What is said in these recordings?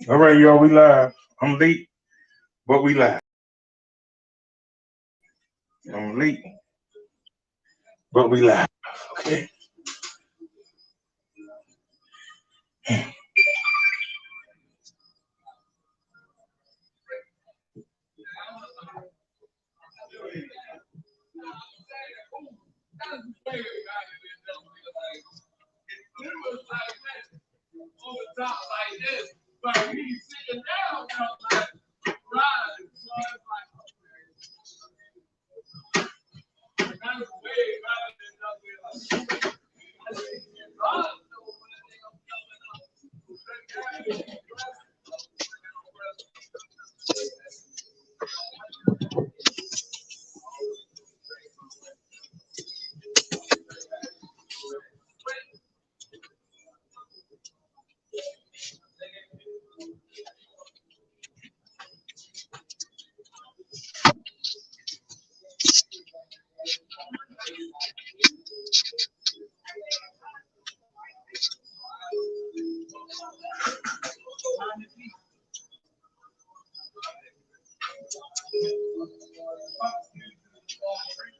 All right, y'all, we live. I'm late, but we live. I'm late, but we live. Okay.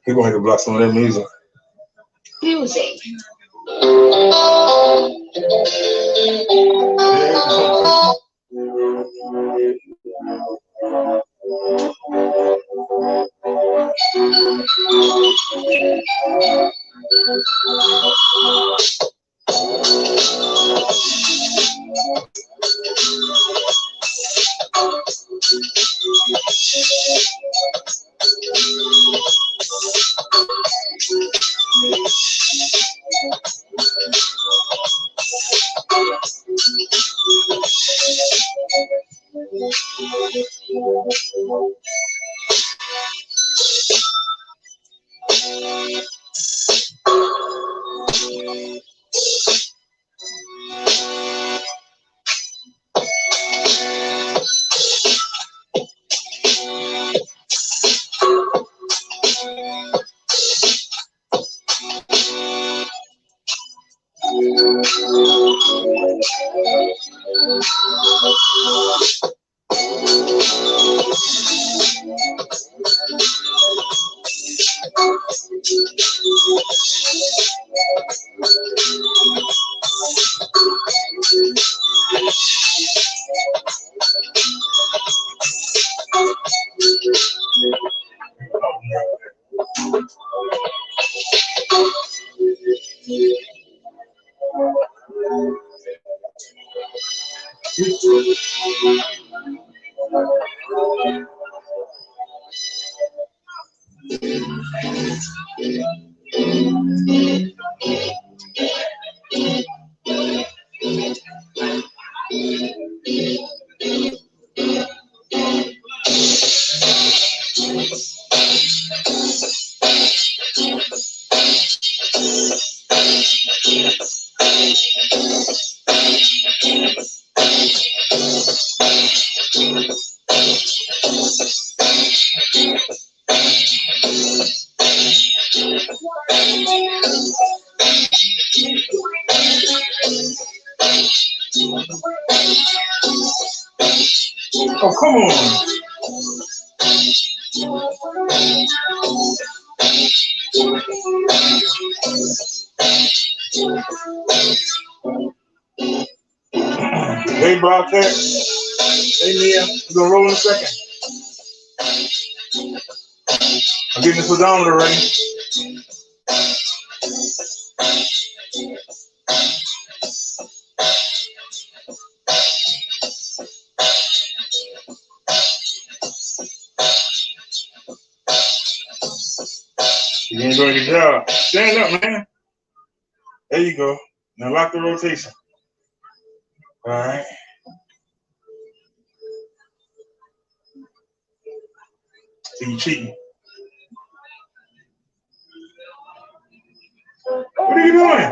We're going to have to block some of that music. Music. Oh, come on. Hey, Broadcast. Hey, Mia. We're going to roll in a second. I'm getting the pedometer ready. You're going to do your job. Stand up, man. There you go. Now lock the rotation. All right. So you cheating. What are you doing?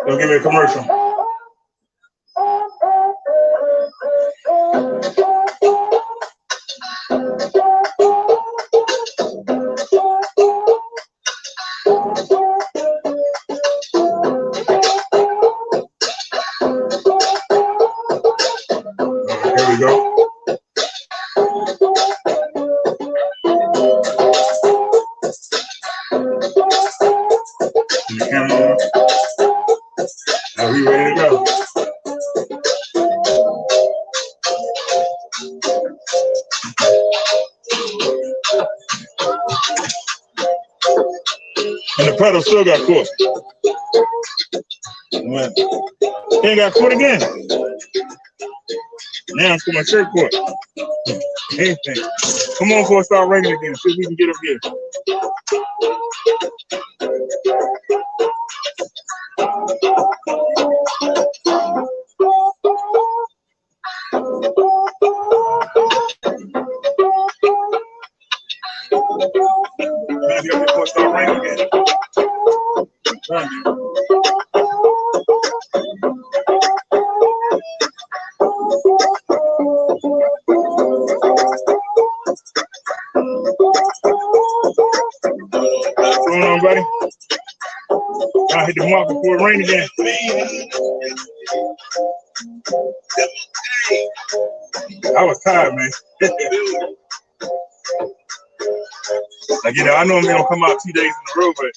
Don't give me a commercial. go. The camera. Are we ready to go? And the pedal still got caught. Ain't got caught again. Now I'm put my shirt caught. Anything. Come on, before it start raining again. See if we can get up here. Before it start raining again. What's going on, buddy? I hit the mark before it rain again. I was tired, man. Like, you know, I normally don't come out 2 days in a row, but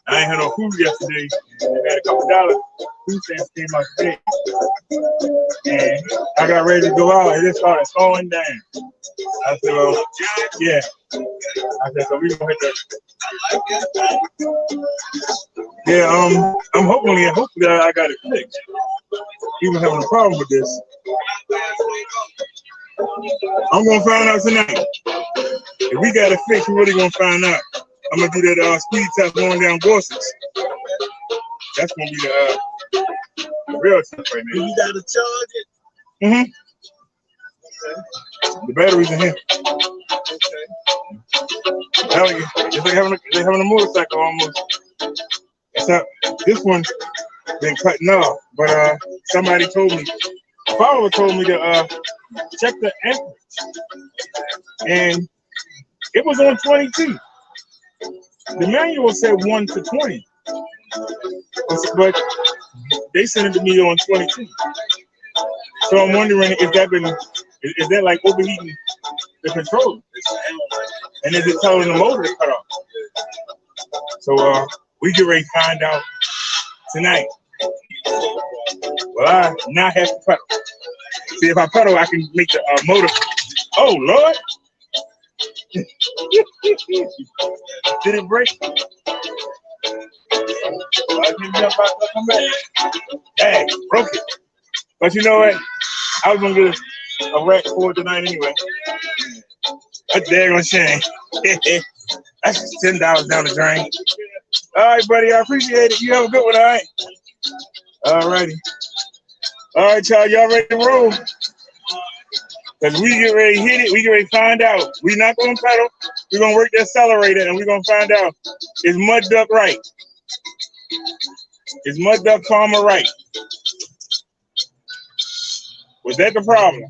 I ain't had no food yesterday. I had a couple $. Food stamps came out today. And I got ready to go out and it started slowing down. I said, well, yeah. I said, so we gonna hit that. Yeah, I'm hopefully I got it fixed. Even having a problem with this. I'm gonna find out tonight. If we got it fixed, we're really gonna find out. I'm gonna do that speed test going down Gorsuch. That's gonna be the real test right now. You gotta charge it. Mm-hmm. Okay. The battery's in here. Okay. It's like having a motorcycle almost. Except this one been cutting off. But somebody told me, a follower told me to check the amperage. And it was on 22. The manual said 1 to 20. But they sent it to me on 22. So I'm wondering if is that like overheating the controller? And is it telling the motor to cut off? So we get ready to find out tonight. Well, I now have to pedal. See, if I pedal, I can make the motor. Oh, Lord. Did it break? I didn't jump out to come back. Dang, broke it. But you know what? I was going to get a rack for it tonight anyway. That's daggone shame. That's $10 down the drain. All right, buddy. I appreciate it. You have a good one, all right? All righty. All right, y'all. Y'all ready to roll? Because we get ready to hit it. We get ready to find out. We're not going to pedal. We're going to work the accelerator, and we're going to find out, is Muduck right? Is Muduck Farmer right? Was that the problem?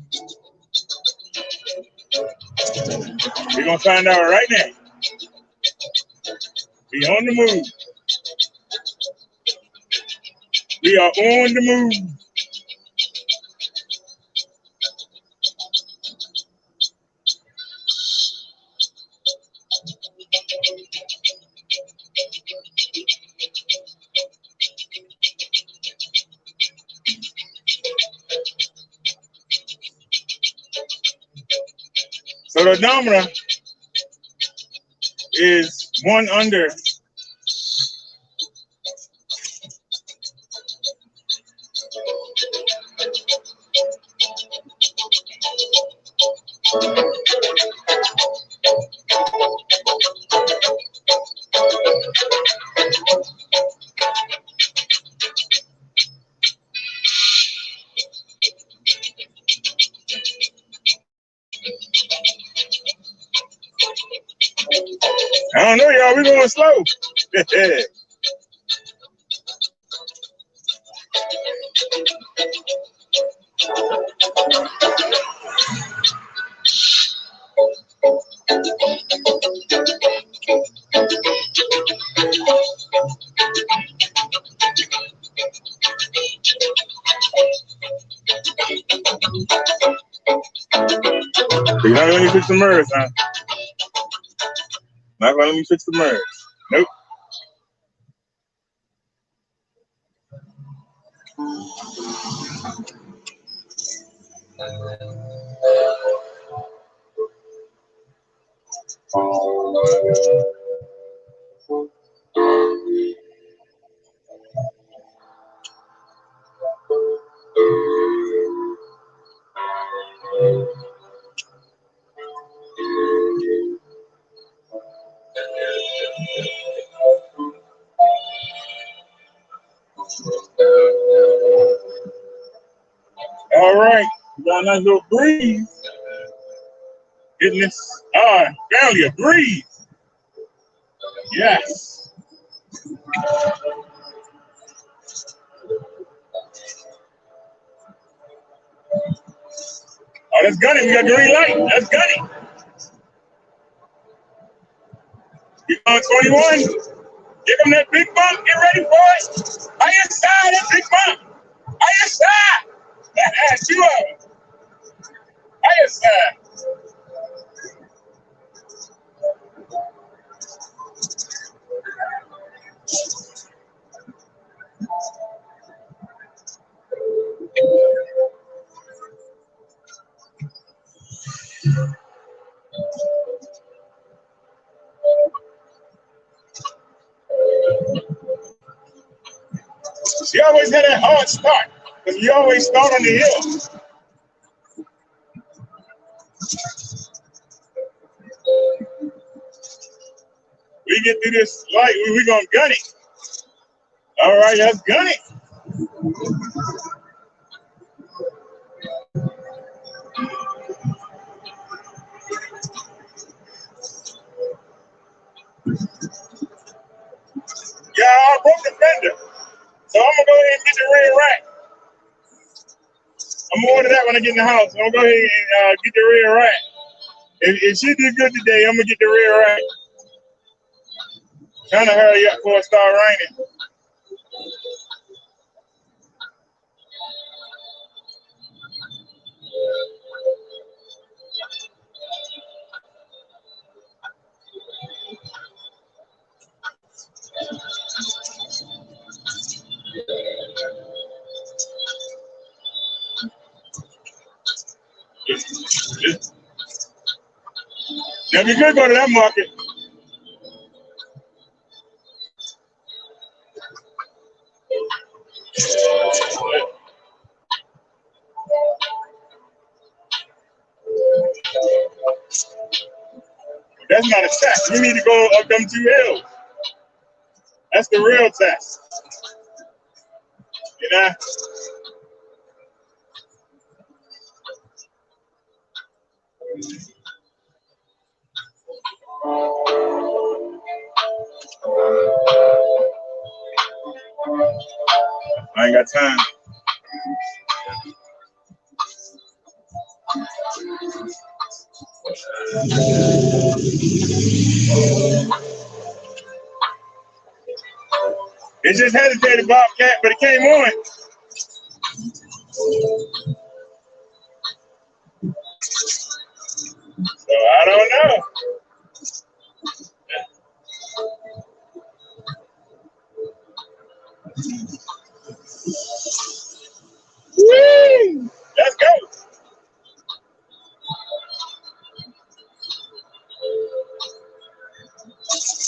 We're going to find out right now. We on the move. We are on the move. So the odometer is 1 under. I don't know, y'all. We're going slow. You're not gonna let me fix the merge, huh? Not gonna let me fix the merge. Nope. All right, we got a nice little breeze. Getting this, barely a breeze. Yes. Oh, that's Gunny. We got green light. That's Gunny. We on 21. Give him that big bump. Get ready for it. Are you inside that big bump? Are you inside? That's you up. Are you inside? She always had that hard start, because we always start on the hill. We get through this light, we're going to gun it. All right, let's gun it. Yeah, I broke the fender, so I'm going to go ahead and get the red rack. I'm going to order that when I get in the house. I'm going to go ahead and get the red rack. If she did good today, I'm going to get the red rack. Trying to hurry up before it starts raining. Now, we could go to that market. That's not a test. We need to go up them 2 hills. That's the real test. You know? I ain't got time. It just hesitated, Bobcat, but it came on. So I don't know. Woo! Let's go.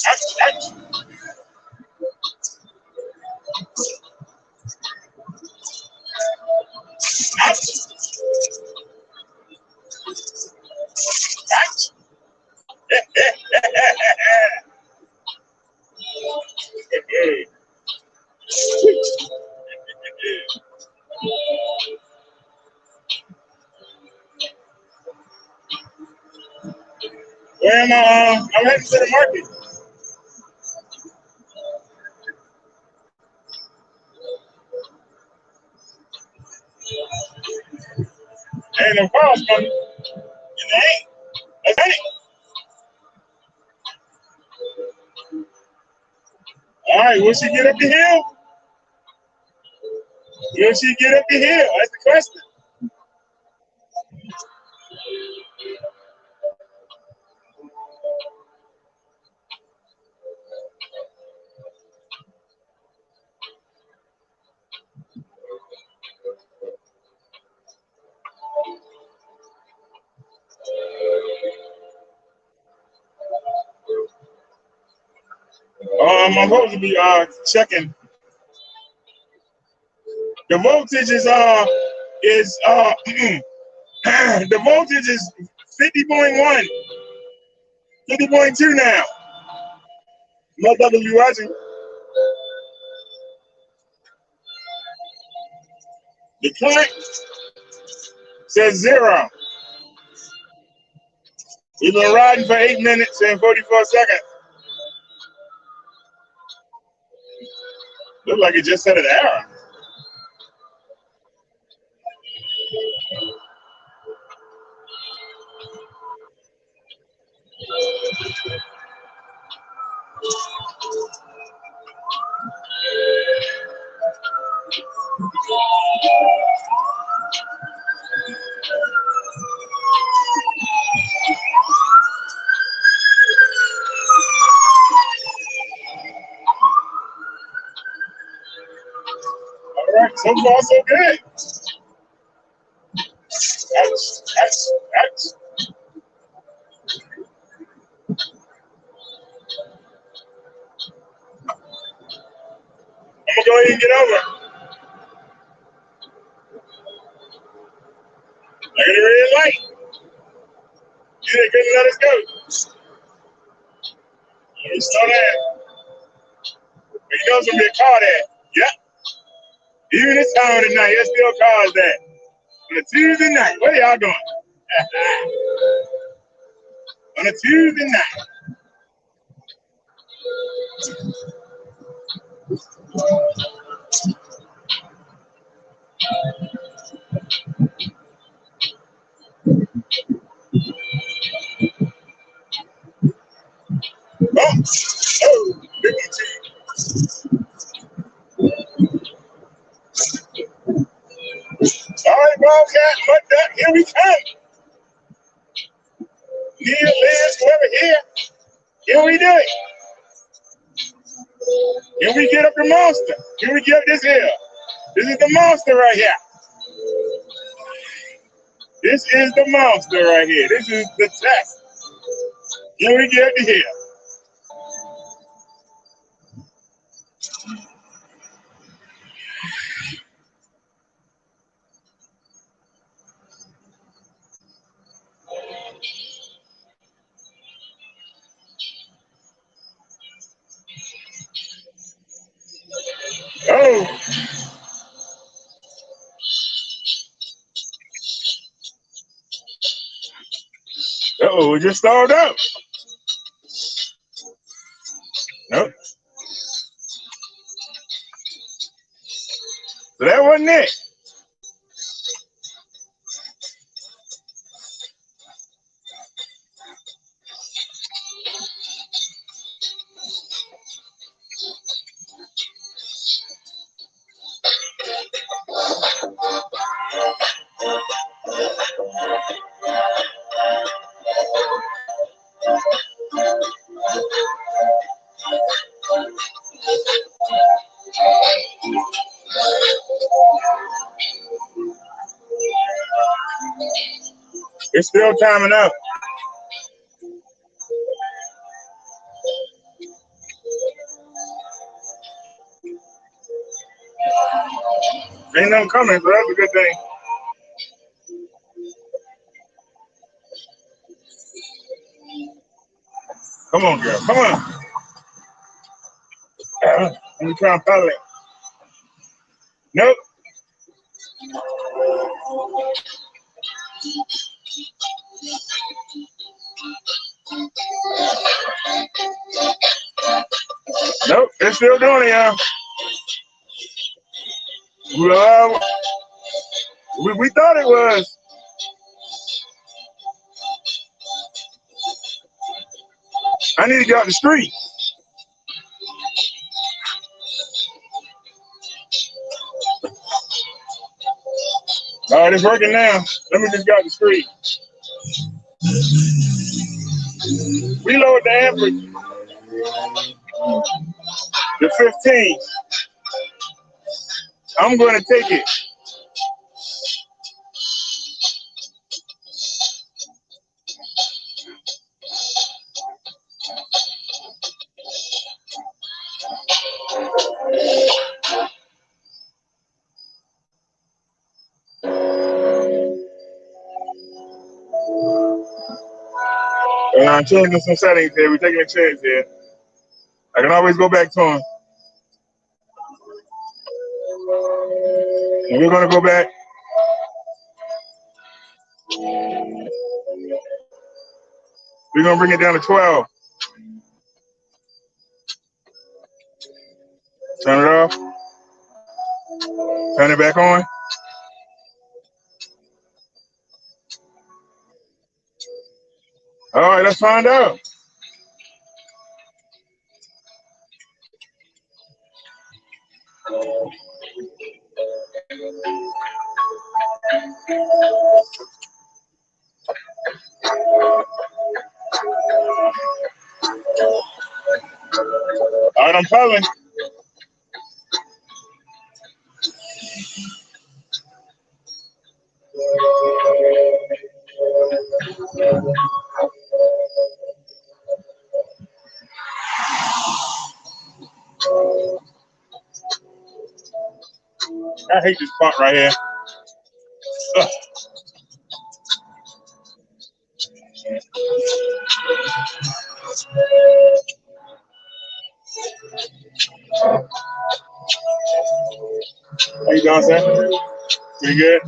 Ouch, ouch. Ouch. Ouch. Where am I? I'm heading to the market. Ain't no calls coming. And they ain't. That's it. All right, will she get up the hill? Will she get up the hill? That's the question. I'm supposed to be checking. The voltage is the voltage is 50.1, 50.2 now. Motherfuckers be watching. The current says 0. We've been riding for 8 minutes and 44 seconds. Look like it just set an error. All right, so far so good. That's. I'm gonna go ahead and get over. I got a red light. You couldn't let us go. You slow down. You know there's gonna be a car there. Yep. Even this time of the night, there's still cars there. On a Tuesday night, where y'all going? On a Tuesday night. Oh, big one too. All right, Wildcat, Muduck, here we come. Neil, Liz, whoever here we do it. Here we get up the monster. Here we get up this hill. This is the monster right here. This is the monster right here. This is the test. Here we get up the hill. Oh. Uh-oh, we just stalled out. Nope. So that wasn't it. It's still timing up. Ain't nothing coming, so that's a good thing. Come on, girl. Come on. Let me try and follow it. Nope. Nope, it's still doing it, y'all. We thought it was. I need to get out the street. All right, it's working now. Let me just get out the street. We lowered the amperage to 15. I'm going to take it. And I'm changing some settings here. We're taking a chance here. I can always go back to them. And we're going to go back. We're going to bring it down to 12. Turn it off. Turn it back on. All right, let's find out. All right, I'm calling. I hate this part right here. Ugh. How you doing, sir? Pretty good?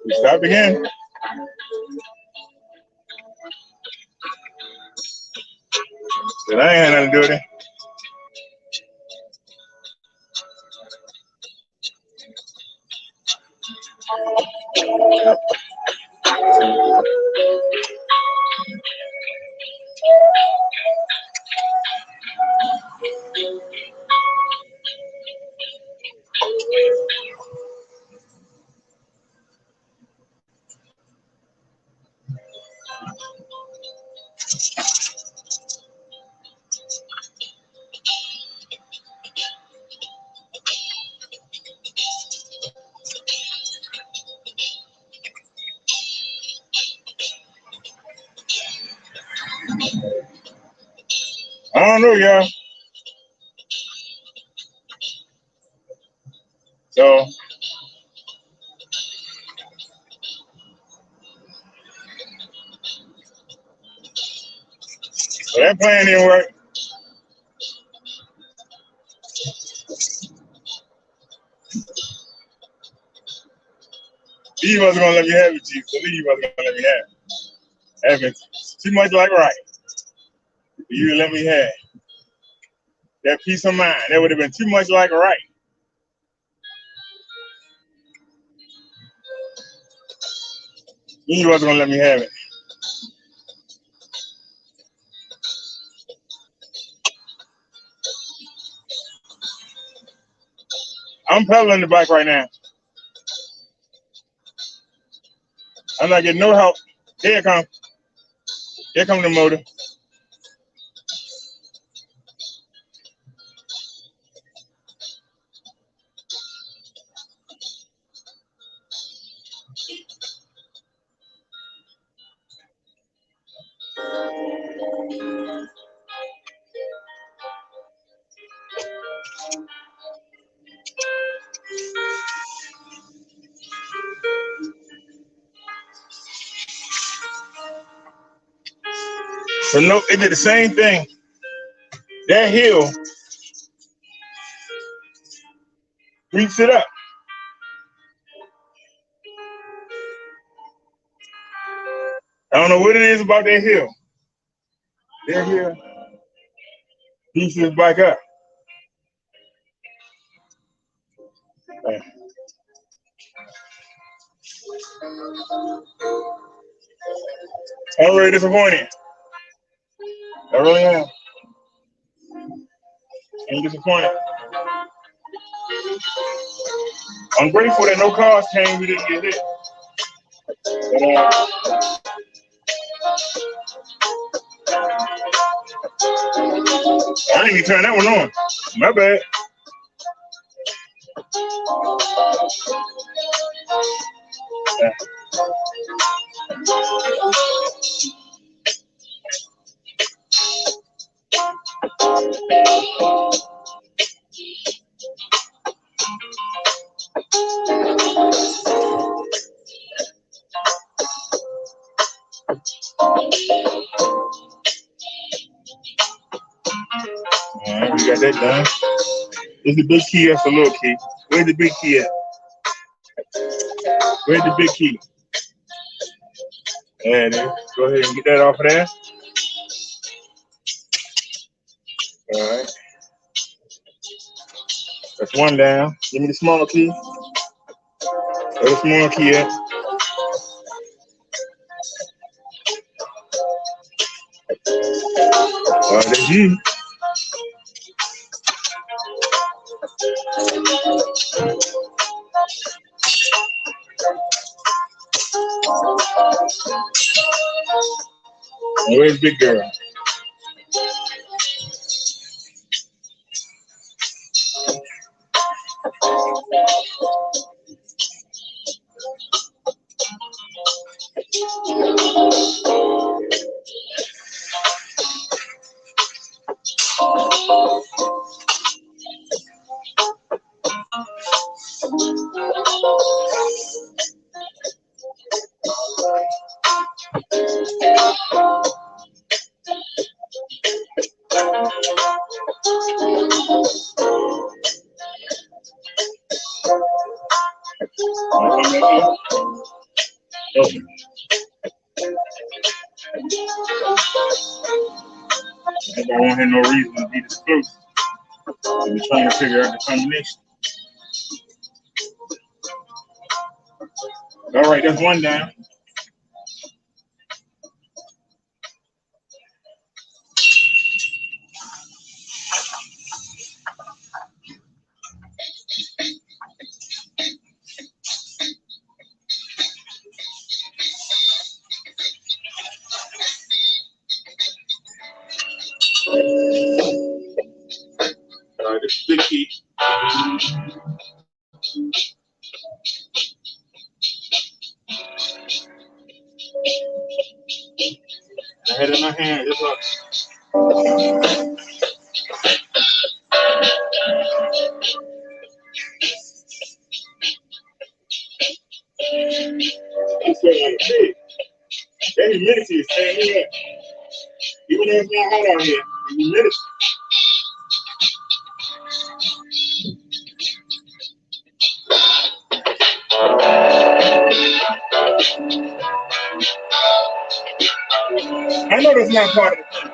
We stop again. But I ain't had nothing to do with it. I don't know, y'all. So that plan didn't work. He wasn't gonna let me have it, Chief. So he wasn't gonna let me have it. Have it too much like right. You let me have that peace of mind. That would have been too much like right. He wasn't gonna let me have it. I'm pedaling the bike right now. I'm not getting no help. Here it comes. Here comes the motor. So no, it did the same thing. That hill reached it up. I don't know what it is about that hill. That hill beats his bike up. I'm really disappointed. I really am. I'm disappointed. I'm grateful that no cars came. We didn't get hit. I didn't even turn that one on. My bad. Alright, we got that done. Is the big key? That's the little key. Where's the big key at? Where's the big key? There it is. Go ahead and get that off of there. Alright. That's one down. Give me the small key. Where's the small key at? Alright, that's you. Where's big girl? Okay. I don't have no reason to be this close. I'm trying to figure out the combination. All right, that's one down. All right, this is the key. I had it in my hand. Just look. It's like big. That humidity is staying here. Even though it's not hot out here, the humidity. I know that's not part of the thing.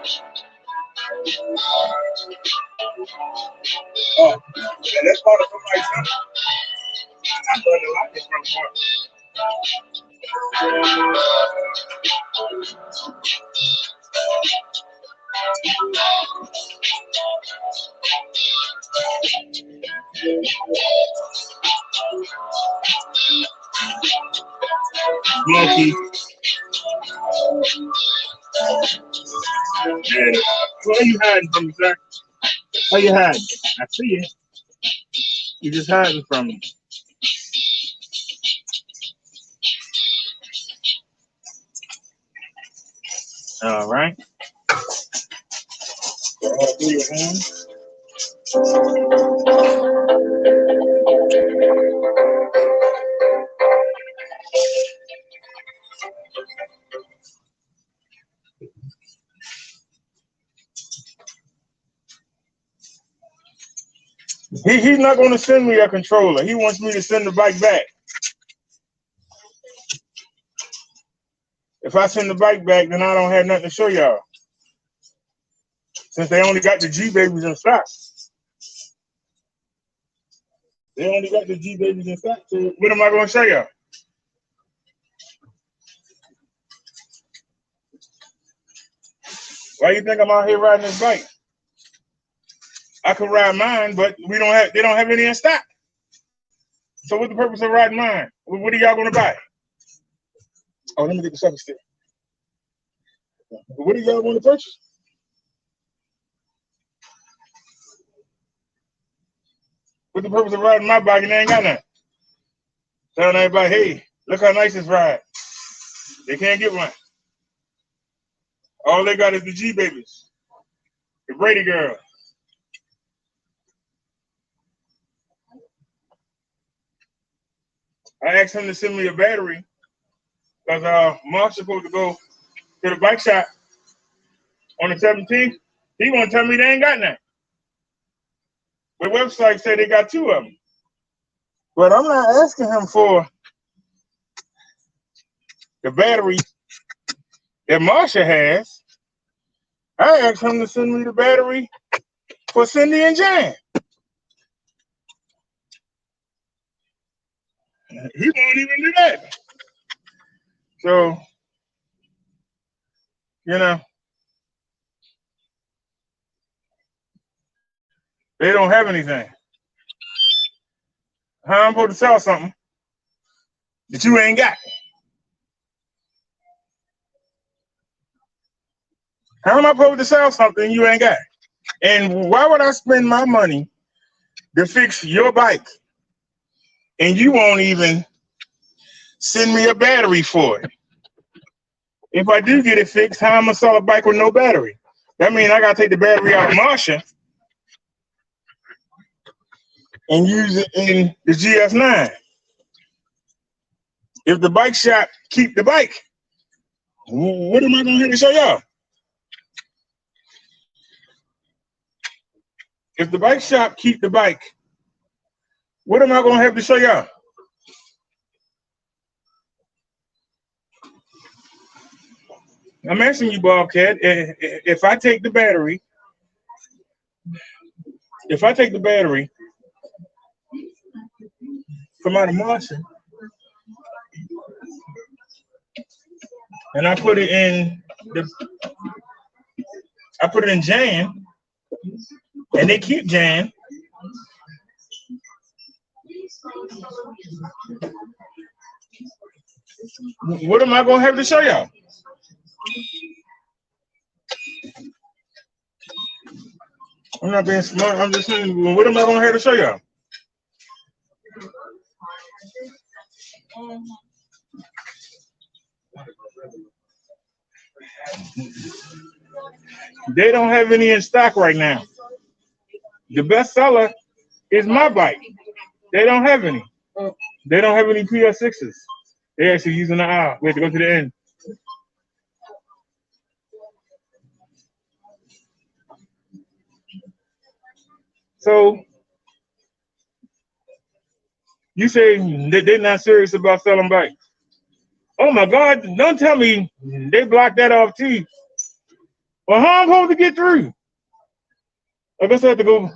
Oh, yeah, that's part of somebody's stuff. I thought the light is from part. Monkey. Yeah. Where are you hiding from me, sir? Where you hiding? I see you. You're just hiding from me. All right. Do your hands. He's not going to send me a controller. He wants me to send the bike back. If I send the bike back, then I don't have nothing to show y'all. Since they only got the G babies in stock. They only got the G babies in stock. So what am I going to show y'all? Why you think I'm out here riding this bike? I could ride mine, but they don't have any in stock. So what's the purpose of riding mine? What are y'all going to buy? Oh, let me get the sucker stick. What do y'all want to purchase? What's the purpose of riding my bike and they ain't got nothing? Telling everybody, hey, look how nice this ride. They can't get one. All they got is the G babies, the Brady girl. I asked him to send me a battery because Marsha's supposed to go to the bike shop on the 17th. He gonna tell me they ain't got none. The website said they got 2 of them. But I'm not asking him for the battery that Marsha has. I asked him to send me the battery for Cindy and Jan. He won't even do that. So, you know, they don't have anything. How I'm supposed to sell something that you ain't got? How am I supposed to sell something you ain't got? And why would I spend my money to fix your bike and you won't even send me a battery for it? If I do get it fixed, how am I gonna sell a bike with no battery? That means I gotta take the battery out of Marsha and use it in the GS9. If the bike shop keep the bike, what am I gonna have to show y'all? If the bike shop keep the bike, what am I gonna have to show y'all? I'm asking you, Bobcat, if I take the battery from out of Marsha and I put it in Jan, and they keep Jan, what am I gonna have to show y'all? I'm not being smart. I'm just saying, what am I gonna have to show y'all? They don't have any in stock right now. The best seller is my bike. They don't have any. They don't have any PS6s. They're actually using the aisle. We have to go to the end. So you say that they're not serious about selling bikes. Oh my God, don't tell me they blocked that off too. Well, how am I supposed to get through? I guess I have to go.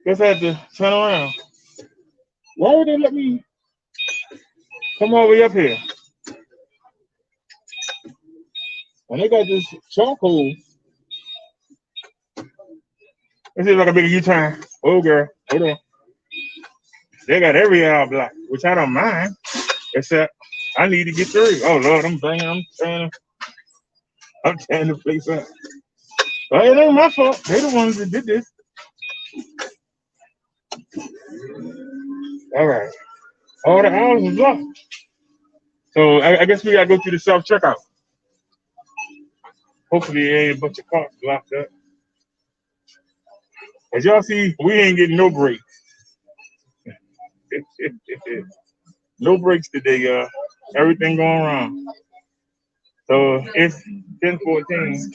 Guess I have to turn around. Why would they let me come all the way up here? And they got this charcoal. Let's see if I can make a U-turn. Oh, girl, hold on. They got every aisle blocked, which I don't mind, except I need to get through. Oh Lord, I'm tearing the place up. Well, it ain't my fault. They're the ones that did this. All right. All the aisles are blocked. So I guess we gotta go through the self-checkout. Hopefully there ain't a bunch of cars blocked up. As y'all see, we ain't getting no breaks. No breaks today, y'all. Everything going wrong. So it's 10:14.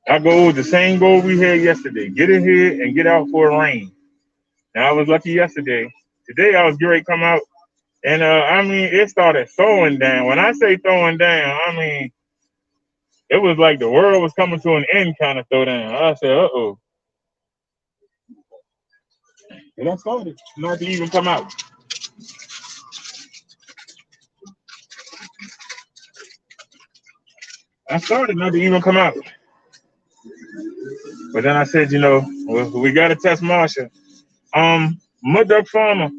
I go with the same goal we had yesterday. Get in here and get out for a rain. Now I was lucky yesterday. Today I was great to come out. And I mean, it started throwing down. When I say throwing down, I mean it was like the world was coming to an end kind of throwdown. I said, uh-oh. And I started not to even come out. I started not to even come out. But then I said, we got to test Marsha. Muduck Farmer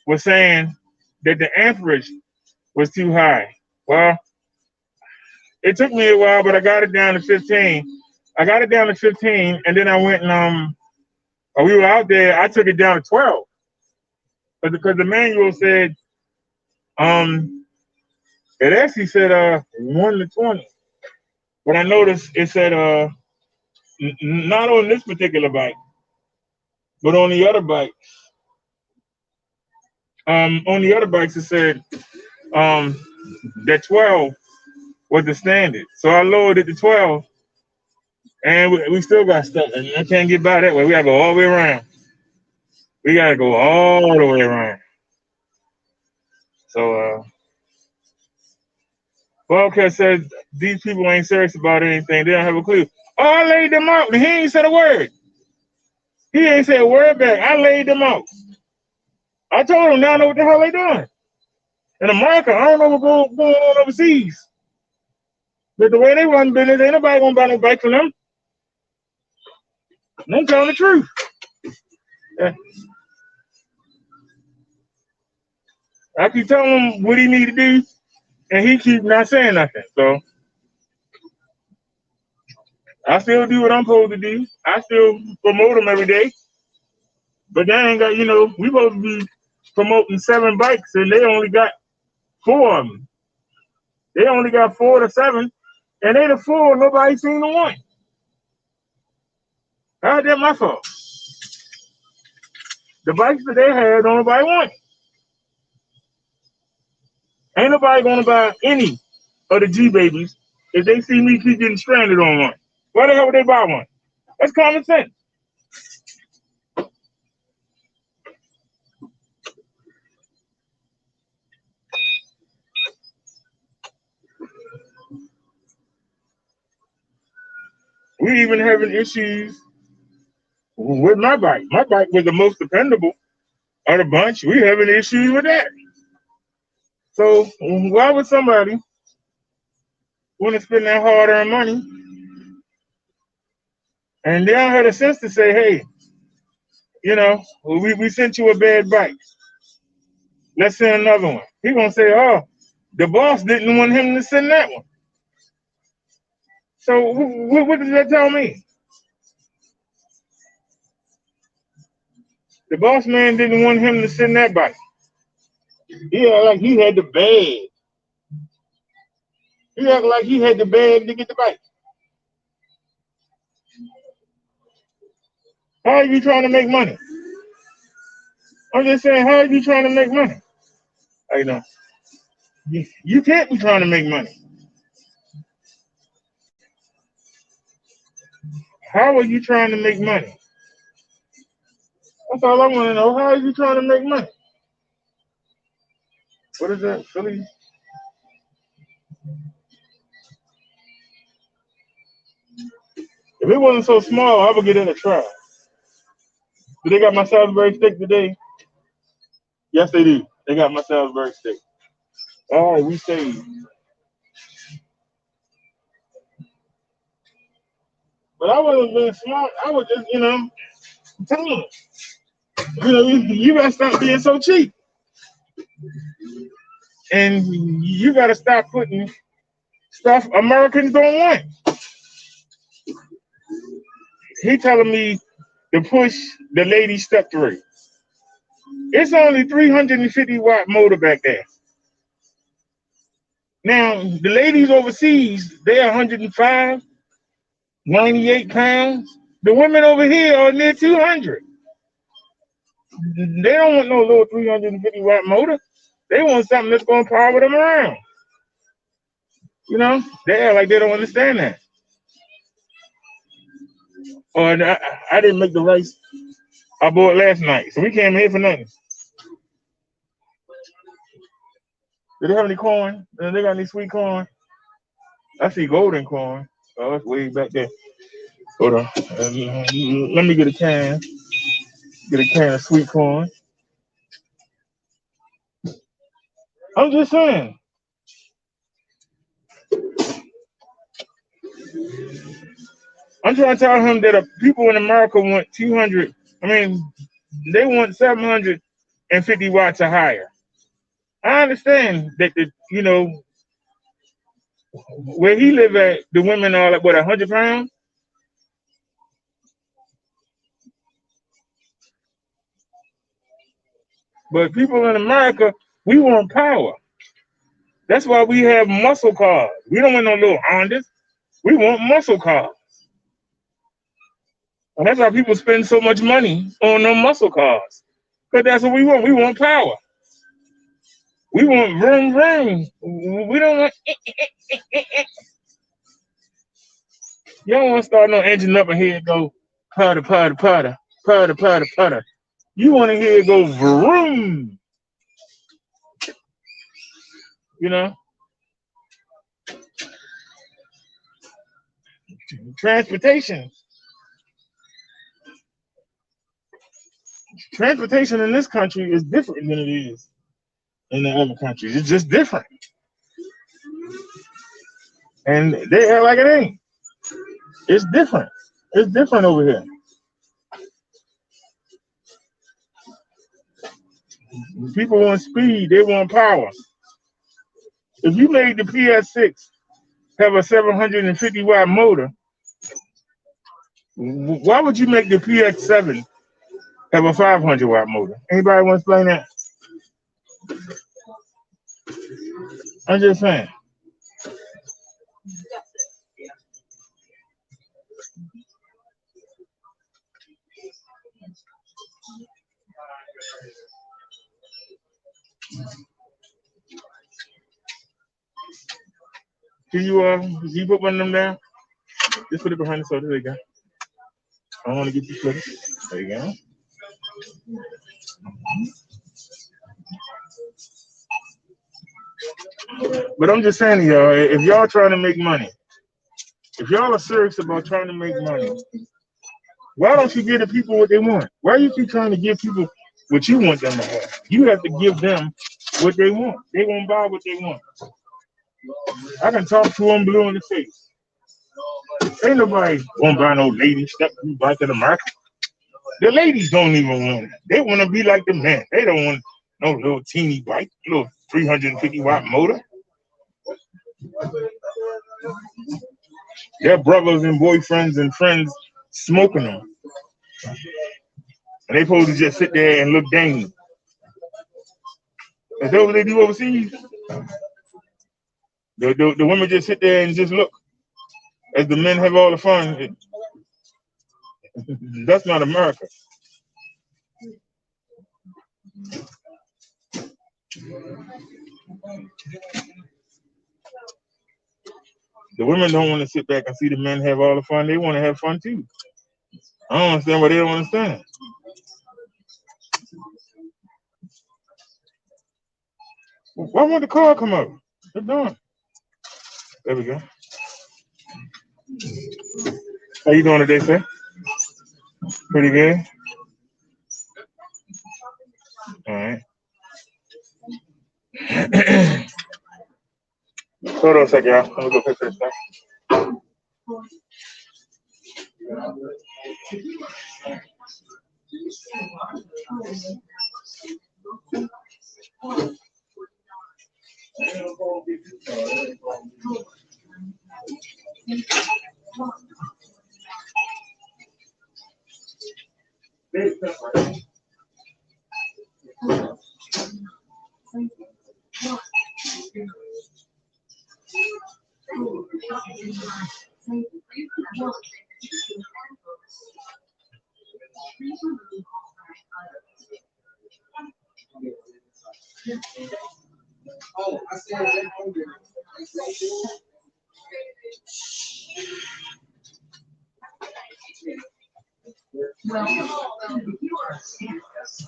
was saying that the amperage was too high. Well, it took me a while, but I got it down to 15. I got it down to 15, and then I went and we were out there. I took it down to 12, but because the manual said it actually said 1 to 20, but I noticed it said not on this particular bike, but on the other bike. On the other bikes it said that 12 was the standard, so I lowered it to 12. And we still got stuck. And I can't get by that way. We gotta go all the way around. We gotta go all the way around. So Wildcat said these people ain't serious about anything. They don't have a clue. Oh, I laid them out, and he ain't said a word. He ain't said a word back. I laid them out. I told him now I know what the hell they doing. In America, I don't know what's going on overseas. But the way they run business, ain't nobody gonna buy no bike from them. I'm telling the truth. Yeah. I keep telling him what he need to do, and he keep not saying nothing. So I still do what I'm supposed to do. I still promote them every day. But they ain't got, we supposed to be promoting 7 bikes, and they only got 4 of them. They only got 4 to 7, and they the 4, nobody seen the 1. How's that my fault? The bikes that they had, don't nobody want. Ain't nobody gonna buy any of the G babies if they see me keep getting stranded on one. Why the hell would they buy one? That's common sense. We even having issues with my bike. My bike was the most dependable of the bunch. We having issues with that. So why would somebody want to spend that hard-earned money and they don't have the sense to say, hey, we sent you a bad bike. Let's send another one. He gonna say, oh, the boss didn't want him to send that one. So what does that tell me? The boss man didn't want him to send that bike. Yeah, like he had the bag. He acted like he had the bag to get the bike. How are you trying to make money? I'm just saying, how are you trying to make money? You can't be trying to make money. How are you trying to make money? That's all I want to know. How are you trying to make money? What is that, Philly? If it wasn't so small, I would get in a try. Do they got my Salisbury steak today? Yes, they do. They got my Salisbury steak. All right, we saved. But I wasn't being smart. I was just, telling them. You gotta stop being so cheap. And you gotta stop putting stuff Americans don't want. He telling me to push the lady step 3. It's only 350-watt motor back there. Now, the ladies overseas, they're 105, 98 pounds. The women over here are near 200. They don't want no little 350-watt motor. They want something that's going to power them around. They act like they don't understand that. Oh, and I didn't make the rice I bought last night, so we came here for nothing. Do they have any corn? They got any sweet corn? I see golden corn. Oh, it's way back there. Hold on. Let me get a can. Get a can of sweet corn. I'm just saying. I'm trying to tell him that people in America want 200. I mean, they want 750 watts or higher. I understand that where he live at, the women are like what 100 pounds. But people in America, we want power. That's why we have muscle cars. We don't want no little Hondas. We want muscle cars. And that's why people spend so much money on them muscle cars. Because that's what we want. We want power. We want vroom vroom. We don't want. You don't want to start no engine up and hear it go putter, putter, putter, putter, putter, putter. You want to hear it go vroom. You know? Transportation. Transportation in this country is different than it is in the other countries. It's just different. And they act like it ain't. It's different. It's different over here. People want speed. They want power. If you made the PS6 have a 750 watt motor, why would you make the PX7 have a 500 watt motor? Anybody want to explain that? I'm just saying. Can you put one of them down? Just put it behind the soda. There you go. I don't want to get you slipped. There you go. But I'm just saying to y'all, if y'all trying to make money, if y'all are serious about trying to make money, why don't you give the people what they want? Why you keep trying to give people what you want them to have? You have to give them what they want. They won't buy what they want. I can talk to them blue in the face. Ain't nobody gonna buy no lady step through bike in America. The ladies don't even want it. They want to be like the men. They don't want no little teeny bike, little 350 watt motor. Their brothers and boyfriends and friends smoking them. And they supposed to just sit there and look dainty. Is that what they do overseas? The women just sit there and just look as the men have all the fun. That's not America. The women don't want to sit back and see the men have all the fun. They want to have fun too. I don't understand why they don't understand. Why won't the car come up? It's done. There we go. How you doing today, sir? Pretty good. All right. Hold on a second, y'all. Let me go fix this stuff. Oh, I said I'm hungry. Well, you are serious.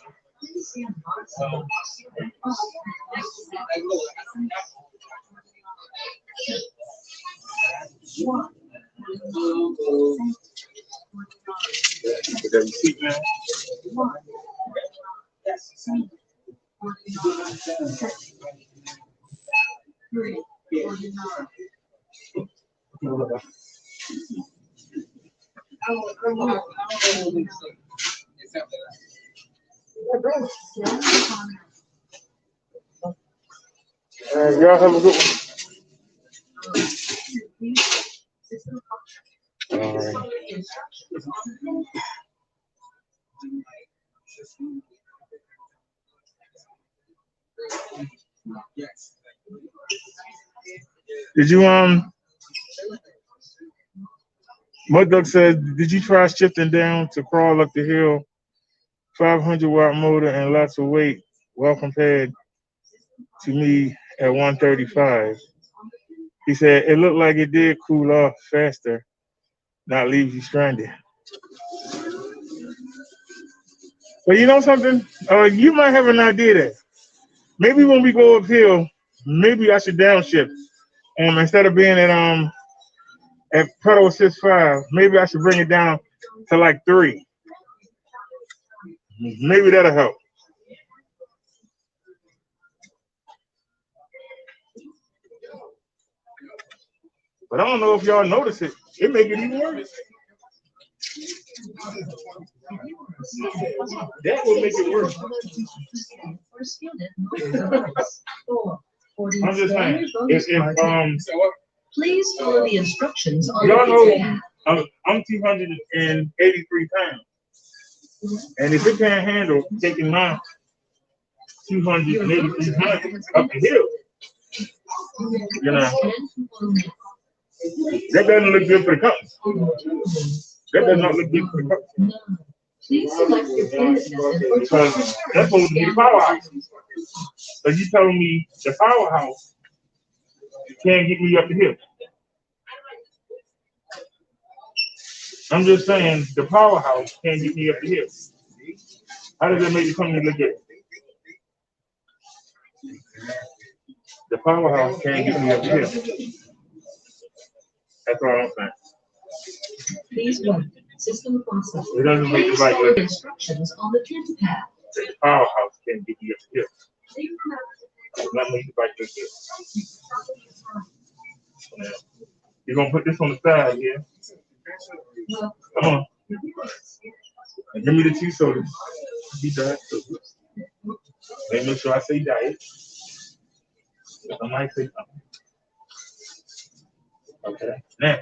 Put that receipt now. Y'all have a good one. All right. Did you Muduck said, did you try shifting down to crawl up the hill? 500-watt motor and lots of weight, well compared to me at 135. He said it looked like it did cool off faster, not leave you stranded. But you know something? You might have an idea there. Maybe when we go uphill, maybe I should downshift. Instead of being at pedal assist 5, maybe I should bring it down to like 3. Maybe that'll help. But I don't know if y'all notice it. It make it even worse. That would make it worse. I'm just saying, please follow the instructions on y'all know I'm 283 pounds. And if it can't handle taking my 283 pounds up the hill, you know, that doesn't look good for the company. That does not look good for the company. Because that's supposed to be the powerhouse. So you telling me the powerhouse can't get me up the hill? I'm just saying the powerhouse can't get me up the hill. How does that make the company look good? The powerhouse can't get me up the hill. That's all I'm saying. Please wait. System process. It doesn't make the right look. Instructions on the pin pad. The powerhouse can't get me up the hill. Not make the right look good. You're gonna put this on the side here. Come on. Give me the 2 sodas. Be diet sodas. Make sure I say diet. I might say something. Okay. Now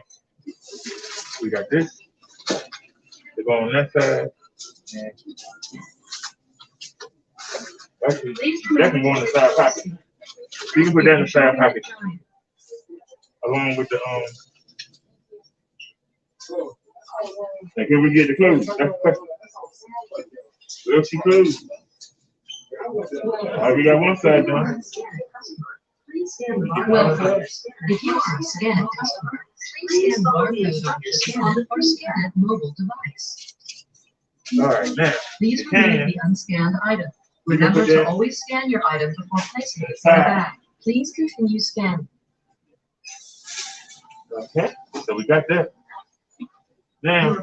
we got this. They go on that side. Actually, that can go in the side pocket. You can put that in the side pocket. Along with the and can we get the clothes? That's the question. Will she close? We got one side done. Welcome. If you are a scan customer, please scan the barcode on the or scan it mobile device. All right, now. Please remove the unscanned item. Remember to always scan your item before placing it in the bag. Please continue scanning. Okay, so we got that. Now.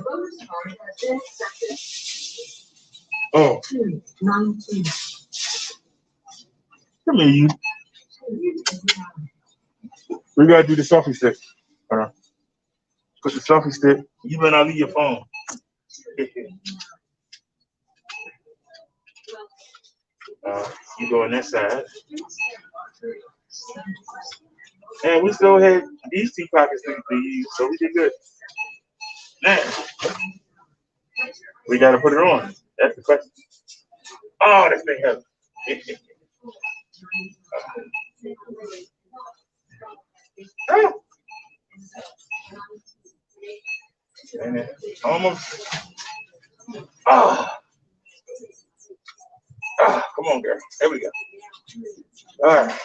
Oh. Come here, you. We gotta do the selfie stick. Put the selfie stick. You better not leave your phone. You go on that side. And we still had these 2 pockets to use, so we did good. Now, we gotta put it on. That's the question. Oh, this thing heavy. And almost. Come on, girl. There we go. All right.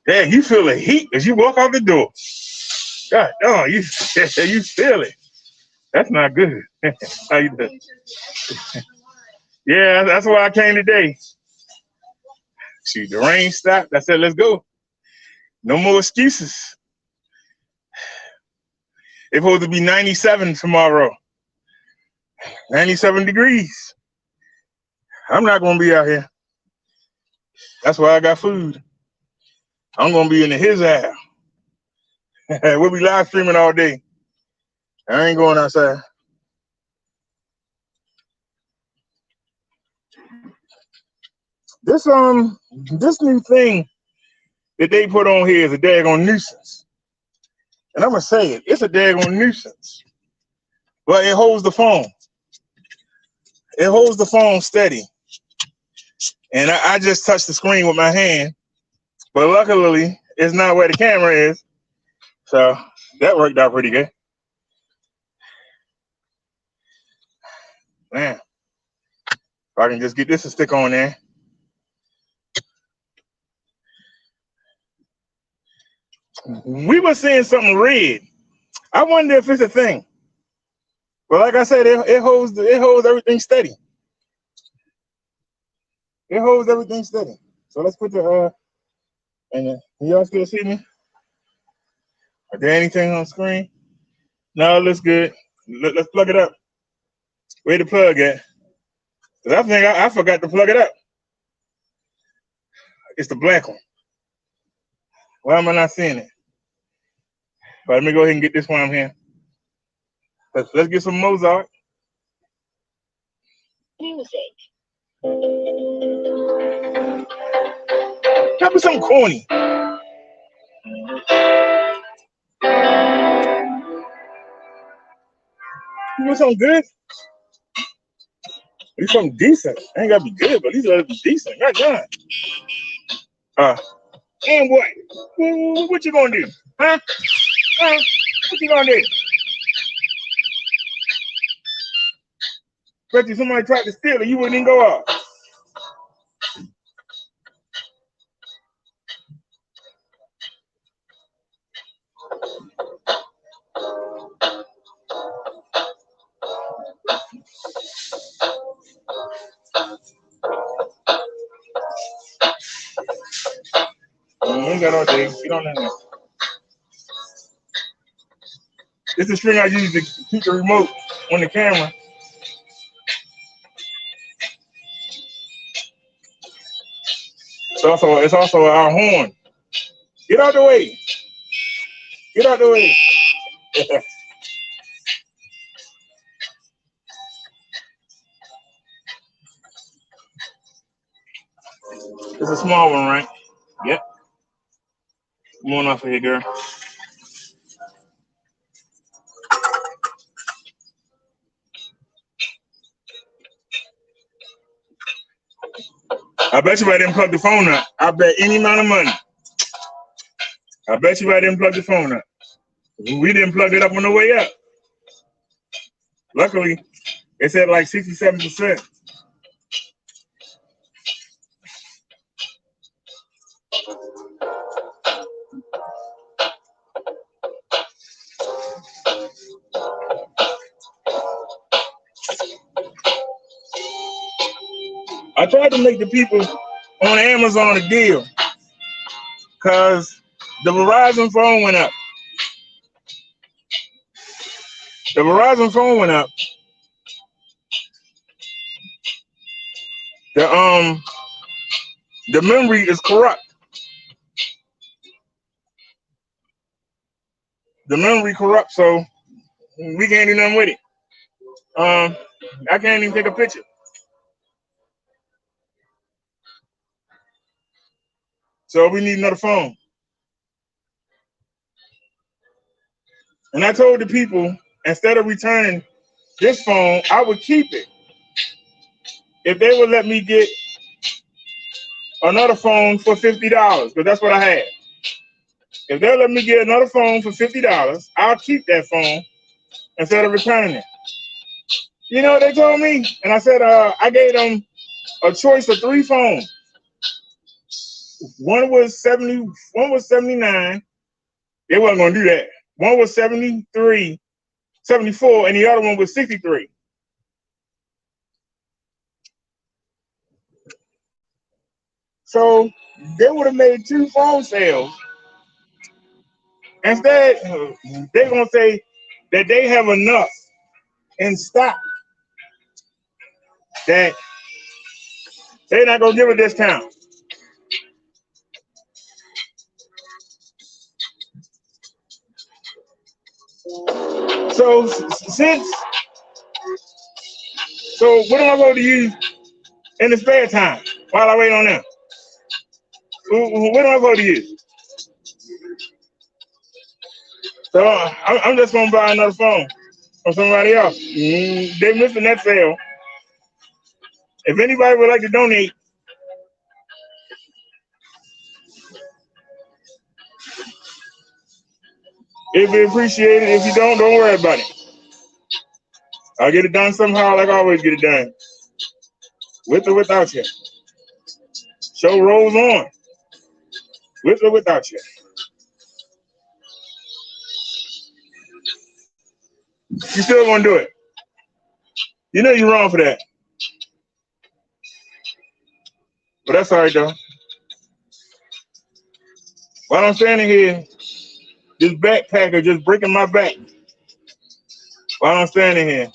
Dang, you feel the heat as you walk out the door. God, oh, you feel it. That's not good. How you doing? Yeah, that's why I came today. Shoot, the rain stopped. I said, let's go. No more excuses. It's supposed to be 97 tomorrow. 97 degrees. I'm not going to be out here. That's why I got food. I'm going to be in his house. We'll be live streaming all day. I ain't going outside. This new thing that they put on here is a daggone nuisance. And I'm going to say it. It's a daggone nuisance. But it holds the phone. It holds the phone steady. And I just touched the screen with my hand. But luckily, it's not where the camera is. So that worked out pretty good. Man, if I can just get this to stick on there. We were seeing something red. I wonder if it's a thing. But like I said, it holds everything steady. It holds everything steady. So let's put the and y'all still see me? Are there anything on screen? No, it looks good. Let's plug it up. Where the plug at? Because I think I forgot to plug it up. It's the black one. Why am I not seeing it? All right, let me go ahead and get this one here. Let's get some Mozart. Music. That was something corny. You want something good? At least something decent. Ain't gotta be good, but at least gotta be decent. Not done. And what? What you gonna do? Huh? What you gonna do? Bet you somebody tried to steal it, you wouldn't even go off. You ain't got no thing. Get on there. This is the string I use to keep the remote on the camera. It's also our horn. Get out the way. Get out the way. It's a small one, right? Yep. Come on off of here, girl. I bet you I didn't plug the phone up. I bet any amount of money. I bet you I didn't plug the phone up. We didn't plug it up on the way up. Luckily, it's at like 67%. I tried to make the people on Amazon a deal because the Verizon phone went up. The Verizon phone went up. The memory is corrupt. The memory corrupt, so we can't do nothing with it. I can't even take a picture. So we need another phone. And I told the people, instead of returning this phone, I would keep it. If they would let me get another phone for $50, because that's what I had. If they'll let me get another phone for $50, I'll keep that phone instead of returning it. You know what they told me? And I said, I gave them a choice of 3 phones. One was 70, one was 79. They wasn't gonna do that. One was 73, 74, and the other one was 63. So they would have made 2 phone sales. Instead, they're gonna say that they have enough in stock that they're not gonna give a discount. So since so what am I going to use in the spare time while I wait on them? What am I going to use? So I'm just going to buy another phone from somebody else. They're missing that sale. If anybody would like to donate, it'd be appreciated. If you don't worry about it. I'll get it done somehow, like I always get it done. With or without you. Show rolls on. With or without you. You still gonna do it. You know you're wrong for that. But that's all right, though. While I'm standing here, this backpacker just breaking my back. While I'm standing here.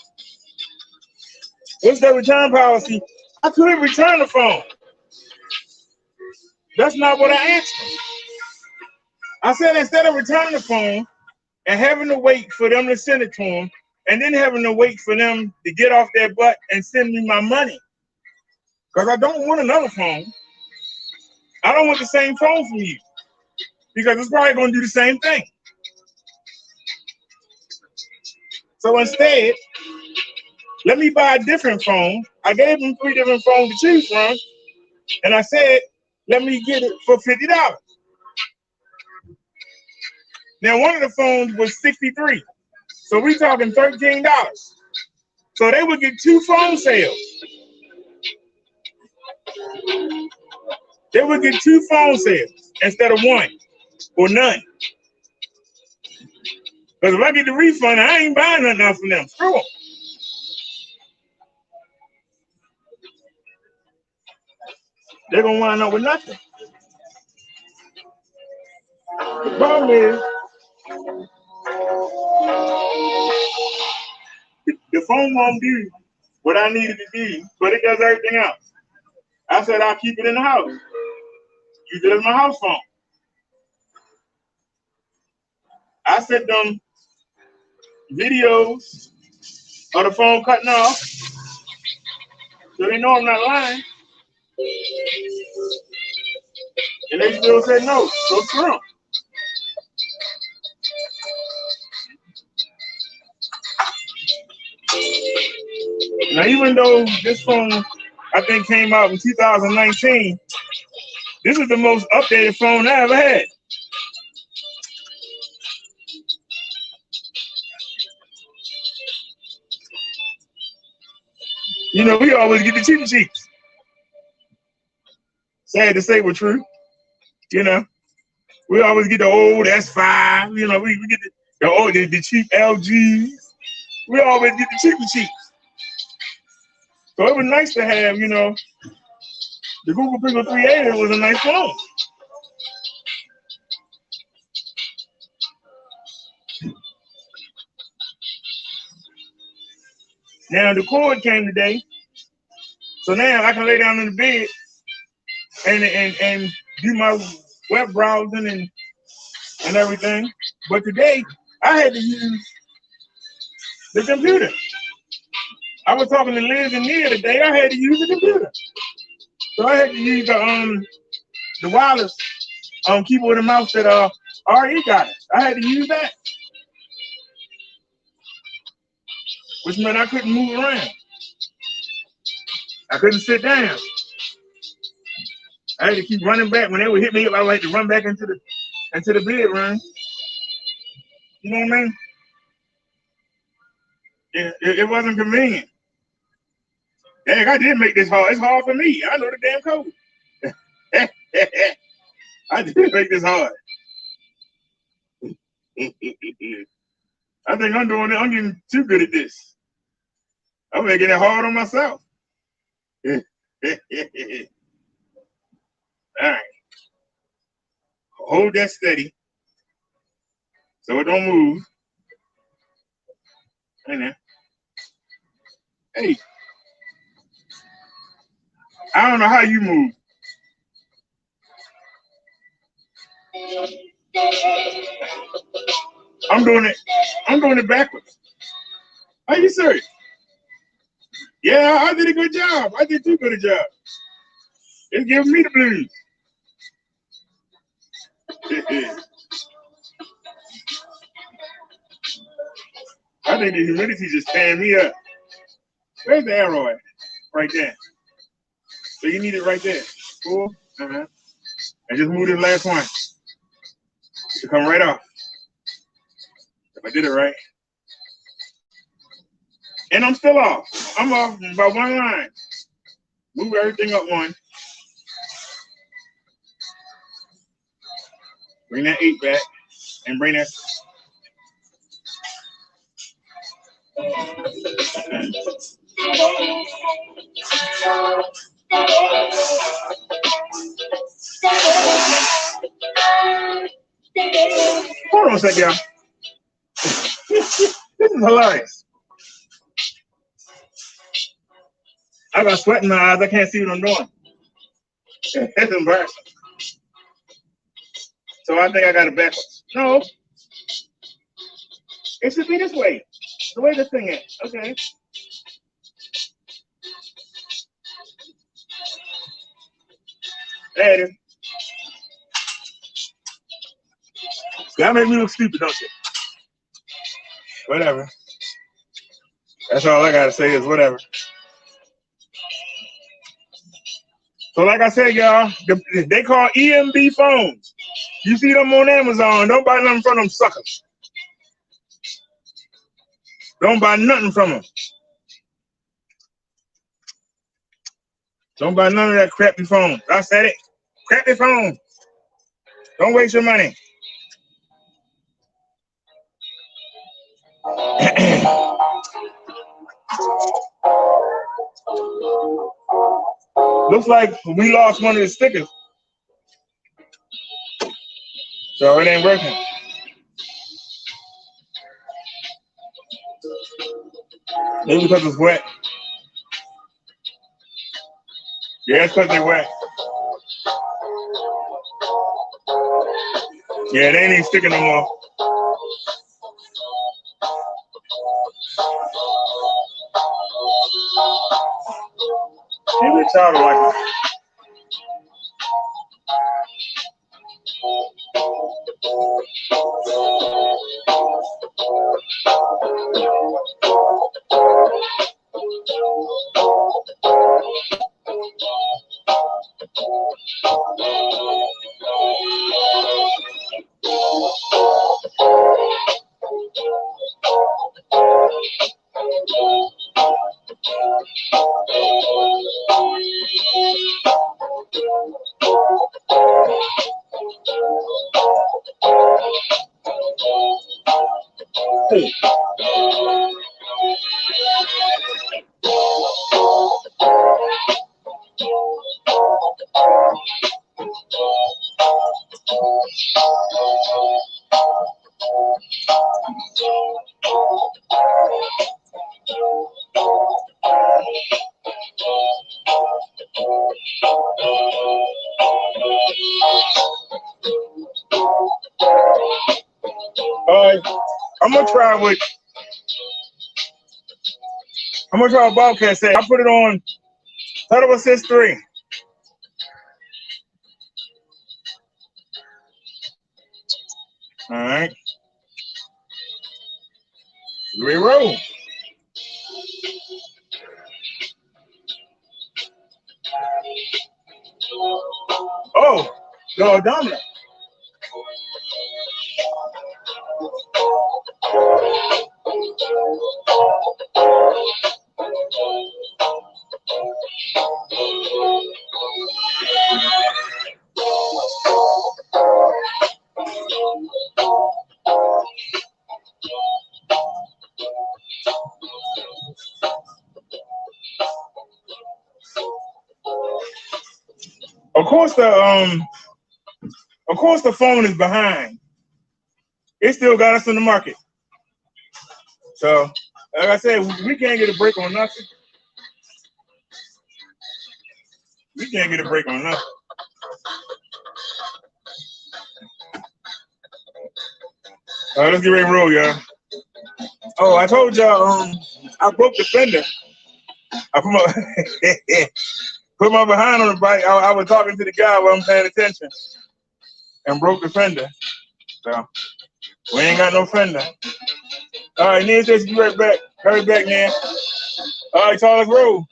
What's that return policy? I couldn't return the phone. That's not what I asked him. I said instead of returning the phone and having to wait for them to send it to them, and then having to wait for them to get off their butt and send me my money, because I don't want another phone. I don't want the same phone from you, because it's probably going to do the same thing. So instead, let me buy a different phone. I gave them 3 different phones to choose from, and I said, let me get it for $50. Now, one of the phones was $63, so we talking $13. So they would get 2 phone sales. They would get 2 phone sales instead of 1 or none. Because if I get the refund, I ain't buying nothing else from them. Screw them. They're going to wind up with nothing. The problem is, the phone won't do what I needed to do, but it does everything else. I said I'll keep it in the house. Use it as my house phone. I sent them videos of the phone cutting off, so they know I'm not lying. And they still said no, so screw them. Now, even though this phone, I think, came out in 2019, this is the most updated phone I ever had. You know, we always get the cheap cheeks. Sad to say, but true. You know, we always get the old S5. You know, we get the cheap LGs. We always get the cheaper cheeks. So it was nice to have, you know, the Google Pixel 380 was a nice phone. Now the cord came today, so now I can lay down in the bed and do my web browsing and everything. But today I had to use the computer. I was talking to Liz and Nia today. I had to use the computer, so I had to use the wireless keyboard and mouse that RE got it. I had to use that, which meant I couldn't move around. I couldn't sit down. I had to keep running back. When they would hit me up, I would have to run back into the bedroom. You know what I mean? It wasn't convenient. Dang, I did make this hard. It's hard for me. I know the damn code. I did make this hard. I think I'm doing it. I'm getting too good at this. I'm making it hard on myself. All right. Hold that steady so it don't move. Right now. Hey. I don't know how you move. I'm doing it backwards. Are you serious? Yeah, I did a good job. I did too good a job. It's giving me the blues. I think the humidity just tearing me up. Where's the arrow at? Right there. So you need it right there. Cool. And just move to the last one. To come right off. If I did it right. And I'm still off. I'm off by one line. Move everything up one. Bring that 8 back. And bring that. Hold on a second, y'all. This is hilarious. I got sweat in my eyes. I can't see what I'm doing. That's embarrassing. So I think I got it backwards. No. It should be this way. The way this thing is. Okay. There it is. That made me look stupid, don't you? Whatever. That's all I gotta say is whatever. So like I said, y'all, they call EMB phones. You see them on Amazon. Don't buy nothing from them suckers. Don't buy nothing from them. Don't buy none of that crappy phone. I said it. Crappy phone. Don't waste your money. Looks like we lost one of the stickers. So it ain't working. Maybe because it's wet. Yeah, it's because they're wet. Yeah, they ain't even sticking no more. Maybe the child will like it. Hey. I'm gonna try a Bobcat set. I put it on Total Assist 3. All right. Here we roll. Oh, no, dominant. Of course the phone is behind. It still got us in the market. So, like I said, we can't get a break on nothing. We can't get a break on nothing. All right, let's get ready to roll, y'all. Oh, I told y'all, I broke the fender. I put my behind on the bike. I was talking to the guy while I'm paying attention and broke the fender. So, we ain't got no fender. All right, Nia says be right back. Hurry back, Nia. All right, so let's roll.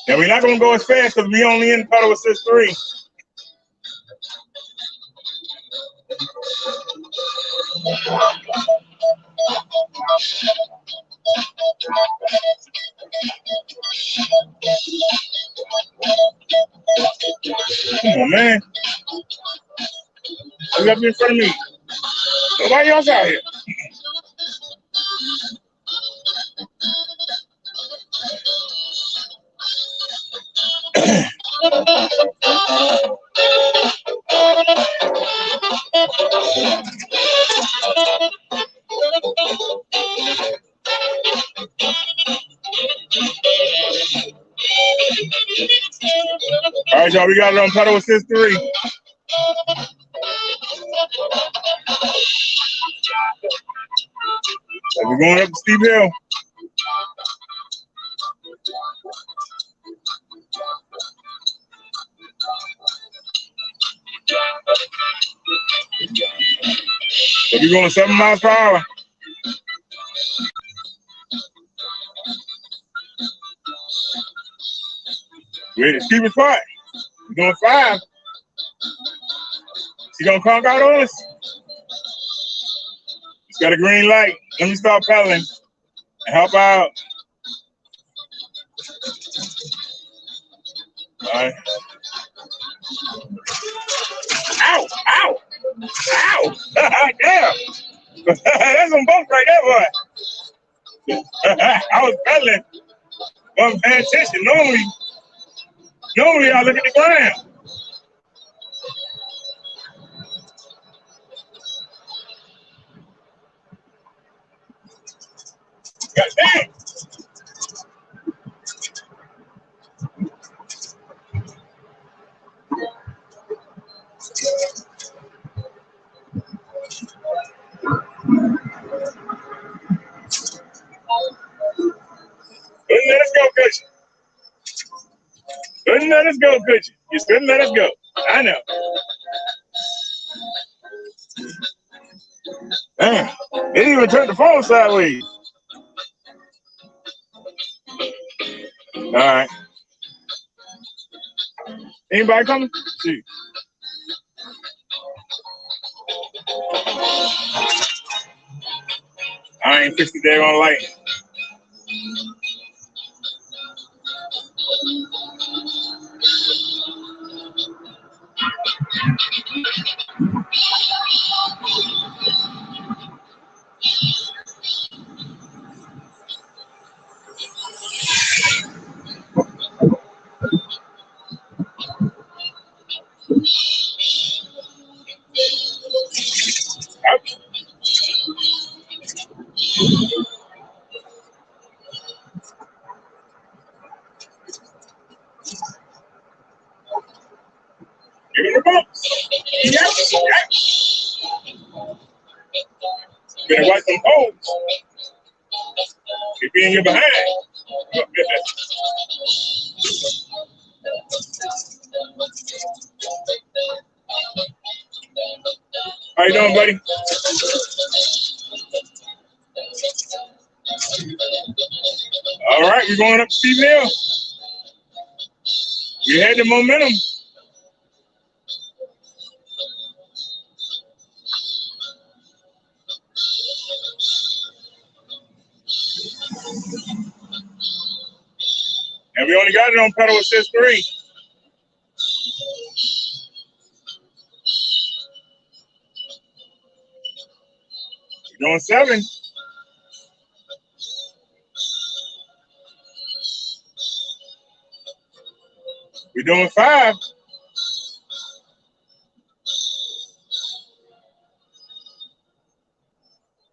And we're not going to go as fast because we only in pedal assist 3. Come on, man. You got to be in front of me. Nobody else out here. All right, y'all, we got it on pedal assist 3. We're going up the steep hill. So we're going 7 miles per hour. We're in the steepest part. We're doing 5. She gonna conk out on us? She's got a green light. Let me start pedaling and help out. All right. Ow! Ow! Ow! Damn! That's some bumps right there, boy. I was pedaling. Wasn't paying attention. Normally I look at the ground. God damn. Couldn't let us go, could you? Couldn't let us go, could you? You couldn't let us go. I know. Damn. They didn't even turn the phone sideways. All right. Anybody coming? See. I ain't fixed the daggone light. Give it a bump. Yep. Better watch them holes. Keep in your behind. How you doing, buddy? All right, we're going up to steep hill. We had the momentum. And we only got it on pedal assist 3. We're doing 7. We're doing 5.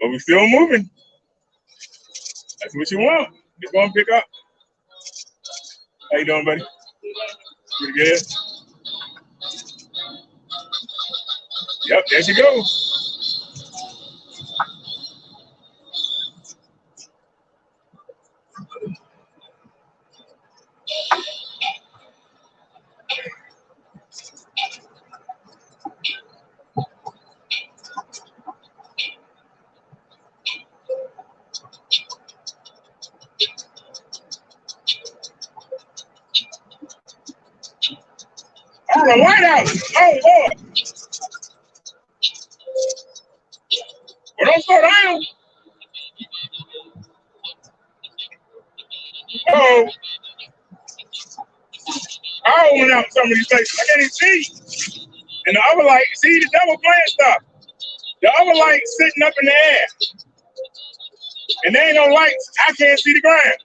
But we're still moving. That's what you want. Just go and pick up. How you doing, buddy? Pretty good. Yep, there she goes. Oh, the White House. Oh, Lord. Well, don't slow down. Oh, I went out some of these places. I can't even see. And the other light, see the double playing stuff. The other light sitting up in the air. And there ain't no lights. I can't see the ground.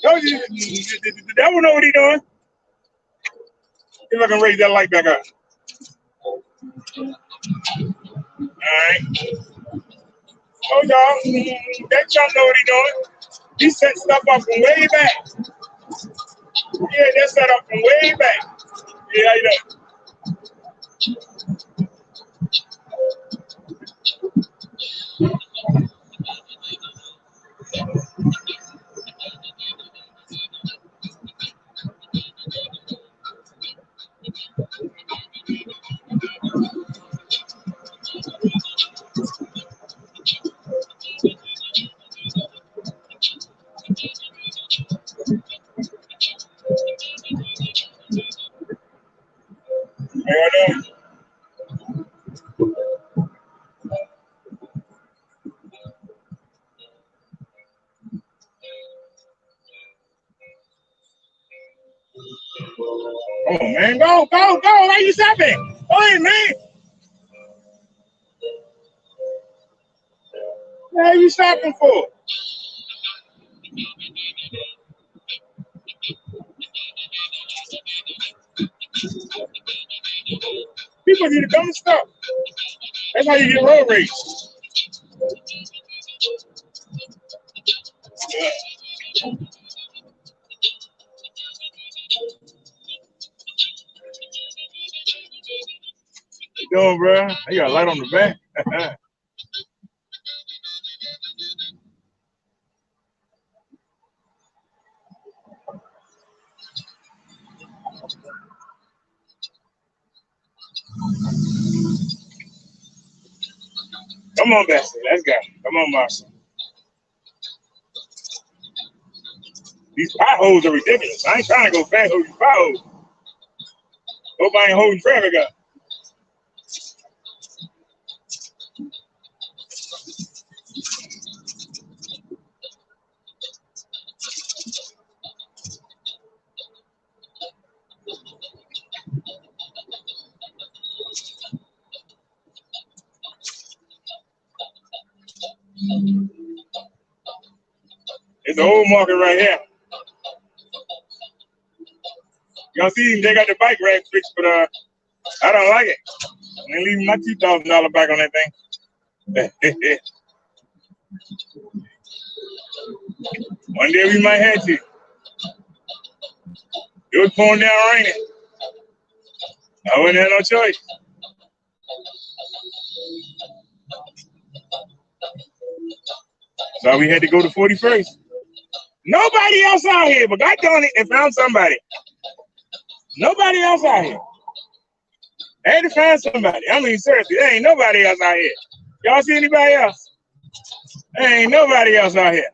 Told you, the devil know what he doing. See if I can raise that light back up. Alright. Oh, y'all, that chump know what he doing. He set stuff up from way back. Yeah, that's set up from way back. Yeah, how you doing? How you doing? Come on, man. Go, go, go. Why you stopping? Go ahead, man. What are you stopping for? People need to come and stop. That's how you get road rage. Yeah. What you doing, bro? You got a light on the back. Come on, Bessie. Let's go. Come on, Marsha. These potholes are ridiculous. I ain't trying to go fast over these potholes. Hope I ain't holding traffic up. It's the old market right here. Y'all see, they got the bike rack fixed, but I don't like it. I ain't leaving my $2,000 back on that thing. One day we might have to. It was pouring down raining. I wouldn't have no choice. So we had to go to 41st. Nobody else out here, but God darn it, they found somebody. Nobody else out here. They had to find somebody. I mean, seriously, there ain't nobody else out here. Y'all see anybody else? There ain't nobody else out here.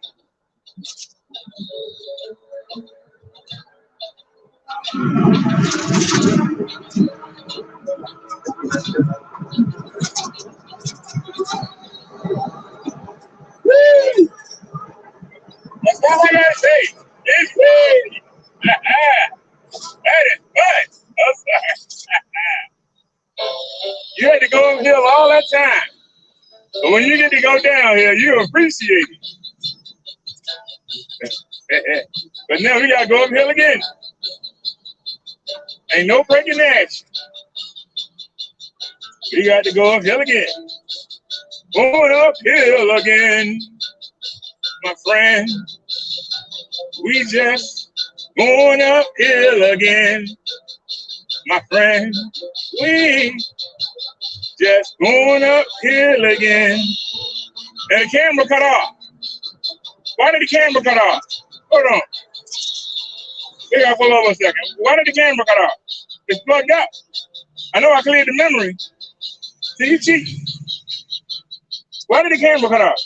Woo! That's all I gotta say. It's woo! That is fun. I'm sorry. You had to go uphill all that time. But when you get to go downhill, you appreciate it. But now we gotta go uphill again. Ain't no breaking action. We got to go uphill again. Going uphill again, my friend. We just going uphill again, my friend. We just going uphill again. And the camera cut off. Why did the camera cut off? Hold on. We gotta pull over a second. Why did the camera cut off? It's plugged up. I know I cleared the memory. See, you cheat. Why did the camera cut off?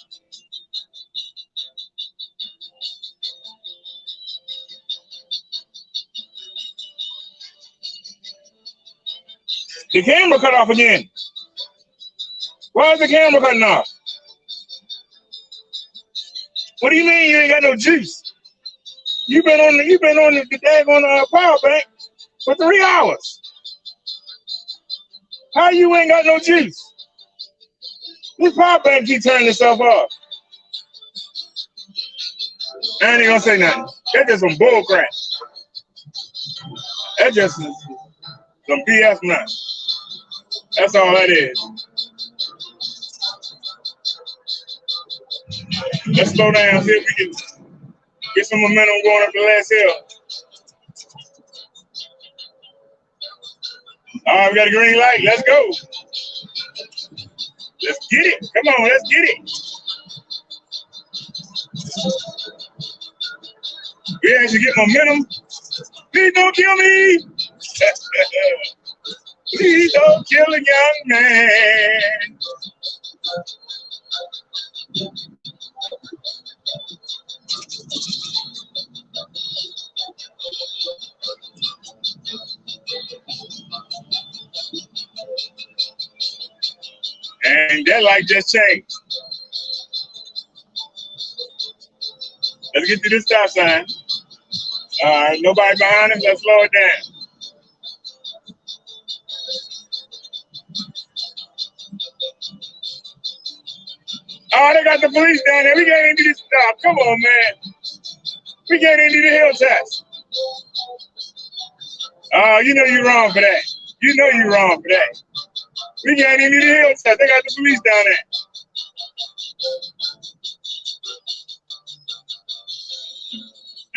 The camera cut off again. Why is the camera cutting off? What do you mean you ain't got no juice? You've been on the daggone power bank for 3 hours. How you ain't got no juice? This power bank keep turning itself off. I ain't gonna say nothing. That's just some bull crap. That's just some BS nuts. That's all that is. Let's slow down, see if we can get some momentum going up the last hill. All right, we got a green light. Let's go. Let's get it. Come on, let's get it. We actually get momentum. Please don't kill me. Please don't kill a young man. And that light just changed. Let's get to this stop sign. All right, nobody behind us. Let's slow it down. Oh, they got the police down there. We can't even do this stop. Come on, man. We can't even do the hill test. Oh, you know you're wrong for that. You know you're wrong for that. We can't even do the hill test. They got the police down there.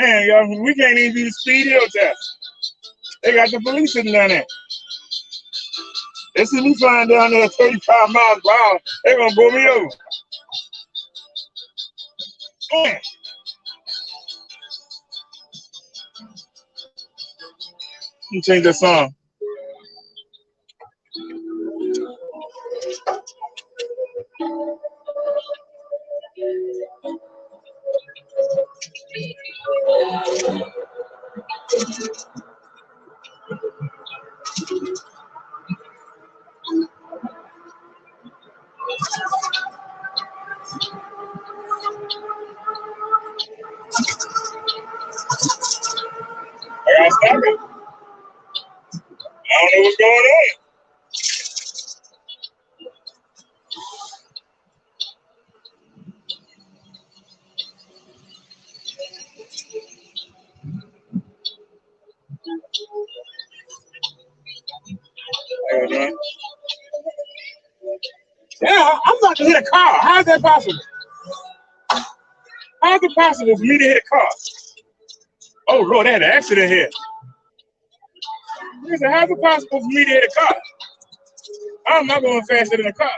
Man, y'all, we can't even do the speed hill test. They got the police sitting down there. They see me flying down there at 35 miles per hour. They're gonna pull me over. Man. Let me change that song. I gotta stop it. I don't know what's going on. Yeah, I'm about to hit a car. How is that possible? How is it possible for me to hit a car? Oh, Lord, they had an accident here. Listen, how is it possible for me to hit a car? I'm not going faster than a car.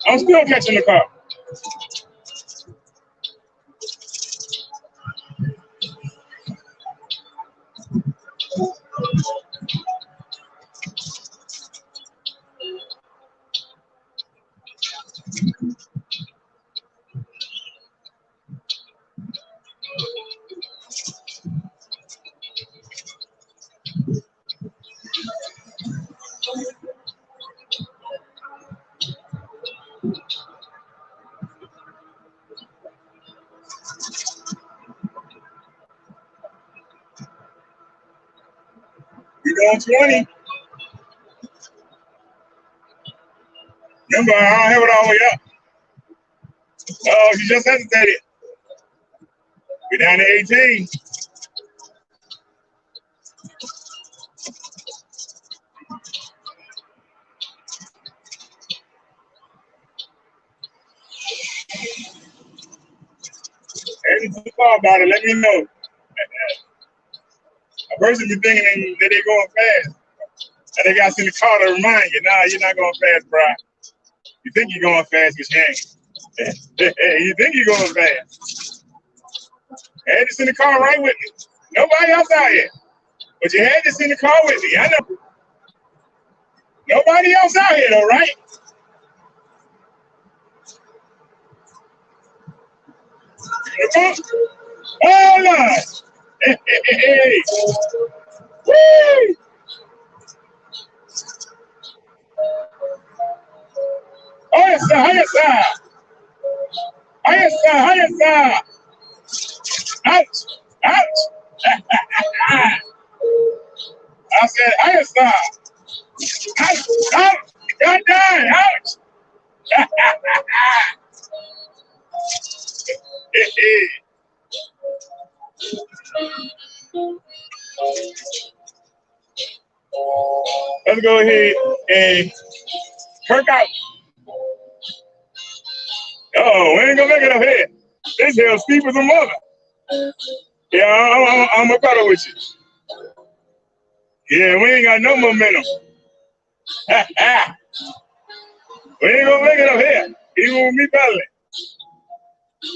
I'm still catching the car. We going 20. Remember, I don't have it all the way up. Oh, she just hesitated. We're down to 18. Anything about it, let me know. A person be thinking that they're going fast. And they got to send the car to remind you, nah, you're not going fast, bro. You think you're going fast, but you ain't. You think you're going fast. I had to send the car right with me. Nobody else out here. But you had to send the car with me. I know. Nobody else out here, though, right? Oh, Lord. Hey. Woo. Oh, yes, sir. Oh, yes, sir. Oh, yes, sir. Oh, yes, sir. Ouch. Ouch. I said, oh, yes, sir. Ouch. Ouch. God damn. Ouch. Let's go ahead and perk out. Oh, we ain't gonna make it up here. This hell steep as a mother. Yeah, I'm a better with you. Yeah, we ain't got no momentum. We ain't gonna make it up here. Even with me pedaling.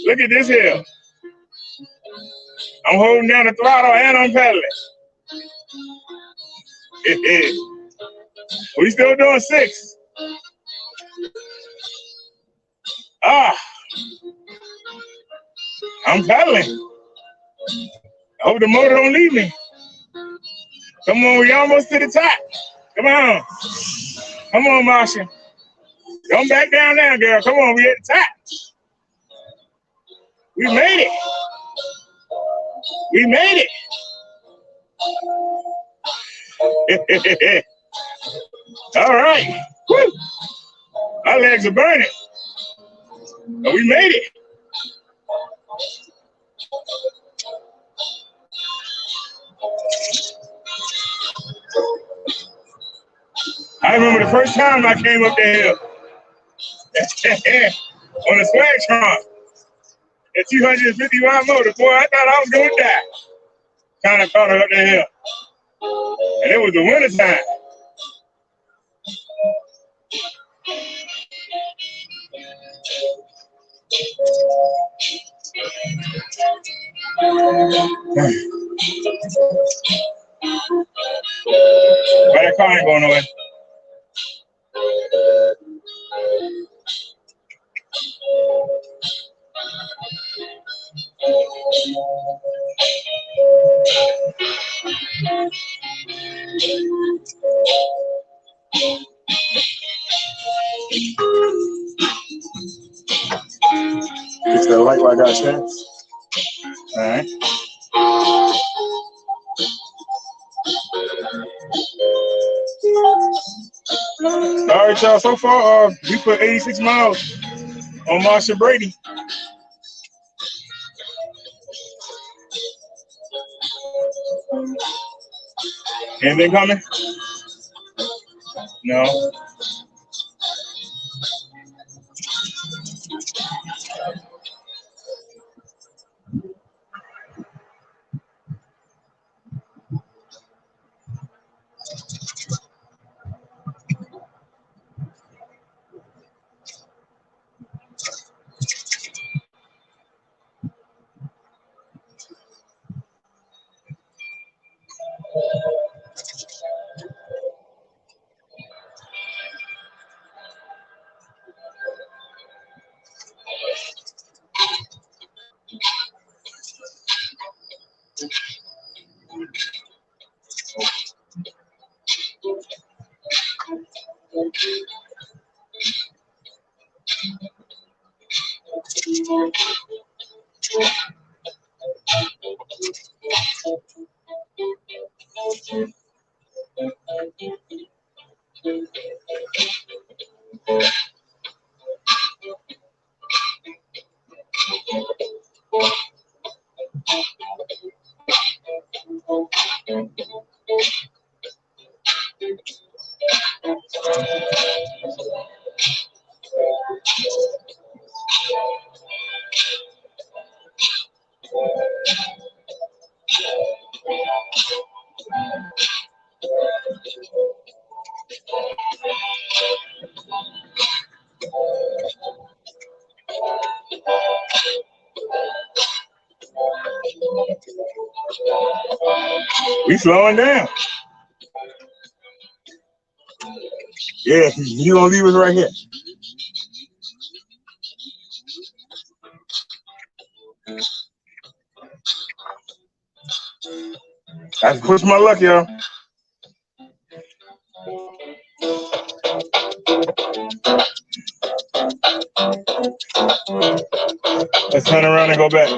Look at this hill. I'm holding down the throttle and I'm pedaling. We still doing 6. I'm pedaling. I hope the motor don't leave me. Come on, we almost to the top. Come on. Come on, Marsha. Come back down there, girl. Come on, we at the top. We made it. We made it. All right. Woo. Our legs are burning. But we made it. I remember the first time I came up there on a swag trunk at 250 watt motor. Boy, I thought I was going to die. Kind of caught her up the hill. And it was the winter time. But that car ain't going nowhere. It's the light I got, chance. All right. All right, y'all. So far, we put 86 miles on Marsha Brady. Anything coming? No. We slowing down. Yeah, you gonna leave us right here. I can push my luck, y'all. Let's turn around and go back.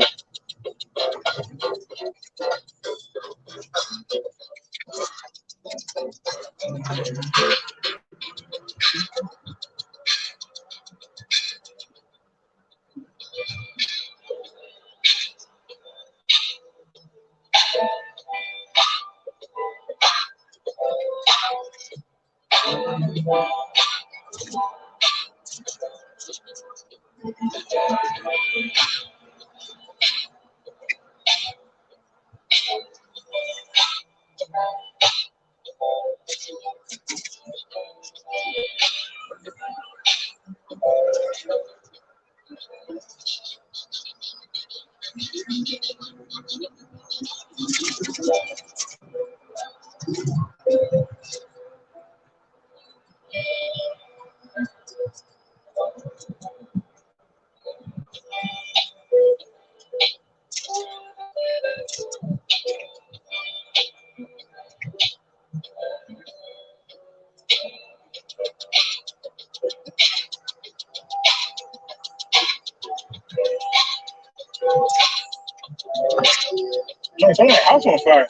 No, somebody's house on fire.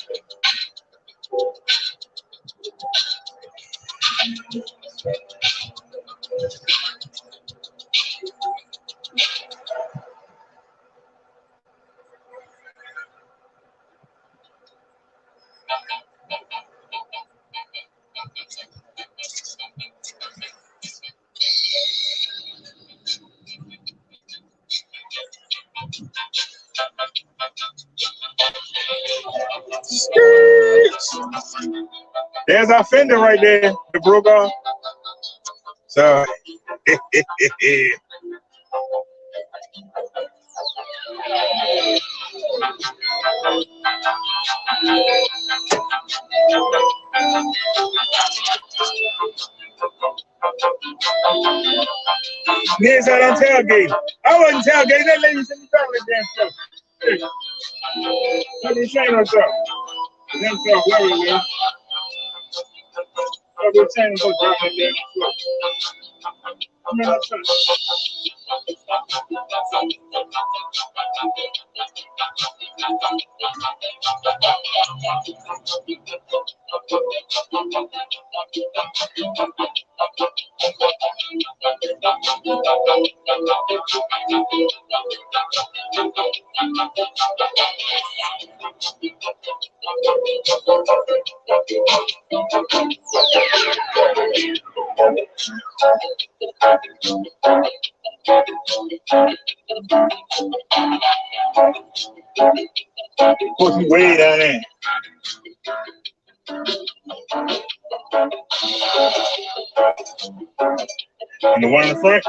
There's our fender right there. It broke off. So, Niggas out on tailgate. I wasn't tailgating. That lady sent me talking that damn stuff. Hey, let me chain herself. Damn stuff, where we go. I'll be chain and go drop that damn stuff. I'm in that truck. Push me way down there. And the one in the front.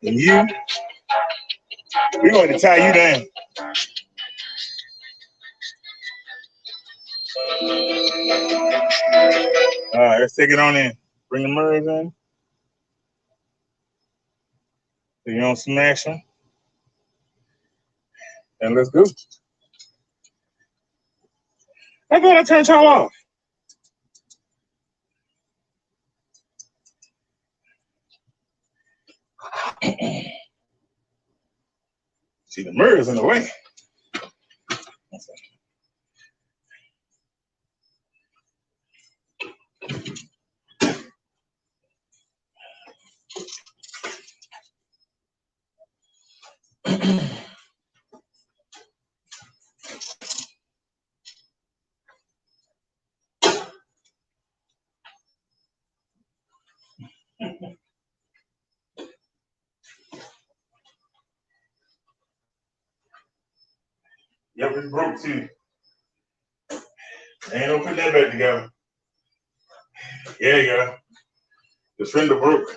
And you. We're going to tie you down. All right, let's take it on in. Bring the mirrors in. So you don't smash them. And let's go. I thought I turned y'all off. See, the mirror's in the way. Yep, it's broke too. Ain't no putting that back together. Yeah, you go. The fender broke.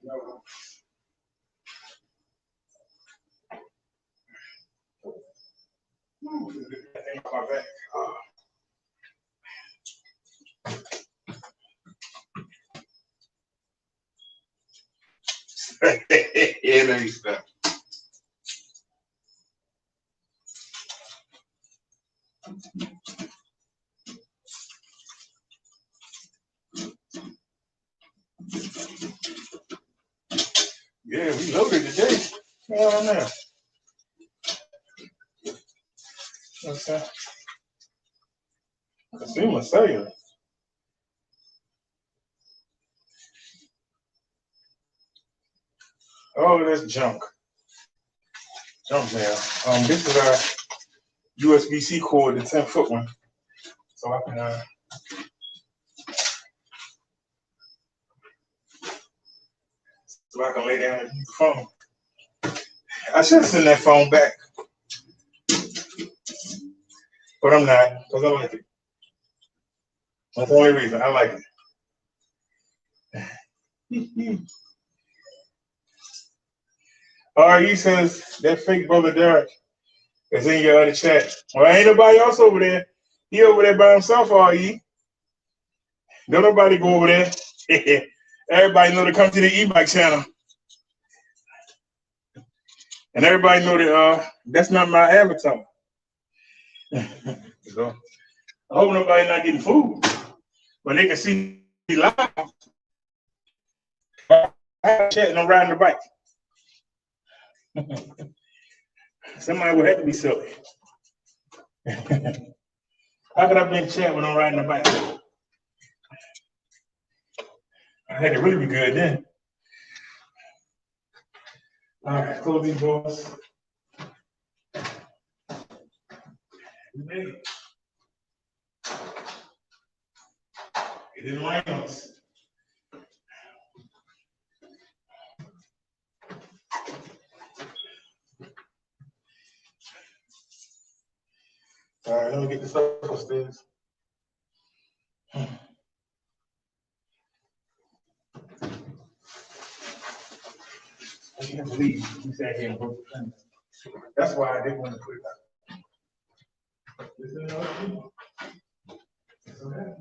No. My back. Yeah, let me stop. Yeah, we loaded today. What's on there? What's that? Consumer cellular. Oh, that's junk. Junk mail. This is our USB-C cord, the 10-foot one. So I can lay down and use the phone. I should send that phone back, but I'm not, because I like it. That's the only reason I like it. RE says that fake brother Derek is in your other chat. Well, ain't nobody else over there. He over there by himself, RE. Don't nobody go over there. Everybody know to come to the e-bike channel. And everybody know that that's not my avatar. So, I hope nobody not getting food. But they can see me live. I'm chatting, I'm riding the bike. Somebody would have to be silly. How could I be in chat when I'm riding the bike? I had to really be good then. All right, close these doors. We made it. It didn't rain on us. All right, let me get this up upstairs. I can't believe you sat here and broke the fence. That's why I didn't want to put it up. This is another thing. It's okay.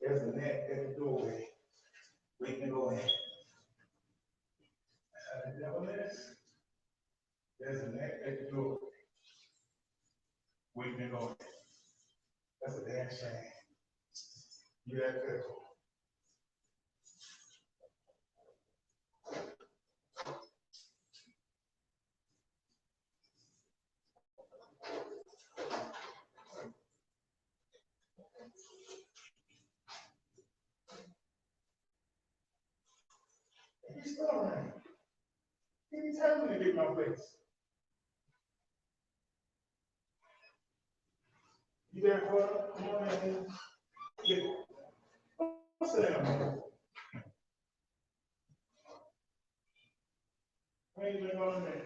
There's a net at the doorway. We can go in. The devil is. There's a net at the doorway. We can go in. That's a damn shame. You that pitiful. He's still around. He didn't tell me to get my place. You there, Cora? Come on in. Yeah. What's that, man? Where you been going there?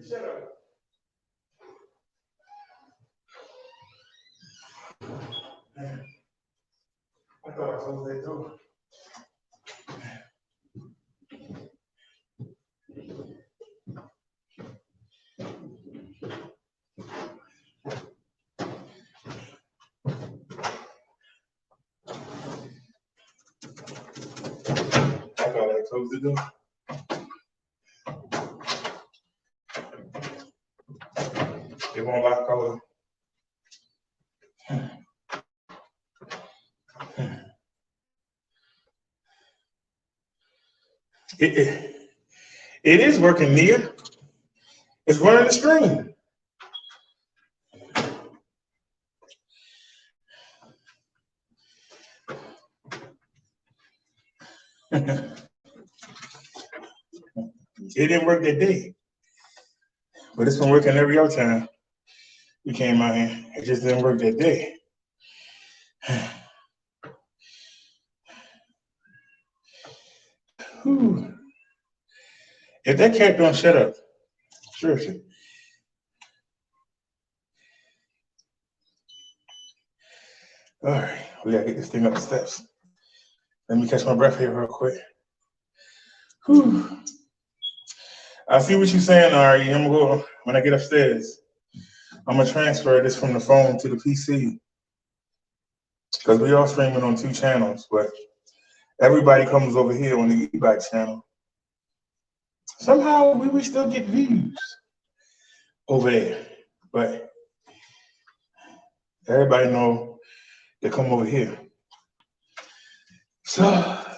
Shut up. I thought I closed that door. I thought I closed the door. It won't lock over. It is working, Nia. It's running the screen. It didn't work that day, but it's been working every other time we came out here. It just didn't work that day. Whew. If that cat don't shut up, seriously. All right, we gotta get this thing up the steps. Let me catch my breath here real quick. Whew. I see what you're saying, Ari. I'm gonna go when I get upstairs. I'm gonna transfer this from the phone to the PC because we are streaming on 2 channels, but everybody comes over here on the e-bike channel. Somehow we still get views over there, but everybody know they come over here. So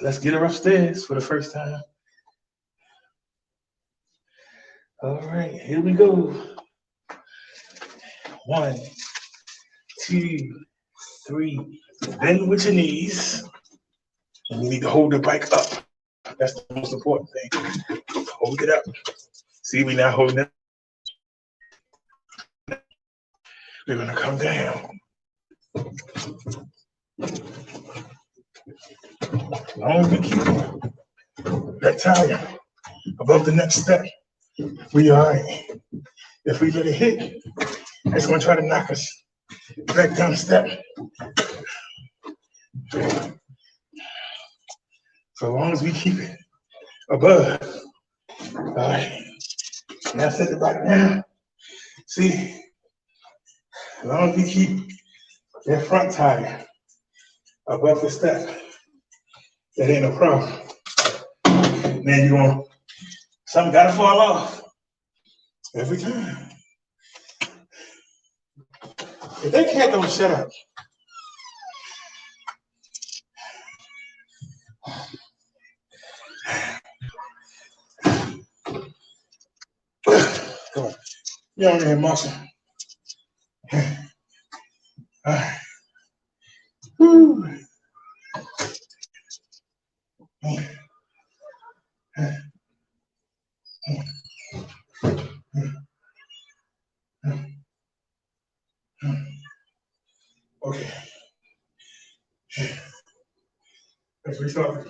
let's get her upstairs for the first time. All right, here we go. 1, 2, 3. Bend with your knees. And you need to hold the bike up. That's the most important thing. Hold it up. See, we now holding it. We're gonna come down. As long as we keep that tire above the next step, we all right. If we let it hit, it's gonna try to knock us back down the step. So as long as we keep it above, all right. Now set it back down. See, as long as we keep that front tire above the step, that ain't a problem. Then you're gonna, something gotta fall off every time. If that cat don't shut up, come on. Get on here, Marsha. All right. Woo. Okay. Let's restart.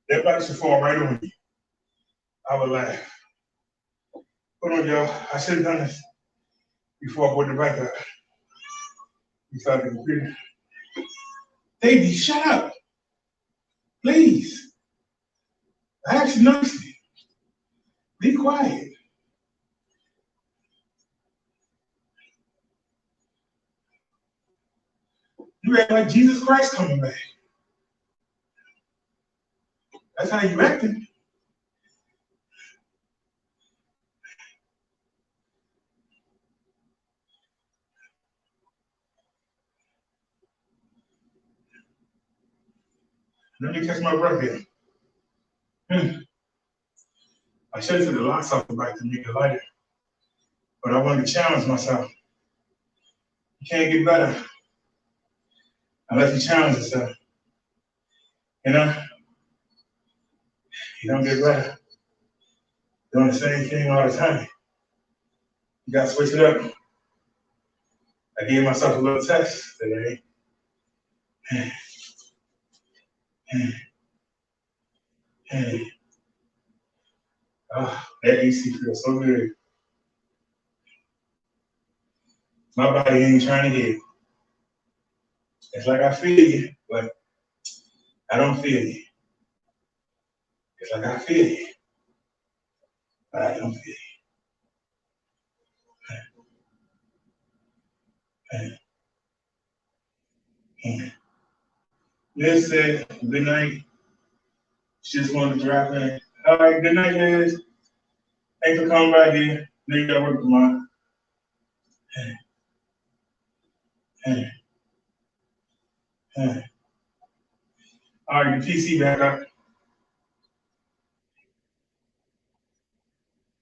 That bike should fall right on you. I would laugh. Hold on, y'all. I should have done this before I brought the bike up. You started the computer. Baby, shut up. Please. I asked you nicely. Be quiet. You act like Jesus Christ coming back. That's how you acting. Let me catch my breath here. I should have took the locks off the bike to make it lighter, but I wanted to challenge myself. You can't get better unless you challenge yourself. You know, you don't get better doing the same thing all the time. You gotta switch it up. I gave myself a little test today. Oh, that AC feels so good. My body ain't trying to get it. It's like I feel you, but I don't feel you. It's like I feel you, but I don't feel you. Liz said, good night. She just wanted to drop in. All right, good night, Liz. Thanks for coming by here. Know you gotta work tomorrow. All right, the PC back up.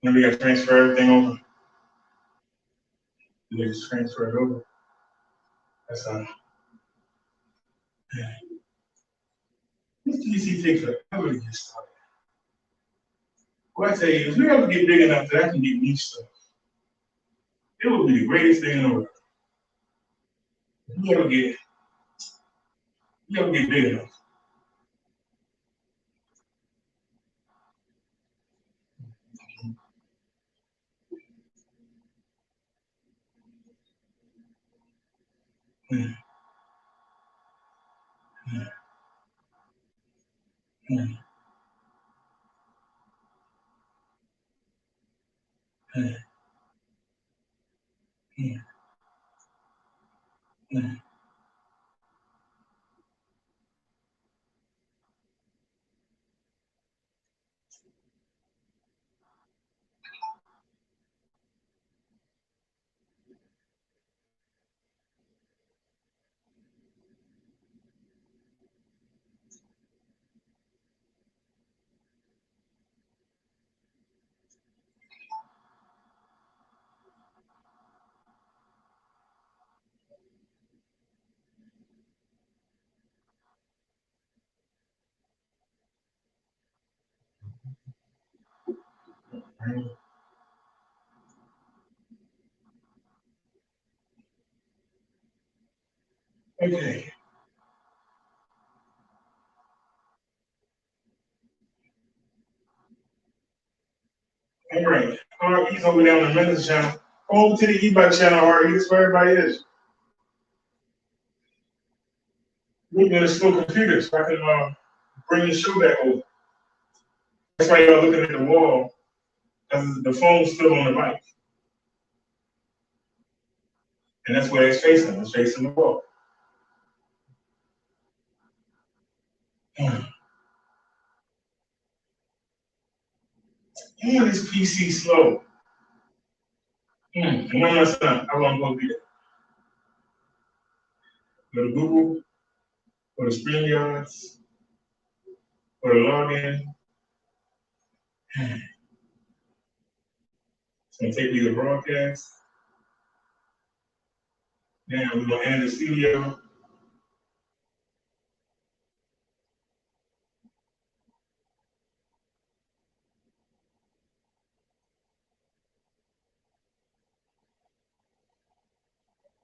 Then we gotta transfer everything over. We just transfer it over. That's this PC takes forever to get started. What I tell you, if we ever get big enough that I can get niche stuff, it will be the greatest thing in the world. If you ever get big enough. Okay. All right. All right, he's over there on the men's channel. Go over to the e-bike channel, all right? This is where everybody is. We're gonna slow computers so I can bring the show back over. That's why y'all looking at the wall, because the phone's still on the bike. And that's where it's facing. It's facing the wall. Damn, this PC slow. And one last time, how long gonna be there? Go to Google, go to StreamYards, go to login. It's gonna take me to broadcast. Now we're gonna enter the studio.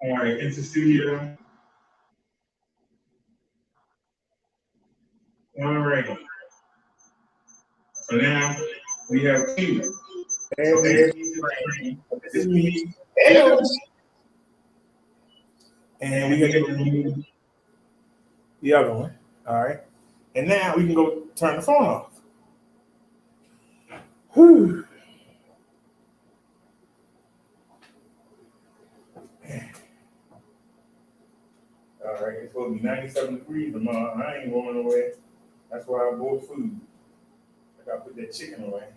All right, into studio. All right. So now we have two. This is me. And we gotta remove the other one. All right. And now we can go turn the phone off. Whew. All right, it's supposed to be 97 degrees tomorrow. I ain't going away. That's why I bought food. I gotta put that chicken away.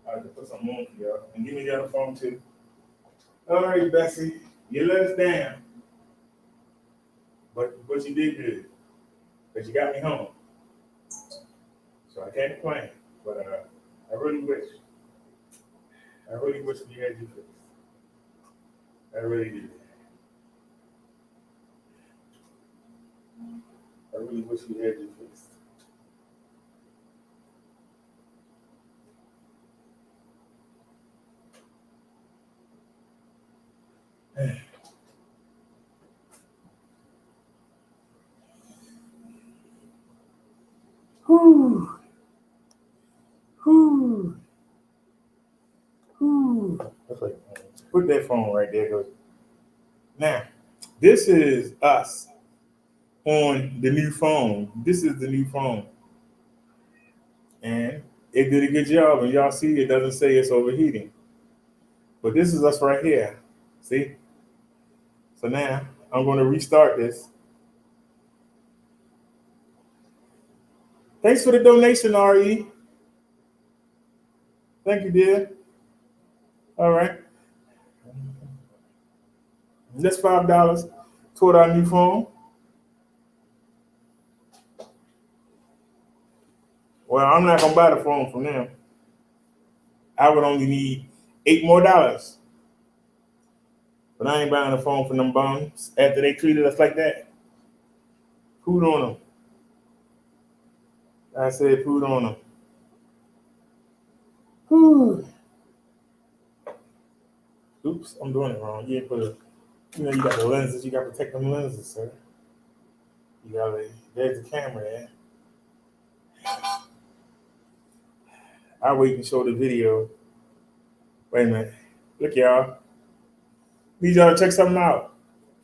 I have to put something on for y'all. And give me the other phone too. All right, Bessie, you let us down. But you did good. Because you got me home. So I can't complain. But I really wish you had your fix. I really do. I really wish we had you fixed. Whew. Whew. Whew. That's like, put that phone right there. Goes. Now, this is us on the new phone. This is the new phone. And it did a good job. And y'all see it doesn't say it's overheating. But this is us right here. See? So now I'm going to restart this. Thanks for the donation, RE. Thank you, dear. All right. That's $5 toward our new phone. Well, I'm not going to buy the phone from them. I would only need $8 more. But I ain't buying a phone from them bums after they treated us like that. Food on them. I said food on them. Whew. Oops, I'm doing it wrong. You you got the lenses. You got to protect them lenses, sir. There's the camera there. I'll wait and show the video. Wait a minute. Look, y'all. Need y'all to check something out.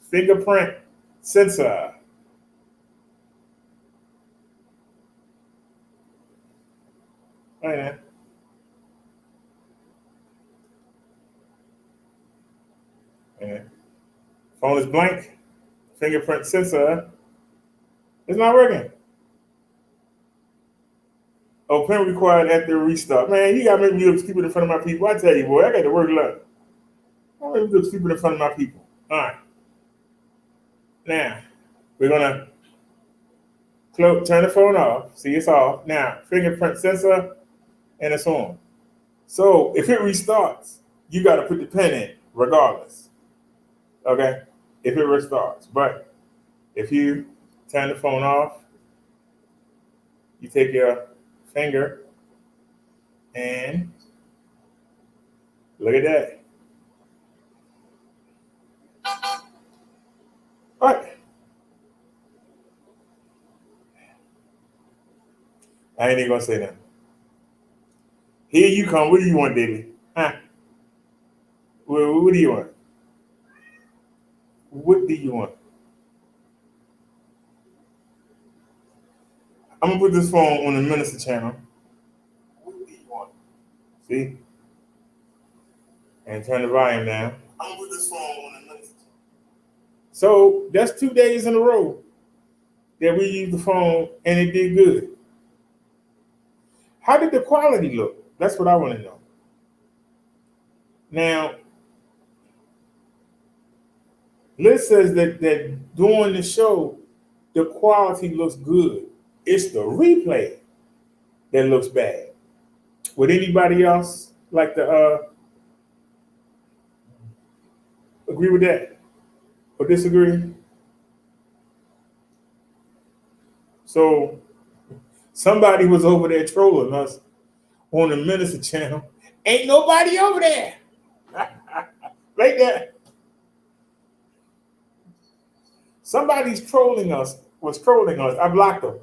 Fingerprint sensor. Wait a minute. Phone is blank. Fingerprint sensor. It's not working. Oh, print required after restart. Man, you gotta make me look stupid in front of my people. I tell you, boy, I got to work luck. I make me look stupid in front of my people. All right. Now, we're gonna turn the phone off. See, it's off. Now, fingerprint sensor, and it's on. So if it restarts, you got to put the pin in regardless. Okay? If it restarts. But if you turn the phone off, you take your finger and look at that. All right. I ain't even going to say that. Here you come. What do you want, Diddy? Huh? What do you want? What do you want? I'm going to put this phone on the Minister channel. What do you want? See? And turn the volume down. I'm going to put this phone on the Minister channel. So that's 2 days in a row that we used the phone and it did good. How did the quality look? That's what I want to know. Now, Liz says that during the show, the quality looks good. It's the replay that looks bad. Would anybody else like to agree with that or disagree? So somebody was over there trolling us on the Minister channel. Ain't nobody over there. Like that. Somebody's trolling us, was trolling us. I blocked them.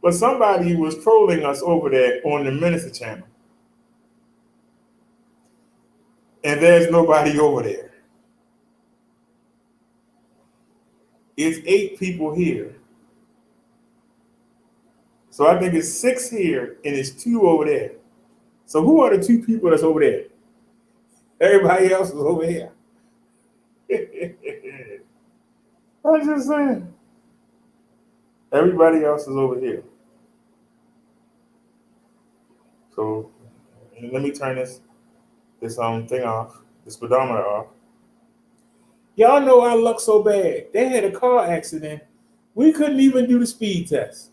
But somebody was trolling us over there on the Minister channel. And there's nobody over there. It's 8 people here. So I think it's 6 here and it's 2 over there. So who are the 2 people that's over there? Everybody else is over here. I'm just saying. Everybody else is over here. So let me turn this thing off, this speedometer off. Y'all know our luck so bad. They had a car accident. We couldn't even do the speed test.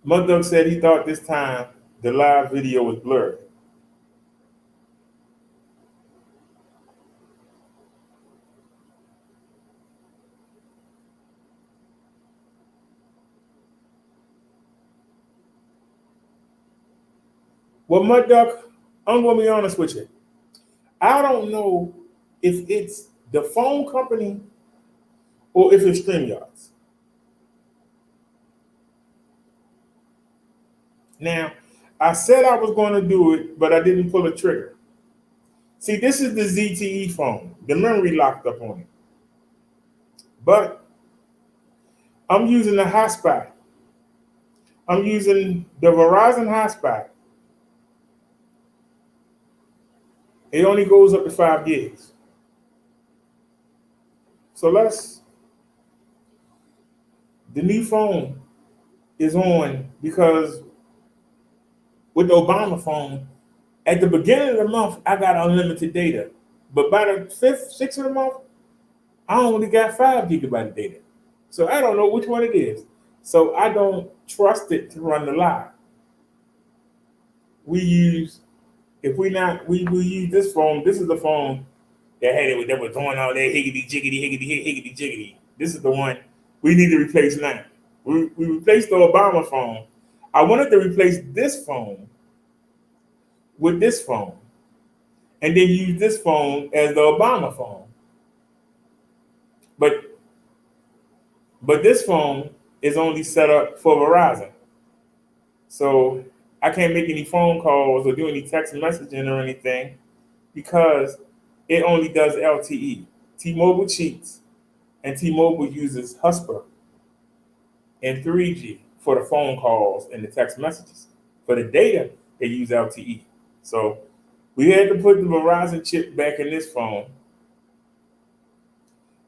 Muduck said he thought this time the live video was blurry. Well, Muduck, I'm gonna be honest with you. I don't know if it's the phone company or if it's StreamYards. Now, I said I was going to do it, but I didn't pull a trigger. See, this is the ZTE phone. The memory locked up on it. But I'm using the hotspot. I'm using the Verizon hotspot. It only goes up to 5 gigs. So the new phone is on because with the Obama phone, at the beginning of the month, I got unlimited data. But by the fifth, sixth of the month, I only got 5 gigabytes of data. So I don't know which one it is. So I don't trust it to run the live. We use, if we not, we use this phone. This is the phone that was doing all that higgity jiggity higgity higgity jiggity. This is the one we need to replace now. We replaced the Obama phone. I wanted to replace this phone with this phone and then use this phone as the Obama phone. But this phone is only set up for Verizon. So I can't make any phone calls or do any text messaging or anything because it only does LTE. T-Mobile cheats and T-Mobile uses Husper and 3G for the phone calls and the text messages. For the data, they use LTE. So we had to put the Verizon chip back in this phone.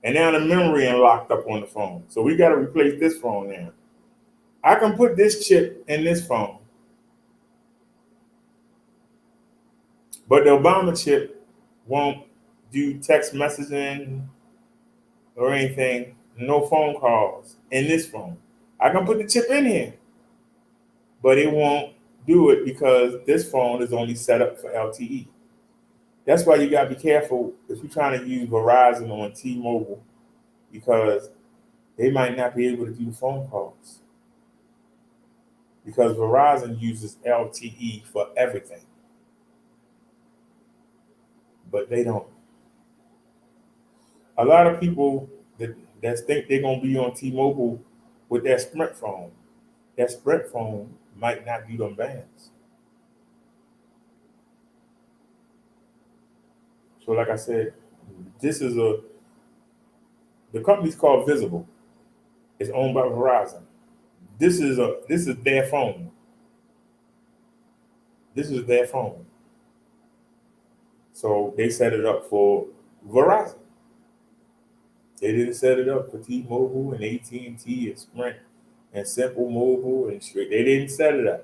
And now the memory locked up on the phone. So we got to replace this phone now. I can put this chip in this phone. But the Obama chip won't do text messaging or anything, no phone calls in this phone. I can put the chip in here, but it won't do it because this phone is only set up for LTE. That's why you gotta be careful if you're trying to use Verizon on T-Mobile because they might not be able to do phone calls because Verizon uses LTE for everything, but they don't. A lot of people that think they're gonna be on T-Mobile with that Sprint phone, that Sprint phone might not do them bands. So like I said, this is the company's called Visible. It's owned by Verizon. This is their phone. This is their phone. So they set it up for Verizon. They didn't set it up for T-Mobile and AT&T and Sprint and Simple Mobile and Straight. They didn't set it up.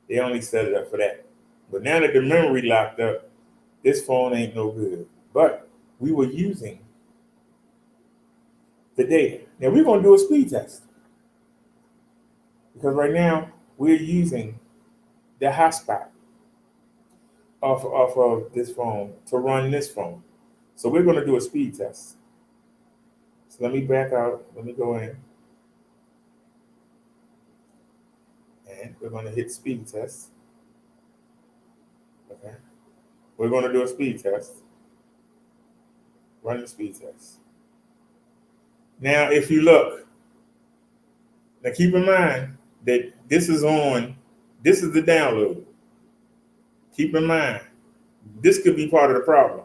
They only set it up for that. But now that the memory locked up, this phone ain't no good. But we were using the data. Now we're gonna do a speed test. Because right now we're using the hotspot off of this phone to run this phone. So we're gonna do a speed test. So let me back out, let me go in. And we're gonna hit speed test. Okay. We're gonna do a speed test. Run the speed test. Now, if you look, now keep in mind that this is the download. Keep in mind, this could be part of the problem.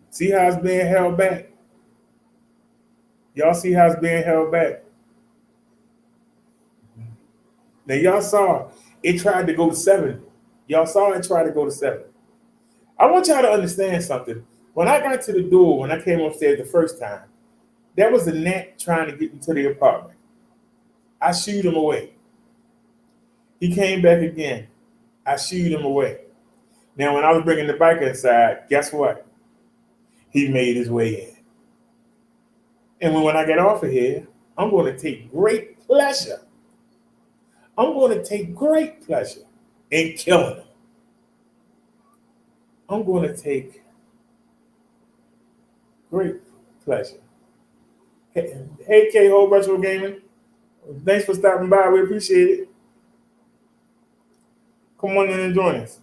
See how it's being held back? Y'all see how it's being held back? Now y'all saw it tried to go to 7. Y'all saw it try to go to 7. I want y'all to understand something. When I got to the door, when I came upstairs the first time, there was a gnat trying to get into the apartment. I shooed him away. He came back again. I shooed him away. Now, when I was bringing the bike inside, guess what? He made his way in. And when I get off of here, I'm going to take great pleasure. I'm going to take great pleasure in killing him. I'm going to take great pleasure. Hey, K. Whole Retro Gaming. Thanks for stopping by. We appreciate it. Come on in and join us.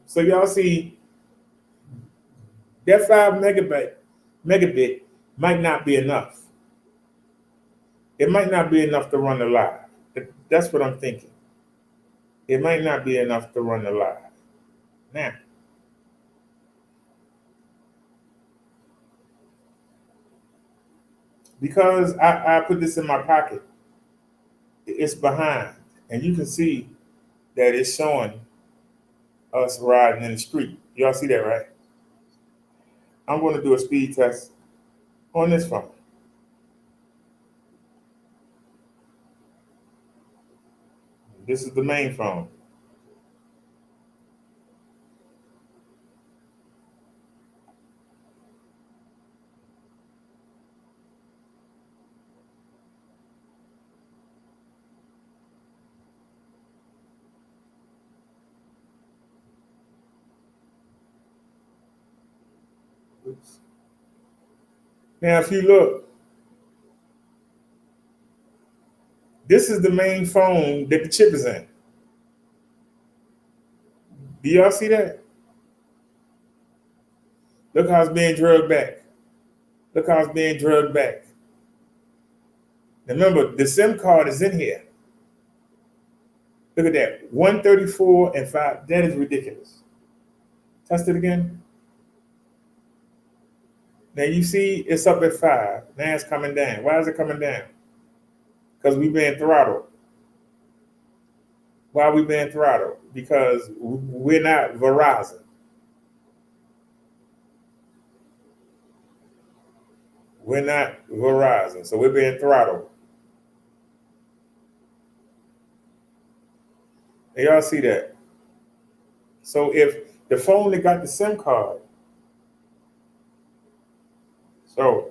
So y'all see that 5 megabit might not be enough. It might not be enough to run the live. That's what I'm thinking. It might not be enough to run the live. Now, because I put this in my pocket, it's behind, and you can see that it's showing us riding in the street. Y'all see that, right? I'm going to do a speed test on this phone. This is the main phone. Oops. Now, if you look, this is the main phone that the chip is in. Do y'all see that? Look how it's being drugged back. Look how it's being drugged back. Remember, the SIM card is in here. Look at that. 134 and 5. That is ridiculous. Test it again. Now you see it's up at 5. Now it's coming down. Why is it coming down? Because we've been throttled. Why are we being throttled? Because we're not Verizon. We're not Verizon, so we're being throttled. And y'all see that? So if the phone that got the SIM card, so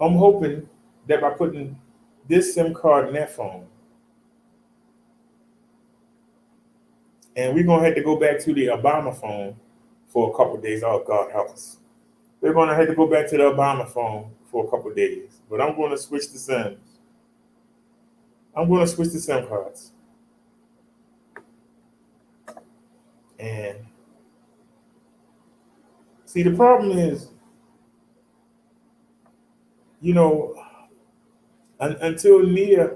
I'm hoping that by putting this SIM card in that phone, and we're gonna have to go back to the Obama phone for a couple of days. Oh, God help us. We're gonna have to go back to the Obama phone for a couple of days. But I'm gonna switch the SIMs. I'm gonna switch the SIM cards. And see, the problem is, you know, until Nia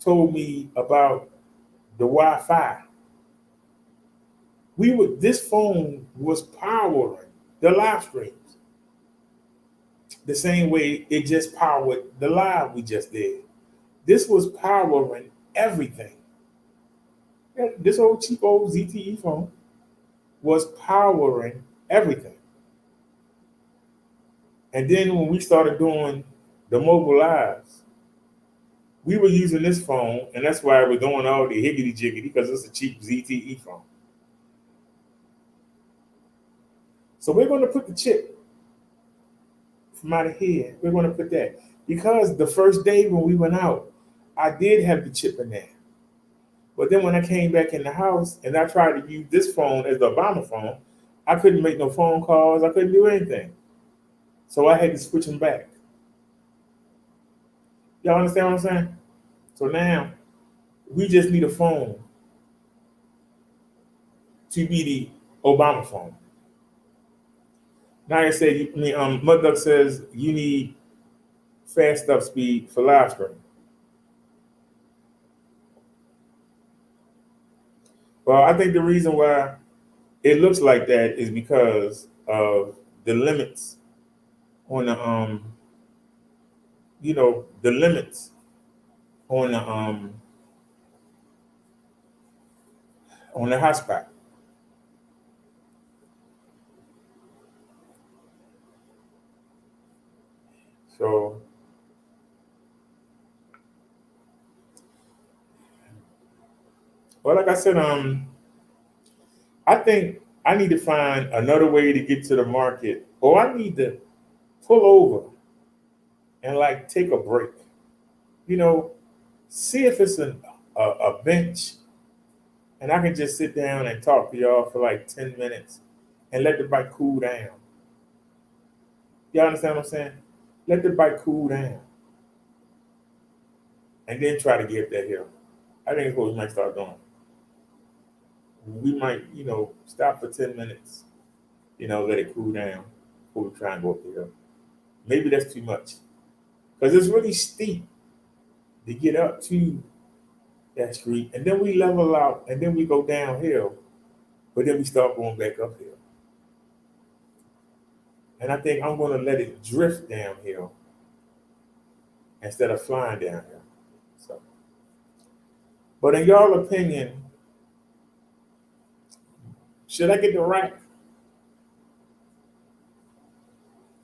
told me about the Wi-Fi, this phone was powering the live streams the same way it just powered the live we just did. This was powering everything. This old cheap old ZTE phone was powering everything. And then when we started doing the mobile lives, we were using this phone, and that's why we're doing all the higgity jiggity, because it's a cheap ZTE phone. So we're going to put the chip from out of here. We're going to put that. Because the first day when we went out, I did have the chip in there. But then when I came back in the house and I tried to use this phone as the Obama phone, I couldn't make no phone calls. I couldn't do anything. So I had to switch them back. Y'all understand what I'm saying? So now we just need a phone to be the Obama phone. Now I said, Muduck says you need fast up speed for live stream. Well, I think the reason why it looks like that is because of the limits on the the limits on the hotspot. So well, like I said, I think I need to find another way to get to the market, or I need to pull over and like take a break. You know, see if it's a bench, and I can just sit down and talk to y'all for like 10 minutes and let the bike cool down. Y'all understand what I'm saying? Let the bike cool down. and then try to get up that hill. I think it's what we might start doing. We might, stop for 10 minutes, let it cool down before we try and go up the hill. Maybe that's too much because it's really steep to get up to that street, and then we level out, and then we go downhill, but then we start going back uphill. And I think I'm going to let it drift downhill instead of flying downhill. So, but in y'all opinion, should I get the rack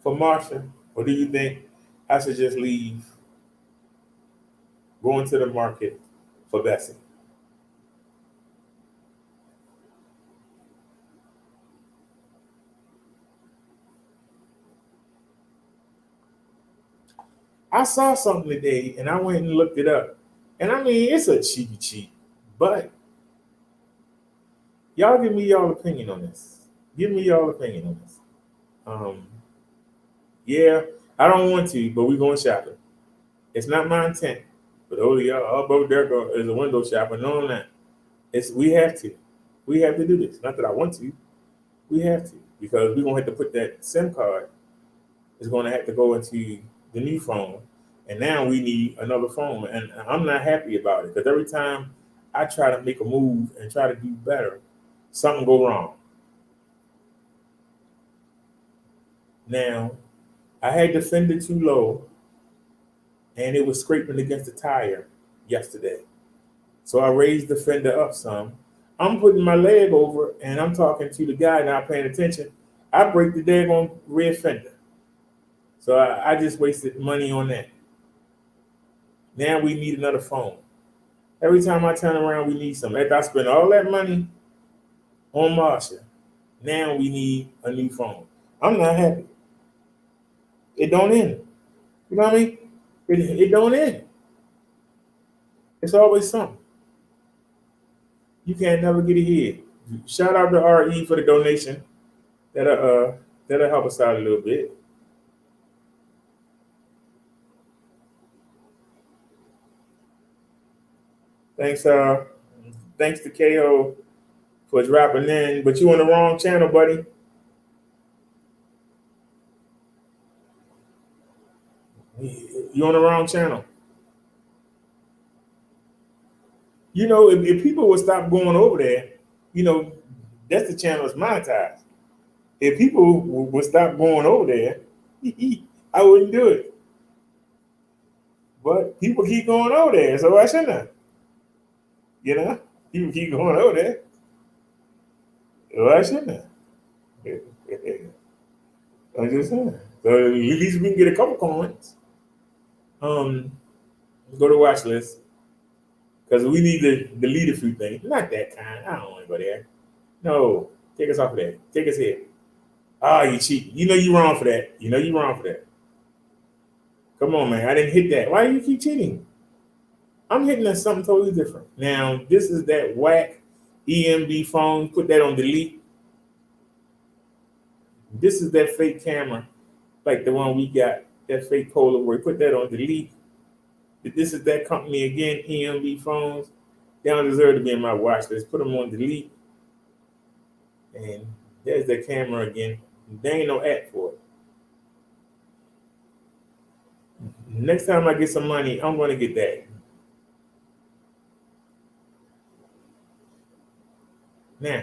for Marsha, or do you think I should just leave, go into the market for Bessie? I saw something today, and I went and looked it up. And I mean, it's a cheapy, but y'all give me y'all opinion on this. Give me y'all opinion on this. Yeah, I don't want to, but we're going shopping. It's not my intent. But y'all, both there is a window shopper. No, I'm not. We have to. We have to do this. Not that I want to. We have to, because we're gonna have to put that SIM card. It's gonna have to go into the new phone, and now we need another phone. And I'm not happy about it because every time I try to make a move and try to do better, something go wrong. Now, I had the fender too low, and it was scraping against the tire yesterday. So I raised the fender up some. I'm putting my leg over, and I'm talking to the guy not paying attention. I break the daggone rear fender. So I just wasted money on that. Now we need another phone. Every time I turn around, we need something. After I spend all that money on Marsha, now we need a new phone. I'm not happy. It don't end. You know what I mean? It don't end. It's always something. You can't never get ahead. Shout out to RE for the donation. That'll help us out a little bit. Thanks to KO for dropping in, but you on the wrong channel, buddy. You on the wrong channel. If people would stop going over there, that's the channel that's monetized. If people would stop going over there, I wouldn't do it. But people keep going over there, so why shouldn't I? People keep going over there. Why shouldn't I? I'm just saying. So at least we can get a couple coins. Go to watch list. Because we need to delete a few things. Not that kind. I don't want to go there. No. Take us off of that. Take us here. Ah, you cheat. You know you wrong for that. You know you wrong for that. Come on, man. I didn't hit that. Why do you keep cheating? I'm hitting at something totally different. Now, this is that whack EMB phone. Put that on delete. This is that fake camera, like the one we got, that fake Polaroid. Put that on delete. This is that company again, EMB phones. They don't deserve to be in my watch list. Put them on delete. And there's that camera again. There ain't no app for it. Next time I get some money, I'm going to get that. Now,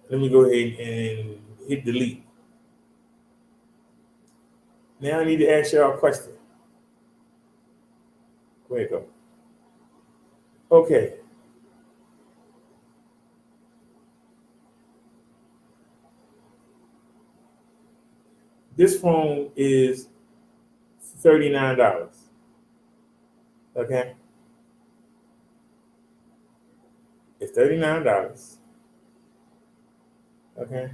let me go ahead and hit delete. Now I need to ask y'all a question. Where it go? Okay. This phone is $39. Okay? It's $39. Okay?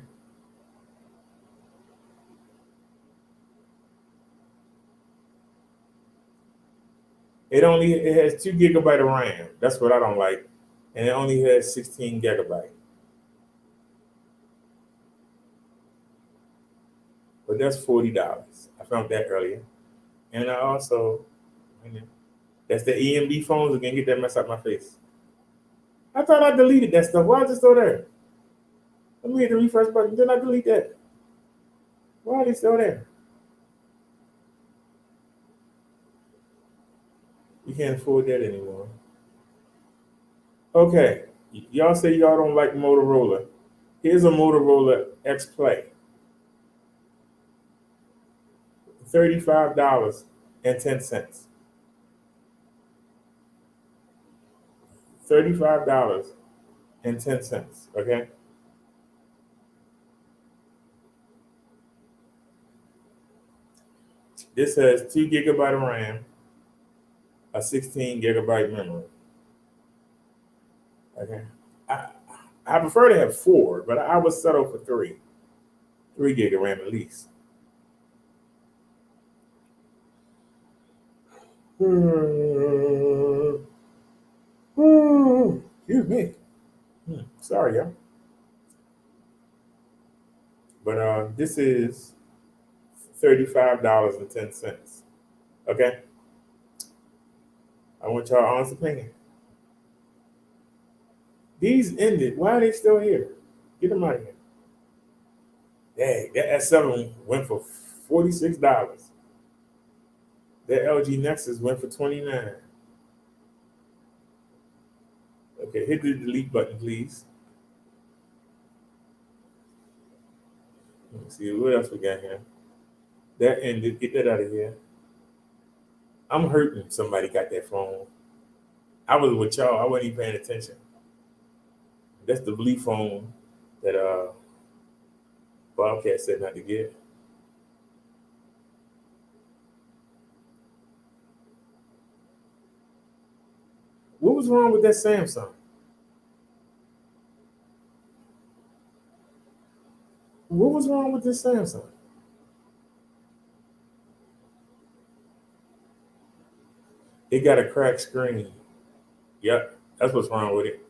It has 2 gigabyte of RAM. That's what I don't like. And it only has 16 gigabyte. But that's $40. I found that earlier. And I also, That's the EMB phones again. Get that mess out my face. I thought I deleted that stuff. Why is it still there? Let me hit the refresh button. Did I delete that? Why are they still there? You can't afford that anymore. Okay. Y'all say y'all don't like Motorola. Here's a Motorola X Play. $35.10. $35.10. Okay. This has 2 GB of RAM, a 16 GB memory. Okay. I, I prefer to have 4, but I would settle for 3. 3 GB of RAM at least. Excuse me. Sorry, y'all. But this is $35.10. Okay. I want y'all honest opinion. These ended. Why are they still here? Get them out of here. Dang, that S7 went for $46. That LG Nexus went for $29. Okay, hit the delete button, please. Let's see what else we got here. That ended. Get that out of here. I'm hurting. Somebody got that phone. I was with y'all. I wasn't even paying attention. That's the blue phone that Bobcat said not to get. What was wrong with that Samsung? What was wrong with this Samsung? It got a cracked screen. Yep, that's what's wrong with it.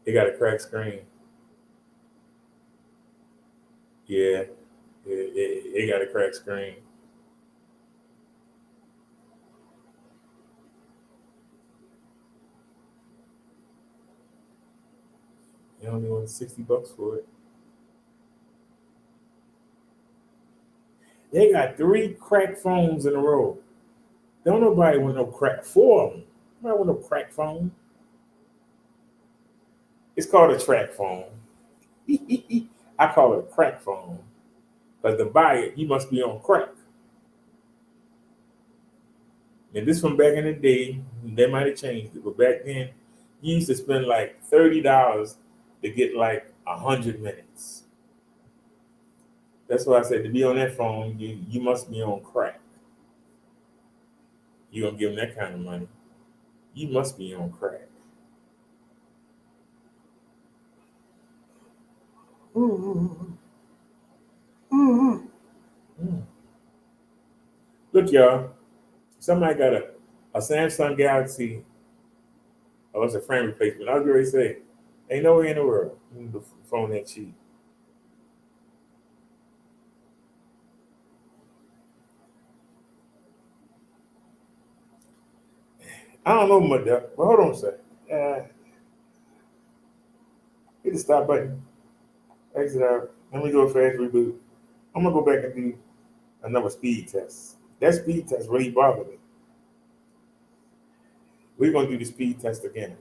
It got a cracked screen. Yeah, it got a cracked screen. You only want $60 for it. They got 3 cracked phones in a row. Don't nobody want no crack. 4 of them. Nobody want no crack phone. It's called a track phone. I call it a crack phone. Because to buy it, you must be on crack. And this from back in the day, they might have changed it, but back then, you used to spend like $30 to get like 100 minutes. That's why I said to be on that phone, you must be on crack. You gonna give them that kind of money? You must be on crack. Mm. Look, y'all. Somebody got a Samsung Galaxy. Oh, it's a frame replacement. I was going to say, ain't nowhere in the world the phone that cheap. I don't know, Muduck, but hold on a second. Hit the stop button. Exit out. Let me do a fast reboot. I'm gonna go back and do another speed test. That speed test really bothered me. We're gonna do the speed test again.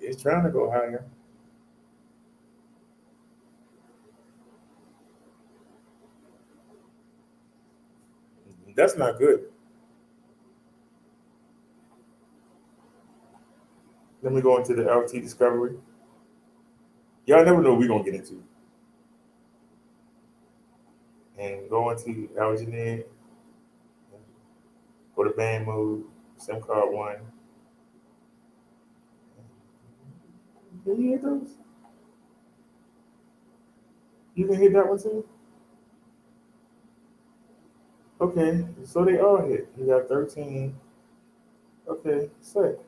It's trying to go higher. That's not good. Let me go into the LT Discovery. Y'all never know what we're gonna get into. And go into Alginate, go to band mode, SIM card 1. Can you hit those? You can hit that one too? Okay, so they all hit. You got 13. Okay, sick.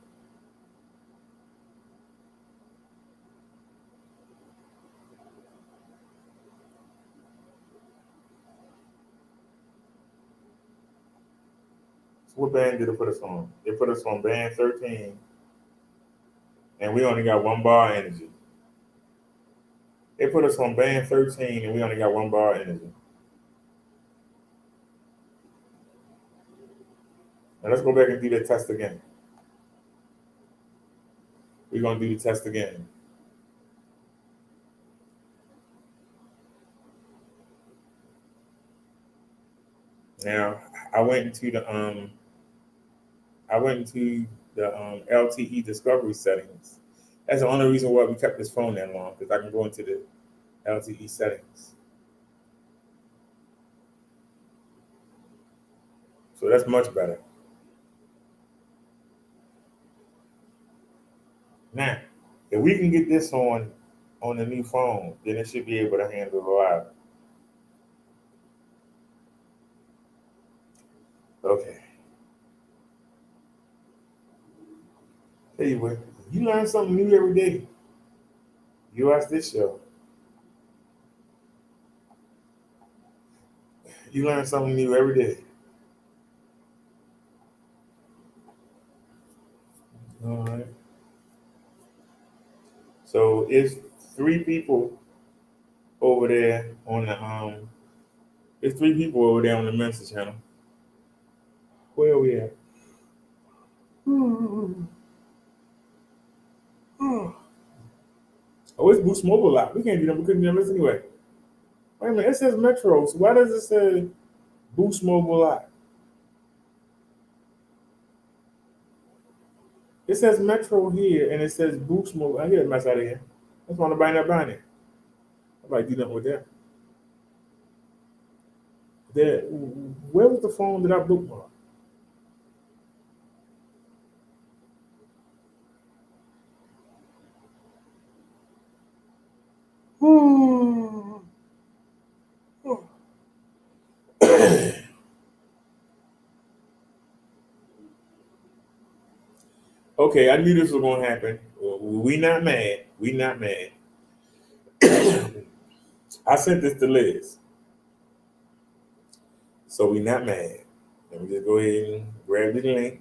So what band did it put us on? They put us on band 13, and we only got one bar energy. They put us on band 13, and we only got one bar energy. Now let's go back and do the test again. We're gonna do the test again. Now I went into the LTE discovery settings. That's the only reason why we kept this phone that long, because I can go into the LTE settings. So that's much better. Now, if we can get this on the new phone, then it should be able to handle a lot. Okay. Tell you what, you learn something new every day. You watch this show. You learn something new every day. All right. So it's three people over there on the it's three people over there on the Mensa channel. Where are we at? Oh, it's Boost Mobile app. We can't do that. We couldn't do this anyway. Wait a minute. It says Metro. So why does it say Boost Mobile app? It says Metro here, and it says Boost Mobile. I hear a mess out of here. That's why nobody not buying it. Nobody do nothing with that. Where was the phone that I bookmarked? Okay, I knew this was gonna happen. We not mad. We not mad. I sent this to Liz, so we not mad. Let me just go ahead and grab the link.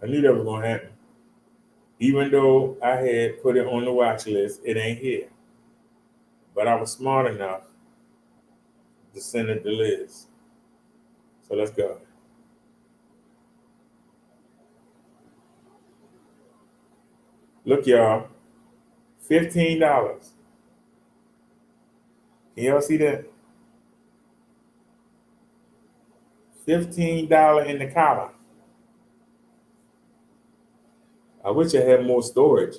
I knew that was gonna happen. Even though I had put it on the watch list, it ain't here. But I was smart enough to send it to Liz. So let's go. Look, y'all, $15. Can y'all see that? $15 in the collar. I wish I had more storage.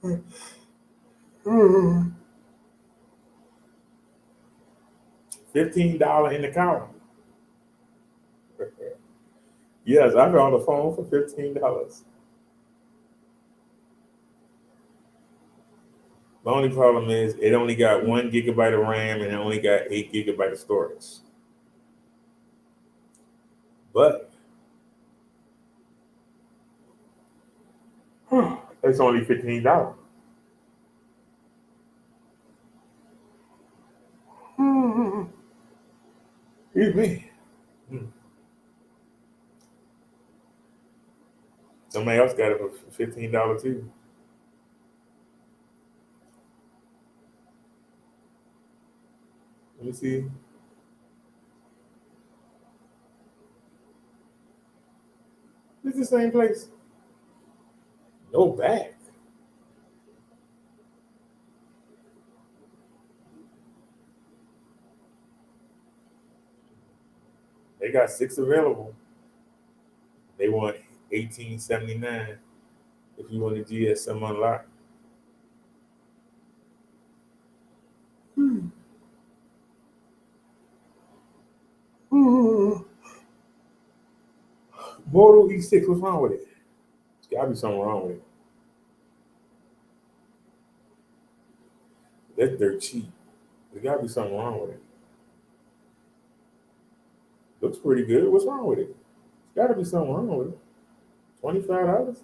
$15 in the collar. Yes, I got on the phone for $15. The only problem is it only got 1 gigabyte of RAM and it only got 8 gigabyte of storage. But it's only $15. Excuse me. Somebody else got it for $15 too. Let me see. It's the same place. No back. They got 6 available. They want $18.79 if you want the GSM unlocked. Moto E6, what's wrong with it? There's gotta be something wrong with it. That's dirt cheap. There gotta be something wrong with it. Looks pretty good. What's wrong with it? There's gotta be something wrong with it. $25?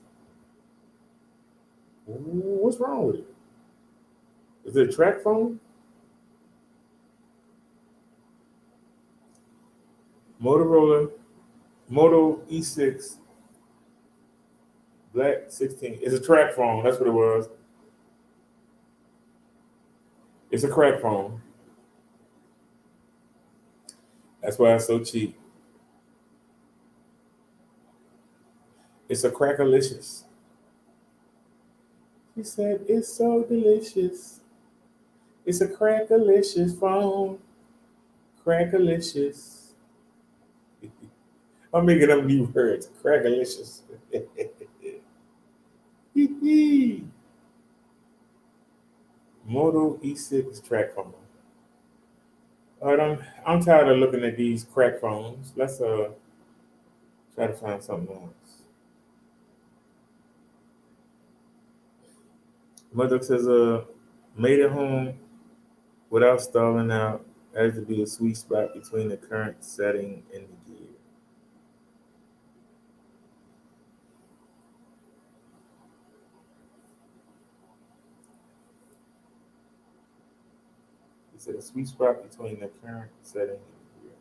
What's wrong with it? Is it a track phone? Motorola Moto E6 Black 16. It's a track phone. That's what it was. It's a crack phone. That's why it's so cheap. It's a crackalicious. He said it's so delicious. It's a crackalicious phone. Crackalicious. I'm making up new words. Crackalicious. Moto E6 track phone. All right, I'm tired of looking at these crack phones. Let's try to find something else. Muduck says made it home without stalling out has to be a sweet spot between the current setting and the gear. He said a sweet spot between the current setting and the gear.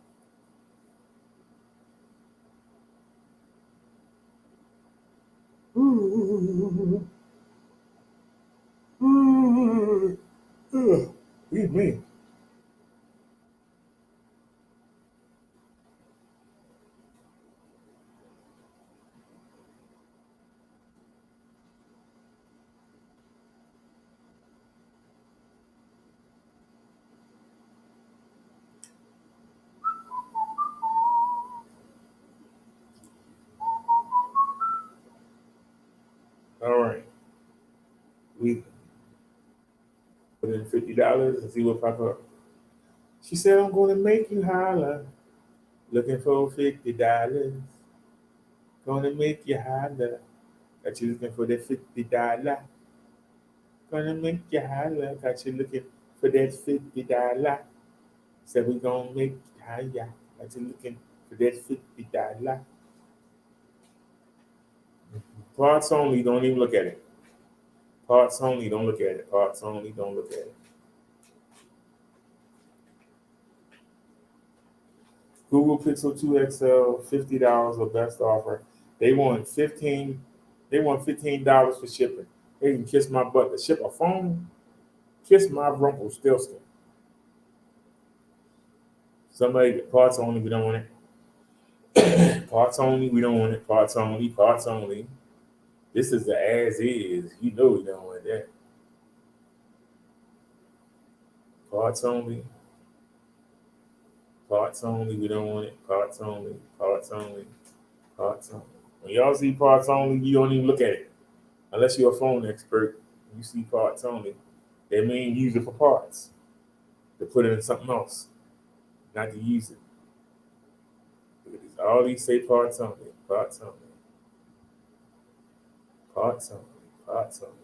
Excuse me. All right. We put in $50 and see what pop up. She said, I'm going to make you holler. Looking for $50. Gonna make you holler. Got you looking for that $50. Gonna make you holler. Got you looking for that $50. Said we gonna make you holler. Got you looking for that $50. Parts only, don't even look at it. Parts only, don't look at it. Parts only, don't look at it. Google Pixel 2 XL, $50 or best offer. They want $15 for shipping. They can kiss my butt to ship a phone. Kiss my Rumpelstiltskin. Somebody, parts only, we don't want it. Parts only, we don't want it. Parts only, parts only. This is the as is. You know we don't want that. Parts only. Parts only, we don't want it. Parts only, parts only, parts only. When y'all see parts only, you don't even look at it. Unless you're a phone expert, you see parts only. They mean use it for parts. To put it in something else. Not to use it. Look at this. All these say parts only. Parts only. Parts only. Parts only.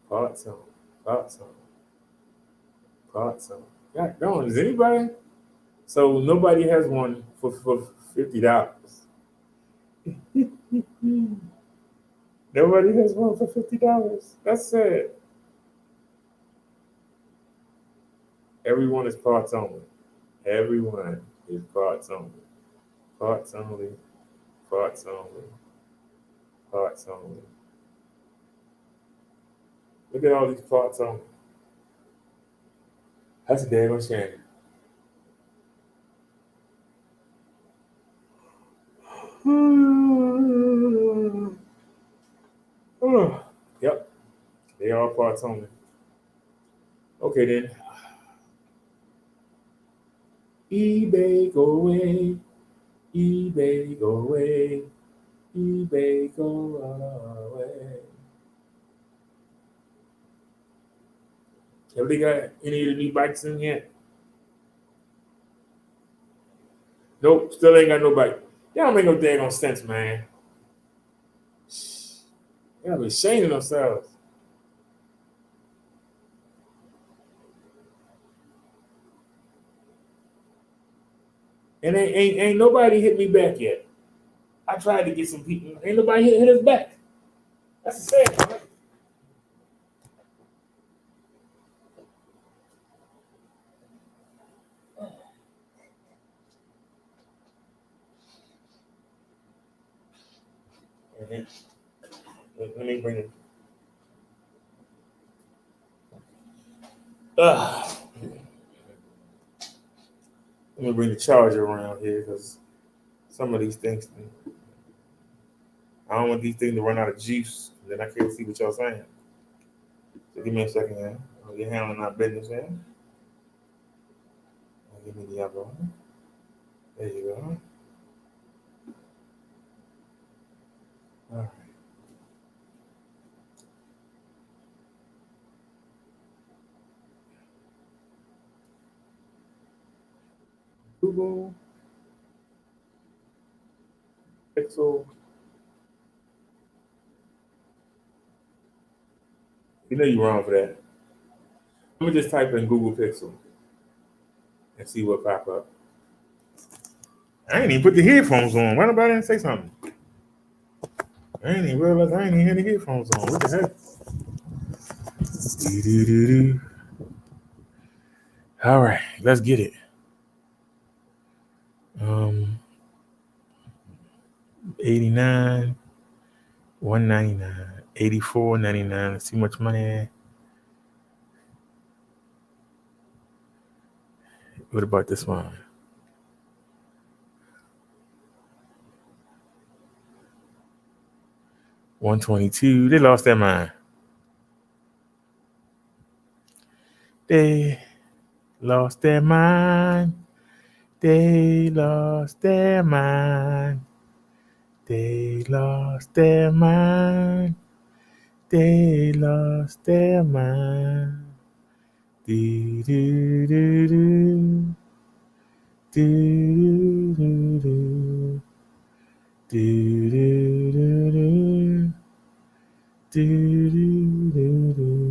Parts only. Parts only. Parts only. God darn, is anybody? So nobody has one for $50. Nobody has one for $50. That's sad. Everyone is parts only. Everyone is parts only. Parts only. Parts only. Parts only. Look at all these parts only. That's a damn shame. Yep. They are parts only. Okay then. eBay go away. eBay go away. eBay go away. Have they got any of the new bikes in yet? Nope, still ain't got no bike. Y'all don't make no daggone sense, man. Y'all be ashamed of themselves. And ain't nobody hit me back yet. I tried to get some people. Ain't nobody hit us back. That's the sad part. Let me bring it. Let me bring the charger around here because some of these things, I don't want these things to run out of juice. Then I can't see what y'all saying. So give me a second here. You're handling our business here. Give me the other one. There you go. All right. Google Pixel. You know you're wrong for that. Let me just type in Google Pixel and see what pop up. I ain't even put the headphones on. Why nobody didn't say something? I ain't even realize I ain't even had the headphones on. What the heck? Do-do-do-do. All right, let's get it. 89, 199, 84.99. Let's see how much money. What about this one? $122. They lost their mind. They lost their mind. They lost their mind. They lost their mind. They lost their mind. Do do do do. Do do do. Do do do do. Do do do do.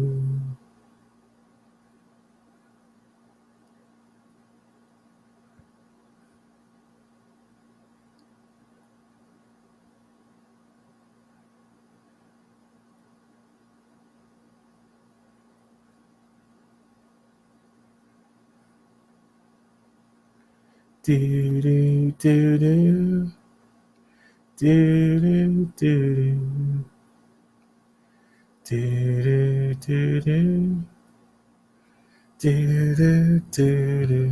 Do do do do. Do do do do. Do do do. Do do do do.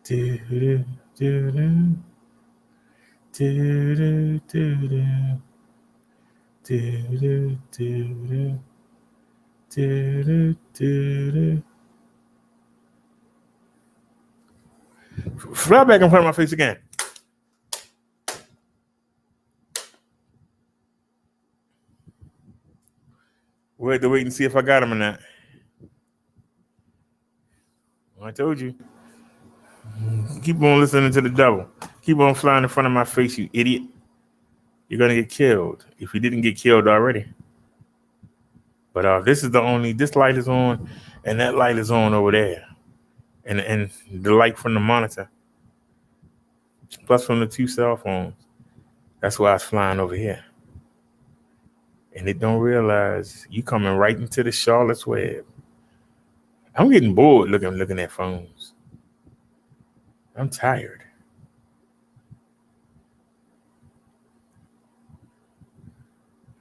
Do do do do. Do do do do. Do do do do. Do do do do. Fly back in front of my face again. We had to wait and see if I got him or not. I told you. Keep on listening to the devil. Keep on flying in front of my face, you idiot. You're going to get killed if you didn't get killed already. But this light is on and that light is on over there. And the light from the monitor. Plus from the 2 cell phones. That's why it's flying over here. And they don't realize you coming right into the Charlotte's Web. I'm getting bored looking at phones. I'm tired.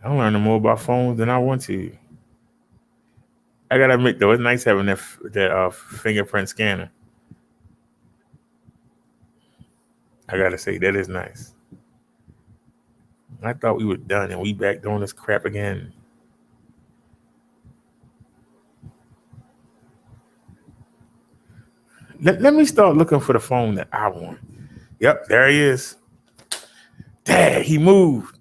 I'm learning more about phones than I want to. I gotta admit though, it's nice having that fingerprint scanner. I gotta say that is nice. I thought we were done and we back doing this crap again. Let me start looking for the phone that I want. Yep, there he is. Dad, he moved.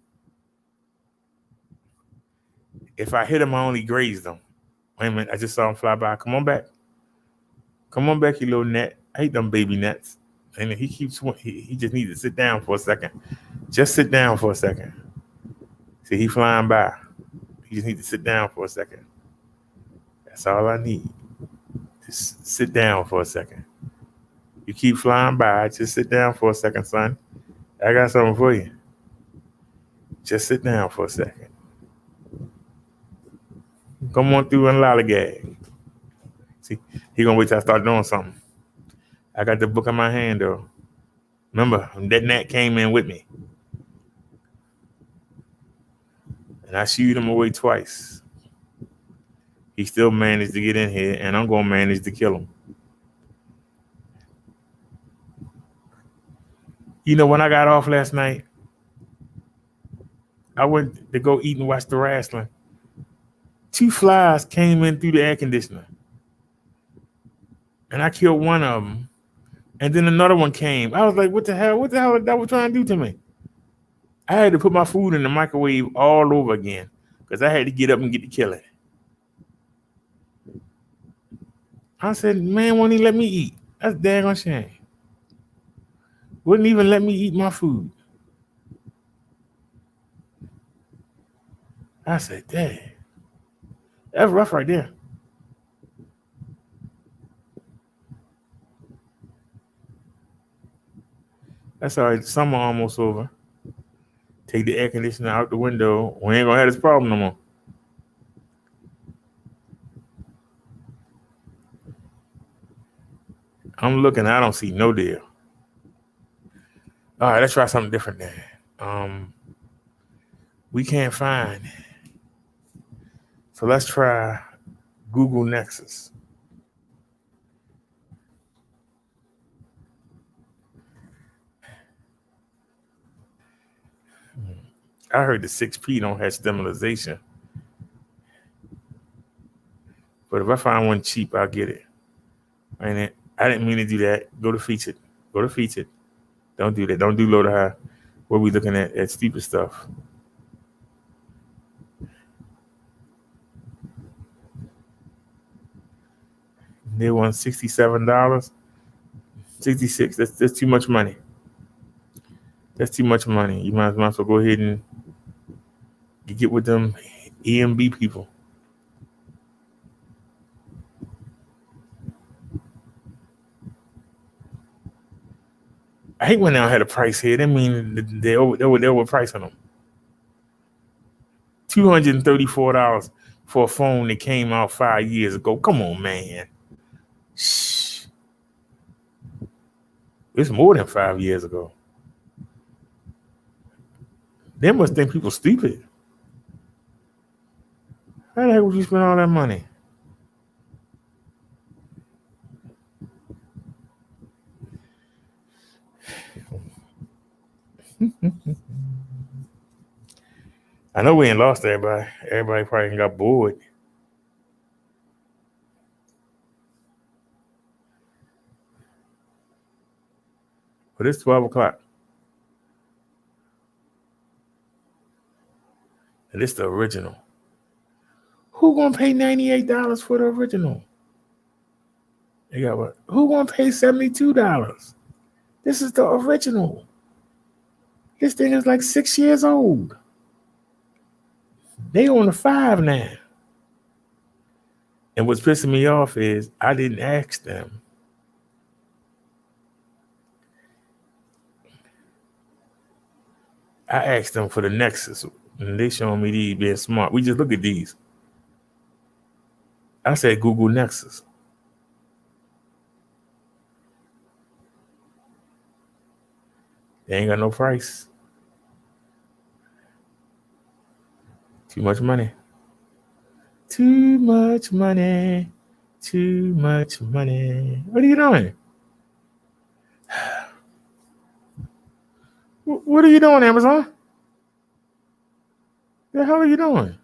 If I hit him, I only grazed him. Wait a minute, I just saw him fly by. Come on back. Come on back, you little net. I hate them baby nets. And he keeps, he just needs to sit down for a second. Just sit down for a second. See, he flying by. He just needs to sit down for a second. That's all I need. Just sit down for a second. You keep flying by. Just sit down for a second, son. I got something for you. Just sit down for a second. Come on through and lollygag. See, he gonna wait till I start doing something. I got the book in my hand though. Remember, that gnat came in with me. And I shooed him away twice. He still managed to get in here, and I'm gonna manage to kill him. You know, when I got off last night, I went to go eat and watch the wrestling. 2 flies came in through the air conditioner. And I killed one of them. And then another one came. I was like, what the hell? What the hell is that was trying to do to me? I had to put my food in the microwave all over again because I had to get up and get to kill it. I said, man, won't he let me eat? That's daggone shame. Wouldn't even let me eat my food. I said, dang. That's rough right there. That's all right. Summer almost over. Take the air conditioner out the window. We ain't gonna have this problem no more. I'm looking. I don't see no deal. All right, let's try something different then. We can't find. So let's try Google Nexus. I heard the 6P don't have stimulation. But if I find one cheap, I'll get it. I didn't mean to do that. Go to featured. Go to featured. Don't do that. Don't do low to high. What we looking at stupid stuff. They want $67. 66. That's too much money. That's too much money. You might as well go ahead and get with them EMB people. I hate when they don't have a price here. That means they're overpricing them. $234 for a phone that came out 5 years ago. Come on, man. Shh. It's more than 5 years ago. They must think people stupid. How the heck would you spend all that money? I know we ain't lost everybody. Everybody probably got bored. But it's 12 o'clock. And it's the original. Who gonna pay $98 for the original? They got what? Who gonna pay $72? This is the original. This thing is like 6 years old. They on the 5 now. And what's pissing me off is I didn't ask them. I asked them for the Nexus, and they showing me these being smart. We just look at these. I said Google Nexus. They ain't got no price. Too much money. Too much money. Too much money. What are you doing? What are you doing, Amazon? The hell are you doing?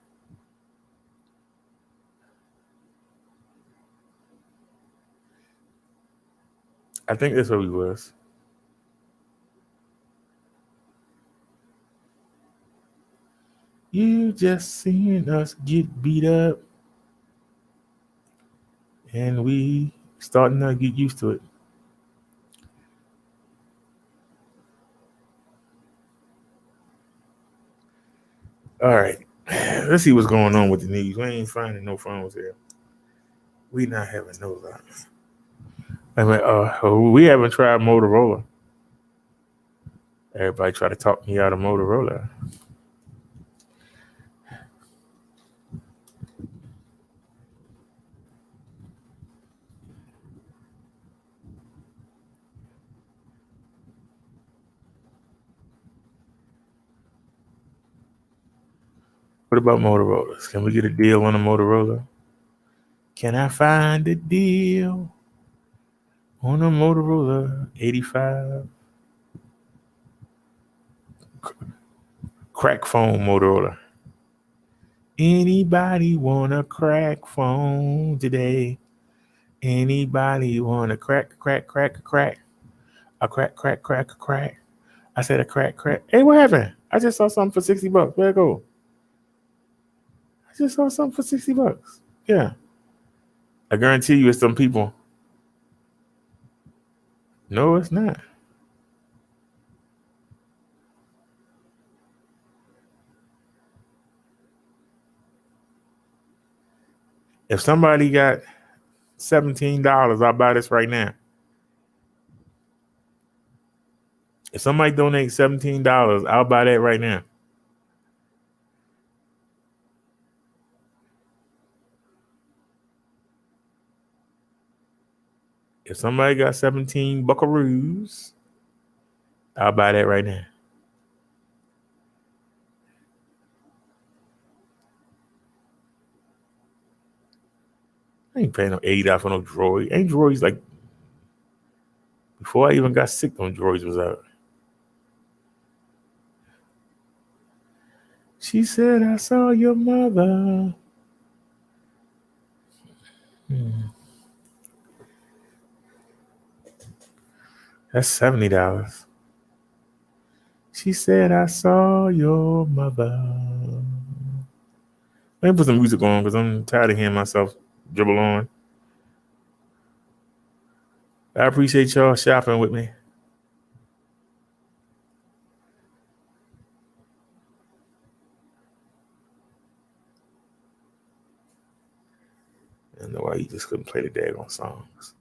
I think that's where we was. You just seen us get beat up. And we starting to get used to it. All right. Let's see what's going on with the news. We ain't finding no phones here. We not having no luck. I mean, we haven't tried Motorola. Everybody try to talk me out of Motorola. What about Motorola's? Can we get a deal on a Motorola? Can I find a deal on a Motorola 85? Crack phone Motorola. Anybody want a crack phone today? Anybody want a crack? A crack? I said a crack. Hey, what happened? I just saw something for $60. Where'd it go? I just saw something for $60. Yeah. I guarantee you it's some people. No, it's not. If somebody got $17, I'll buy this right now. If somebody donates $17, I'll buy that right now. If somebody got 17 buckaroos, I'll buy that right now. I ain't paying no $80 for no droid. Ain't droids like before I even got sick, them droids was out. She said, I saw your mother. That's $70. She said, I saw your mother. Let me put some music on because I'm tired of hearing myself dribble on. I appreciate y'all shopping with me. I don't know why you just couldn't play the daggone songs.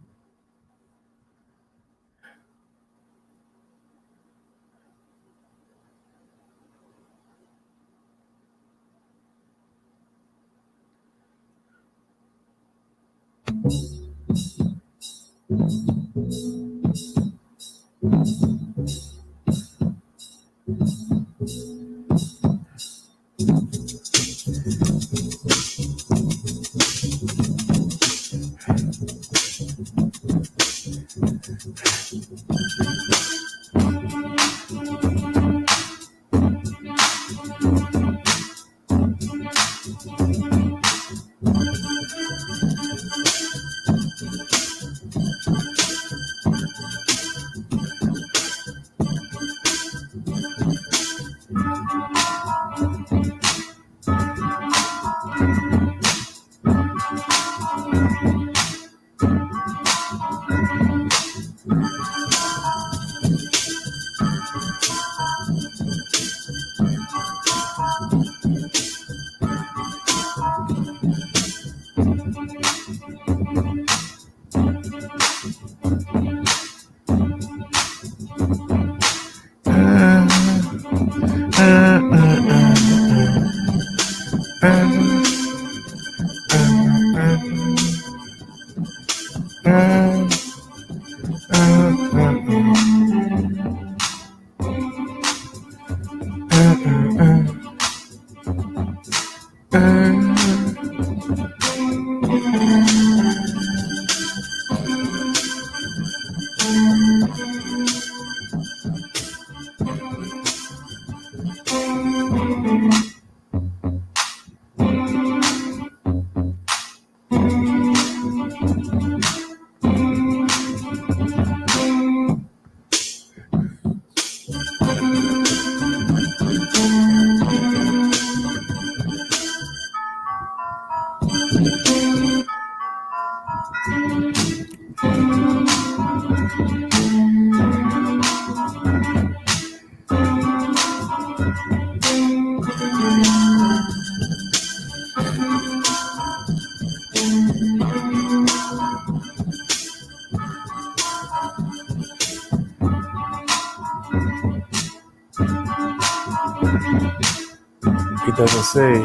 doesn't say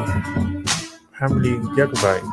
how many gigabytes.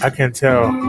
I can tell.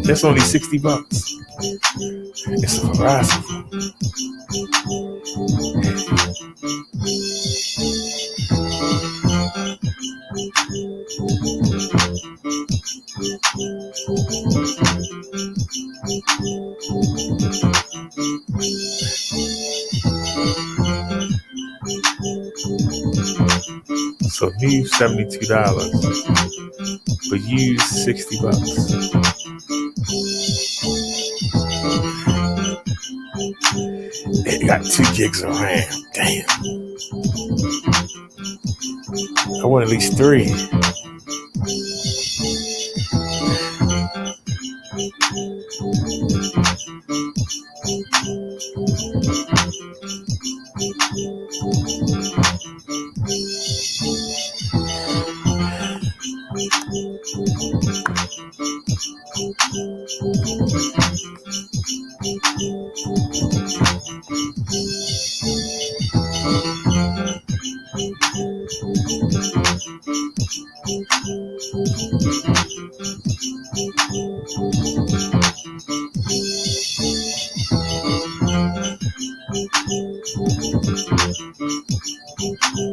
That's only $60. It's a Verizon. So leave $72, but use $60. It got 2 gigs of RAM. Damn. I want at least 3.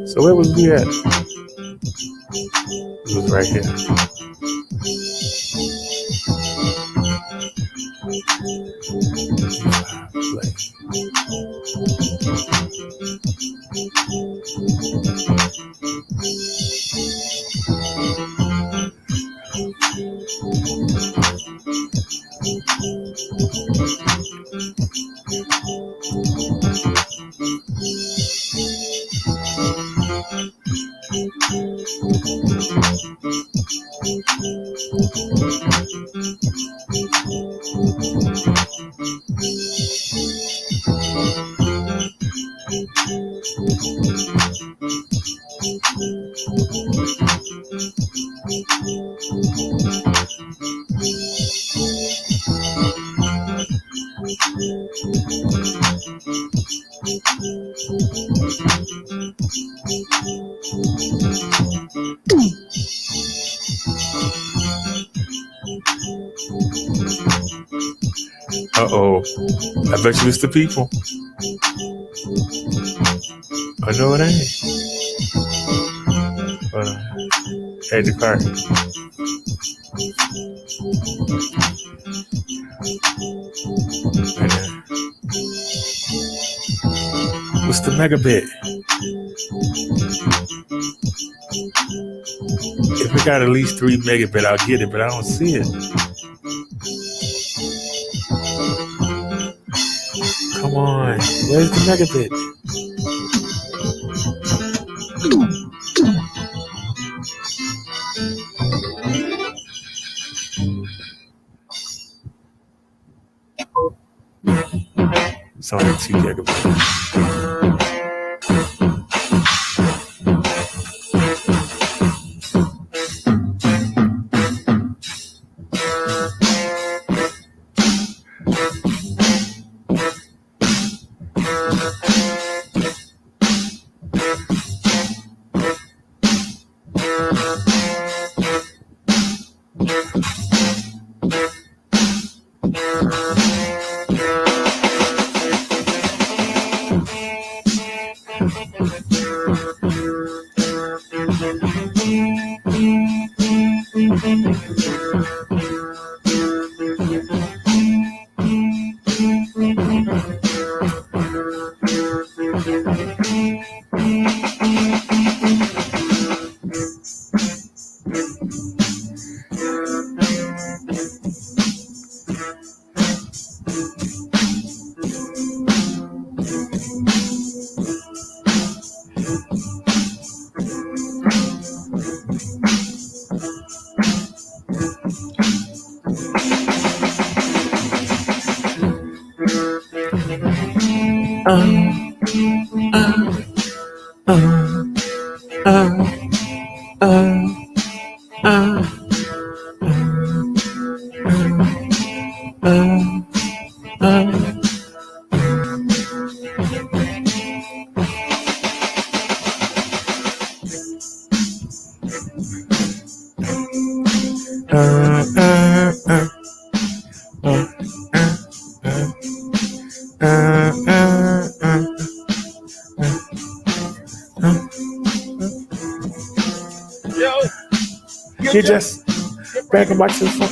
So where was we at? It was right here. Uh-oh. I bet you it's the people. I know it ain't. Hey, the car. What's the megabit? If we got at least 3 megabit, I'll get it, but I don't see it. Come on. Where's the megabit? It's only 2 megabit. You just bragging about yourself.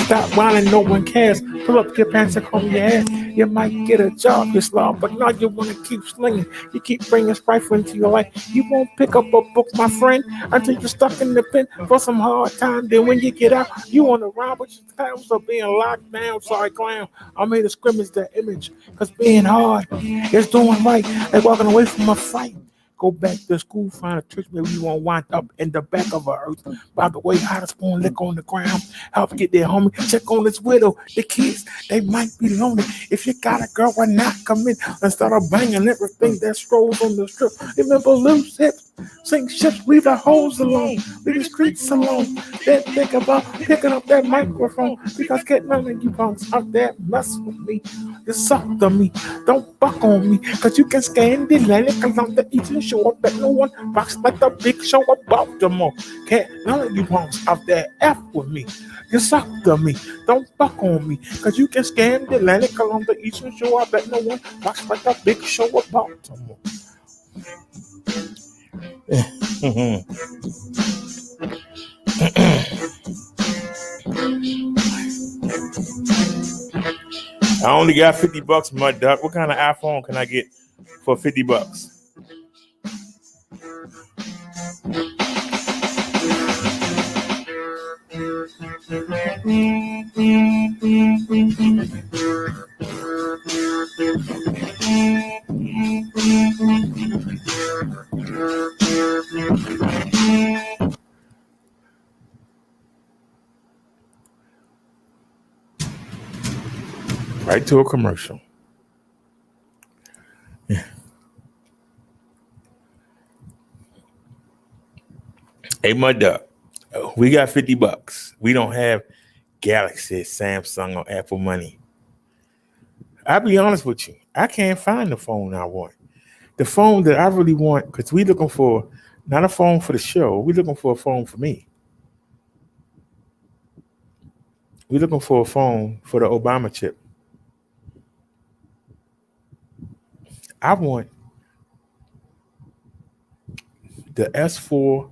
Stop whining, no one cares. Pull up your pants and comb your hair. You might get a job this long, but now you want to keep slinging. You keep bringing strife into your life. You won't pick up a book, my friend, until you're stuck in the pen for some hard time. Then when you get out, you want to ride with your clowns or being locked down. Sorry, clown. I made a scrimmage that image, because being hard is doing right, like walking away from a fight. Go back to school, find a church where we won't wind up in the back of our earth. By the way, how to spoon lick on the ground. Help get their homie, check on this widow. The kids, they might be lonely. If you got a girl, why not come in and start banging everything that strolls on the strip? Remember loose hips, sink ships, leave the holes alone, leave the streets alone. Then think about picking up that microphone, because get none of you punks out there mess with me. You suck to me, don't buck on me, cause you can scan the land along the eastern shore, but no one rocks like the big show about them all. Can't none of you punks out there F with me. You suck to me, don't buck on me, cause you can scan the Atlantic along the eastern shore. I bet no one rocks like the big show about them all. I only got $50, Muduck. What kind of iPhone can I get for $50? Right to a commercial. Hey, Muduck, we got $50. We don't have Galaxy, Samsung, or Apple money. I'll be honest with you. I can't find the phone I want. The phone that I really want, because we looking for not a phone for the show. We looking for a phone for me. We looking for a phone for the Obama chip. I want the S4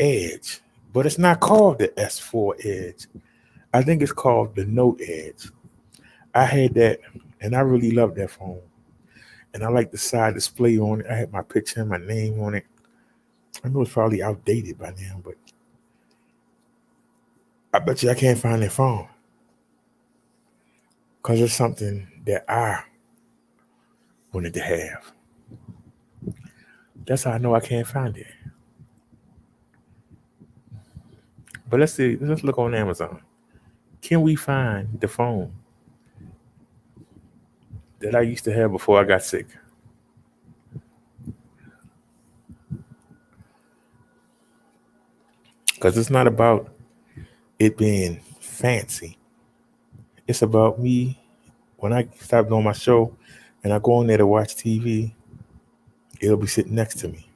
Edge, but it's not called the S4 Edge. I think it's called the Note Edge. I had that, and I really loved that phone. And I like the side display on it. I had my picture and my name on it. I know it's probably outdated by now, but I bet you I can't find that phone because it's something that I wanted to have. That's how I know I can't find it. But let's see. Let's look on Amazon. Can we find the phone that I used to have before I got sick? Because it's not about it being fancy. It's about me. When I stop doing my show and I go on there to watch TV, it'll be sitting next to me.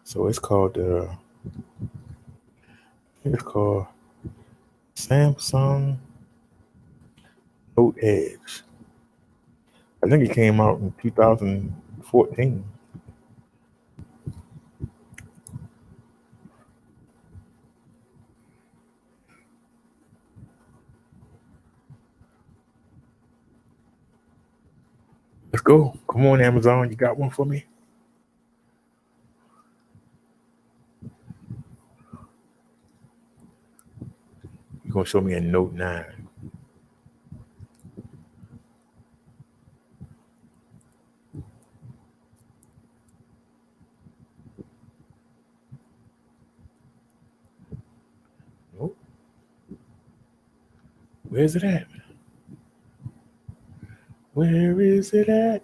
So it's called Samsung Note Edge. I think it came out in 2014. Let's go. Come on, Amazon. You got one for me? You're going to show me a Note 9. Nope. Where's it at? Where is it at?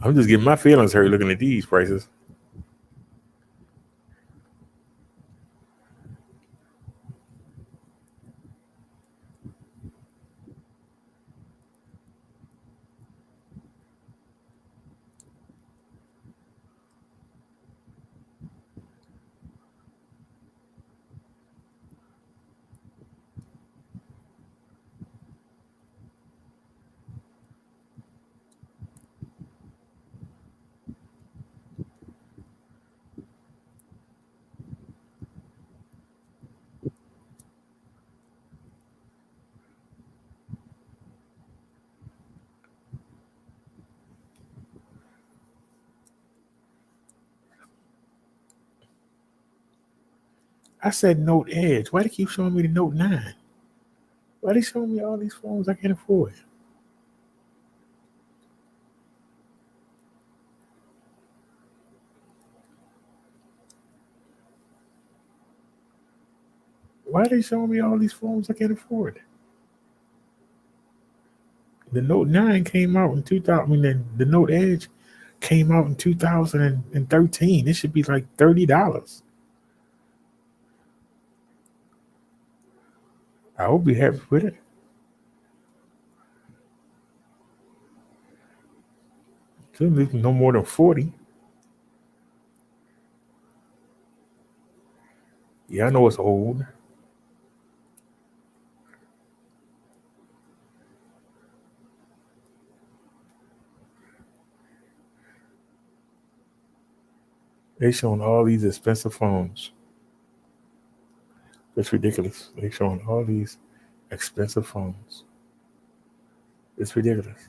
I'm just getting my feelings hurt looking at these prices. I said Note Edge. Why they keep showing me the Note 9? Why they showing me all these phones I can't afford? Why are they showing me all these phones I can't afford? The Note 9 came out in 2000. I mean, the Note Edge came out in 2013. It should be like $30. I hope you're happy with it. Shouldn't be no more than 40. Yeah, I know it's old. They showing all these expensive phones. It's ridiculous. They showing all these expensive phones. It's ridiculous.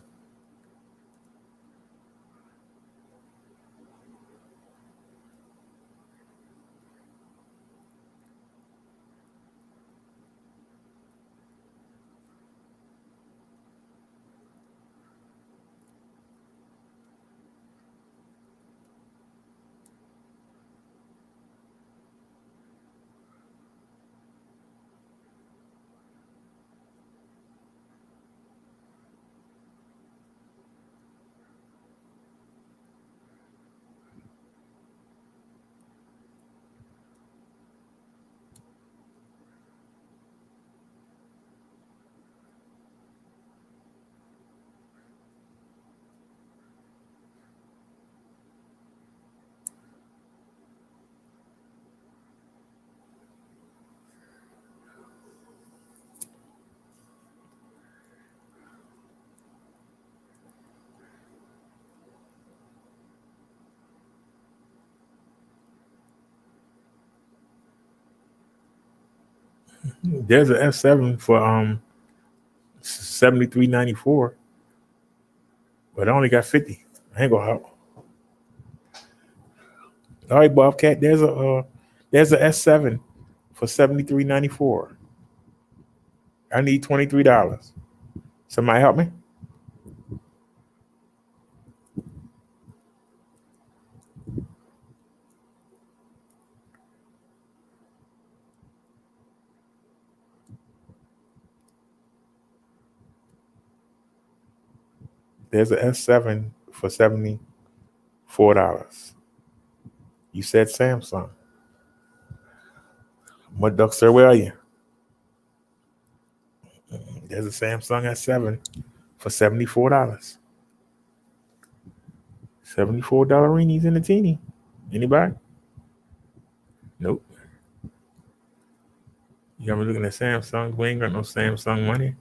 There's an S7 for $73.94, but I only got 50. I ain't gonna help. All right, Bobcat. There's a S7 for $73.94. I need $23. Somebody help me. There's an S7 for $74. You said Samsung. Muduck, sir, where are you? There's a Samsung S7 for $74. $74 in the teeny. Anybody? Nope. You got me looking at Samsung. We ain't got no Samsung money.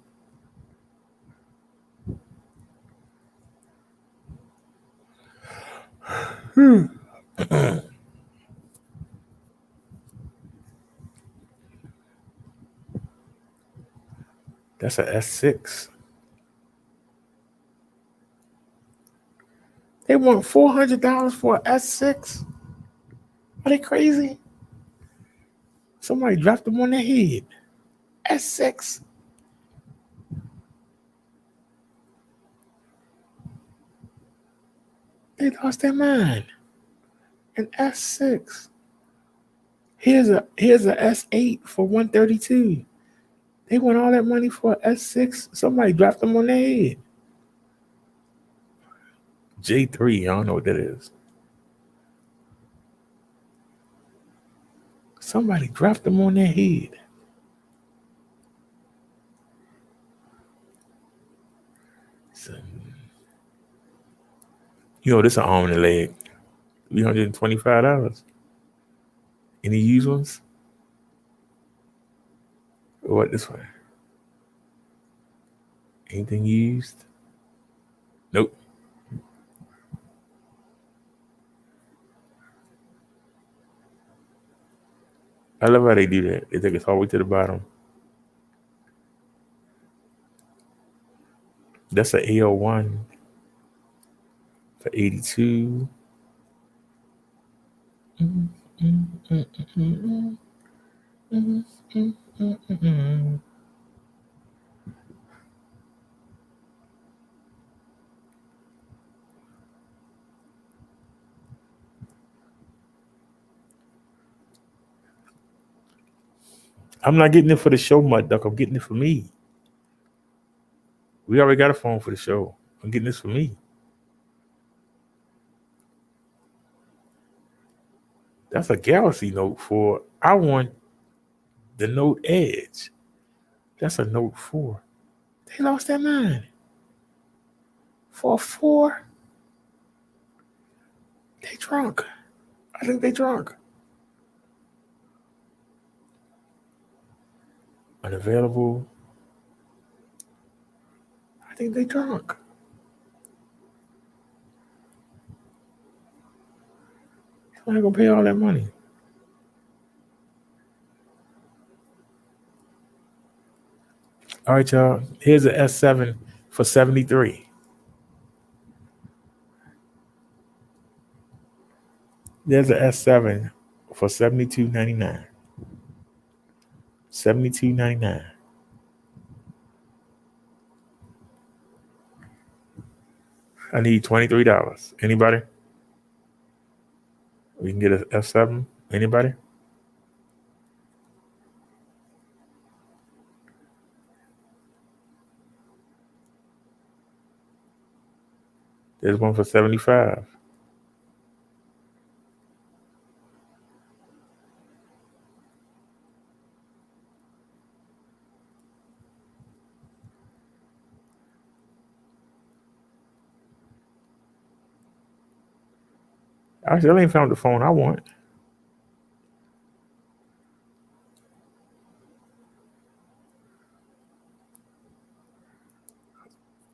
That's a S6. They want $400 for an S6? Are they crazy? Somebody dropped them on their head. S6. They lost their mind. An S6. Here's a S8 for $132. They want all that money for an S6. Somebody dropped them on their head. J3, I don't know what that is. Somebody dropped them on their head. So, this is an arm and a leg. $325. Any used ones? What this one? Anything used? Nope. I love how they do that. They take us all the way to the bottom. That's an AL1 for $82. I'm not getting it for the show, Muduck. I'm getting it for me. We already got a phone for the show. I'm getting this for me. That's a Galaxy Note 4. I want the Note Edge. That's a Note 4. They lost their mind. For a 4? They drunk. I think they drunk. Unavailable. I think they drunk. I'm not gonna pay all that money. All right, y'all. Here's an S7 for $73. There's an S7 for $72.99. $72.99. I need $23. Anybody? We can get an S7. Anybody? There's one for $75. I still ain't found the phone I want.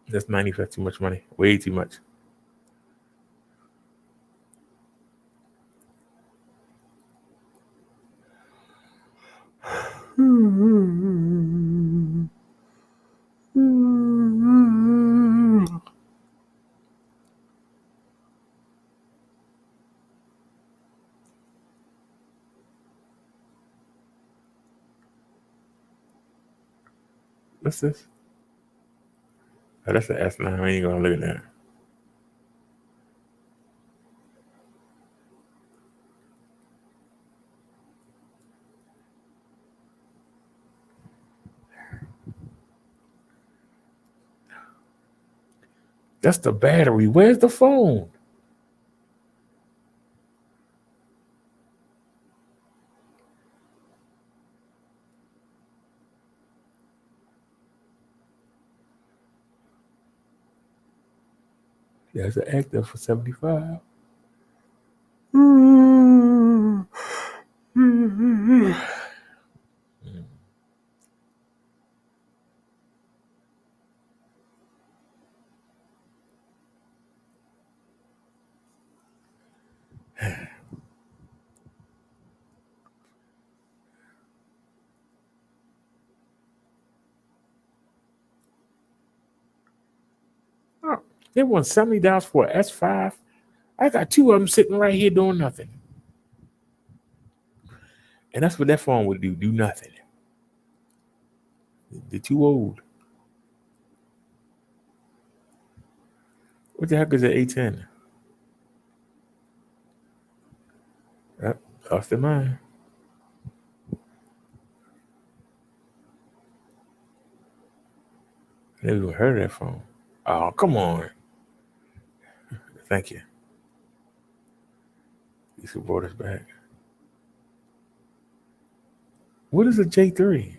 That's 95 too much money. Way too much. What's this? Oh, that's an S9. I ain't gonna look at that. That's the battery. Where's the phone? There's an active for 75. Oh, they want $70 for an S5. I got two of them sitting right here doing nothing. And that's what that phone would do nothing. They're too old. What the heck is an A10? Lost their mind. Never even heard of that phone. Oh, come on. Thank you. You should brought us back. What is a J3?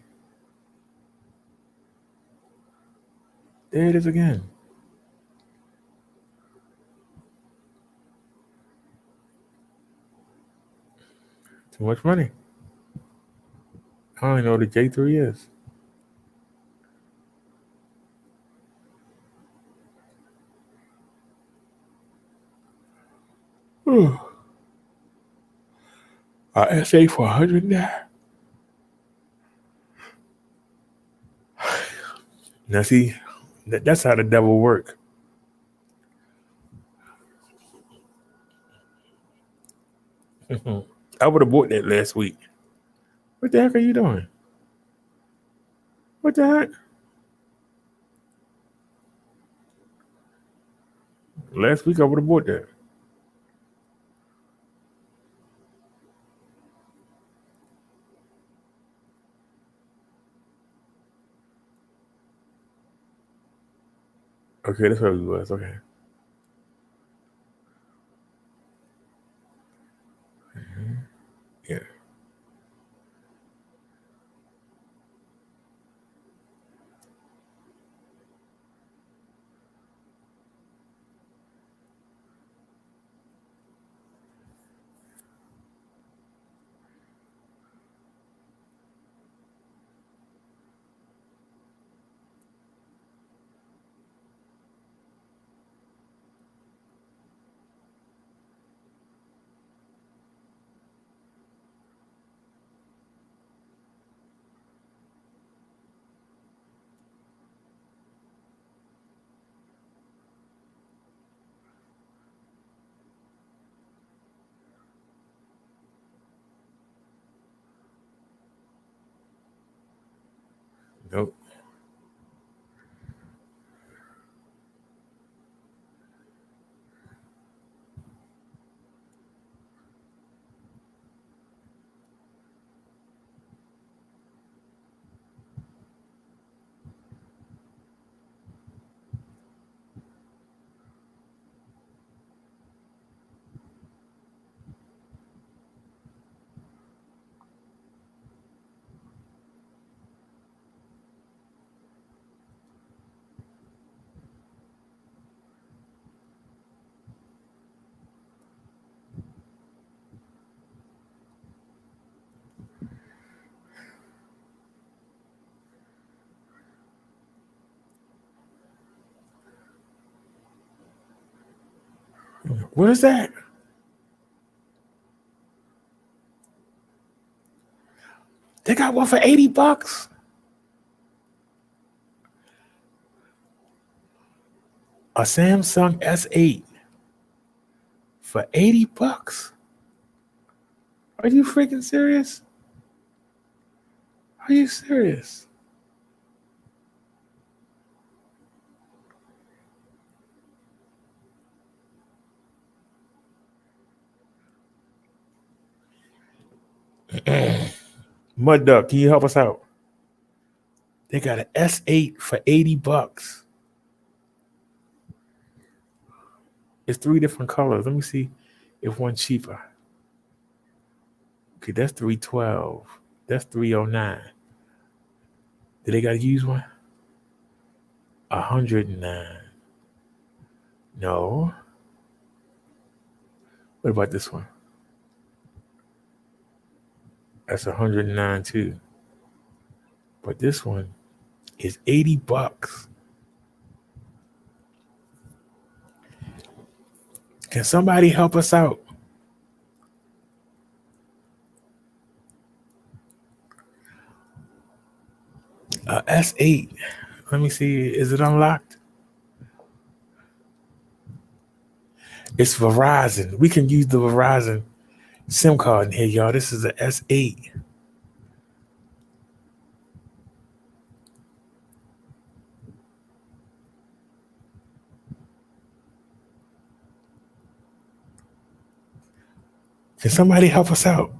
There it is again. Too much money. I don't even know what a J3 is. SA for 100 now. Now see, that's how the devil work. I would have bought that last week. What the heck are you doing? What the heck? Last week I would have bought that. Okay, that's what it was. Okay. Yeah. Nope. What is that? They got one for $80. A Samsung S8 for $80. Are you freaking serious? Are you serious? Muduck, can you help us out? They got an S8 for $80. It's 3 different colors. Let me see if one's cheaper. Okay, that's $312. That's $309. Did they got to use one? $109. No. What about this one? That's $109 too. But this one is $80. Can somebody help us out? S8. Let me see. Is it unlocked? It's Verizon. We can use the Verizon SIM card in here, y'all. This is a S8. Can somebody help us out?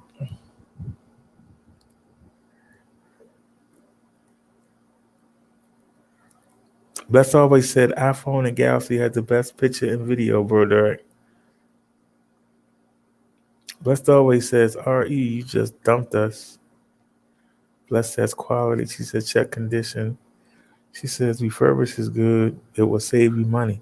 Bless always said iPhone and Galaxy has the best picture and video, bro, Derek. Blessed always says, RE, you just dumped us. Blessed says quality. She said check condition. She says refurbish is good. It will save you money.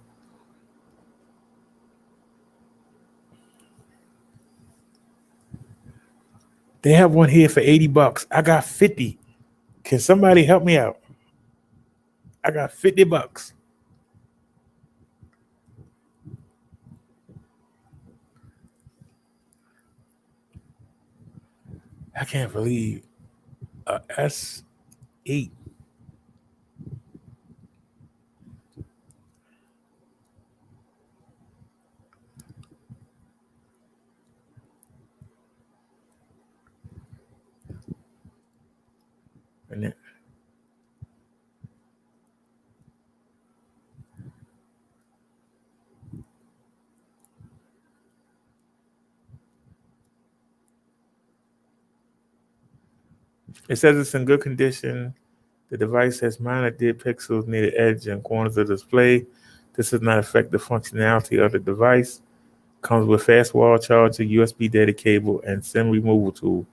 They have one here for $80. I got 50. Can somebody help me out? I got $50. I can't believe a S8. And then, it says it's in good condition. The device has minor dead pixels near the edge and corners of the display. This does not affect the functionality of the device. Comes with fast wall charger, USB data cable, and SIM removal tool.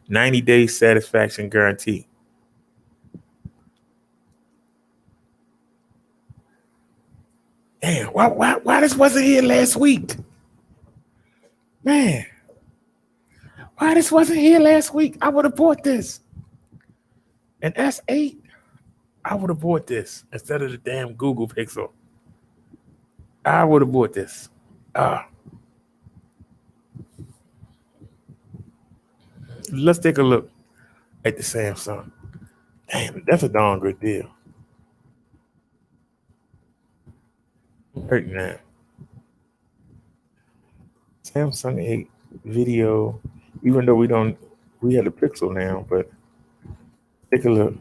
90-day satisfaction guarantee. Damn, why this wasn't here last week? Man, why this wasn't here last week? I would have bought this. An S8, I would have bought this instead of the damn Google Pixel. I would have bought this. Let's take a look at the Samsung. Damn, that's a darn good deal. Right now. Samsung 8 video, even though we have a Pixel now, but take a look.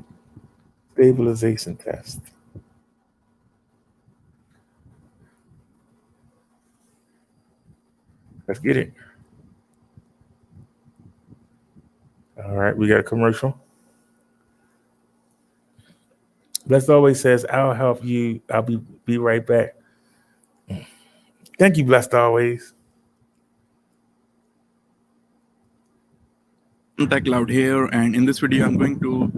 Stabilization test. Let's get it. All right, we got a commercial. Blessed always says, I'll help you. I'll be right back. Thank you, Blessed always. Tech Cloud here, and in this video I'm going to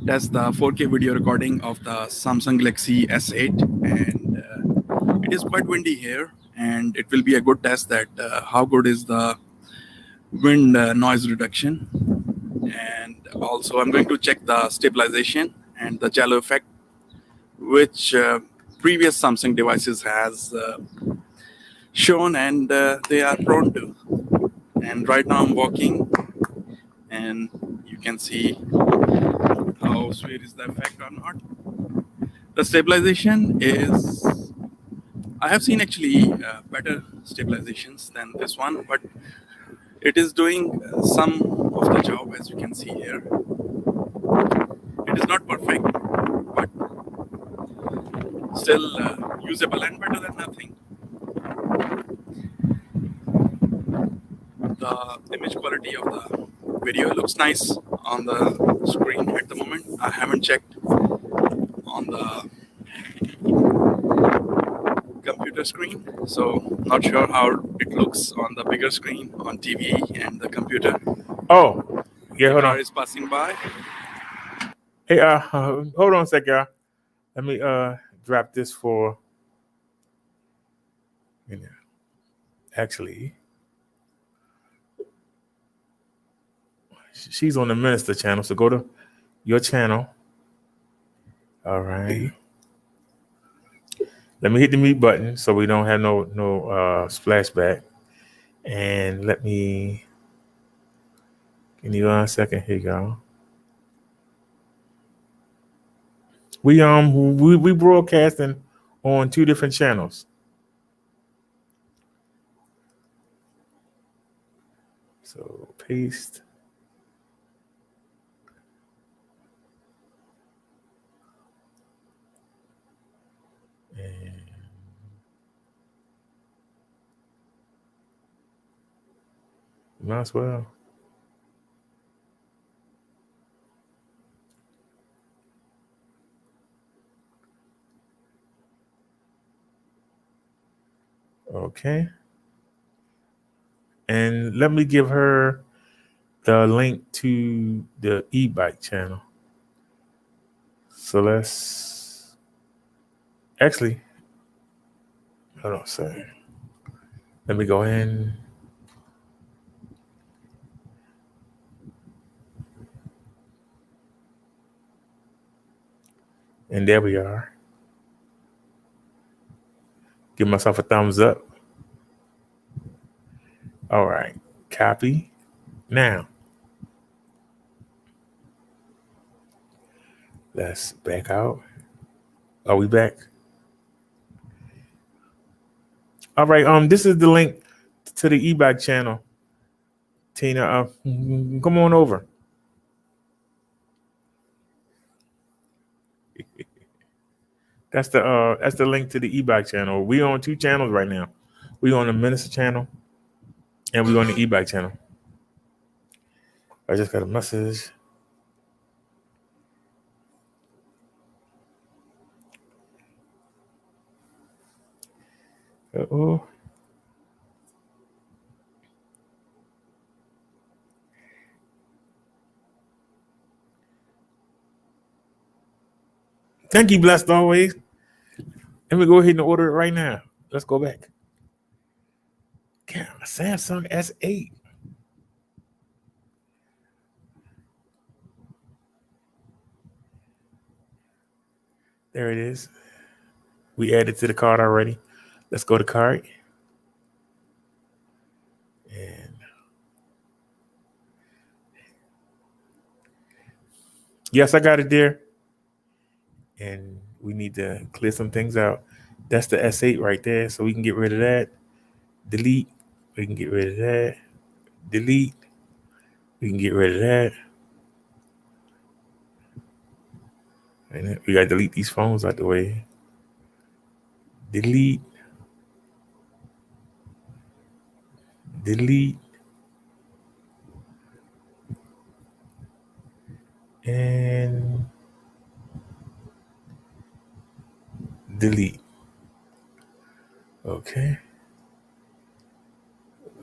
test the 4K video recording of the Samsung Galaxy S8, and it is quite windy here, and it will be a good test that how good is the wind noise reduction. And also I'm going to check the stabilization and the jello effect, which previous Samsung devices has shown, and they are prone to. And right now I'm walking, and you can see how sweet is the effect or not. The stabilization is, I have seen actually better stabilizations than this one, but it is doing some of the job, as you can see here. It is not perfect, but still usable and better than nothing. The image quality of the video. It looks nice on the screen at the moment. I haven't checked on the computer screen, so not sure how it looks on the bigger screen on TV and the computer. Oh, yeah, The hold car on. is passing by. Hey, hold on a sec, y'all. Let me drop this for. Actually, she's on the Minister channel, so go to your channel. All right. Let me hit the mute button so we don't have no splashback. And let me. Give you 1 second. Here you go. We broadcasting on 2 different channels. So paste. And might as well. Okay. And let me give her the link to the e-bike channel. So let's actually, hold on a second. Let me go in. And there we are. Give myself a thumbs up. All right. Copy. Now, let's back out. Are we back? All right. This is the link to the e-bike channel. Tina, come on over. That's the link to the e-bike channel. We on 2 channels right now. We on the Minister channel and we on the e-bike channel. I just got a message. Uh-oh. Thank you, blessed always. Let me go ahead and order it right now. Let's go back. Yeah, Samsung S8. There it is. We added to the cart already. Let's go to cart. And yes, I got it there. And we need to clear some things out. That's the S8 right there. So we can get rid of that. Delete. We can get rid of that. Delete. We can get rid of that. And we got to delete these phones out the way. Delete. Delete. And delete. Okay.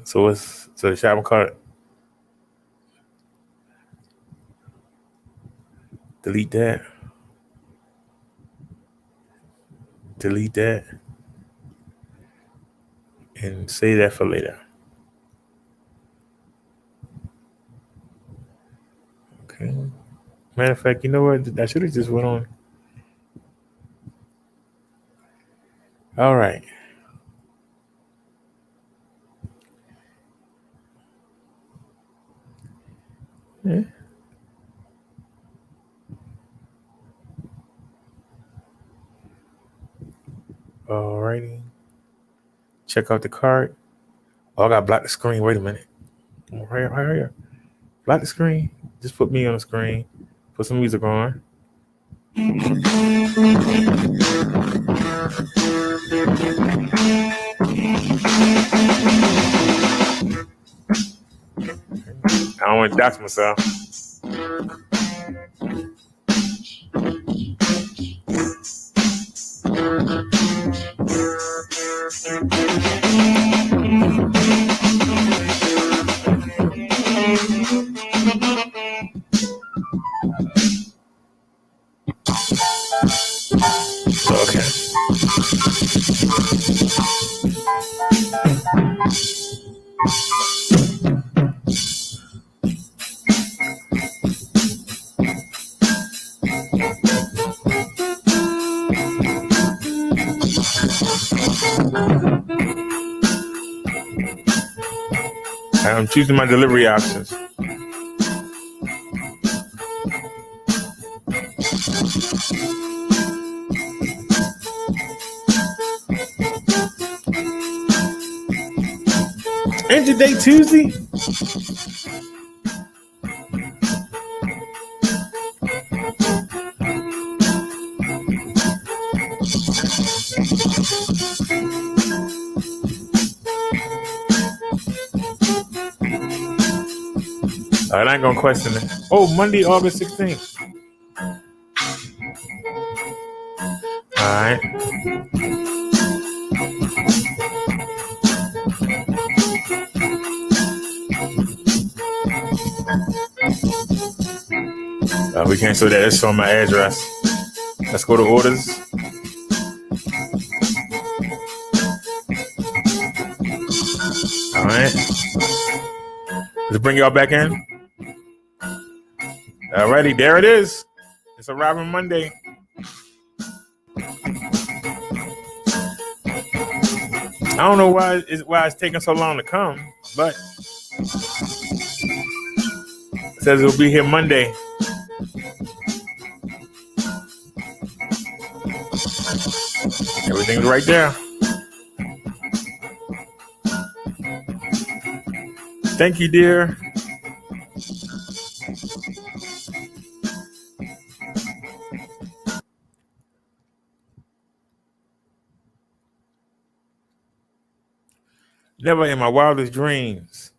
So the shopping cart. Delete that. Delete that. And save that for later. Okay. Matter of fact, you know what? I should have just went on. All right. Yeah. All righty. Check out the cart. Oh, I got to block the screen. Wait a minute. Right here. Block the screen. Just put me on the screen. Put some music on. I don't want to dox myself. Okay. I'm choosing my delivery options. Ain't today Tuesday? I ain't gonna question it. Oh, Monday, August 16th. All right. We can't show that. It's on my address. Let's go to orders. All right. Let's bring y'all back in. All righty, there it is. It's arriving Monday. I don't know why it's taking so long to come, but it says it'll be here Monday. Everything's right there. Thank you, dear. Never in my wildest dreams.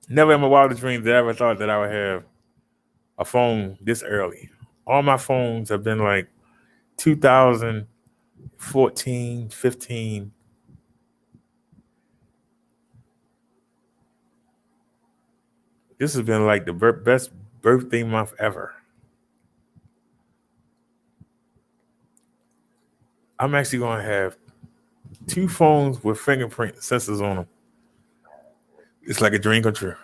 Never in my wildest dreams did I ever thought that I would have a phone this early. All my phones have been like 2014, 15. This has been like the best birthday month ever. I'm actually going to have 2 phones with fingerprint sensors on them. It's like a dream come true.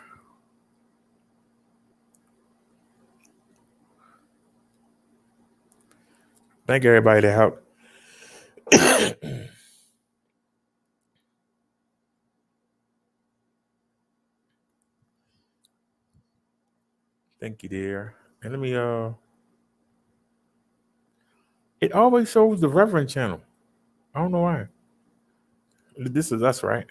Thank everybody that helped. Thank you, dear. And let me it always shows the Reverend channel. I don't know why. This is us, right?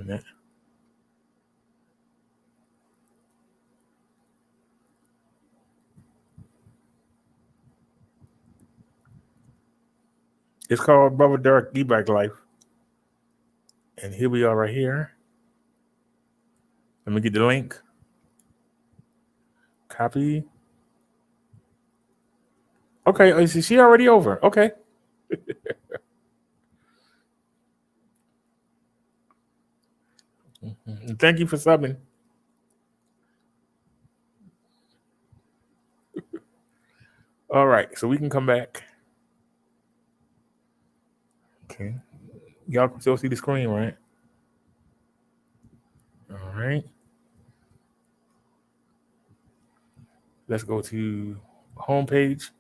minute. It's called Brother Derek E-Bike Life. And here we are right here. Let me get the link. Copy. Okay, is she already over? Okay. Thank you for subbing. All right, so we can come back. Okay. Y'all can still see the screen, right? All right. Let's go to homepage.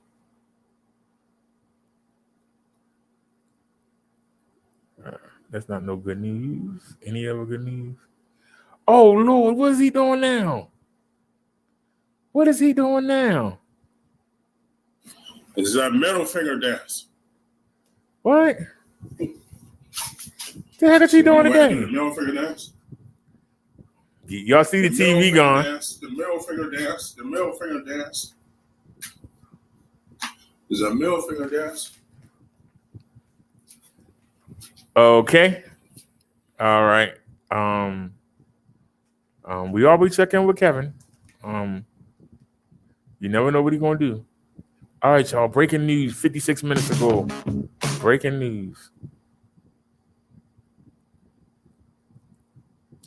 That's not no good news. Any other good news? Oh, Lord, what is he doing now? What is he doing now? It's that middle finger dance. What? The heck is he doing today? The middle finger dance. Y'all see the TV gone. The middle finger dance. The middle finger dance. Is that middle finger dance? Okay. All right. We always check in with Kevin. You never know what he's gonna do. All right, y'all. Breaking news 56 minutes ago. Breaking news.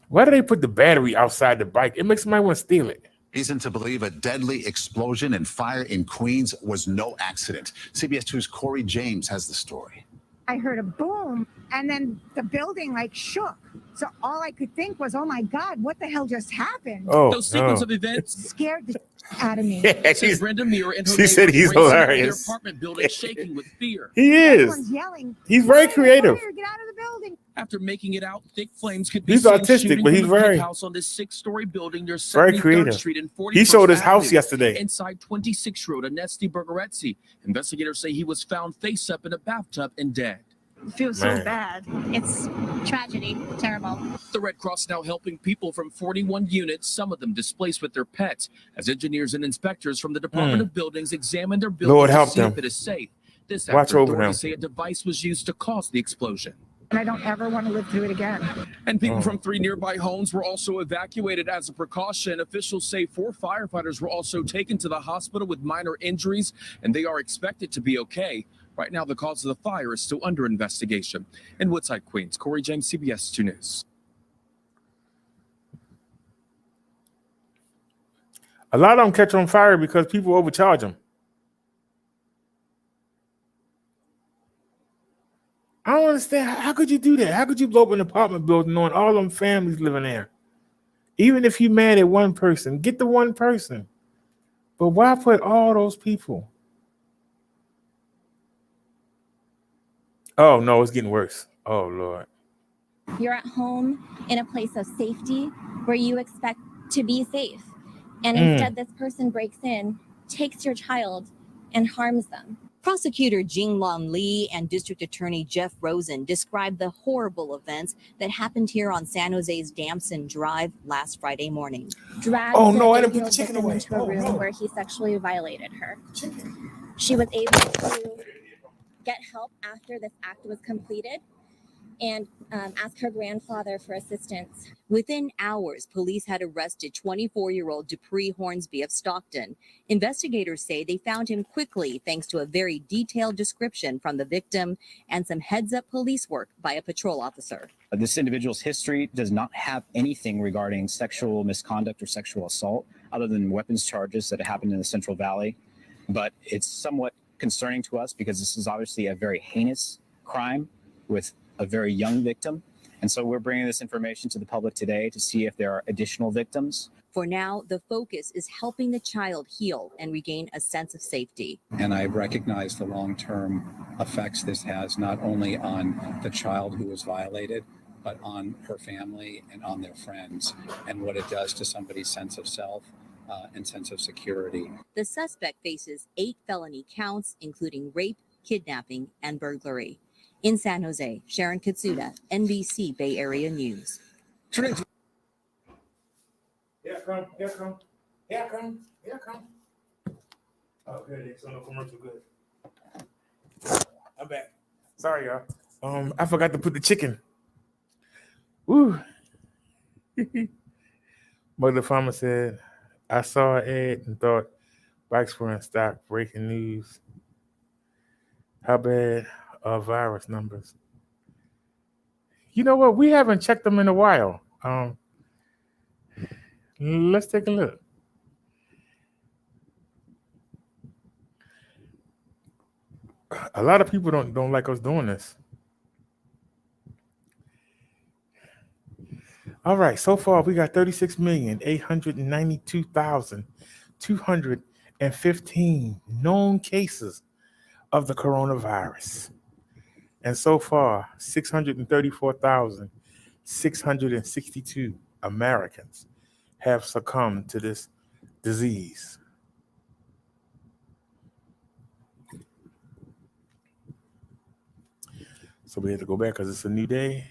Why do they put the battery outside the bike? It makes somebody want to steal it. Reason to believe a deadly explosion and fire in Queens was no accident. CBS 2's Corey James has the story. I heard a boom, and then the building like shook. So all I could think was, oh my God, what the hell just happened? Oh, Those sequence of events Scared the out of me. She's, Brenda Muir and her she said he's hilarious. Their apartment building shaking with fear. He is. Everyone's yelling. He's very creative. Fire, get out of the building. After making it out, thick flames could be He's seen autistic, shooting but he's from the very house on this 6-story building near very 73rd creative. Street and 41st He showed his house Avenue. yesterday. Inside 26-year-old Anesti Bergerezzi. Investigators say he was found face up in a bathtub and dead. It feels so bad. It's tragedy. Terrible. The Red Cross now helping people from 41 units, some of them displaced with their pets, as engineers and inspectors from the Department of Buildings examine their buildings Lord, to help see them. if it is safe. This Watch after over authorities them. say a device was used to cause the explosion. And I don't ever want to live through it again. And people from 3 nearby homes were also evacuated as a precaution. Officials say 4 firefighters were also taken to the hospital with minor injuries, and they are expected to be okay. Right now, the cause of the fire is still under investigation. In Woodside, Queens, Corey James, CBS 2 News. A lot of them catch on fire because people overcharge them. I don't understand. How could you do that? How could you blow up an apartment building knowing all them families living there? Even if you're mad at one person, get the one person. But why put all those people? Oh, no, it's getting worse. Oh, Lord. You're at home in a place of safety where you expect to be safe. And instead, this person breaks in, takes your child, and harms them. Prosecutor Jinglong Lee and District Attorney Jeff Rosen described the horrible events that happened here on San Jose's Damson Drive last Friday morning. Dragged Oh, no, I the didn't put the 8-year-old chicken victim away. into a Oh, room no. where he sexually violated her. She was able to get help after this act was completed and ask her grandfather for assistance. Within hours, police had arrested 24-year-old Dupree Hornsby of Stockton. Investigators say they found him quickly thanks to a very detailed description from the victim and some heads-up police work by a patrol officer. This individual's history does not have anything regarding sexual misconduct or sexual assault other than weapons charges that happened in the Central Valley. But it's somewhat concerning to us because this is obviously a very heinous crime with a very young victim. And so we're bringing this information to the public today to see if there are additional victims. For now, the focus is helping the child heal and regain a sense of safety. And I recognize the long-term effects this has not only on the child who was violated, but on her family and on their friends, and what it does to somebody's sense of self and sense of security. The suspect faces 8 felony counts, including rape, kidnapping, and burglary. In San Jose, Sharon Katsuda, NBC Bay Area News. Turning to Here come. Okay, they saw no commercial good. I'm back. Sorry, y'all. I forgot to put the chicken. Woo. Mother Farmer said, I saw an ad and thought bikes were in stock. Breaking news. How bad are virus numbers? You know what? We haven't checked them in a while. Let's take a look. A lot of people don't like us doing this. All right, so far we got 36,892,215 known cases of the coronavirus. And so far, 634,662 Americans have succumbed to this disease. So we had to go back because it's a new day.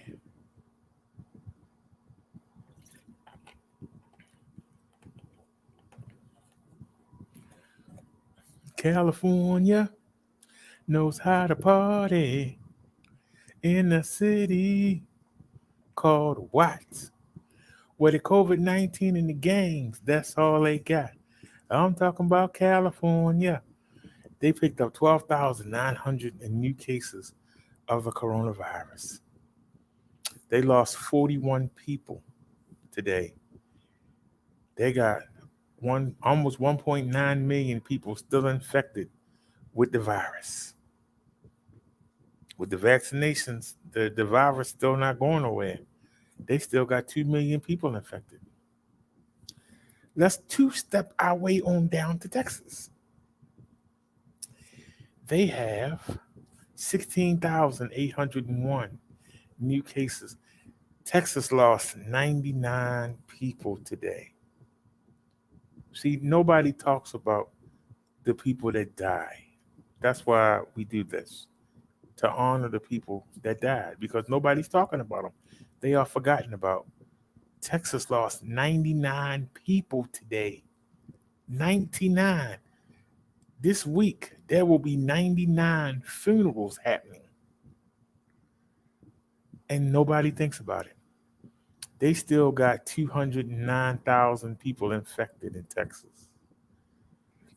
California knows how to party in a city called Watts, where the COVID-19 and the gangs, that's all they got. I'm talking about California. They picked up 12,900 new cases of the coronavirus. They lost 41 people today. They got almost 1.9 million people still infected with the virus. With the vaccinations, the virus still not going nowhere. They still got 2 million people infected. Let's two-step our way on down to Texas. They have 16,801 new cases. Texas lost 99 people today. See, nobody talks about the people that die. That's why we do this, to honor the people that died, because nobody's talking about them. They are forgotten about. Texas lost 99 people today. 99. This week, there will be 99 funerals happening. And nobody thinks about it. They still got 209,000 people infected in Texas.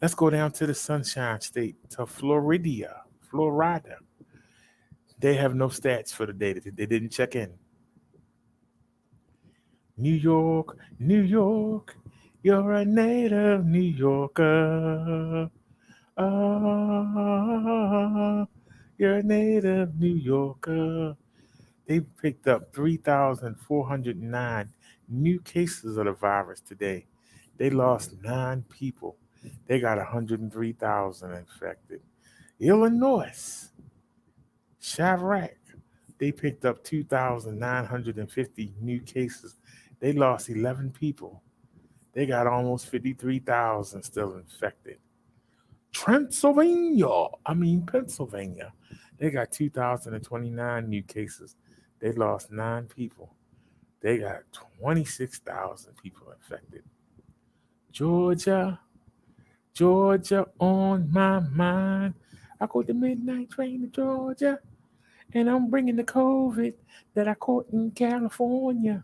Let's go down to the Sunshine State, to Florida. They have no stats for the data. They didn't check in. New York, you're a native New Yorker. You're a native New Yorker. They picked up 3,409 new cases of the virus today. They lost 9 people. They got 103,000 infected. Illinois, Chirac, they picked up 2,950 new cases. They lost 11 people. They got almost 53,000 still infected. Pennsylvania, they got 2,029 new cases. They lost 9 people. They got 26,000 people infected. Georgia on my mind. I caught the midnight train to Georgia, and I'm bringing the COVID that I caught in California.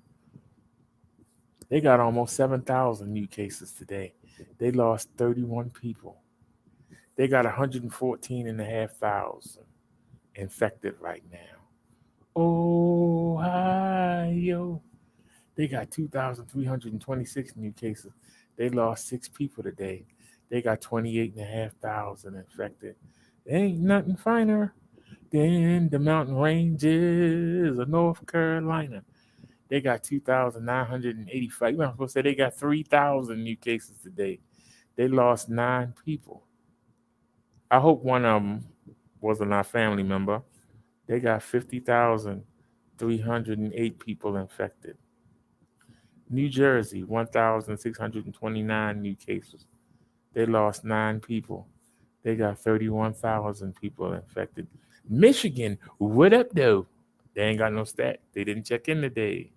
They got almost 7,000 new cases today. They lost 31 people. They got 114,500 infected right now. Ohio, they got 2,326 new cases. They lost 6 people today. They got 28,500 infected. There ain't nothing finer than the mountain ranges of North Carolina. They got 2,985. You're supposed to say they got 3,000 new cases today. They lost 9 people. I hope one of them wasn't our family member. They got 50,308 people infected. New Jersey, 1,629 new cases. They lost 9 people. They got 31,000 people infected. Michigan, what up, though? They ain't got no stat. They didn't check in today.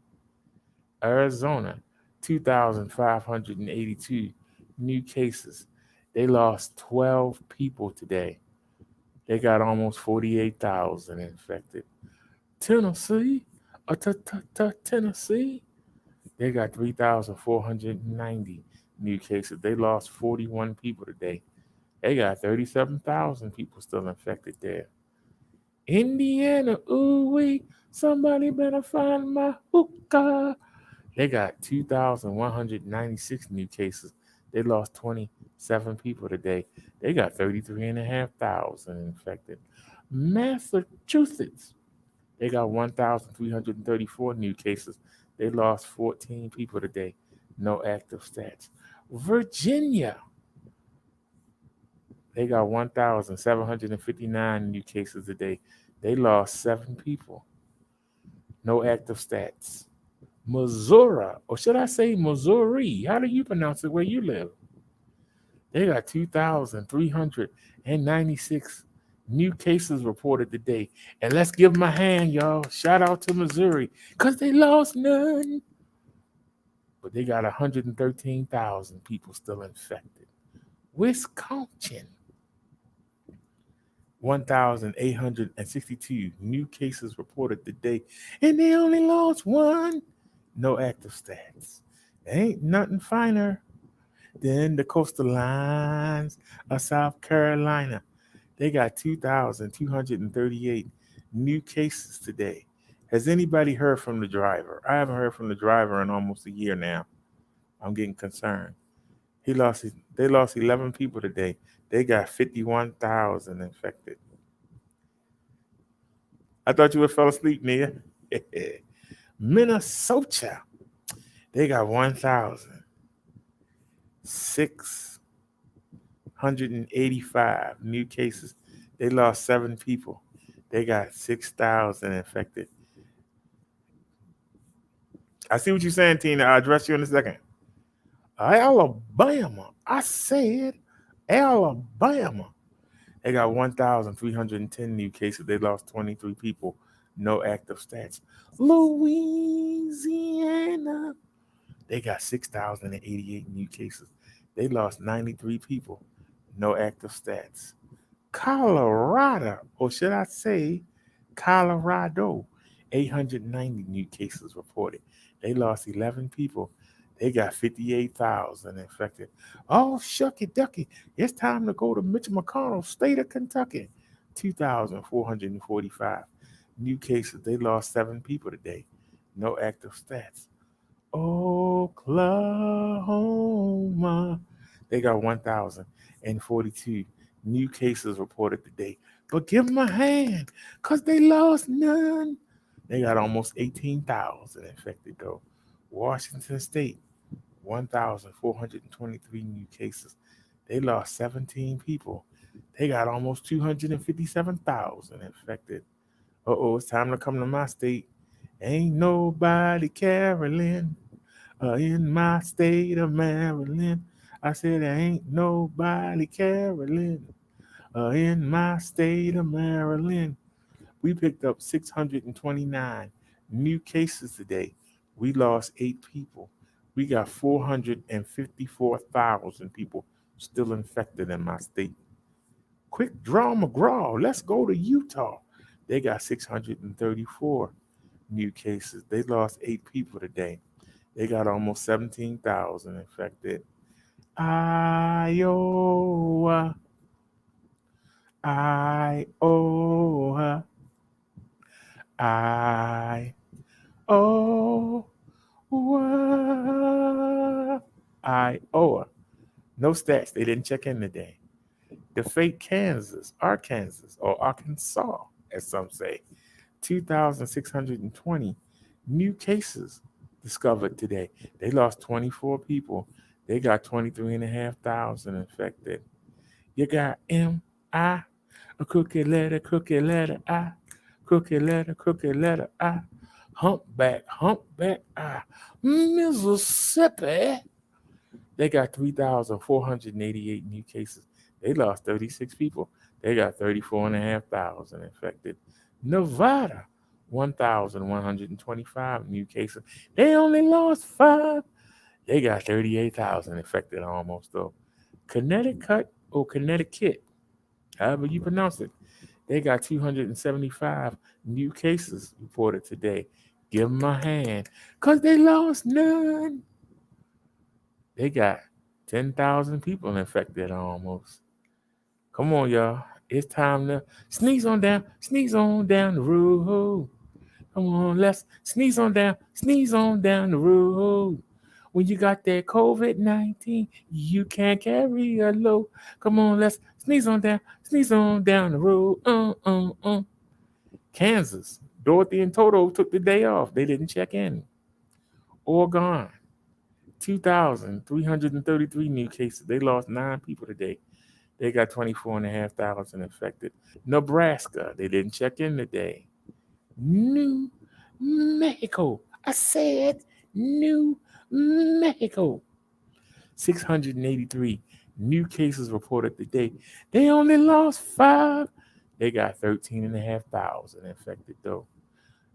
Arizona, 2,582 new cases. They lost 12 people today. They got almost 48,000 infected. Tennessee, Tennessee, they got 3,490 new cases. They lost 41 people today. They got 37,000 people still infected there. Indiana, ooh wee, somebody better find my hookah. They got 2,196 new cases. They lost 27 people today. They got 33,500 infected. Massachusetts, they got 1,334 new cases. They lost 14 people today. No active stats. Virginia, they got 1,759 new cases a day. They lost 7 people. No active stats. Missouri, or should I say Missouri? How do you pronounce it where you live? They got 2,396 new cases reported today. And let's give them a hand, y'all. Shout out to Missouri, because they lost none. But they got 113,000 people still infected. Wisconsin, 1,862 new cases reported today, and they only lost 1. No active stats. Ain't nothing finer than the coastal lines of South Carolina. They got 2,238 new cases today. Has anybody heard from the driver? I haven't heard from the driver in almost a year now. I'm getting concerned. They lost 11 people today. They got 51,000 infected. I thought you would fell asleep, Nia. Minnesota, they got 1,685 new cases. They lost 7 people. They got 6,000 infected. I see what you're saying, Tina. I'll address you in a second. Alabama. I said Alabama. They got 1,310 new cases. They lost 23 people. No active stats. Louisiana, they got 6,088 new cases. They lost 93 people. No active stats. Colorado, or should I say Colorado, 890 new cases reported. They lost 11 people. They got 58,000 infected. Oh, shucky ducky. It's time to go to Mitch McConnell's state of Kentucky. 2,445 new cases. They lost 7 people today. No active stats. Oklahoma, they got 1,042 new cases reported today. But give them a hand, because they lost none. They got almost 18,000 infected, though. Washington State, 1,423 new cases. They lost 17 people. They got almost 257,000 infected. It's time to come to my state. Ain't nobody caroling in my state of Maryland. I said there ain't nobody caroling in my state of Maryland. We picked up 629 new cases today. We lost 8 people. We got 454,000 people still infected in my state. Quick draw McGraw. Let's go to Utah. They got 634 new cases. They lost 8 people today. They got almost 17,000 infected. Iowa. Iowa. Iowa. No stats. They didn't check in today. The fake Kansas, Arkansas, or Arkansas, as some say, 2,620 new cases discovered today. They lost 24 people. They got 23,500 infected. You got M-I, a cookie letter, I, cookie letter, I, humpback, I, Mississippi. They got 3,488 new cases. They lost 36 people. They got 34,500 infected. Nevada, 1,125 new cases. They only lost 5. They got 38,000 infected almost, though. Connecticut or Connecticut, however you pronounce it, they got 275 new cases reported today. Give them a hand, because they lost none. They got 10,000 people infected almost. Come on, y'all. It's time to sneeze on down the road. Come on, let's sneeze on down the road. When you got that COVID-19, you can't carry a load. Come on, let's sneeze on down the road. Kansas, Dorothy and Toto took the day off. They didn't check in. Oregon, 2,333 new cases. They lost 9 people today. They got 24,500 infected. Nebraska, they didn't check in today. New Mexico, I said New Mexico, 683 new cases reported today. They only lost 5. They got 13,500 infected though.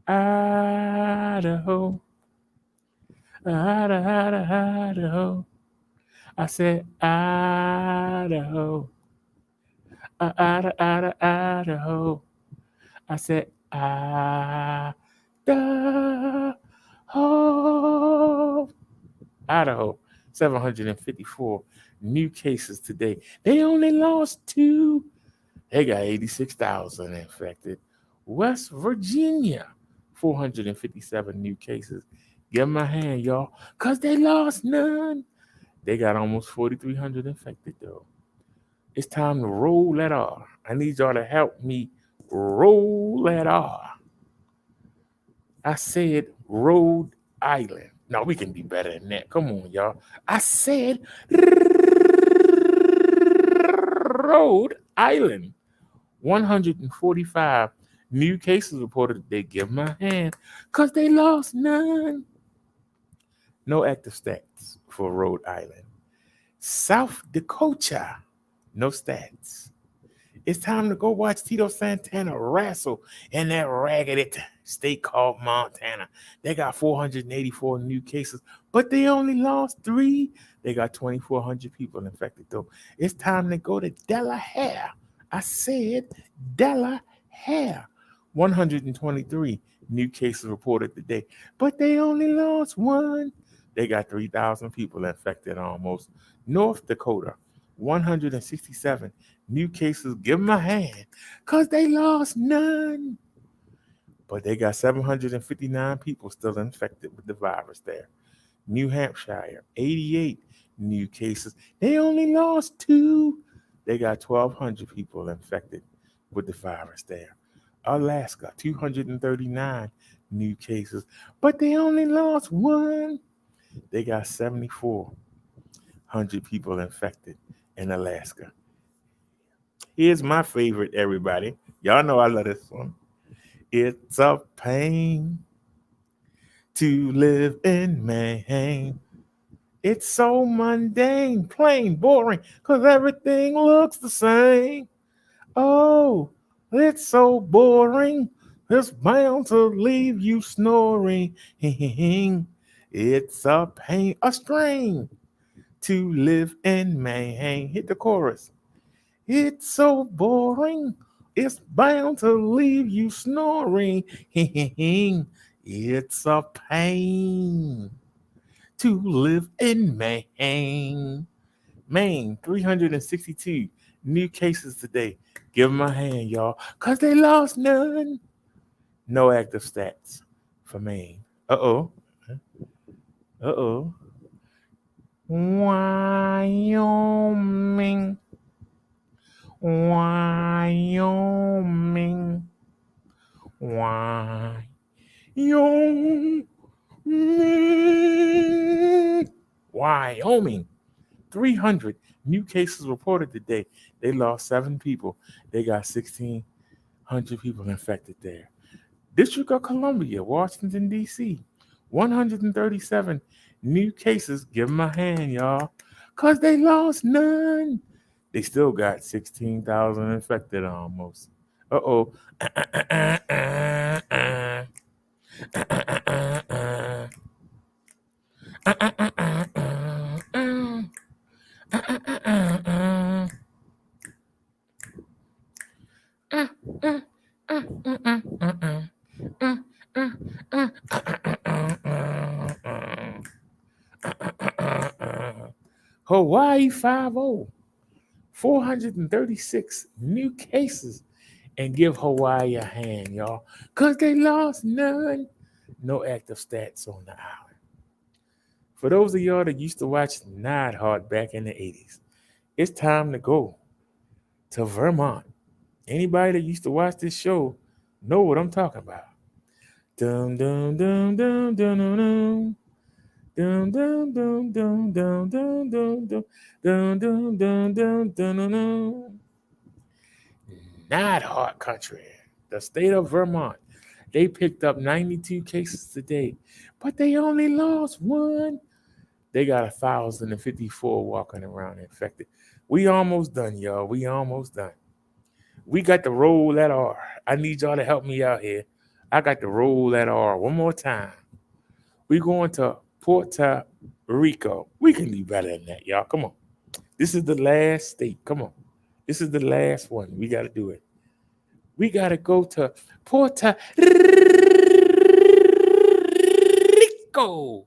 Idaho. Idaho. I said Idaho. Idaho. I said Idaho. 754 new cases today. They only lost 2. They got 86,000 infected. West Virginia, 457 new cases. Give them a hand, y'all, because they lost none. They got almost 4,300 infected, though. It's time to roll that R. I need y'all to help me roll that R. I said Rhode Island. No, we can be better than that. Come on, y'all. I said Rhode Island. 145 new cases reported. They give them a hand because they lost none. No active stats for Rhode Island. South Dakota, no stats. It's time to go watch Tito Santana wrestle in that raggedy state called Montana. They got 484 new cases, but they only lost 3. They got 2,400 people infected, though. It's time to go to Delaware. I said Delaware. 123 new cases reported today, but they only lost 1. They got 3,000 people infected almost. North Dakota, 167 new cases. Give them a hand because they lost none. But they got 759 people still infected with the virus there. New Hampshire, 88 new cases. They only lost 2. They got 1,200 people infected with the virus there. Alaska, 239 new cases, but they only lost 1. They got 7,400 people infected in Alaska. Here's my favorite, everybody. Y'all know I love this one. It's a pain to live in Maine. It's so mundane, plain boring, because everything looks the same. Oh, it's so boring. It's bound to leave you snoring. It's a pain, a strain to live in Maine. Hit the chorus. It's so boring. It's bound to leave you snoring. It's a pain to live in Maine. Maine, 362 new cases today. Give them a hand, y'all, because they lost none. No active stats for Maine. Uh-oh. Wyoming. Wyoming. 300 new cases reported today. They lost 7 people. They got 1,600 people infected there. District of Columbia, Washington, D.C., 137 new cases. Give them a hand, y'all, because they lost none. They still got 16,000 infected almost. Uh-oh. Hawaii 5-0. 436 new cases, and give Hawaii a hand, y'all, because they lost none. No active stats on the island. For those of y'all that used to watch Neidhart back in the 80s, it's time to go to Vermont. Anybody that used to watch this show know what I'm talking about. Dum dum dum dum dum dum dum. Dum dum dum dum dum dum dum dum dum dum dum dum dum dum. Neidhart country, the state of Vermont. They picked up 92 cases today, but they only lost one. They got 1,054 walking around infected. We almost done, y'all. We almost done. We got to roll that R. I need y'all to help me out here. I got to roll that R one more time. We going to Puerto Rico. We can do better than that, y'all. Come on. This is the last state. Come on. This is the last one. We got to do it. We got to go to Puerto Rico.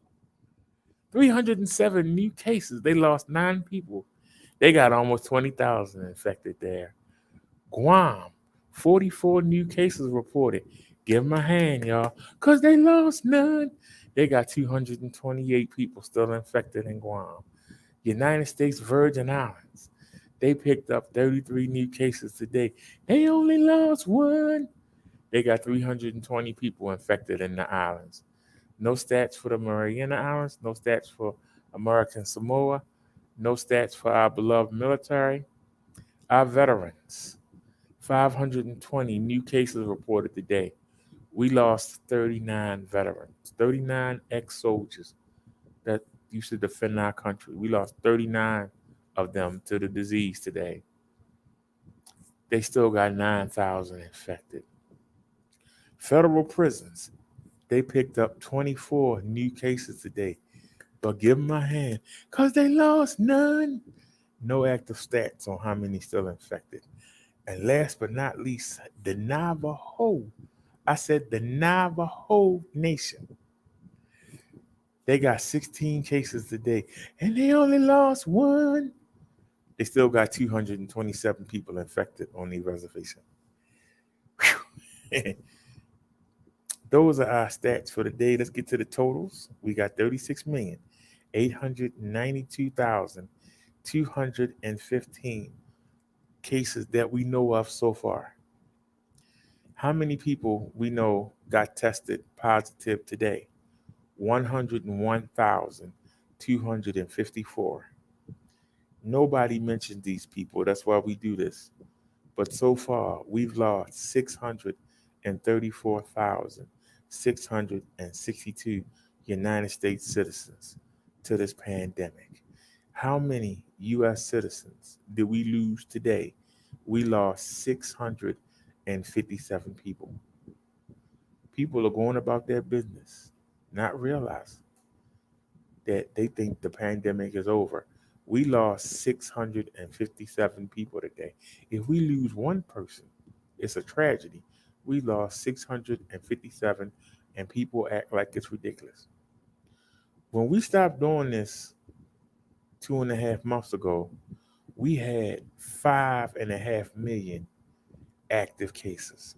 307 new cases. They lost 9 people. They got almost 20,000 infected there. Guam, 44 new cases reported. Give them a hand, y'all, because they lost none. They got 228 people still infected in Guam. United States Virgin Islands, they picked up 33 new cases today. They only lost one. They got 320 people infected in the islands. No stats for the Mariana Islands, no stats for American Samoa, no stats for our beloved military, our veterans. 520 new cases reported today. We lost 39 veterans, 39 ex-soldiers that used to defend our country. We lost 39 of them to the disease today. They still got 9,000 infected. Federal prisons, they picked up 24 new cases today. But give them a hand, because they lost none. No active stats on how many still infected. And last but not least, the Navajo. I said the Navajo Nation. They got 16 cases today, and they only lost one. They still got 227 people infected on the reservation. Those are our stats for the day. Let's get to the totals. We got 36,892,215 cases that we know of so far. How many people we know got tested positive today? 101,254. Nobody mentioned these people. That's why we do this. But so far, we've lost 634,662 United States citizens to this pandemic. How many U.S. citizens did we lose today? We lost 657 people. People are going about their business, not realizing that they think the pandemic is over. We lost 657 people today. If we lose one person, it's a tragedy. We lost 657, and people act like it's ridiculous. When we stopped doing this 2.5 months ago, we had 5.5 million active cases.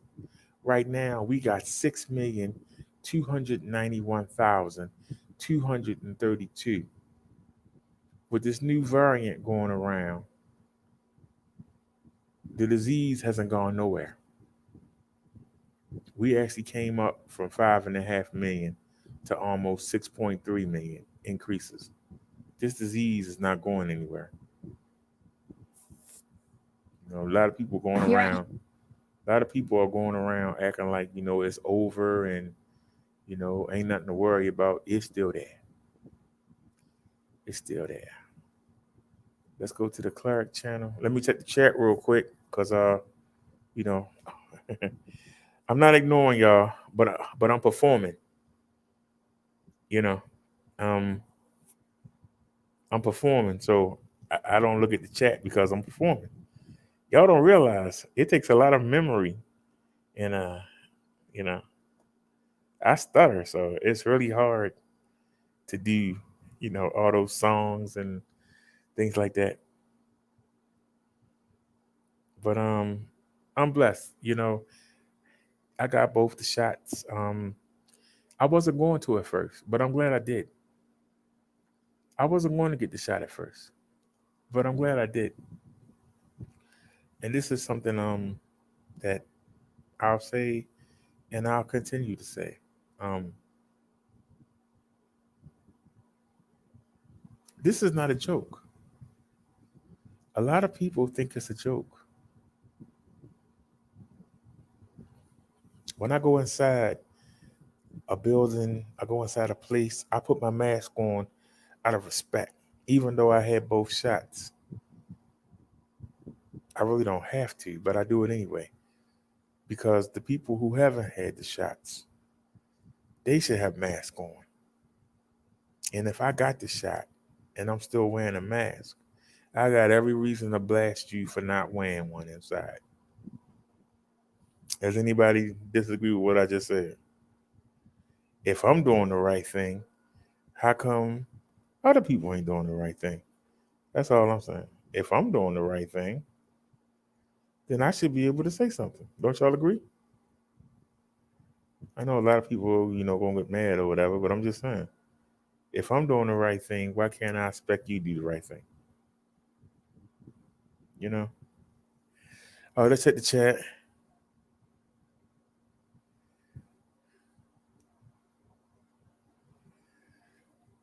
Right now, we got 6,291,232. With this new variant going around, the disease hasn't gone nowhere. We actually came up from 5.5 million to almost 6.3 million increases. This disease is not going anywhere. You know, a lot of people going around. A lot of people are going around acting like, it's over and, ain't nothing to worry about. It's still there. It's still there. Let's go to the Cleric channel. Let me check the chat real quick because, I'm not ignoring y'all, but I'm performing. You know, um, I'm performing, so I don't look at the chat because I'm performing. Y'all don't realize it takes a lot of memory, and you know, I stutter, so it's really hard to do, all those songs and things like that. But I'm blessed. I got both the shots. I wasn't going to at first, but I'm glad I did. I wasn't going to get the shot at first, but I'm glad I did. And this is something that I'll say and I'll continue to say. Um, this is not a joke. A lot of people think it's a joke. When I go inside a building, I go inside a place, I put my mask on out of respect, even though I had both shots. I really don't have to, but I do it anyway. Because the people who haven't had the shots, they should have masks on. And if I got the shot and I'm still wearing a mask, I got every reason to blast you for not wearing one inside. Does anybody disagree with what I just said? If I'm doing the right thing, how come other people ain't doing the right thing? That's all I'm saying. If I'm doing the right thing, then I should be able to say something. Don't y'all agree? I know a lot of people, gonna get mad or whatever, but I'm just saying. If I'm doing the right thing, why can't I expect you to do the right thing? Oh, let's hit the chat.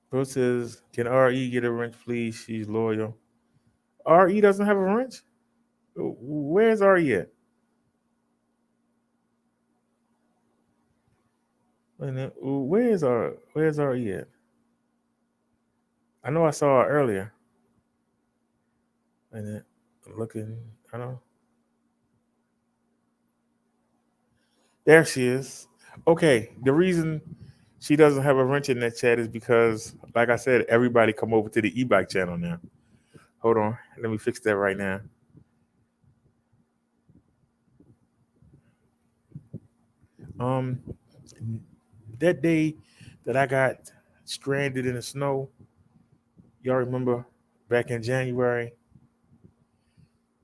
Bro says, can RE get a wrench, please? She's loyal. RE doesn't have a wrench? Where's RE at? Where's RE at? I know I saw her earlier. And then looking, I don't know. There she is. Okay, the reason she doesn't have a wrench in that chat is because, like I said, everybody come over to the e-bike channel now. Hold on, let me fix that right now. That day that I got stranded in the snow, y'all remember back in January,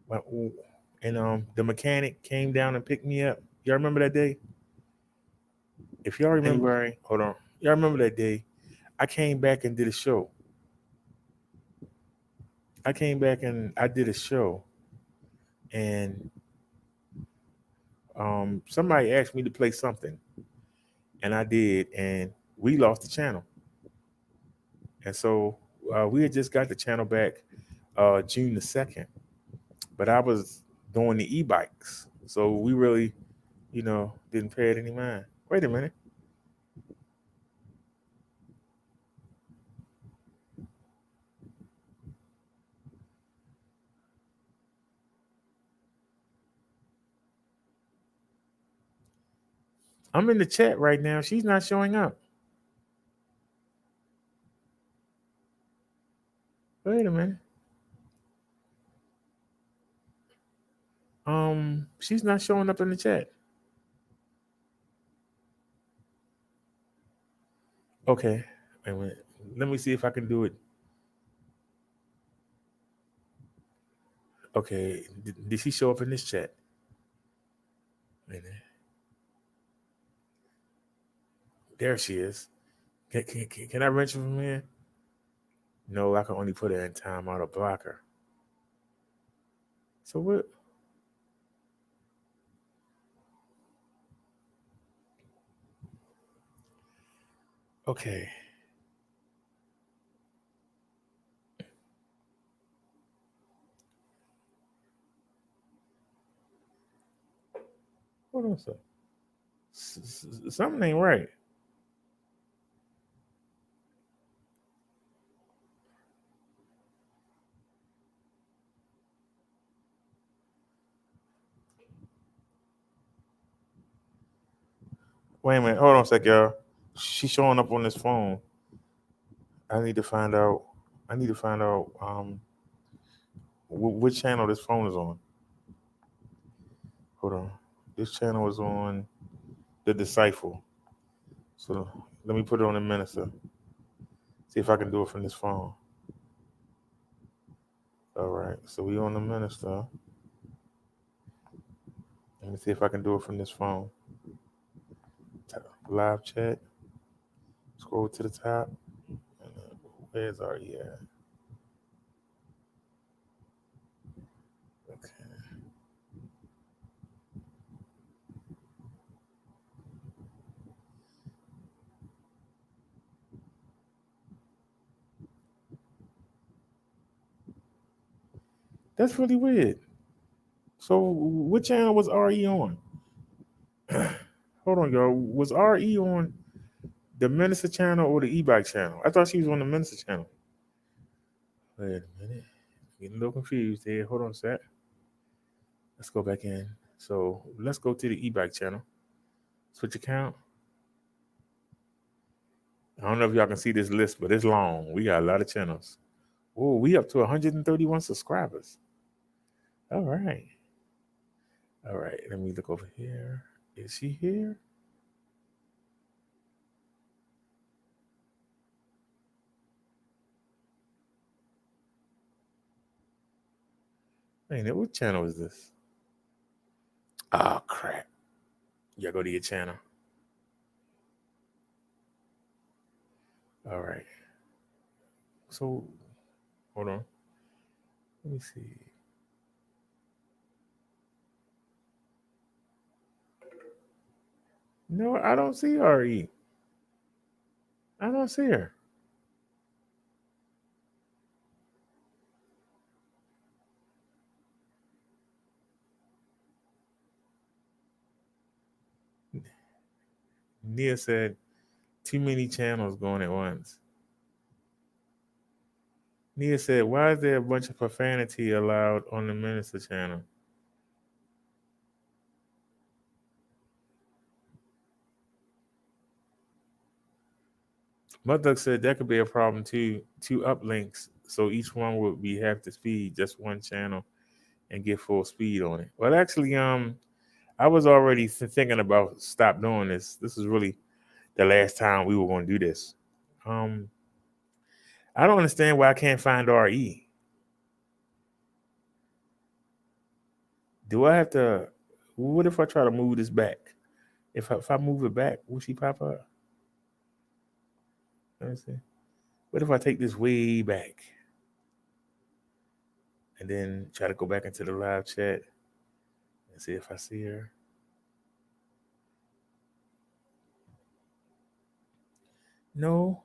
and the mechanic came down and picked me up. Y'all remember that day? If y'all remember, hold on, y'all remember that day? I came back and did a show. I came back and I did a show, and somebody asked me to play something, and I did, and we lost the channel. And so we had just got the channel back June the 2nd, but I was doing the e-bikes, so we really, didn't pay it any mind. Wait a minute. I'm in the chat right now. She's not showing up. Wait a minute. She's not showing up in the chat. Okay. Wait a minute. Let me see if I can do it. Okay. Did she show up in this chat? Wait a minute. There she is. Can I wrench her from here? No, I can only put her in timeout or block her. So what? Okay. Hold on a second. Something ain't right. Wait a minute. Hold on a sec, y'all. She's showing up on this phone. I need to find out. Which channel this phone is on. Hold on. This channel is on the Disciple. So let me put it on the minister. See if I can do it from this phone. All right. So we on the minister. Let me see if I can do it from this phone. Live chat. Scroll to the top. Where's our at? Okay. That's really weird. So what channel was RE on? Hold on, y'all. Was RE on the Minister channel or the e-bike channel? I thought she was on the Minister channel. Wait a minute. Getting a little confused here. Hold on a sec. Let's go back in. So let's go to the e-bike channel. Switch account. I don't know if y'all can see this list, but it's long. We got a lot of channels. Oh, we up to 131 subscribers. All right. All right. Let me look over here. Is she here? Hey, what channel is this? Oh, crap. Y'all go to your channel. All right. So, hold on. Let me see. No, I don't see RE. I don't see her. Nia said, too many channels going at once. Nia said, why is there a bunch of profanity allowed on the Minister channel? Muduck said that could be a problem too. Two uplinks, so each one would be half the speed, just one channel, and get full speed on it. Well, actually, I was already thinking about stop doing this. This is really the last time we were going to do this. I don't understand why I can't find RE. Do I have to? What if I try to move this back? If I move it back, will she pop up? Let me see. What if I take this way back and then try to go back into the live chat and see if I see her? No.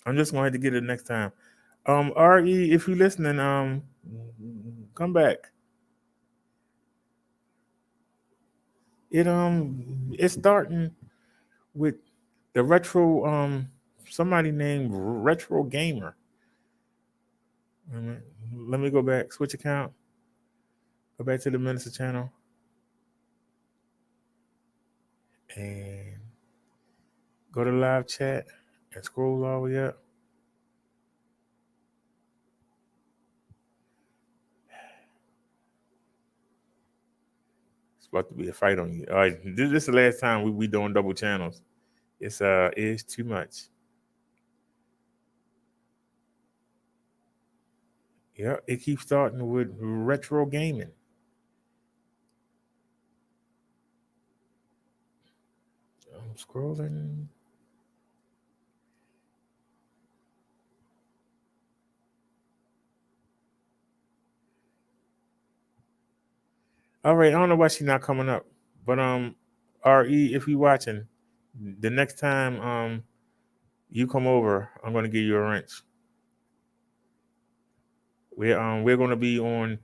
I'm just going to have to get it next time. RE, if you're listening, come back. It's starting with the retro somebody named Retro Gamer. Let me go back, switch account, go back to the Minister channel, and go to live chat and scroll all the way up. It's about to be a fight on you. All right, this is the last time we doing double channels. It's too much. Yeah, it keeps starting with retro gaming. I'm scrolling. All right, I don't know why she's not coming up, but RE, if you're watching, the next time you come over, I'm gonna give you a wrench. We're gonna be on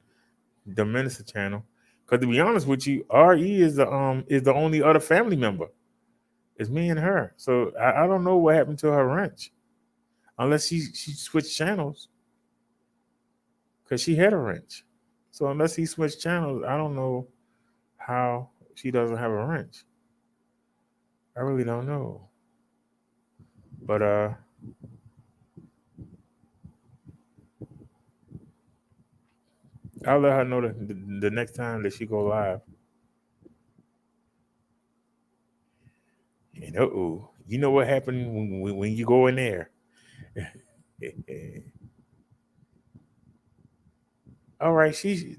the Minister channel, because to be honest with you, RE is the only other family member. It's me and her. So I don't know what happened to her wrench, unless she switched channels, because she had a wrench. So unless he switched channels, I don't know how she doesn't have a wrench. I really don't know. But I'll let her know the next time that she go live. And you know what happened when you go in there. All right, she's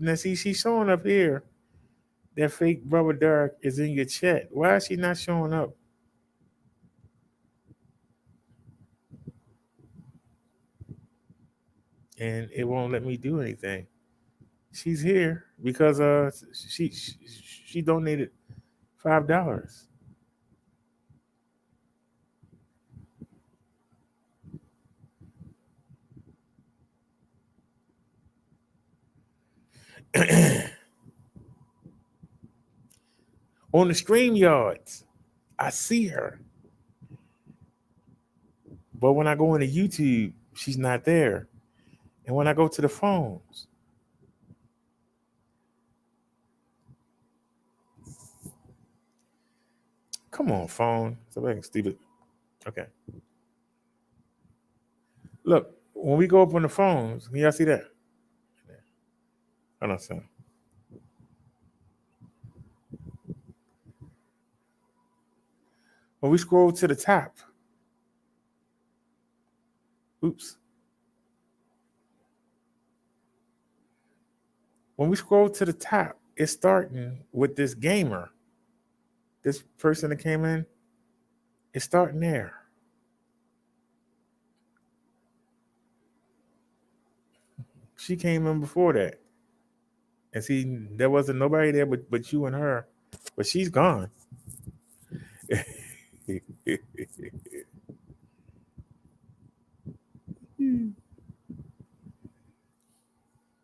showing up here. That fake brother Derek is in your chat. Why is she not showing up? And it won't let me do anything. She's here because she donated $5. On the StreamYards, I see her. But when I go into YouTube, she's not there. And when I go to the phones, come on, phone. Somebody stupid. Okay. Look, when we go up on the phones, can y'all see that? Hold on, son. When we scroll to the top, oops. When we scroll to the top, it's starting with this gamer. This person that came in, it's starting there. She came in before that. And see, there wasn't nobody there but you and her. But she's gone.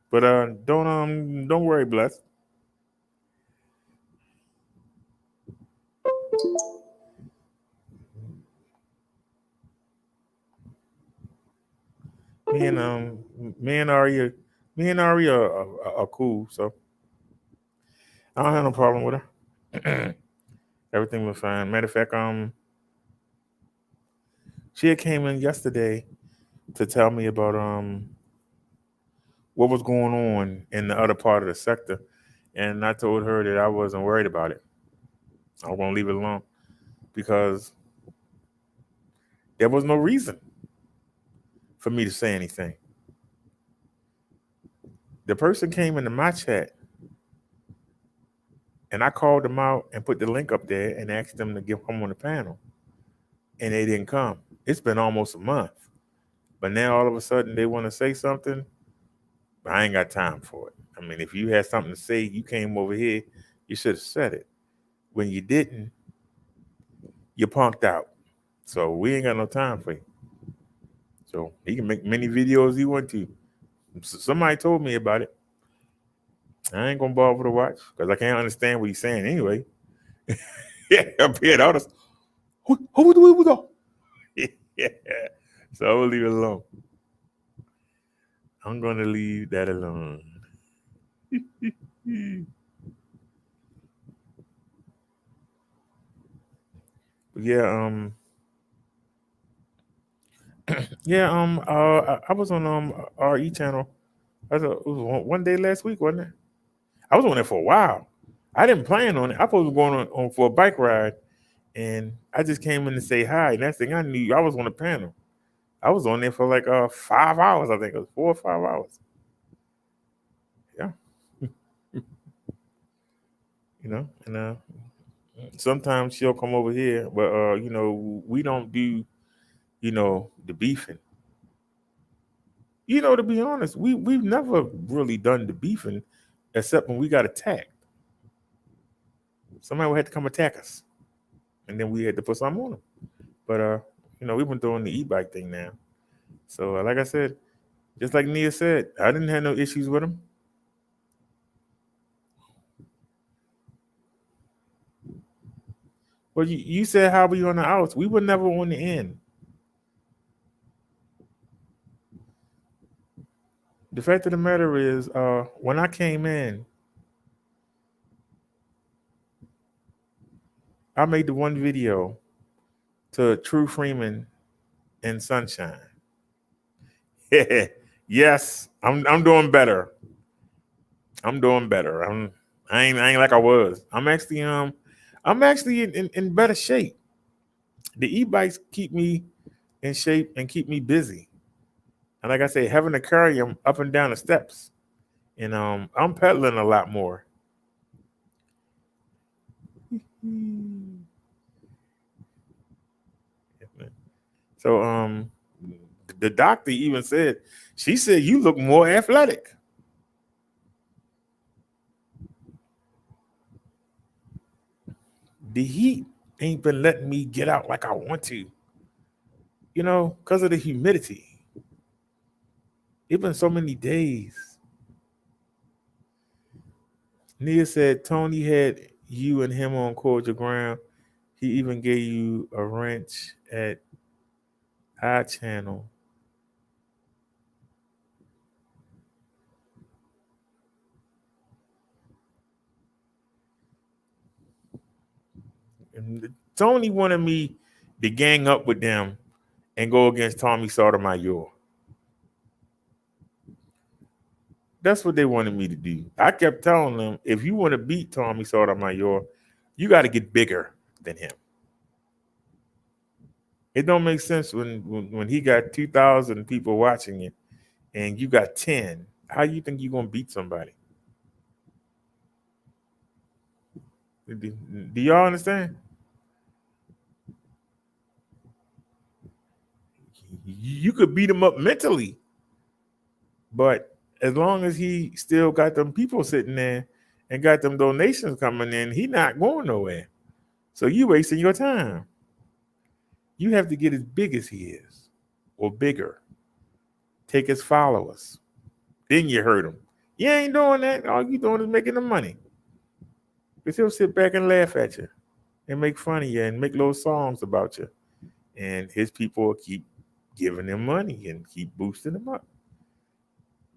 But don't worry, Bless. Me and Ari are cool, so I don't have no problem with her. Everything was fine. Matter of fact, she had came in yesterday to tell me about what was going on in the other part of the sector, and I told her that I wasn't worried about it. I was gonna leave it alone because there was no reason for me to say anything. The person came into my chat, and I called them out and put the link up there and asked them to come on the panel, and they didn't come. It's been almost a month, but now all of a sudden they want to say something. I ain't got time for it. I mean, if you had something to say, you came over here, you should have said it. When you didn't, you punked out. So we ain't got no time for you. So he can make many videos he want to. Somebody told me about it. I ain't gonna bother to watch because I can't understand what he's saying anyway. Yeah, up here, all this. Who do we go? Yeah. So I will leave it alone. I'm gonna leave that alone. Yeah, yeah, I was on RE channel. It was one day last week, wasn't it? I was on there for a while. I didn't plan on it. I was going on for a bike ride, and I just came in to say hi. Next thing I knew, I was on the panel. I was on there for like 5 hours. I think it was 4 or 5 hours. Yeah, and sometimes she'll come over here, but we don't do the beefing. To be honest, we've never really done the beefing except when we got attacked. Somebody had to come attack us, and then we had to put something on them. But we've been doing the e-bike thing now. So like I said, just like Nia said, I didn't have no issues with him. Well, you said how we on the outs. We were never on the end. The fact of the matter is, when I came in, I made the one video to True Freeman and Sunshine. Yes, I'm doing better. I'm doing better. I ain't like I was. I'm actually in better shape. The e-bikes keep me in shape and keep me busy. And like I say, having to carry them up and down the steps. And I'm pedaling a lot more. So the doctor even said, she said, you look more athletic. The heat ain't been letting me get out like I want to, because of the humidity. It's been so many days. Nia said Tony had you and him on cordial ground. He even gave you a wrench at our channel. And Tony wanted me to gang up with them and go against Tommy Sotomayor. That's what they wanted me to do. I kept telling them, if you want to beat Tommy Sotomayor, you got to get bigger than him. It don't make sense when he got 2,000 people watching it and you got 10. How you think you're going to beat somebody? Do y'all understand? You could beat him up mentally, but as long as he still got them people sitting there and got them donations coming in, he not going nowhere. So you wasting your time. You have to get as big as he is or bigger. Take his followers. Then you hurt him. You ain't doing that. All you doing is making the money. Because he'll sit back and laugh at you and make fun of you and make little songs about you. And his people will keep giving him money and keep boosting him up.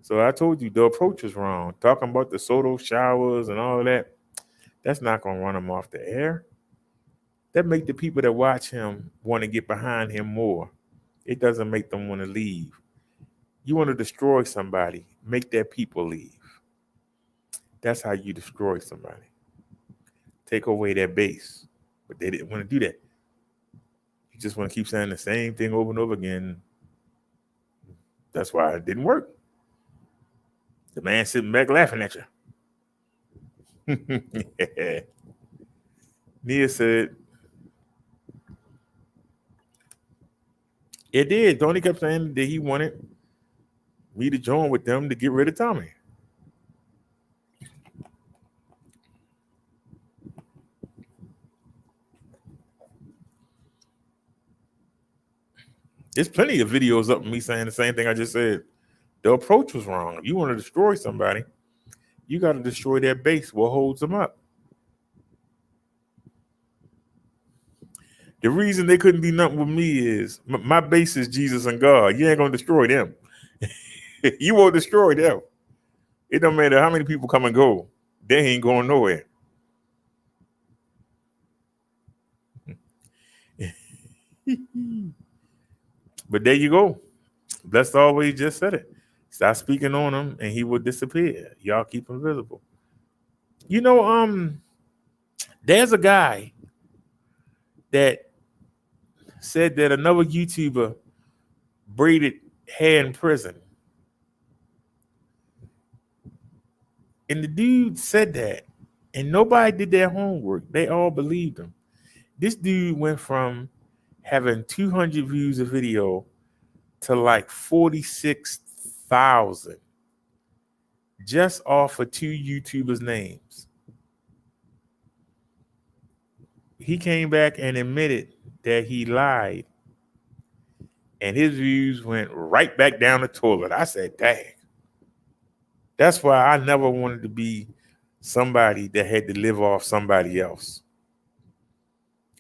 So I told you the approach was wrong. Talking about the Soto showers and all that, that's not going to run him off the air. That make the people that watch him want to get behind him more. It doesn't make them want to leave. You want to destroy somebody, make their people leave. That's how you destroy somebody. Take away their base. But they didn't want to do that. You just want to keep saying the same thing over and over again. That's why it didn't work. The man sitting back laughing at you. Nia said, it did. Tony kept saying that he wanted me to join with them to get rid of Tommy. There's plenty of videos up of me saying the same thing I just said. The approach was wrong. If you want to destroy somebody, you got to destroy their base. What holds them up? The reason they couldn't be nothing with me is my base is Jesus and God. You ain't going to destroy them. You won't destroy them. It don't matter how many people come and go. They ain't going nowhere. But there you go. That's always just said it. Stop speaking on him and he will disappear. Y'all keep him visible. There's a guy that said that another YouTuber braided hair in prison. And the dude said that. And nobody did their homework. They all believed him. This dude went from having 200 views a video to like 46,000 just off of two YouTubers' names. He came back and admitted that he lied, and his views went right back down the toilet. I said, dang. That's why I never wanted to be somebody that had to live off somebody else.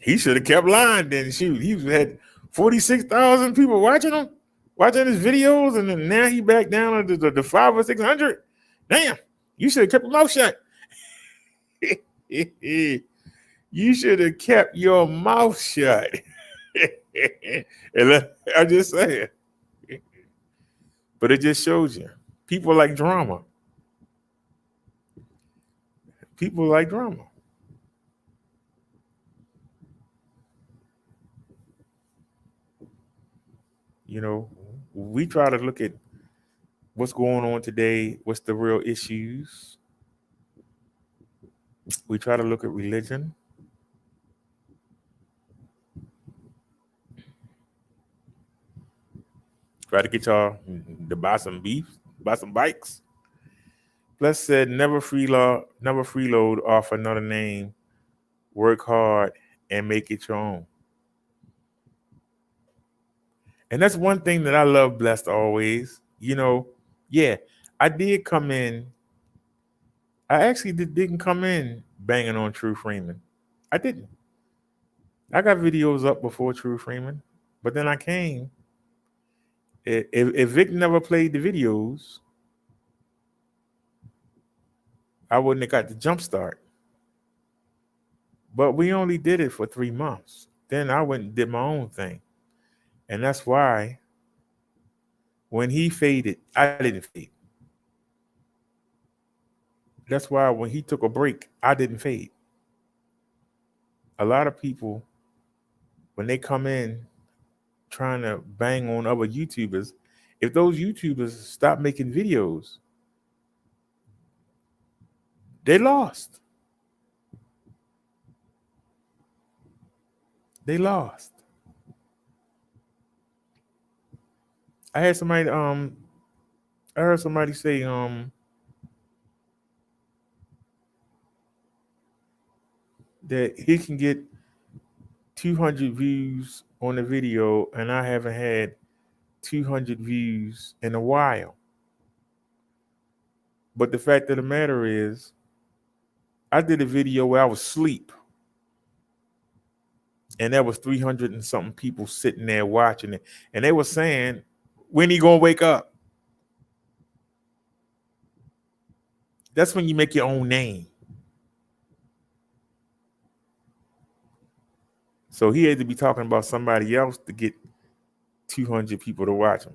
He should have kept lying then. Shoot, he had 46,000 people watching him, watching his videos, and then now he back down to the 500 or 600. Damn, you should have kept your mouth shut. You should have kept your mouth shut. And I'm just saying. But it just shows you. People like drama. People like drama. You know, we try to look at what's going on today, what's the real issues. We try to look at religion. Try to get y'all to buy some beef, buy some bikes. Plus said never freeload off another name. Work hard and make it your own. And that's one thing that I love Blessed always. You know, yeah, I did come in. I actually didn't come in banging on True Freeman. I didn't. I got videos up before True Freeman, but then I came. If Vic never played the videos, I wouldn't have got the jump start. But we only did it for 3 months. Then I went and did my own thing. And that's why when he faded, I didn't fade. That's why when he took a break, I didn't fade. A lot of people, when they come in trying to bang on other YouTubers, if those YouTubers stop making videos, they lost. They lost. I heard somebody say that he can get 200 views on a video, and I haven't had 200 views in a while. But the fact of the matter is, I did a video where I was asleep, and there was 300 and something people sitting there watching it, and they were saying, when he gonna wake up? That's when you make your own name. So he had to be talking about somebody else to get 200 people to watch him.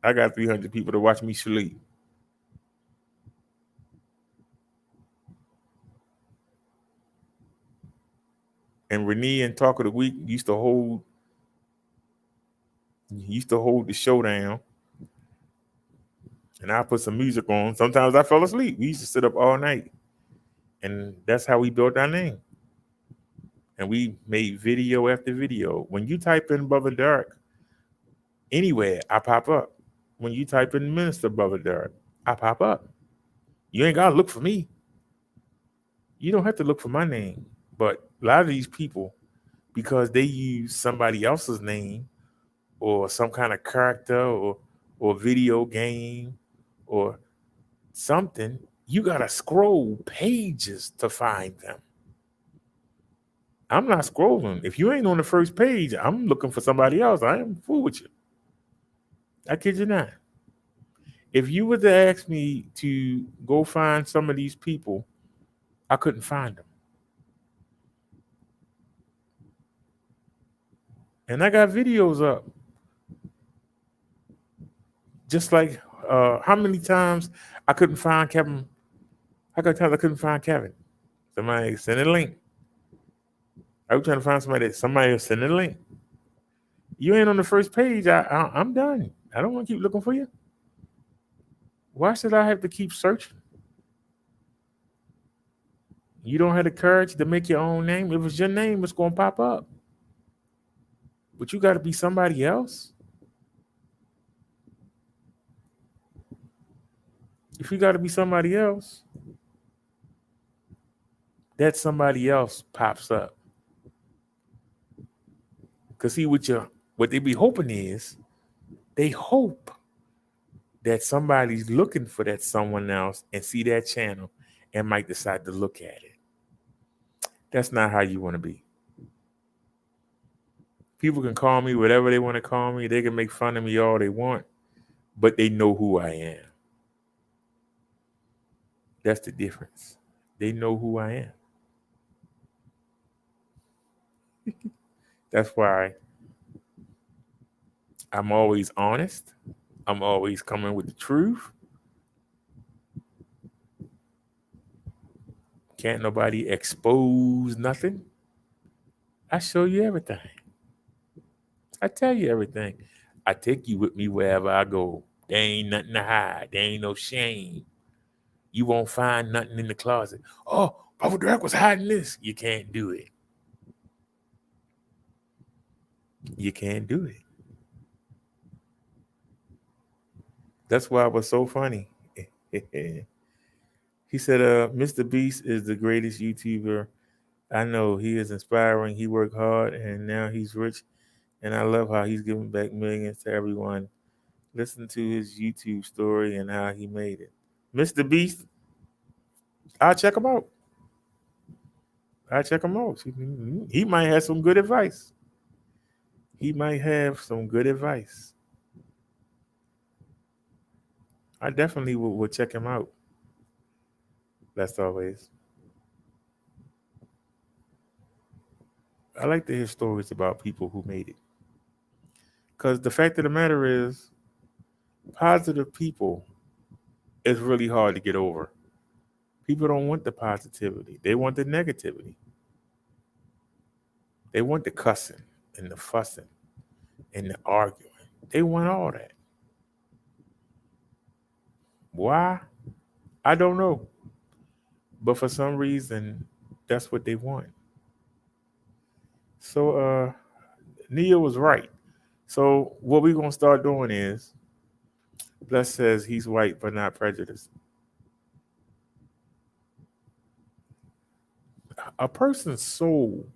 I got 300 people to watch me sleep. And Renee and Talk of the Week used to hold the show down. And I put some music on. Sometimes I fell asleep. We used to sit up all night. And that's how we built our name. And we made video after video. When you type in Brother Dark, anywhere, I pop up. When you type in Minister Brother Dark, I pop up. You ain't got to look for me. You don't have to look for my name. But a lot of these people, because they use somebody else's name or some kind of character or video game or something, you got to scroll pages to find them. I'm not scrolling. If you ain't on the first page, I'm looking for somebody else. I ain't fool with you. I kid you not. If you were to ask me to go find some of these people, I couldn't find them. And I got videos up. Just like how many times I couldn't find Kevin. How many times I couldn't find Kevin? Somebody send a link. I was trying to find somebody else send a link. You ain't on the first page. I'm done. I don't want to keep looking for you. Why should I have to keep searching? You don't have the courage to make your own name. If it's your name, it's going to pop up. But you got to be somebody else. If you got to be somebody else, that somebody else pops up. Because see, what they be hoping is, they hope that somebody's looking for that someone else and see that channel and might decide to look at it. That's not how you want to be. People can call me whatever they want to call me. They can make fun of me all they want, but they know who I am. That's the difference. They know who I am. That's why I'm always honest. I'm always coming with the truth. Can't nobody expose nothing. I show you everything. I tell you everything. I take you with me wherever I go. There ain't nothing to hide. There ain't no shame. You won't find nothing in the closet. Oh, Papa Drac was hiding this. You can't do it. You can't do it. That's why it was so funny. He said, Mr. Beast is the greatest YouTuber I know. He is inspiring. He worked hard and now he's rich. And I love how he's giving back millions to everyone. Listen to his YouTube story and how he made it. Mr. Beast, I'll check him out. He might have some good advice. I definitely will check him out. That's always. I like to hear stories about people who made it. Because the fact of the matter is, positive people is really hard to get over. People don't want the positivity. They want the negativity. They want the cussing and the fussing and the arguing. They want all that. Why? I don't know. But for some reason, that's what they want. So Nia was right. So what we're going to start doing is, Bless says he's white but not prejudiced. A person's soul,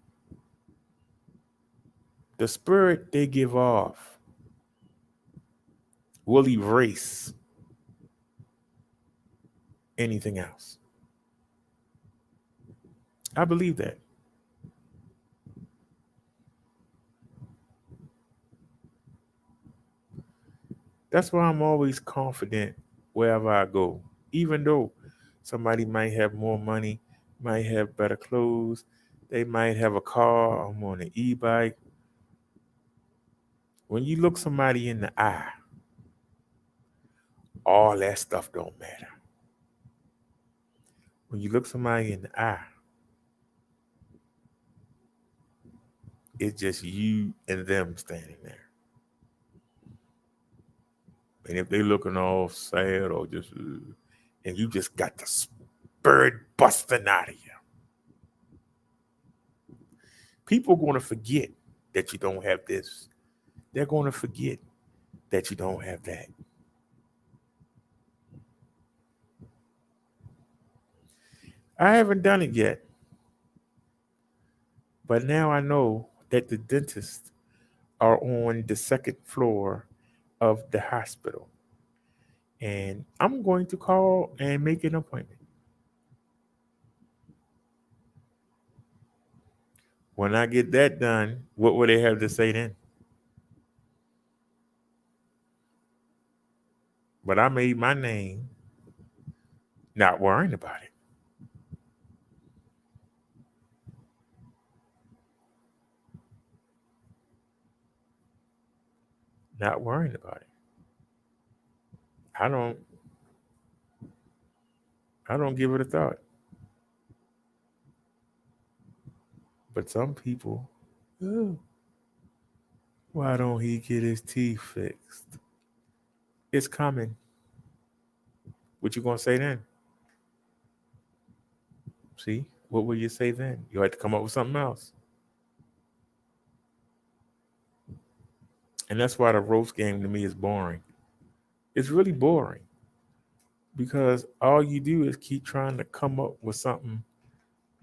the spirit they give off, will erase anything else. I believe that. That's why I'm always confident wherever I go, even though somebody might have more money, might have better clothes, they might have a car, I'm on an e-bike. When you look somebody in the eye, all that stuff don't matter. When you look somebody in the eye, it's just you and them standing there. And if they looking all sad or just, and you just got the spirit busting out of you, people are going to forget that you don't have this. They're going to forget that you don't have that. I haven't done it yet. But now I know that the dentists are on the second floor of the hospital. And I'm going to call and make an appointment. When I get that done, what will they have to say then? But I made my name not worrying about it. Not worrying about it. I don't give it a thought. But some people, oh, why don't he get his teeth fixed? It's coming. What you gonna say then? See, what will you say then? You have to come up with something else. And that's why the roast game to me is boring. It's really boring because all you do is keep trying to come up with something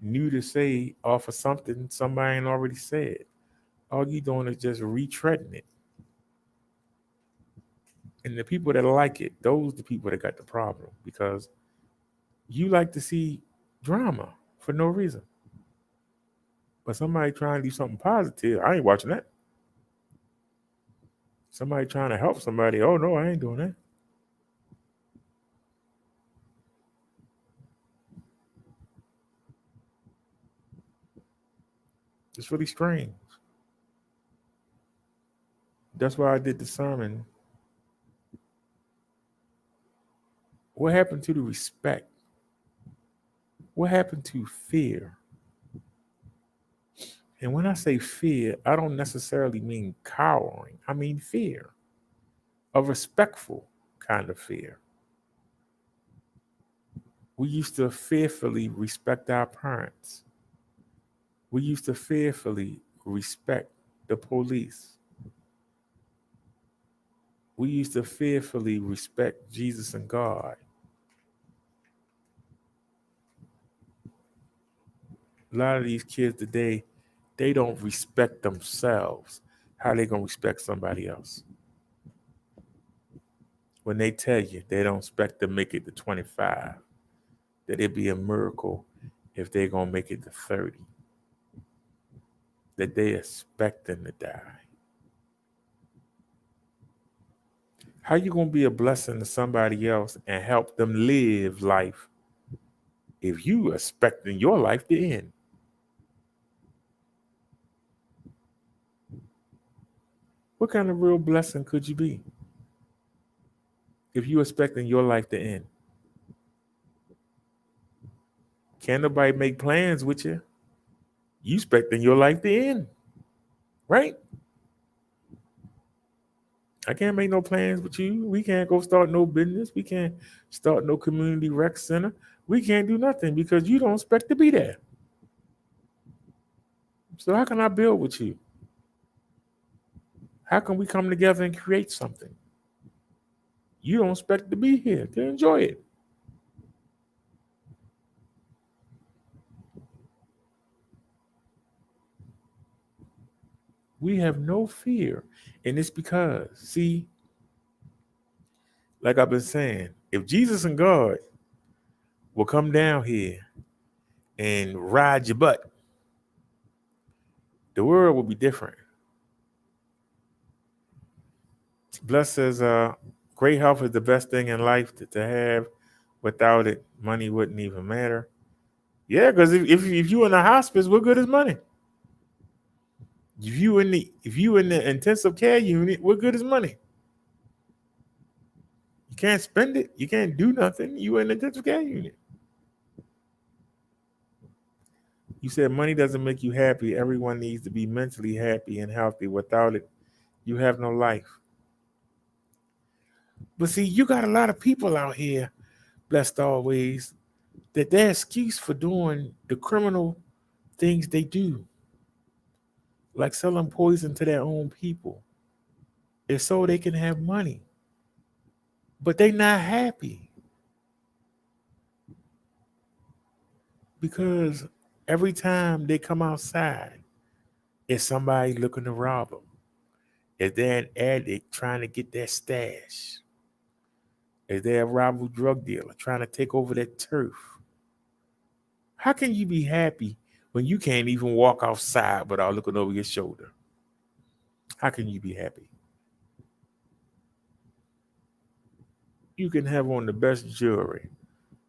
new to say off of something somebody ain't already said. All you doing is just retreading it. And the people that like it, those are the people that got the problem because you like to see drama for no reason. But somebody trying to do something positive, I ain't watching that. Somebody trying to help somebody. Oh no, I ain't doing that. It's really strange. That's why I did the sermon. What happened to the respect? What happened to fear? And when I say fear, I don't necessarily mean cowering. I mean fear, a respectful kind of fear. We used to fearfully respect our parents. We used to fearfully respect the police. We used to fearfully respect Jesus and God. A lot of these kids today, they don't respect themselves. How they gonna respect somebody else? When they tell you they don't expect to make it to 25, that it'd be a miracle if they're gonna make it to 30, that they expect them to die. How you gonna be a blessing to somebody else and help them live life if you expecting your life to end? What kind of real blessing could you be if you expecting your life to end? Can't nobody make plans with you. You expecting your life to end, right? I can't make no plans with you. We can't go start no business. We can't start no community rec center. We can't do nothing because you don't expect to be there. So how can I build with you? How can we come together and create something? You don't expect to be here to enjoy it. We have no fear. And it's because, see, like I've been saying, if Jesus and God will come down here and ride your butt, the world will be different. Bless says, great health is the best thing in life to have. Without it, money wouldn't even matter. Yeah, because if you in the hospice, what good is money? If you in the intensive care unit, what good is money? You can't spend it. You can't do nothing. You in the intensive care unit. You said money doesn't make you happy. Everyone needs to be mentally happy and healthy. Without it, you have no life. But see, you got a lot of people out here, blessed always, that their excuse for doing the criminal things they do, like selling poison to their own people, is so they can have money. But they not happy because every time they come outside, it's somebody looking to rob them. Is there an addict trying to get their stash? Is there a rival drug dealer trying to take over that turf? How can you be happy when you can't even walk outside without looking over your shoulder? How can you be happy? You can have on the best jewelry.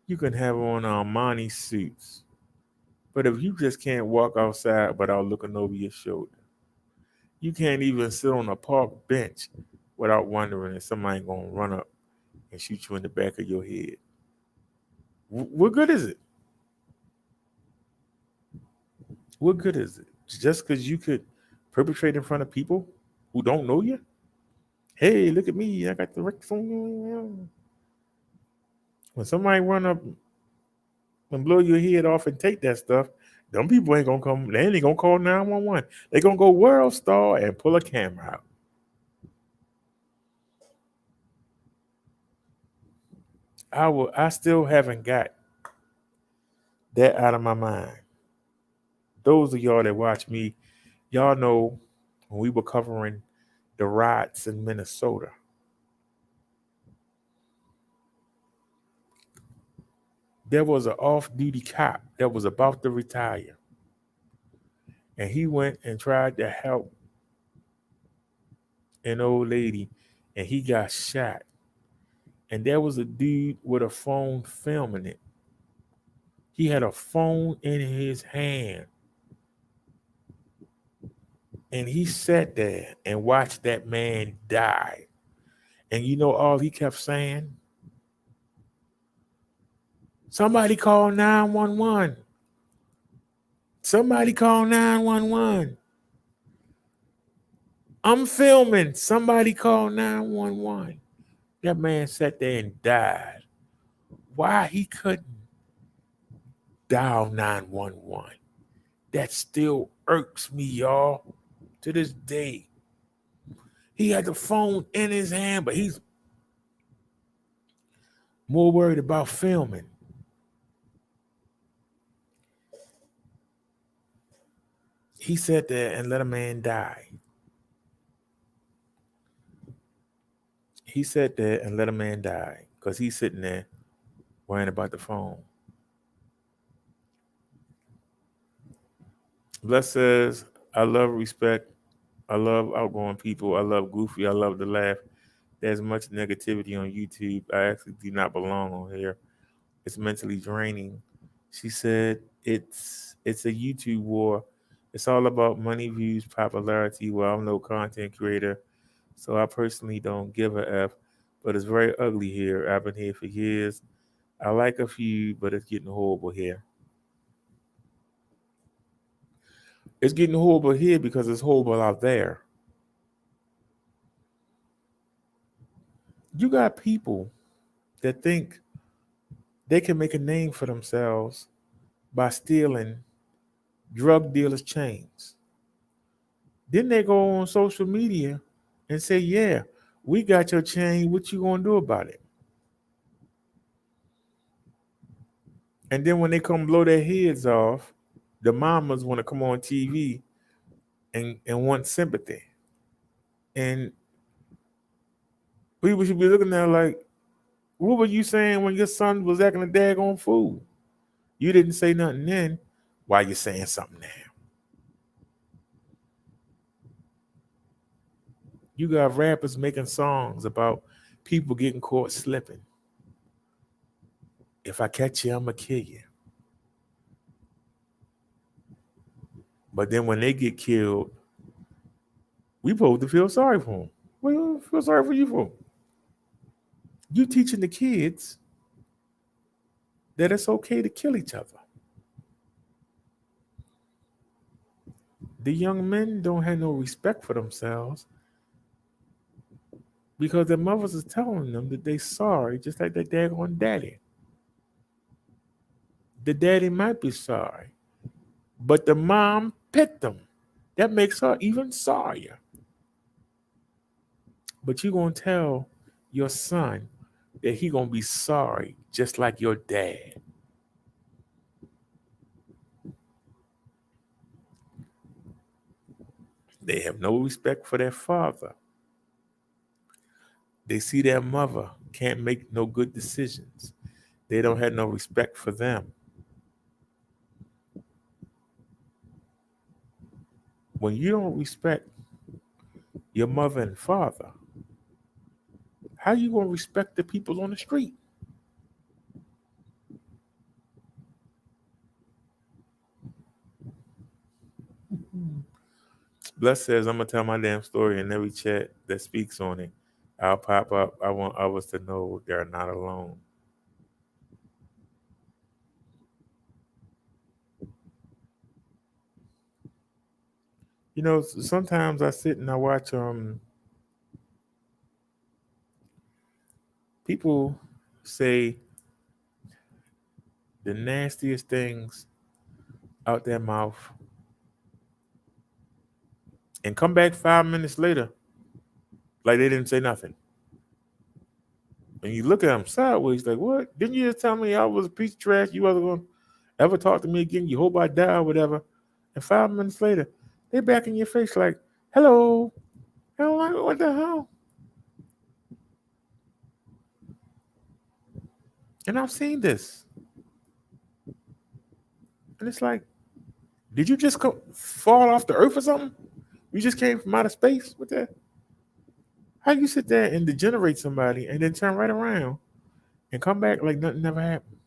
You can have on Armani suits. But if you just can't walk outside without looking over your shoulder, you can't even sit on a park bench without wondering if somebody going to run up and shoot you in the back of your head. What good is it? What good is it? Just because you could perpetrate in front of people who don't know you? Hey, look at me. I got the record phone. When somebody run up and blow your head off and take that stuff, them people ain't going to come. They ain't going to call 911. They're going to go World Star and pull a camera out. I still haven't got that out of my mind. Those of y'all that watch me, y'all know when we were covering the riots in Minnesota, there was an off-duty cop that was about to retire. And he went and tried to help an old lady, and he got shot. And there was a dude with a phone filming it. He had a phone in his hand. And he sat there and watched that man die. And you know all he kept saying? Somebody call 911. Somebody call 911. I'm filming. Somebody call 911. That man sat there and died. Why he couldn't dial 911? That still irks me, y'all, to this day. He had the phone in his hand, but he's more worried about filming. He sat there and let a man die. He sat there and let a man die because he's sitting there worrying about the phone. Bless says, I love respect. I love outgoing people. I love goofy. I love to laugh. There's much negativity on YouTube. I actually do not belong on here. It's mentally draining. She said it's a YouTube war. It's all about money, views, popularity. Well, I'm no content creator, so I personally don't give a F, but it's very ugly here. I've been here for years. I like a few, but it's getting horrible here. It's getting horrible here because it's horrible out there. You got people that think they can make a name for themselves by stealing drug dealers' chains. Then they go on social media and say, yeah, we got your chain. What you gonna do about it? And then when they come blow their heads off, the mamas want to come on TV and want sympathy. And people should be looking at like, what were you saying when your son was acting a daggone fool? You didn't say nothing then. Why you saying something now? You got rappers making songs about people getting caught slipping. If I catch you, I'm going to kill you. But then when they get killed, we supposed to feel sorry for them. What do you feel sorry for you for? You teaching the kids that it's okay to kill each other. The young men don't have no respect for themselves because their mothers is telling them that they sorry, just like their daggone daddy. The daddy might be sorry, but the mom picked them. That makes her even sorrier. But you're going to tell your son that he going to be sorry just like your dad. They have no respect for their father. They see their mother can't make no good decisions. They don't have no respect for them. When you don't respect your mother and father, how you going to respect the people on the street? Bless says, I'm going to tell my damn story in every chat that speaks on it. I'll pop up. I want others to know they're not alone. You know, sometimes I sit and I watch people say the nastiest things out their mouth and come back 5 minutes later like they didn't say nothing. And you look at them sideways like, what? Didn't you just tell me I was a piece of trash? You wasn't going to ever talk to me again? You hope I die or whatever. And 5 minutes later, they back in your face like, hello. And I'm like, what the hell? And I've seen this. And it's like, did you just fall off the earth or something? You just came from outer space with that? How you sit there and degenerate somebody and then turn right around and come back like nothing never happened?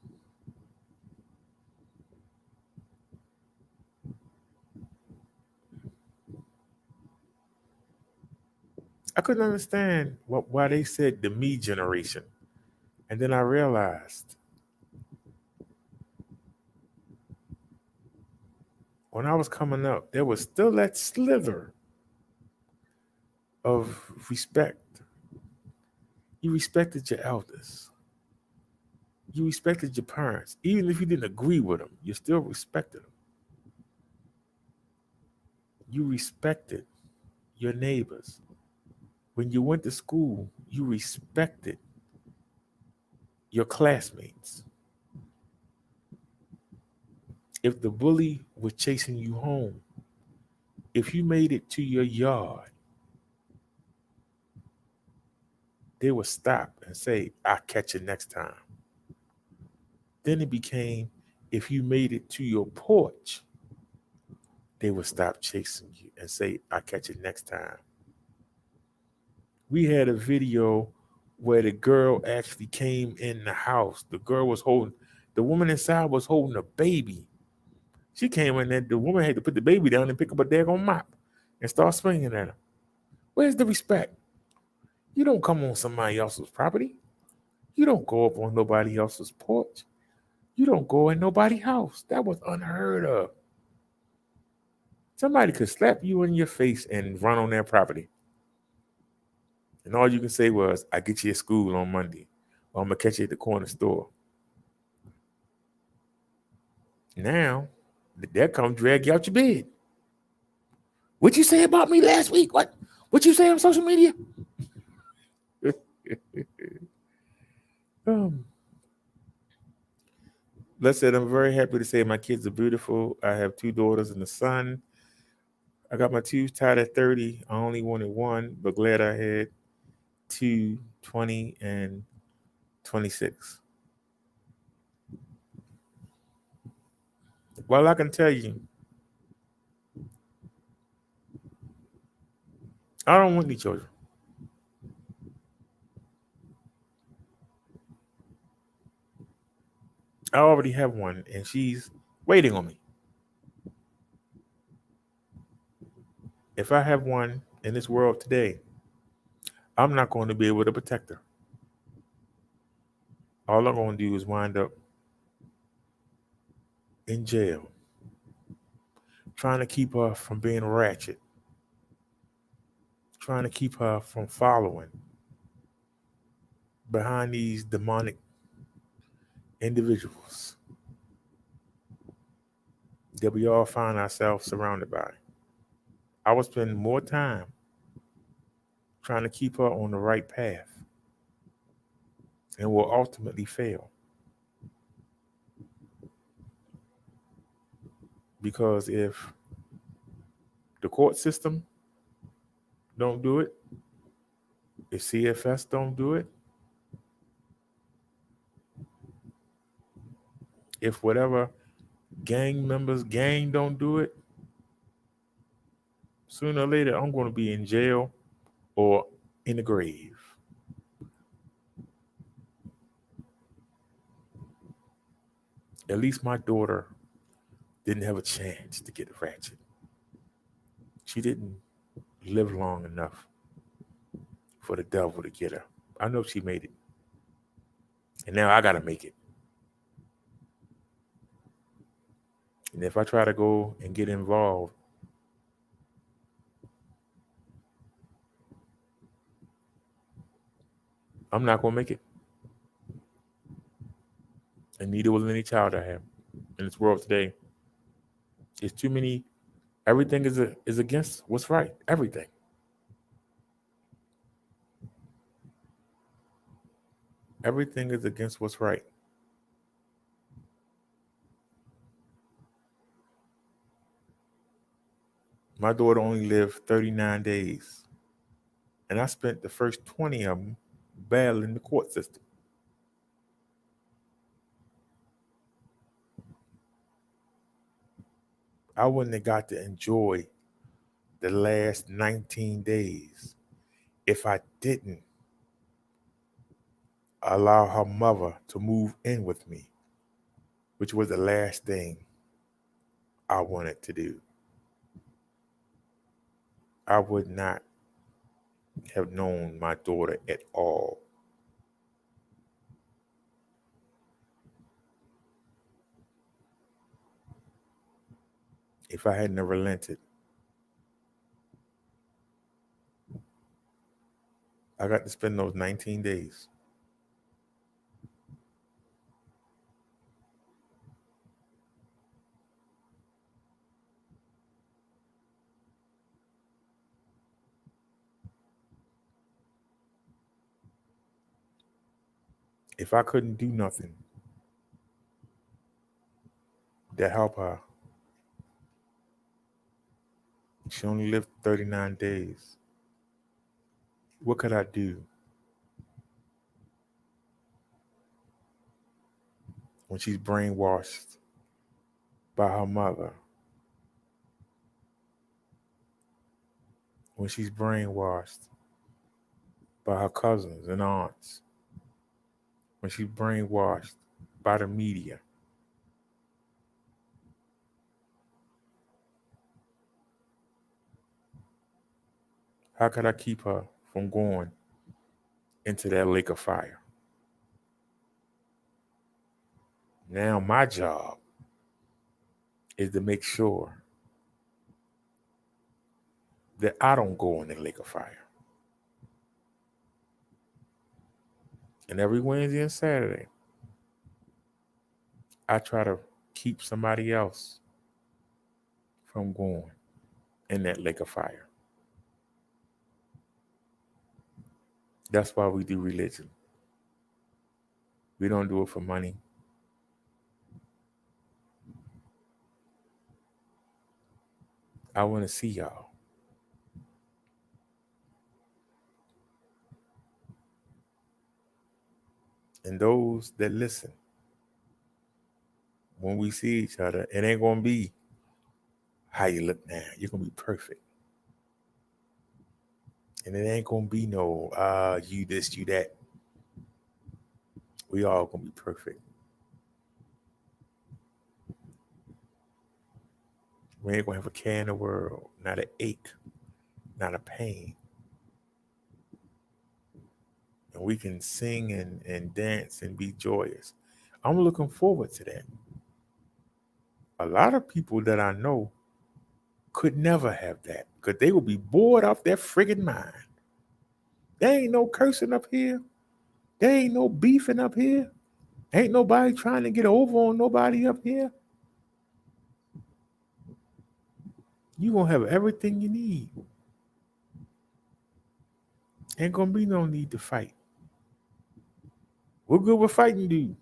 I couldn't understand why they said the me generation. And then I realized when I was coming up, there was still that slither of respect. You respected your elders. You respected your parents. Even if you didn't agree with them, you still respected them. You respected your neighbors. When you went to school, you respected your classmates. If the bully was chasing you home, if you made it to your yard, they would stop and say, I'll catch you next time. Then it became, if you made it to your porch, they would stop chasing you and say, I'll catch you next time. We had a video where the girl actually came in the house. The woman inside was holding a baby. She came in there, the woman had to put the baby down and pick up a daggone mop and start swinging at her. Where's the respect? You don't come on somebody else's property. You don't go up on nobody else's porch. You don't go in nobody's house. That was unheard of. Somebody could slap you in your face and run on their property. And all you can say was, I get you at school on Monday. Or I'm going to catch you at the corner store. Now, they'll come drag you out your bed. What you say about me last week? What you say on social media? Let's say I'm very happy to say my kids are beautiful. I have 2 daughters and a son. I got my 2 tied at 30. I only wanted 1, but glad I had 2, 20 and 26. Well, I can tell you, I don't want any children. I already have one, and she's waiting on me. If I have one in this world today, I'm not going to be able to protect her. All I'm going to do is wind up in jail, trying to keep her from being ratchet, trying to keep her from following behind these demonic individuals that we all find ourselves surrounded by. I will spend more time trying to keep her on the right path and will ultimately fail. Because if the court system don't do it, if CFS don't do it, if whatever gang don't do it, sooner or later I'm going to be in jail or in the grave. At least my daughter didn't have a chance to get ratchet. She didn't live long enough for the devil to get her. I know she made it. And now I got to make it. And if I try to go and get involved, I'm not going to make it. And neither will any child I have in this world today. It's too many. Everything is against what's right. Everything. Everything is against what's right. My daughter only lived 39 days. And I spent the first 20 of them battling the court system. I wouldn't have got to enjoy the last 19 days if I didn't allow her mother to move in with me, which was the last thing I wanted to do. I would not have known my daughter at all. If I hadn't relented. I got to spend those 19 days. If I couldn't do nothing to help her, she only lived 39 days. What could I do when she's brainwashed by her mother? When she's brainwashed by her cousins and aunts? When she's brainwashed by the media? How could I keep her from going into that lake of fire? Now my job is to make sure that I don't go in the lake of fire. And every Wednesday and Saturday, I try to keep somebody else from going in that lake of fire. That's why we do religion. We don't do it for money. I want to see y'all. And those that listen, when we see each other, it ain't going to be how you look now. You're going to be perfect. And it ain't going to be no, you this, you that. We all going to be perfect. We ain't going to have a care in the world, not an ache, not a pain. And we can sing and dance and be joyous. I'm looking forward to that. A lot of people that I know could never have that because they would be bored off their friggin' mind. There ain't no cursing up here. There ain't no beefing up here. Ain't nobody trying to get over on nobody up here. You gonna have everything you need. Ain't gonna be no need to fight. What good with fighting do?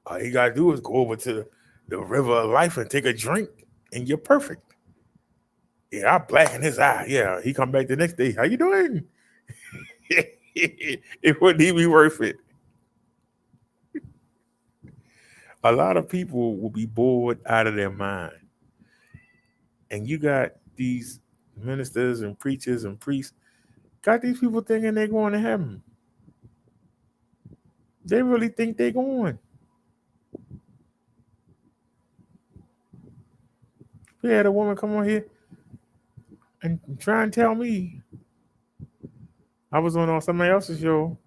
All you gotta do is go over to the river of life and take a drink and you're perfect. Yeah, I blacken his eye. Yeah, he come back the next day. How you doing? It wouldn't even be worth it. A lot of people will be bored out of their mind. And you got these ministers and preachers and priests, got these people thinking they're going to heaven. They really think they're going. We had a woman come on here and try and tell me, I was on somebody else's show,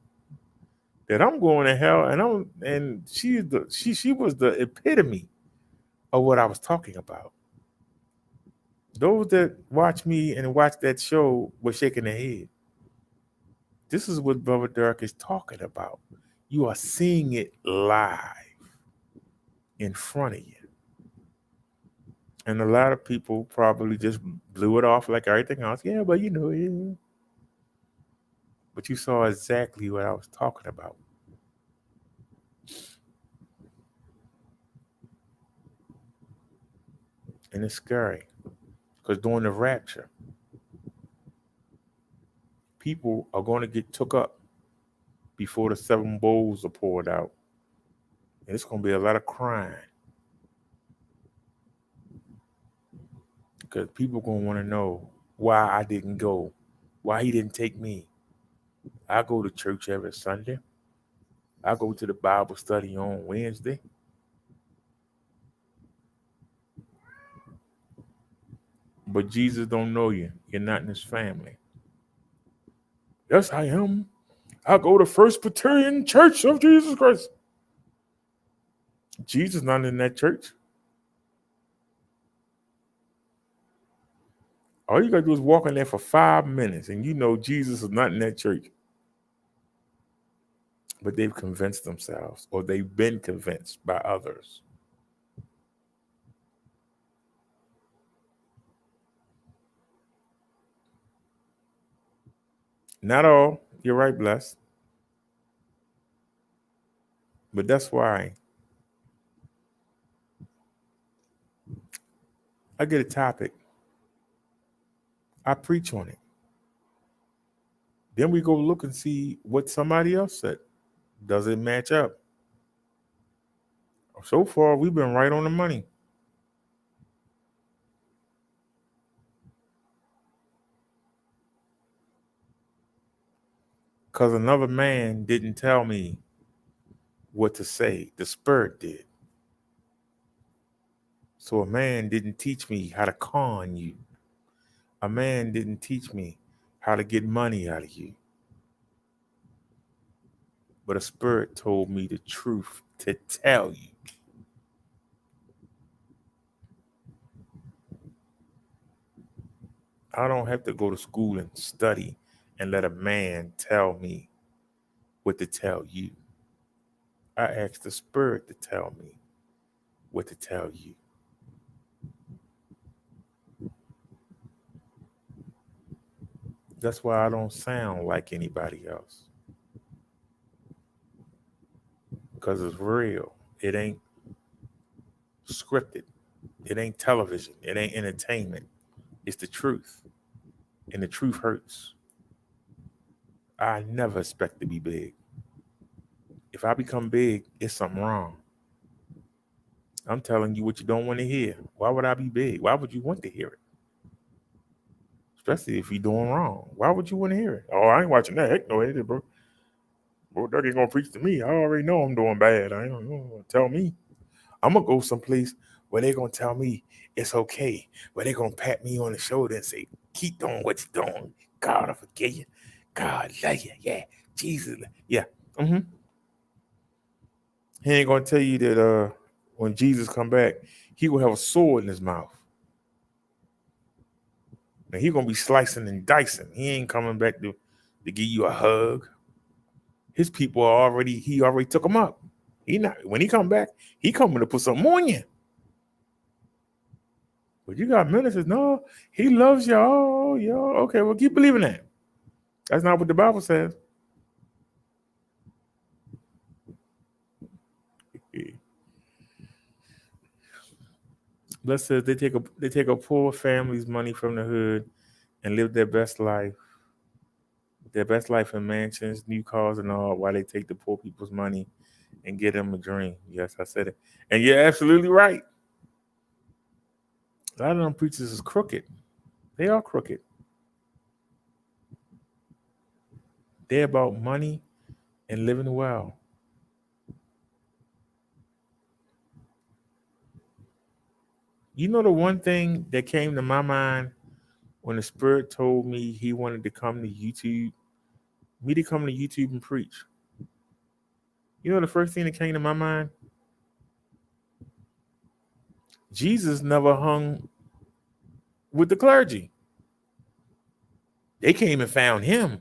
that I'm going to hell, and she was the epitome of what I was talking about. Those that watch me and watch that show were shaking their head. This is what Brother Dirk is talking about. You are seeing it live in front of you. And a lot of people probably just blew it off like everything else. Yeah, but you know, yeah. But you saw exactly what I was talking about. And it's scary. Because during the rapture, people are going to get took up before the 7 bowls are poured out. And it's going to be a lot of crying. Because people are going to want to know why I didn't go Why he didn't take me? I go to church every Sunday. I go to the Bible study on Wednesday. But Jesus don't know you. You're not in his family. Yes, I am. I go to First Presbyterian Church of Jesus Christ. Jesus not in that church. All you gotta do is walk in there for 5 minutes and you know Jesus is not in that church. But they've convinced themselves, or they've been convinced by others. Not all. You're right, Bless. But that's why I get a topic. I preach on it. Then we go look and see what somebody else said. Does it match up? So far, we've been right on the money. Because another man didn't tell me what to say. The Spirit did. So a man didn't teach me how to con you. A man didn't teach me how to get money out of you. But a Spirit told me the truth to tell you. I don't have to go to school and study and let a man tell me what to tell you. I asked the Spirit to tell me what to tell you. That's why I don't sound like anybody else. Because it's real. It ain't scripted. It ain't television. It ain't entertainment. It's the truth. And the truth hurts. I never expect to be big. If I become big, it's something wrong. I'm telling you what you don't want to hear. Why would I be big? Why would you want to hear it? Especially if you're doing wrong. Why would you want to hear it? Oh, I ain't watching that. Heck no, bro. Bro, Doug ain't gonna preach to me. I already know I'm doing bad. I ain't gonna tell me. I'm gonna go someplace where they're gonna tell me it's okay. Where they're gonna pat me on the shoulder and say, keep doing what you're doing. God will forgive you. God love you. Yeah. Jesus. Yeah. He ain't gonna tell you that when Jesus come back, he will have a sword in his mouth. Now he gonna be slicing and dicing. He ain't coming back to give you a hug. His people he already took them up. When he come back, he coming to put something on you. But you got ministers, no, he loves y'all. Y'all, okay, well, keep believing that. That's not what the Bible says. Bless says they take a poor family's money from the hood and live their best life. Their best life in mansions, new cars, and all, while they take the poor people's money and give them a dream. Yes, I said it. And you're absolutely right. A lot of them preachers is crooked. They are crooked. They're about money and living well. You know the one thing that came to my mind when the Spirit told me he wanted to come to YouTube, me to come to YouTube and preach. You know the first thing that came to my mind? Jesus never hung with the clergy. They came and found him.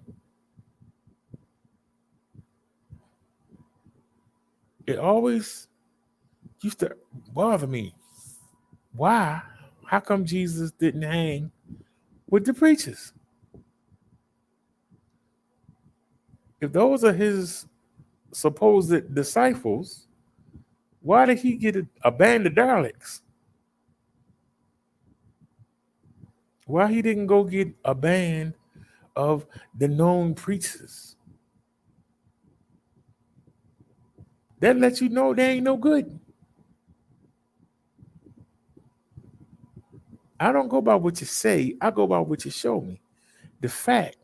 It always used to bother me. Why? How come Jesus didn't hang with the preachers? If those are his supposed disciples, why did he get a band of derelics? Why he didn't go get a band of the known preachers? That lets you know they ain't no good. I don't go by what you say. I go by what you show me. The fact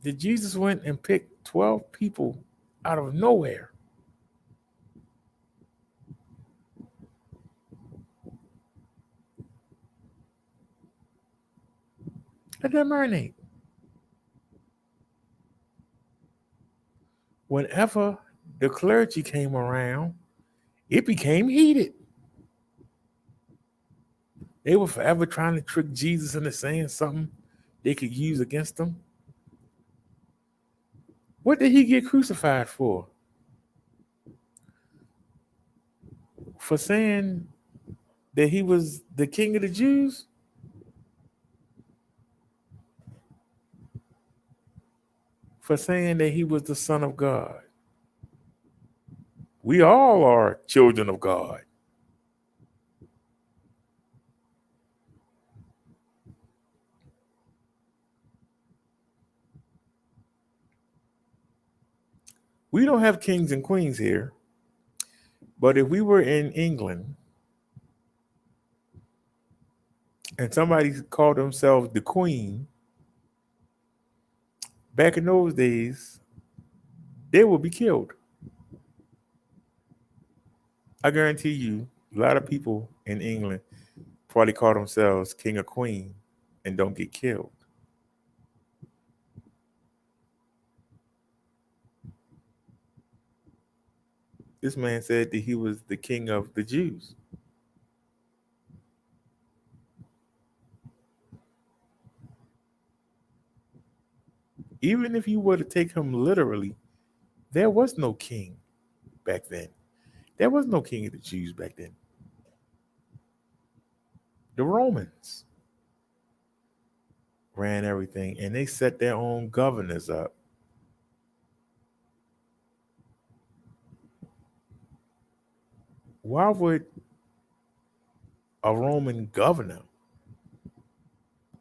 that Jesus went and picked 12 people out of nowhere. Let that marinate. Whenever the clergy came around, it became heated. They were forever trying to trick Jesus into saying something they could use against him. What did he get crucified for? For saying that he was the king of the Jews? For saying that he was the Son of God? We all are children of God. We don't have kings and queens here, but if we were in England and somebody called themselves the queen, back in those days, they would be killed. I guarantee you, a lot of people in England probably call themselves king or queen and don't get killed. This man said that he was the king of the Jews. Even if you were to take him literally, there was no king back then. There was no king of the Jews back then. The Romans ran everything, and they set their own governors up. Why would a Roman governor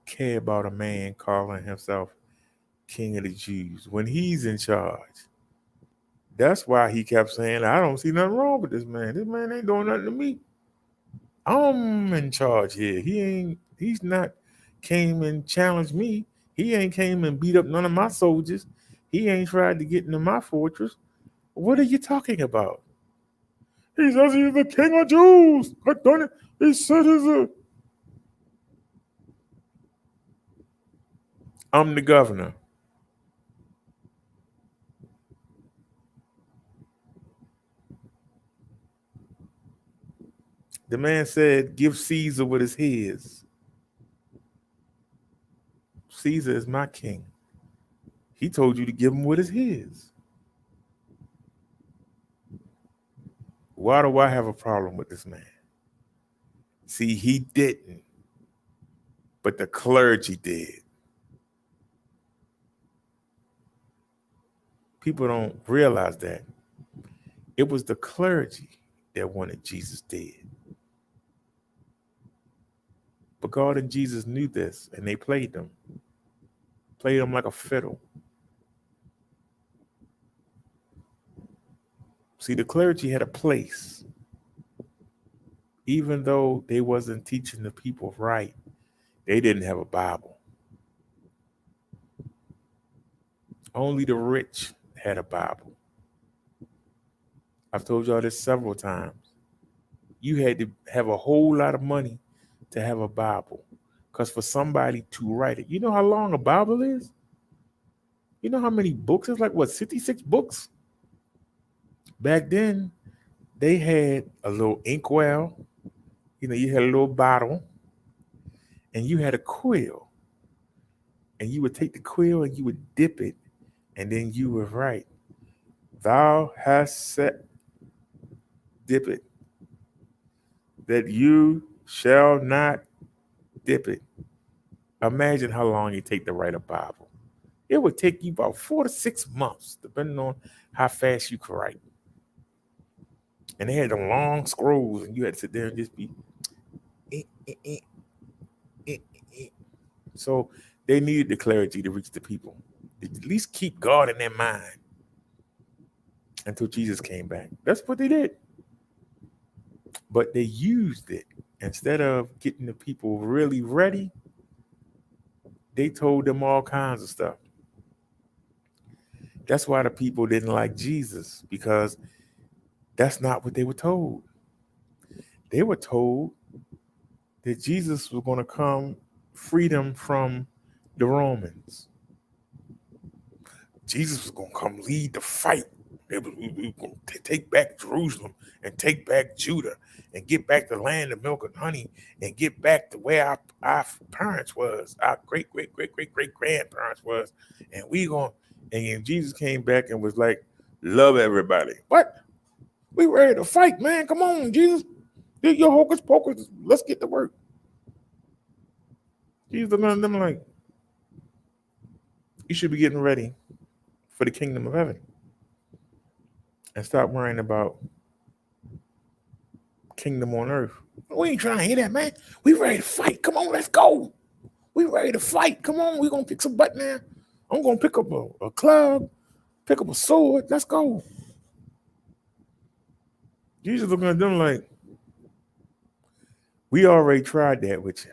care about a man calling himself king of the Jews when he's in charge? That's why he kept saying, I don't see nothing wrong with this man. This man ain't doing nothing to me. I'm in charge here. He's not came and challenged me. He ain't came and beat up none of my soldiers. He ain't tried to get into my fortress. What are you talking about? He says he's the king of Jews. I done it. He said I'm the governor. The man said, give Caesar what is his. Caesar is my king. He told you to give him what is his. Why do I have a problem with this man? See, he didn't, but the clergy did. People don't realize that. It was the clergy that wanted Jesus dead. But God and Jesus knew this, and they played him like a fiddle. See, the clergy had a place. Even though they wasn't teaching the people right, they didn't have a Bible. Only the rich had a Bible. I've told y'all this several times. You had to have a whole lot of money to have a Bible. Because for somebody to write it, you know how long a Bible is? You know how many books? It's like, what, 66 books? Back then, they had a little inkwell. You had a little bottle. And you had a quill. And you would take the quill and you would dip it. And then you would write, thou hast set, dip it, that you shall not dip it. Imagine how long it take to write a Bible. It would take you about 4 to 6 months, depending on how fast you could write. And they had them long scrolls, and you had to sit there and just be. So they needed the clergy to reach the people. At least keep God in their mind until Jesus came back. That's what they did. But they used it. Instead of getting the people really ready, they told them all kinds of stuff. That's why the people didn't like Jesus, because that's not what they were told. They were told that Jesus was going to come freedom from the Romans. Jesus was going to come lead the fight. We were going to take back Jerusalem and take back Judah and get back the land of milk and honey and get back to where our parents was, our great grandparents was. And and Jesus came back and was like, love everybody. What? We ready to fight, man. Come on, Jesus. Do your hocus pocus. Let's get to work. Jesus looked at them like, you should be getting ready for the kingdom of heaven. And stop worrying about kingdom on earth. We ain't trying to hear that, man. We ready to fight. Come on, let's go. We ready to fight. Come on, we gonna pick some butt now. I'm gonna pick up a club, pick up a sword. Let's go. Jesus looking at them like, we already tried that with you.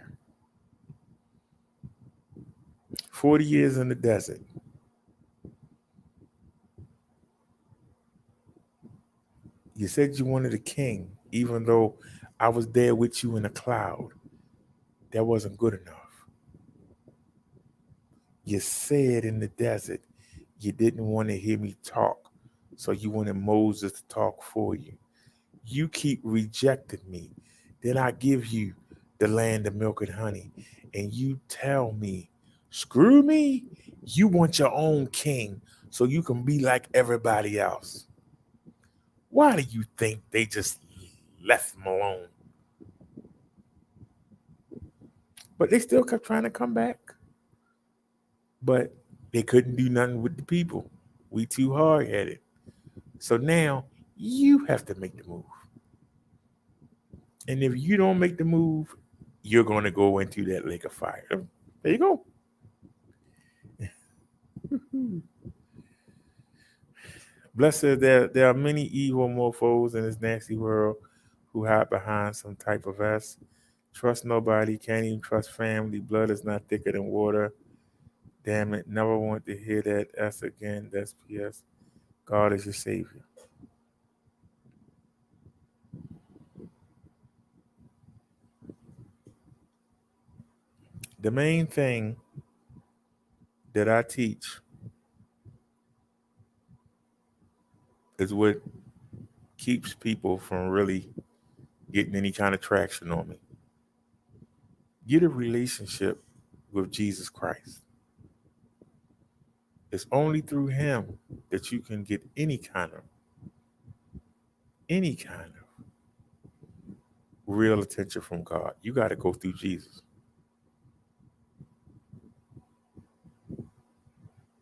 40 years in the desert. You said you wanted a king, even though I was there with you in a cloud. That wasn't good enough. You said in the desert you didn't want to hear me talk, so you wanted Moses to talk for you. You keep rejecting me. Then I give you the land of milk and honey, and you tell me, screw me, you want your own king so you can be like everybody else. Why do you think they just left him alone? But they still kept trying to come back. But they couldn't do nothing with the people. We too hard-headed. So now you have to make the move. And if you don't make the move, you're going to go into that lake of fire. There you go. Blessed says there are many evil mofos in this nasty world who hide behind some type of S. Trust nobody, can't even trust family. Blood is not thicker than water. Damn it, never want to hear that S again. That's PS. God is your savior. The main thing that I teach is what keeps people from really getting any kind of traction on me. Get a relationship with Jesus Christ. It's only through him that you can get any kind of real attention from God. You got to go through Jesus.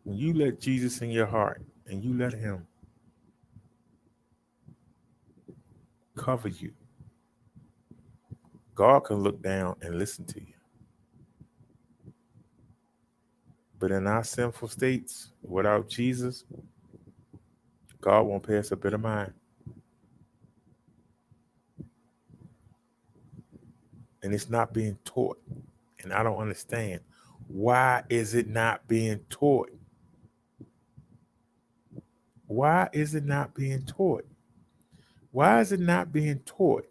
When you let Jesus in your heart and you let him cover you, God can look down and listen to you. But in our sinful states, without Jesus, God won't pay us a bit of mind. And it's not being taught. And I don't understand. Why is it not being taught? Why is it not being taught? Why is it not being taught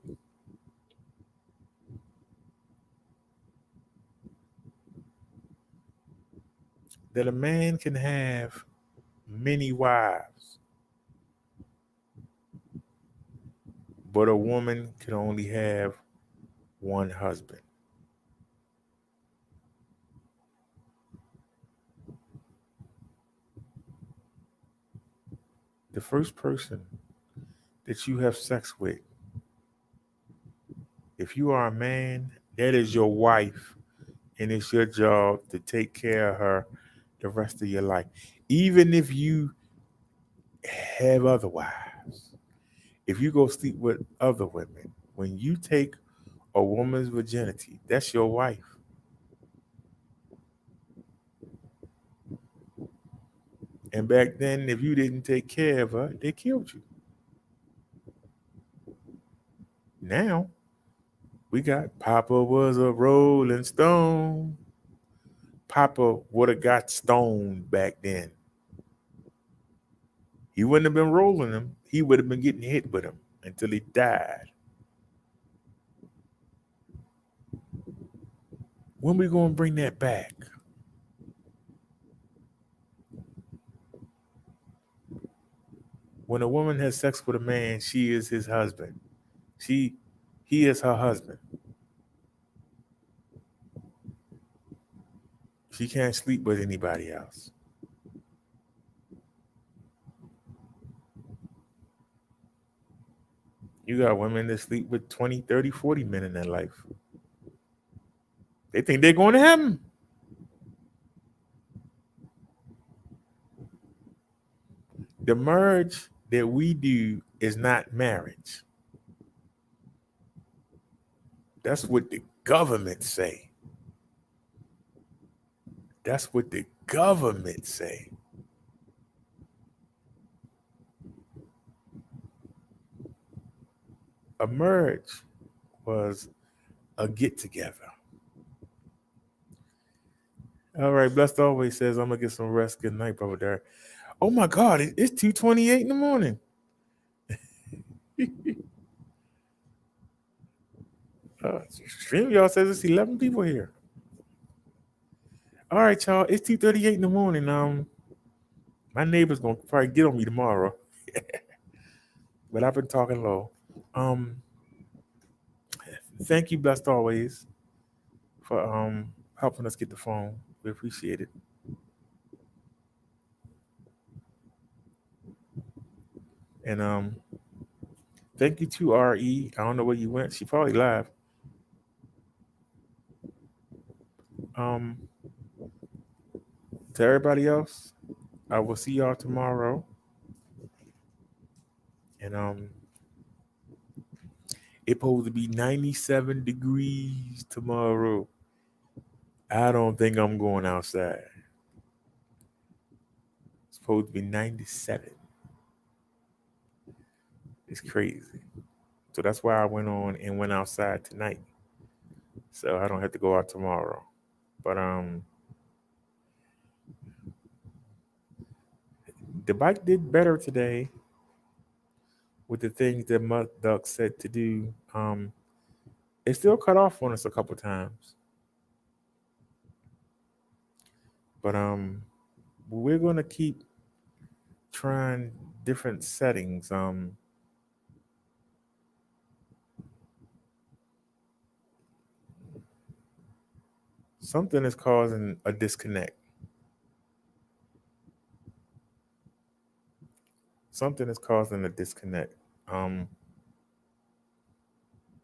that a man can have many wives, but a woman can only have one husband? The first person that you have sex with, if you are a man, that is your wife, and it's your job to take care of her the rest of your life. Even if you have other wives, if you go sleep with other women, when you take a woman's virginity, that's your wife. And back then, if you didn't take care of her, they killed you. Now, we got Papa was a Rolling Stone. Papa would have got stoned back then. He wouldn't have been rolling him. He would have been getting hit with him until he died. When we going to bring that back? When a woman has sex with a man, she is his husband. He is her husband. She can't sleep with anybody else. You got women that sleep with 20, 30, 40 men in their life. They think they're going to heaven. The marriage that we do is not marriage. That's what the government say. That's what the government say. A marriage was a get together. All right, Blessed always says, I'm gonna get some rest. Good night, brother Derek. Oh my God, it's 2:28 in the morning. Stream y'all says it's 11 people here. All right, y'all, it's 2:38 in the morning. My neighbor's gonna probably get on me tomorrow. But I've been talking low. Thank you, Blessed always, for helping us get the phone. We appreciate it. And thank you to RE. I don't know where you went. She probably live. To everybody else, I will see y'all tomorrow. And it's supposed to be 97 degrees tomorrow. I don't think I'm going outside. It's supposed to be 97. It's crazy. So that's why I went on and went outside tonight. So I don't have to go out tomorrow. But the bike did better today with the things that Muduck said to do. It still cut off on us a couple times. But we're gonna keep trying different settings. Something is causing a disconnect. Something is causing a disconnect. And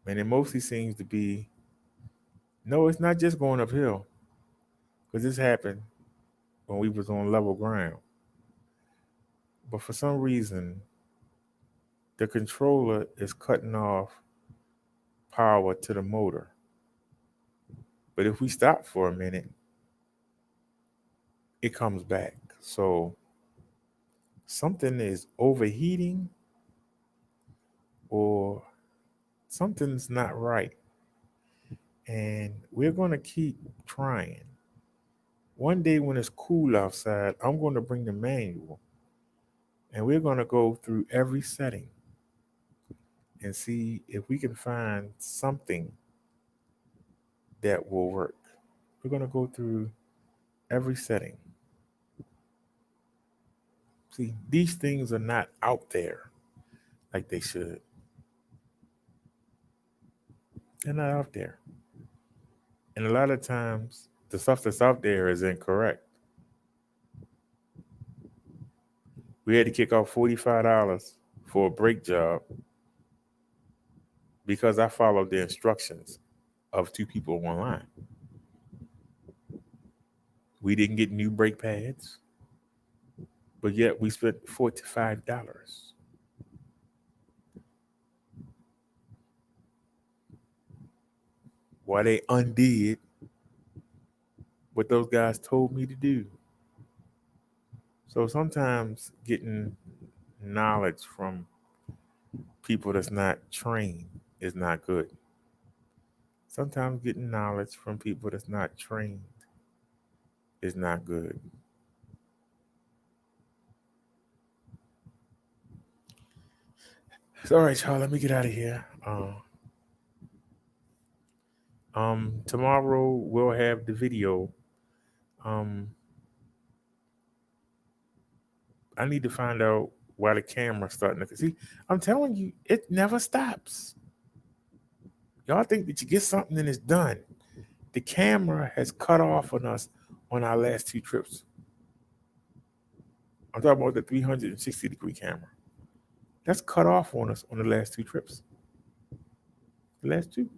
it mostly seems to be, no, it's not just going uphill. Because this happened when we was on level ground. But for some reason, the controller is cutting off power to the motor. But if we stop for a minute, it comes back. So something is overheating or something's not right. And we're going to keep trying. One day when it's cool outside, I'm going to bring the manual and we're going to go through every setting and see if we can find something that will work. We're going to go through every setting. See, these things are not out there like they should. They're not out there. And a lot of times, the stuff that's out there is incorrect. We had to kick off $45 for a brake job because I followed the instructions of two people online. We didn't get new brake pads, but yet we spent $45. Why they undid what those guys told me to do. So sometimes getting knowledge from people that's not trained is not good. Sometimes getting knowledge from people that's not trained is not good. So, all right, y'all, let me get out of here. Tomorrow we'll have the video. I need to find out why the camera's starting to see. I'm telling you, it never stops. Y'all think that you get something and it's done. The camera has cut off on us on our last 2 trips. I'm talking about the 360-degree camera. That's cut off on us on the last 2 trips. The last 2.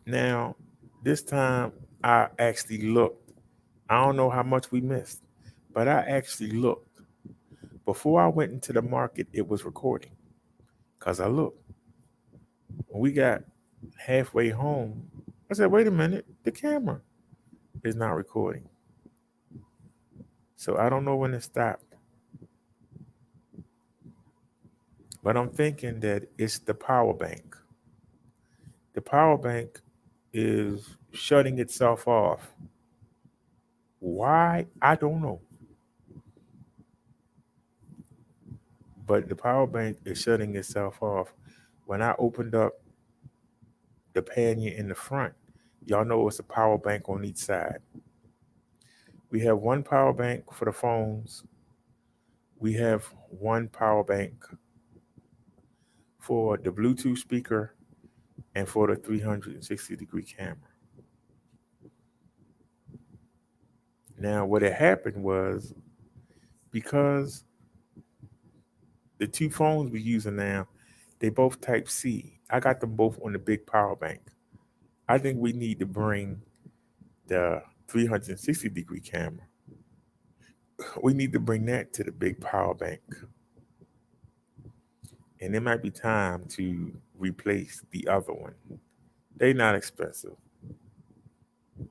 Now, this time I actually looked. I don't know how much we missed, but I actually looked. Before I went into the market, it was recording because I looked. When we got halfway home, I said, wait a minute, the camera is not recording. So I don't know when it stopped. But I'm thinking that it's the power bank. The power bank is shutting itself off. Why? I don't know. But the power bank is shutting itself off. When I opened up the pannier in the front, y'all know it's a power bank on each side. We have one power bank for the phones. We have one power bank for the Bluetooth speaker and for the 360-degree camera. Now, what had happened was because the 2 phones we're using now, they both Type C. I got them both on the big power bank. I think we need to bring the 360-degree camera. We need to bring that to the big power bank. And it might be time to replace the other one. They're not expensive.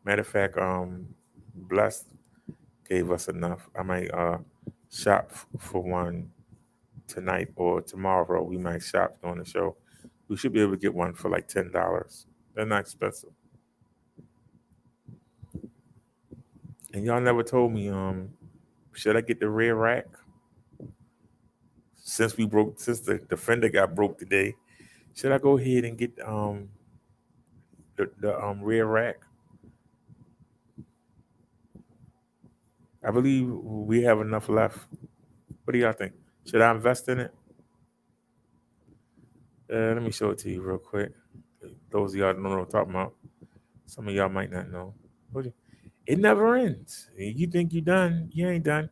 Matter of fact, Bless gave us enough. I might shop for one tonight or tomorrow. We might shop on the show. We should be able to get one for like $10. They're not expensive. And y'all never told me, should I get the rear rack? Since the fender got broke today, should I go ahead and get the rear rack? I believe we have enough left. What do y'all think? Should I invest in it? Let me show it to you real quick. Those of y'all don't know what I'm talking about. Some of y'all might not know. It never ends. You think you're done, you ain't done.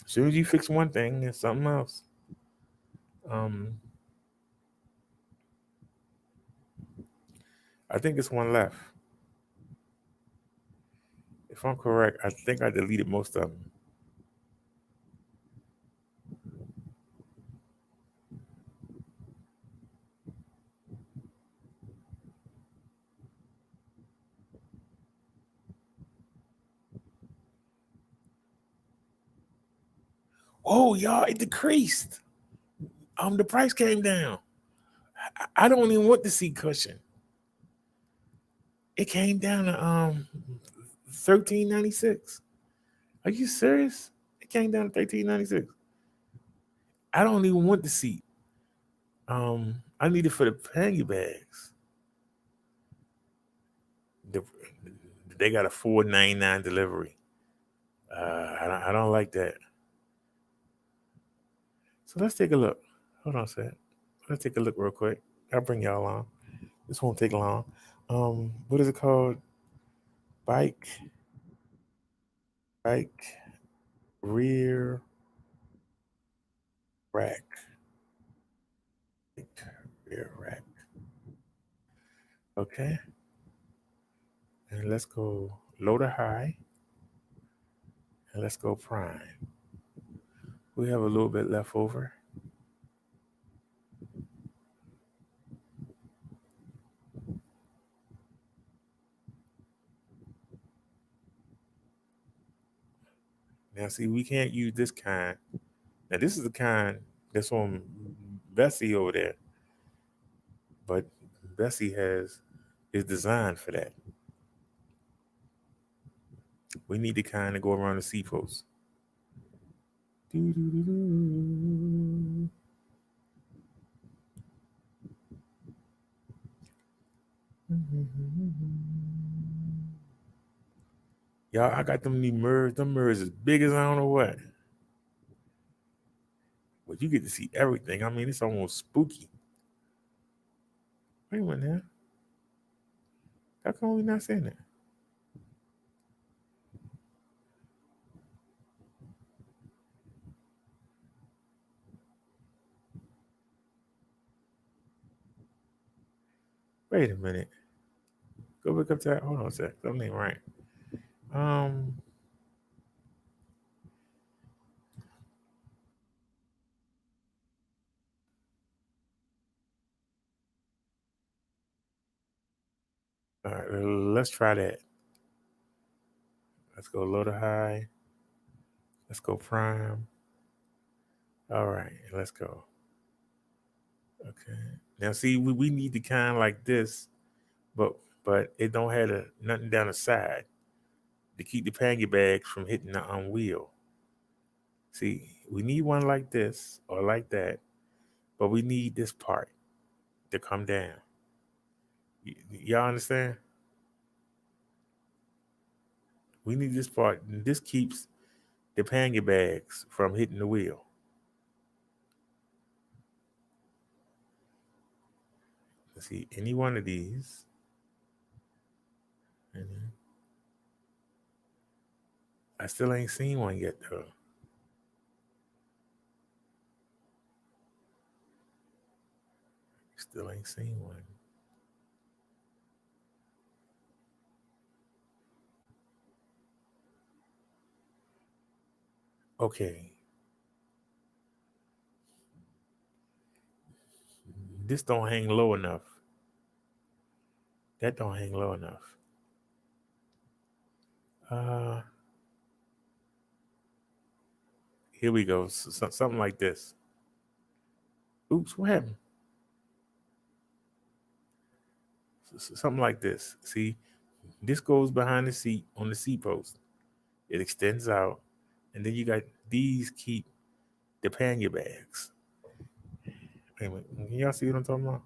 As soon as you fix one thing, it's something else. I think it's one left. If I'm correct, I think I deleted most of them. Oh, y'all, it decreased. The price came down. I don't even want the seat cushion. It came down to $13.96. Are you serious? It came down to $13.96. I don't even want the seat. I need it for the panty bags. They got a $4.99 delivery. I don't like that. So let's take a look. Hold on a sec. Let's take a look real quick. I'll bring y'all along. This won't take long. What is it called? Bike rear rack. Rear rack. Okay. And let's go low to high. And let's go prime. We have a little bit left over. Now, see, we can't use this kind. Now, this is the kind that's on Bessie over there. But Bessie is designed for that. We need to kind of go around the seat post. Y'all, I got them new mirrors. Them mirrors as big as I don't know what. But you get to see everything. I mean, it's almost spooky. Wait a minute now. How come we not saying that? Wait a minute. Go back up to that. Hold on a sec. Something ain't right. All right, let's try that. Let's go low to high. Let's go prime. All right, let's go. Okay. Now see, we need to kind of like this, but it don't have nothing down the side to keep the pangy bags from hitting the wheel. See, we need one like this or like that, but we need this part to come down. Y'all understand? We need this part. This keeps the pangy bags from hitting the wheel. Let's see, any one of these. I still ain't seen one yet, though. Still ain't seen one. Okay. This don't hang low enough. That don't hang low enough. Here we go. Something like this. Oops, what happened? Something like this. See, this goes behind the seat on the seat post. It extends out, and then you got these keep the pannier bags. Wait a minute. Can y'all see what I'm talking about?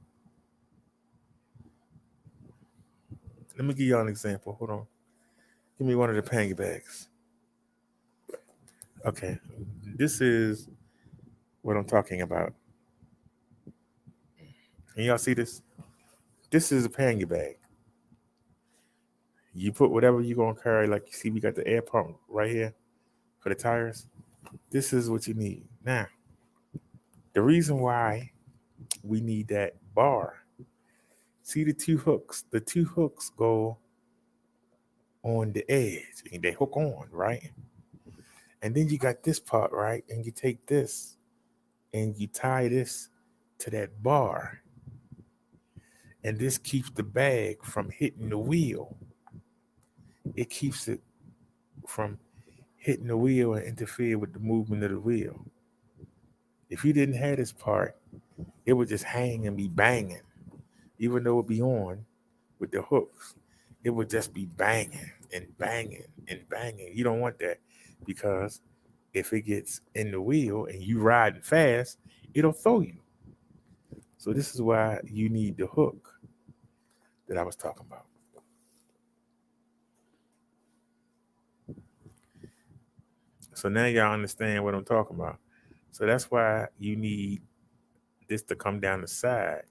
Let me give y'all an example. Hold on. Give me one of the pannier bags. Okay. This is what I'm talking about. Can y'all see this? This is a pannier bag. You put whatever you're going to carry. Like you see, we got the air pump right here for the tires. This is what you need. Now, the reason why we need that bar, see the two hooks? The two hooks go on the edge and they hook on, right? And then you got this part, right? And you take this and you tie this to that bar. And this keeps the bag from hitting the wheel. It keeps it from hitting the wheel and interfere with the movement of the wheel. If you didn't have this part, it would just hang and be banging. Even though it would be on with the hooks, it would just be banging and banging and banging. You don't want that because if it gets in the wheel and you riding fast, it'll throw you. So this is why you need the hook that I was talking about. So now y'all understand what I'm talking about. So that's why you need this to come down the side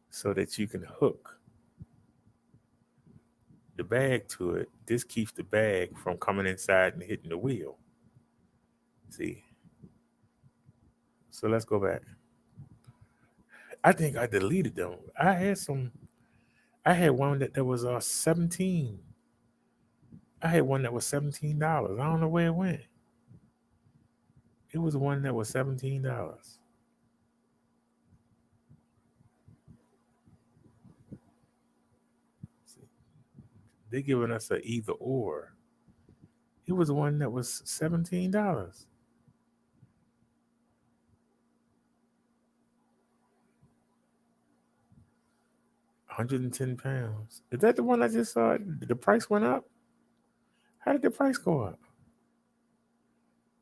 so that you can hook the bag to it. This keeps the bag from coming inside and hitting the wheel. See? So let's go back. I think I deleted them. I had one that was 17. I had one that was $17. I don't know where it went. It was one that was $17. They're giving us a either or. It was one that was $17. 110 pounds. Is that the one I just saw? The price went up? How did the price go up?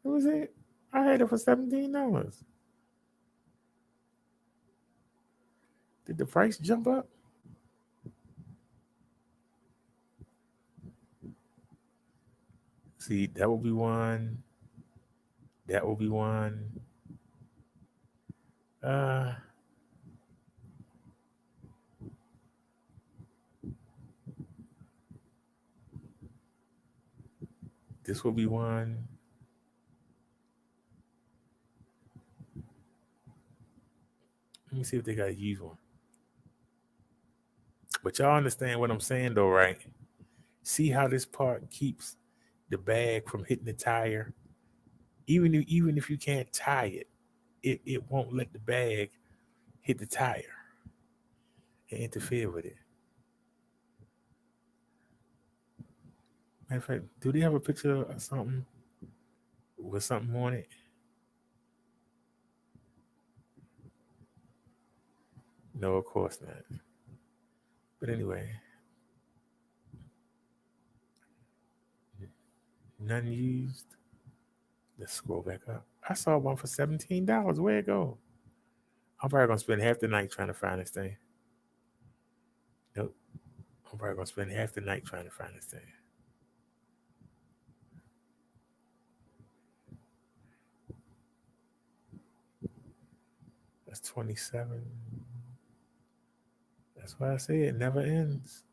What was it? I had it for $17. Did the price jump up? See, that will be one. That will be one. This will be one. Let me see if they got a used one. But y'all understand what I'm saying though, right? See how this part keeps the bag from hitting the tire? Even if you can't tie it, it won't let the bag hit the tire and interfere with it. Matter of fact, do they have a picture of something with something on it? No, of course not. But anyway, none used. Let's scroll back up. I saw one for $17. Where'd it go? I'm probably gonna spend half the night trying to find this thing. Nope. I'm probably gonna spend half the night trying to find this thing. That's 27. That's why I say it never ends.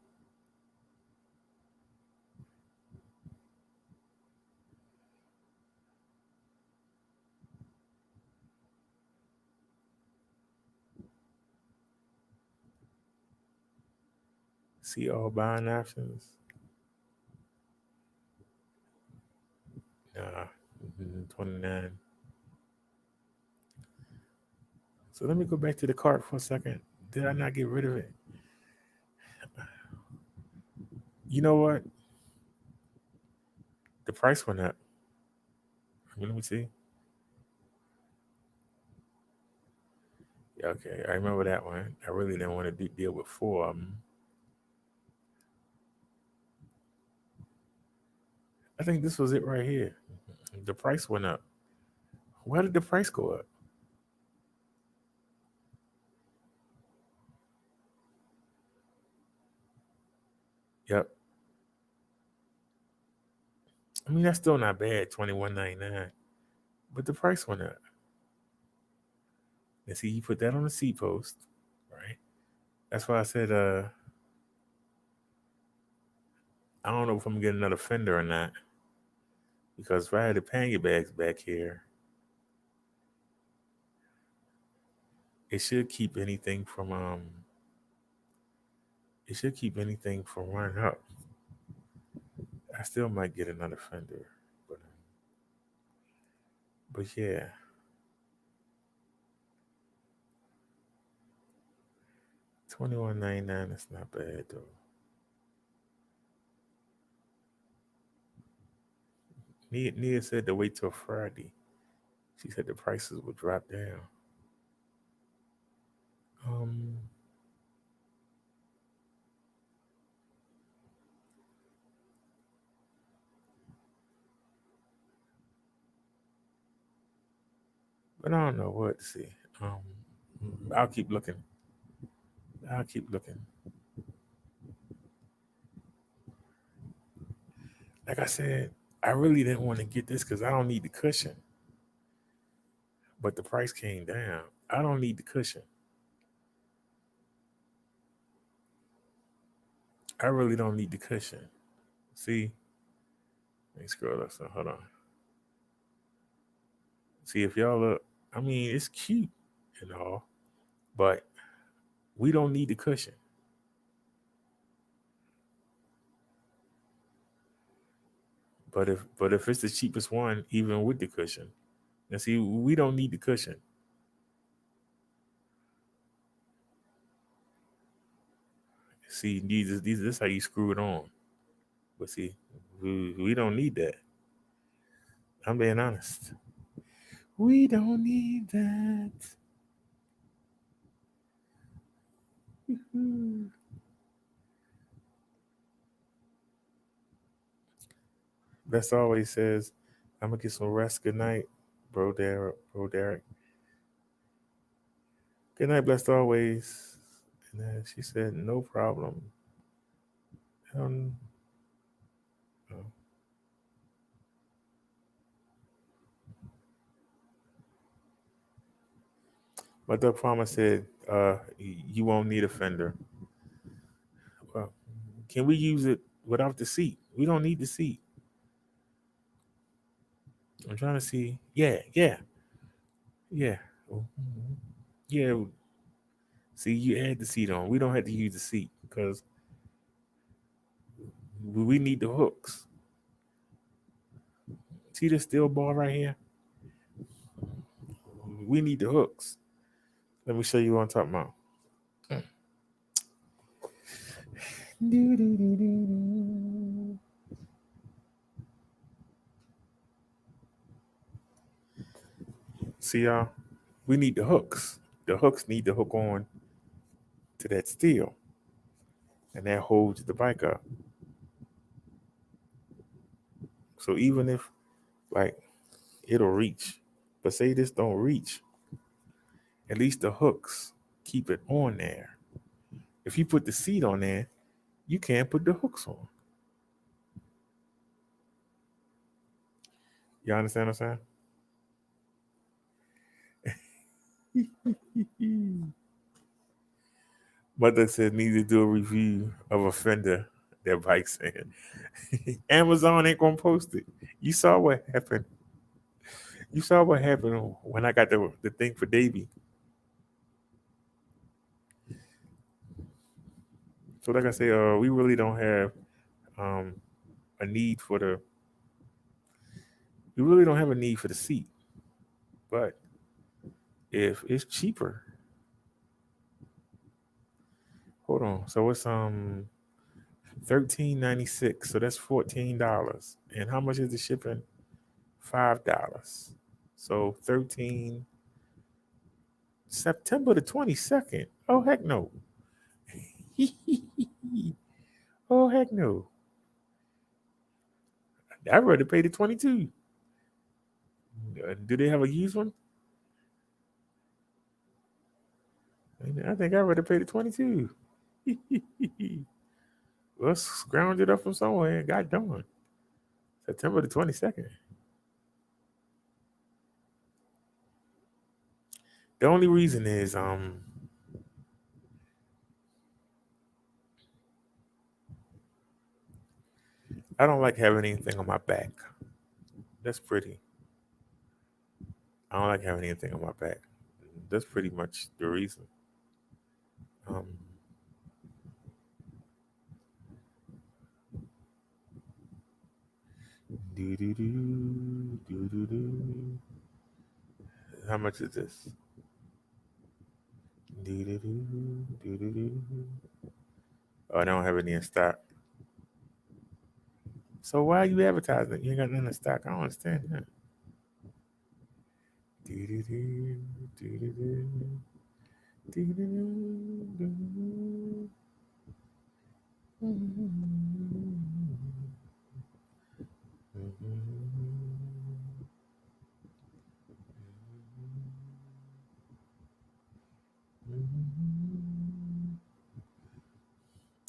See all buying options. Nah, 29. So let me go back to the cart for a second. Did I not get rid of it? You know what? The price went up. Let me see. Yeah, okay, I remember that one. I really didn't want to deal with four of them. I think this was it right here. The price went up. Why did the price go up? Yep. I mean, that's still not bad, $21.99. But the price went up. And see, you put that on the seat post, right? That's why I said, I don't know if I'm gonna get another fender or not. Because if I had the pannier bags back here, it should keep anything from running up. I still might get another fender, but yeah. $21.99. That's not bad though. Nia said to wait till Friday. She said the prices would drop down. But I don't know what to see. I'll keep looking. Like I said, I really didn't want to get this because I don't need the cushion. But the price came down. I don't need the cushion. I really don't need the cushion. See? Let me scroll up. So hold on. See if y'all look. I mean, it's cute and all, but we don't need the cushion. But if it's the cheapest one, even with the cushion, now see, we don't need the cushion. See, these this is how you screw it on. But see, we don't need that. I'm being honest. We don't need that. Best always says, I'm gonna get some rest. Good night. Bro Derek. Good night, blessed always. And then she said, no problem. Um, oh. But the farmer said, you won't need a fender. Well, can we use it without the seat? We don't need the seat. I'm trying to see. Yeah. Yeah. See, you add the seat on. We don't have to use the seat because we need the hooks. See this steel bar right here? We need the hooks. Let me show you what I'm talking about. See, y'all? We need the hooks. The hooks need to hook on to that steel. And that holds the bike up. So even if, like, it'll reach, but say this don't reach, at least the hooks keep it on there. If you put the seat on there, you can't put the hooks on. You understand what I'm saying? Mother said need to do a review of a fender that bike's in. Amazon ain't gonna post it. You saw what happened. You saw what happened when I got the thing for Davey. So like I say, we really don't have a need for the. We really don't have a need for the seat, but if it's cheaper, hold on. So it's $13.96. So that's $14. And how much is the shipping? $5. So 13 September the 22nd. Oh heck no. Oh heck no. I'd rather pay the 22. Do they have a used one? I think I'd rather pay the 22. Let's scrounge it up from somewhere. God darn. September the 22nd. The only reason is I don't like having anything on my back. That's pretty. I don't like having anything on my back. That's pretty much the reason. How much is this? Oh, I don't have any in stock. So why are you advertising? You ain't got nothing in stock. I don't understand that.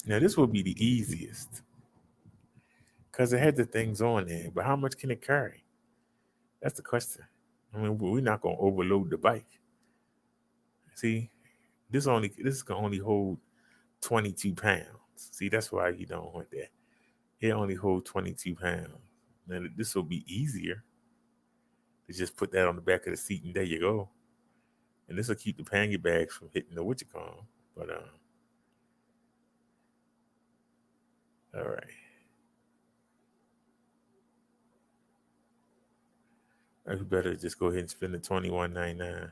Now this will be the easiest because it had the things on there. But how much can it carry? That's the question. I mean, we're not gonna overload the bike. See, this can only hold 22 pounds. See, that's why you don't want that. It only holds 22 pounds. Now this will be easier to just put that on the back of the seat and there you go. And this will keep the panty bags from hitting the whatchamacallit. But all right. I better just go ahead and spend the $21.99.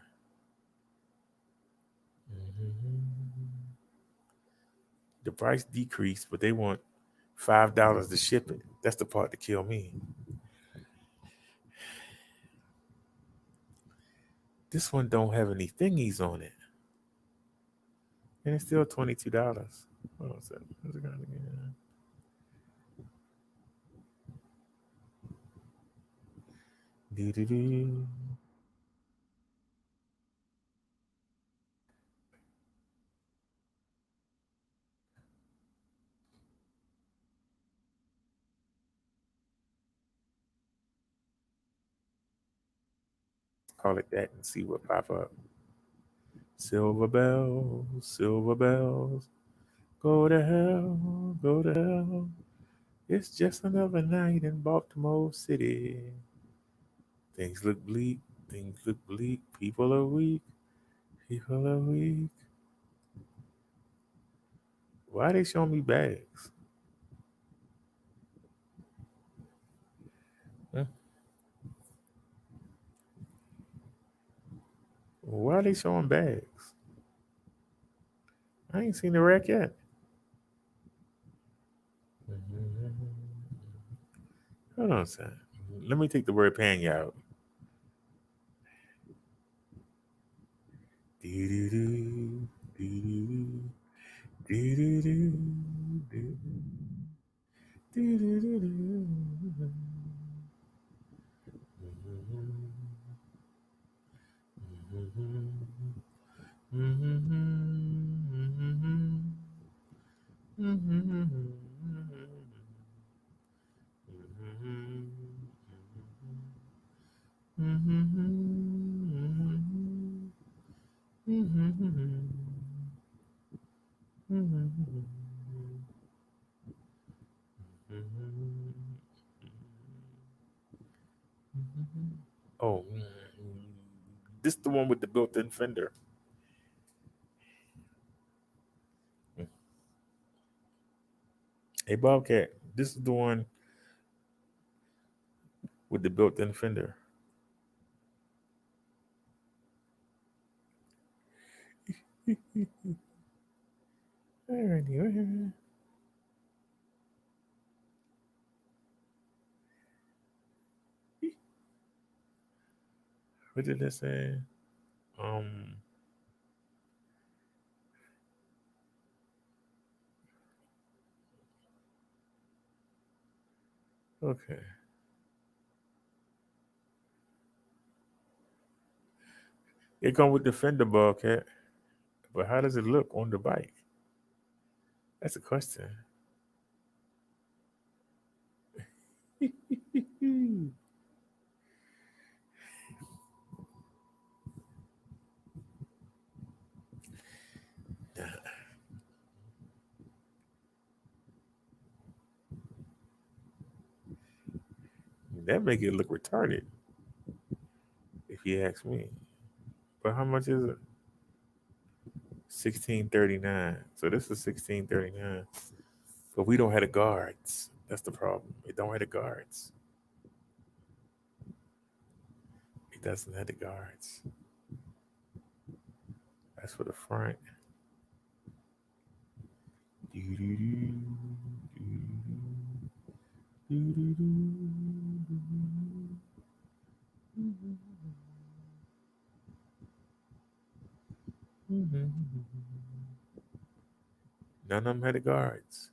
The price decreased, but they want $5 to ship it. That's the part that killed me. This one don't have any thingies on it. And it's still $22. Hold on a second. Where's it going again? call it that and see what pop up. Silver bells, go to hell, go to hell. It's just another night in Baltimore City. Things look bleak, people are weak, people are weak. Why they showing me bags? Huh? Why are they showing bags? I ain't seen the rack yet. Hold on a second. Let me take the word panya out. Do-do-do, do-do-do, do-do-do, do-do-do, Oh, this is the one with the built-in fender. Hey, Bobcat, this is the one with the built-in fender. Alrighty. What did I say? Okay. It come with the fender, Bobcat. But how does it look on the bike? That's a question. That make it look retarded, if you ask me. But how much is it? $16.39. So this is $16.39. But we don't have the guards. That's the problem. It don't have the guards. It doesn't have the guards. That's for the front. None of them had the guards.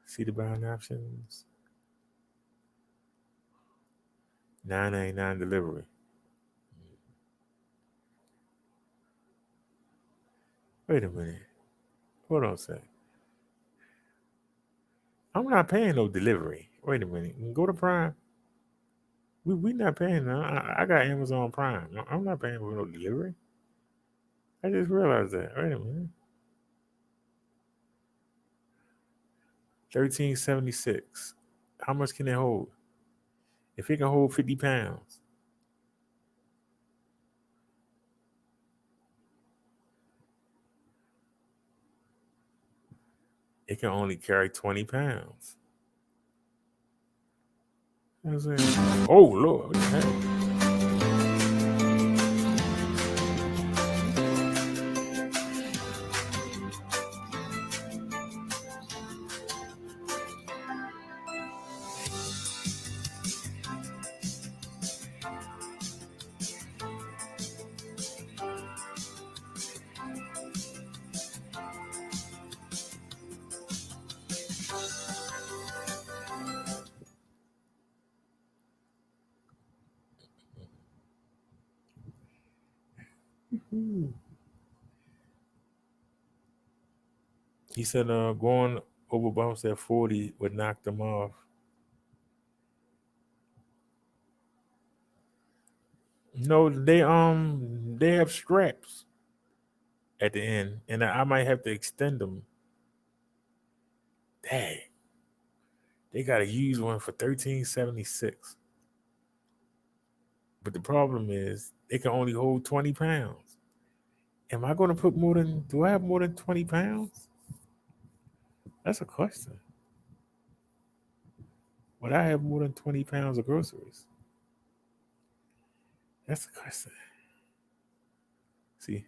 See the buying options? $9.99 delivery. Wait a minute. Hold on a sec. I'm not paying no delivery. Wait a minute. Go to Prime. We not paying. No. I got Amazon Prime. I'm not paying for no delivery. I just realized that. Wait a minute. $13.76. How much can it hold? If it can hold 50 pounds. It can only carry 20 pounds. You know what I'm saying? Oh, Lord. What the heck? He said going over bumps at 40 would knock them off. No, they have straps at the end, and I might have to extend them. Dang, they got to use one for $13.76. But the problem is they can only hold 20 pounds. Am I going to put more than? Do I have more than 20 pounds? That's a question. Would I have more than 20 pounds of groceries? That's the question. See,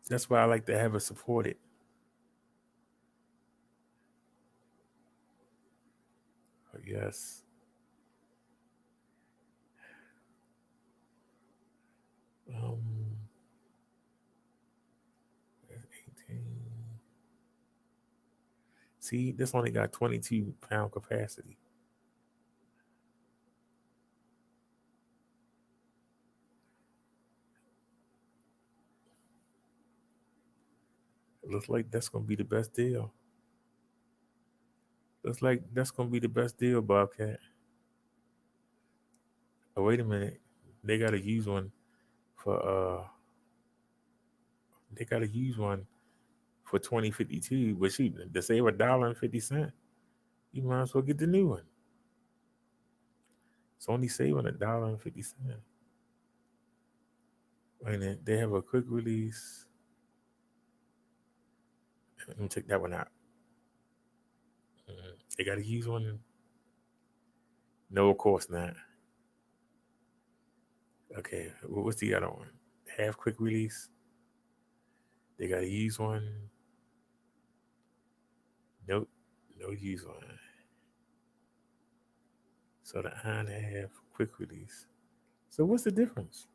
that's why I like to have it supported. But yes. Um, 18. See, this only got 22-pound capacity. It looks like that's going to be the best deal. Looks like that's going to be the best deal, Bobcat. Oh, wait a minute. They got to use one for they got to use one for 2052, but shoot, to save $1.50, you might as well get the new one. It's only saving $1.50. Wait a minute, they have a quick release. Let me take that one out. They got to use one. No, of course not. Okay, what's the other one? Half quick release. They got to use one. Nope, no use one. So the on half quick release. So what's the difference?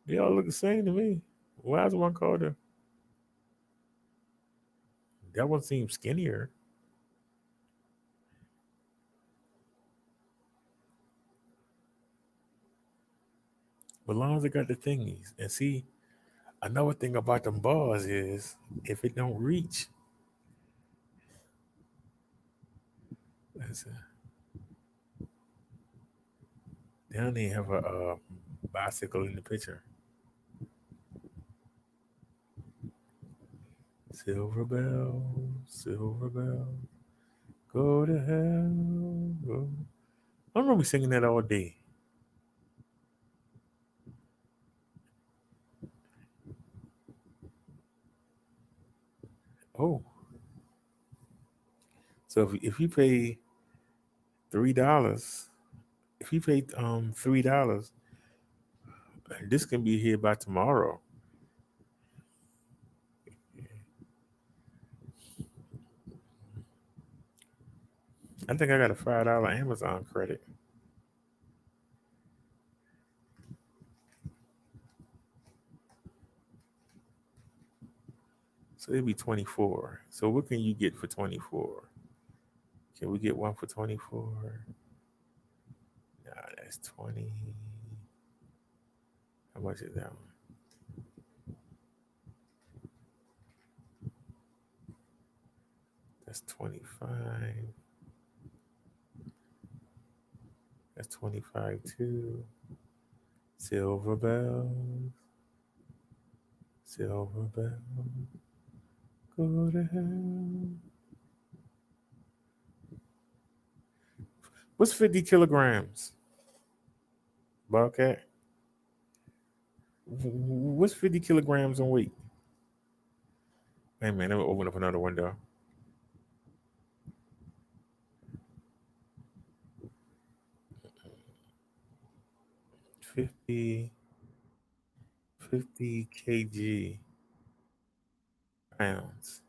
They all look the same to me. Why is one called a? That one seems skinnier. But as long as it got the thingies. And see, another thing about them bars is if it don't reach, they don't even have a bicycle in the picture. Silver bell, go to hell. Go. I'm gonna be singing that all day. Oh, so if you pay $3, if you pay $3, this can be here by tomorrow. I think I got a $5 Amazon credit. So it'd be 24. So what can you get for 24? Can we get one for 24? Nah, that's 20. How much is that one? That's 25. That's 25 too. Silver bells. Silver bells. Go to hell. What's 50 kilograms? Bobcat? What's 50 kilograms in weight? Hey man, let me open up another window. 50 kg pounds.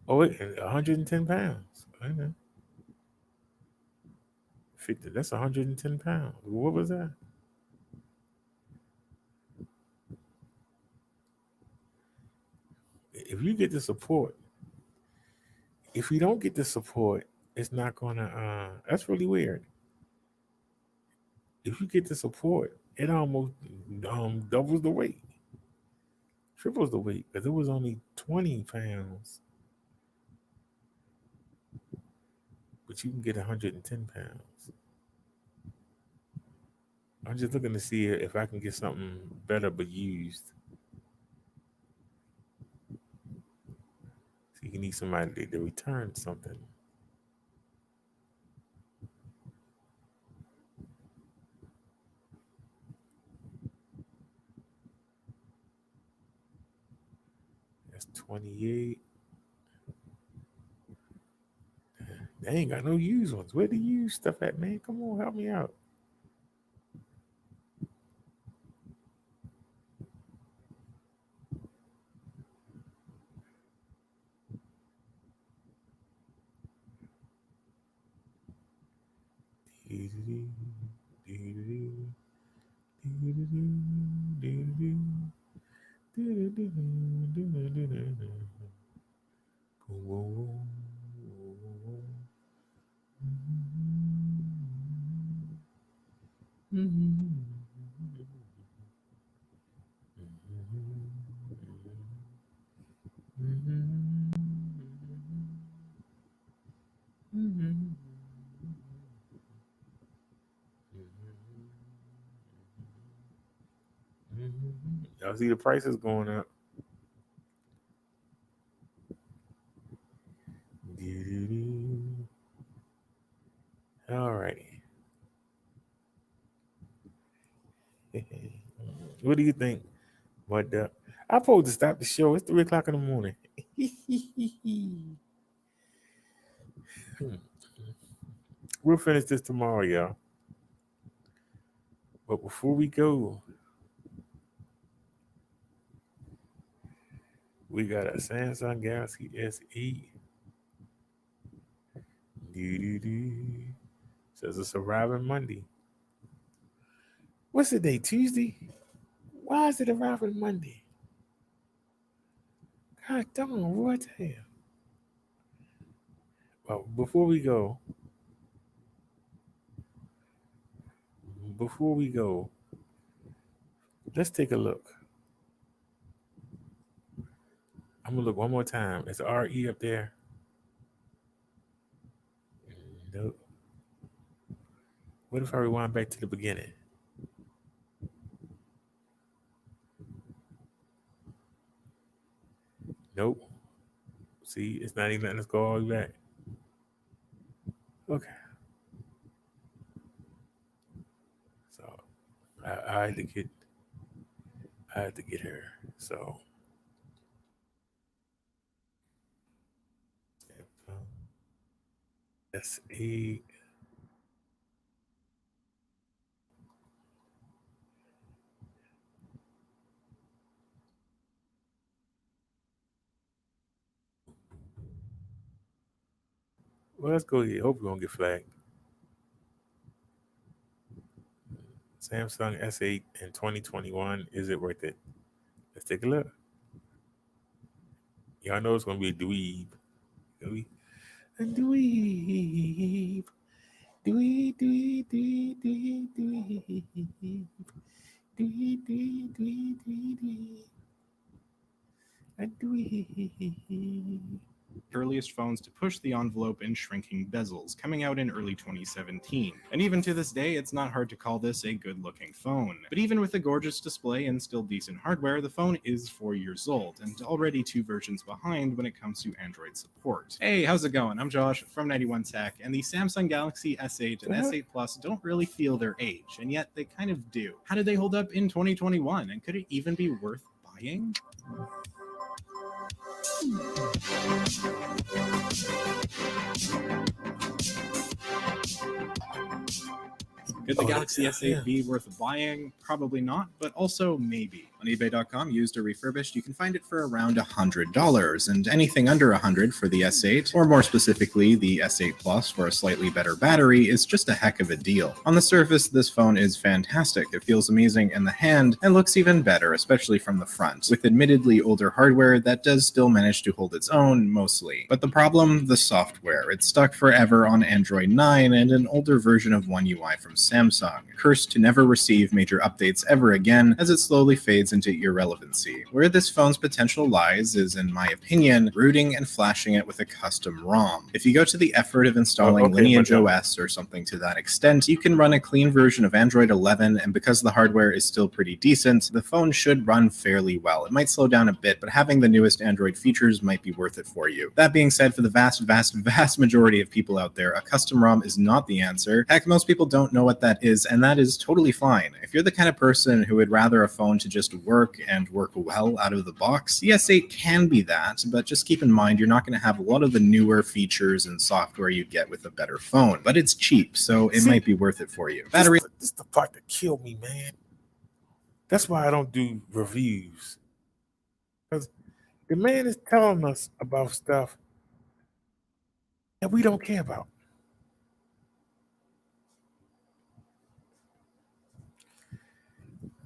Oh, wait, 110 pounds. I know. 50, that's 110 pounds. What was that? If you get the support, if we don't get the support, it's not gonna. That's really weird. If you get the support, it almost doubles the weight, triples the weight, because it was only 20 pounds, but you can get 110 pounds. I'm just looking to see if I can get something better but used. So you need somebody to return something. That's 28. They ain't got no used ones. Where the used stuff at, man? Come on, help me out. Y'all see the prices going up. All righty. What do you think? What I'm supposed to stop the show. It's 3 o'clock in the morning. We'll finish this tomorrow, y'all. But before we go, we got a Samsung Galaxy S8. Says it's arriving Monday. What's the day? Tuesday? Why is it arriving Monday? God damn, what the hell? Well, before we go, let's take a look. I'm gonna look one more time. Is RE up there? Nope. What if I rewind back to the beginning? Nope. See, it's not even letting us go all the way back. Okay. So I had to get her. So S8. Well, let's go here. Hope we don't get flagged. Samsung S8 in 2021. Is it worth it? Let's take a look. Y'all know it's gonna be a dweeb. A dweeb. Dweeb, dweeb, dweeb, dweeb, dweeb. Dweeb, dweeb, dweeb, dweeb. A dweeb. Earliest phones to push the envelope in shrinking bezels, coming out in early 2017. And even to this day, it's not hard to call this a good-looking phone. But even with a gorgeous display and still decent hardware, the phone is 4 years old, and already 2 versions behind when it comes to Android support. Hey, how's it going? I'm Josh from 91 Tech, and the Samsung Galaxy S8 and S8 Plus don't really feel their age, and yet they kind of do. How did they hold up in 2021, and could it even be worth buying? Could the Galaxy S8 be worth buying? Probably not, but also maybe. On eBay.com, used or refurbished, you can find it for around $100, and anything under $100 for the S8, or more specifically, the S8 Plus for a slightly better battery, is just a heck of a deal. On the surface, this phone is fantastic. It feels amazing in the hand, and looks even better, especially from the front, with admittedly older hardware that does still manage to hold its own, mostly. But the problem? The software. It's stuck forever on Android 9 and an older version of One UI from Samsung, cursed to never receive major updates ever again as it slowly fades into irrelevancy. Where this phone's potential lies is, in my opinion, rooting and flashing it with a custom ROM. If you go to the effort of installing Lineage OS or something to that extent, you can run a clean version of Android 11, and because the hardware is still pretty decent, the phone should run fairly well. It might slow down a bit, but having the newest Android features might be worth it for you. That being said, for the vast majority of people out there, a custom ROM is not the answer. Heck, most people don't know what that is, and that is totally fine. If you're the kind of person who would rather a phone to just work and work well out of the box, the S8 can be that, but just keep in mind you're not going to have a lot of the newer features and software you'd get with a better phone, but it's cheap, so it might be worth it for you. Battery. This is the part that killed me, man. That's why I don't do reviews. Because the man is telling us about stuff that we don't care about.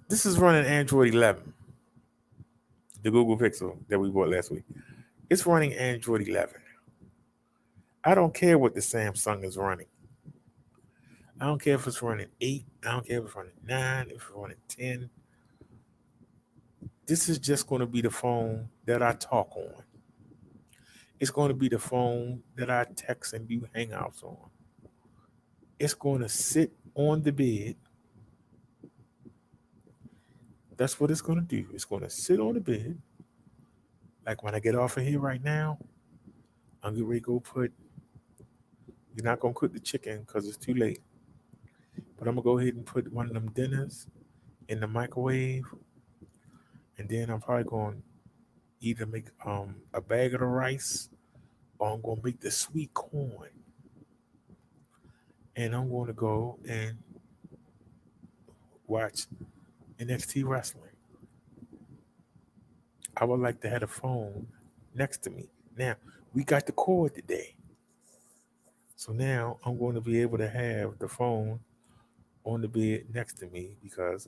This is running Android 11, the Google Pixel that we bought last week. It's running Android 11. I don't care what the Samsung is running. I don't care if it's running 8. I don't care if it's running 9, if it's running 10. This is just going to be the phone that I talk on. It's going to be the phone that I text and do hangouts on. It's going to sit on the bed. That's what it's going to do. It's going to sit on the bed. Like when I get off of here right now, I'm getting ready to go put, you're not going to cook the chicken because it's too late. But I'm going to go ahead and put one of them dinners in the microwave. And then I'm probably going to either make a bag of the rice or I'm going to make the sweet corn. And I'm going to go and watch NXT wrestling. I would like to have a phone next to me. Now, we got the cord today. So now I'm going to be able to have the phone on the bed next to me because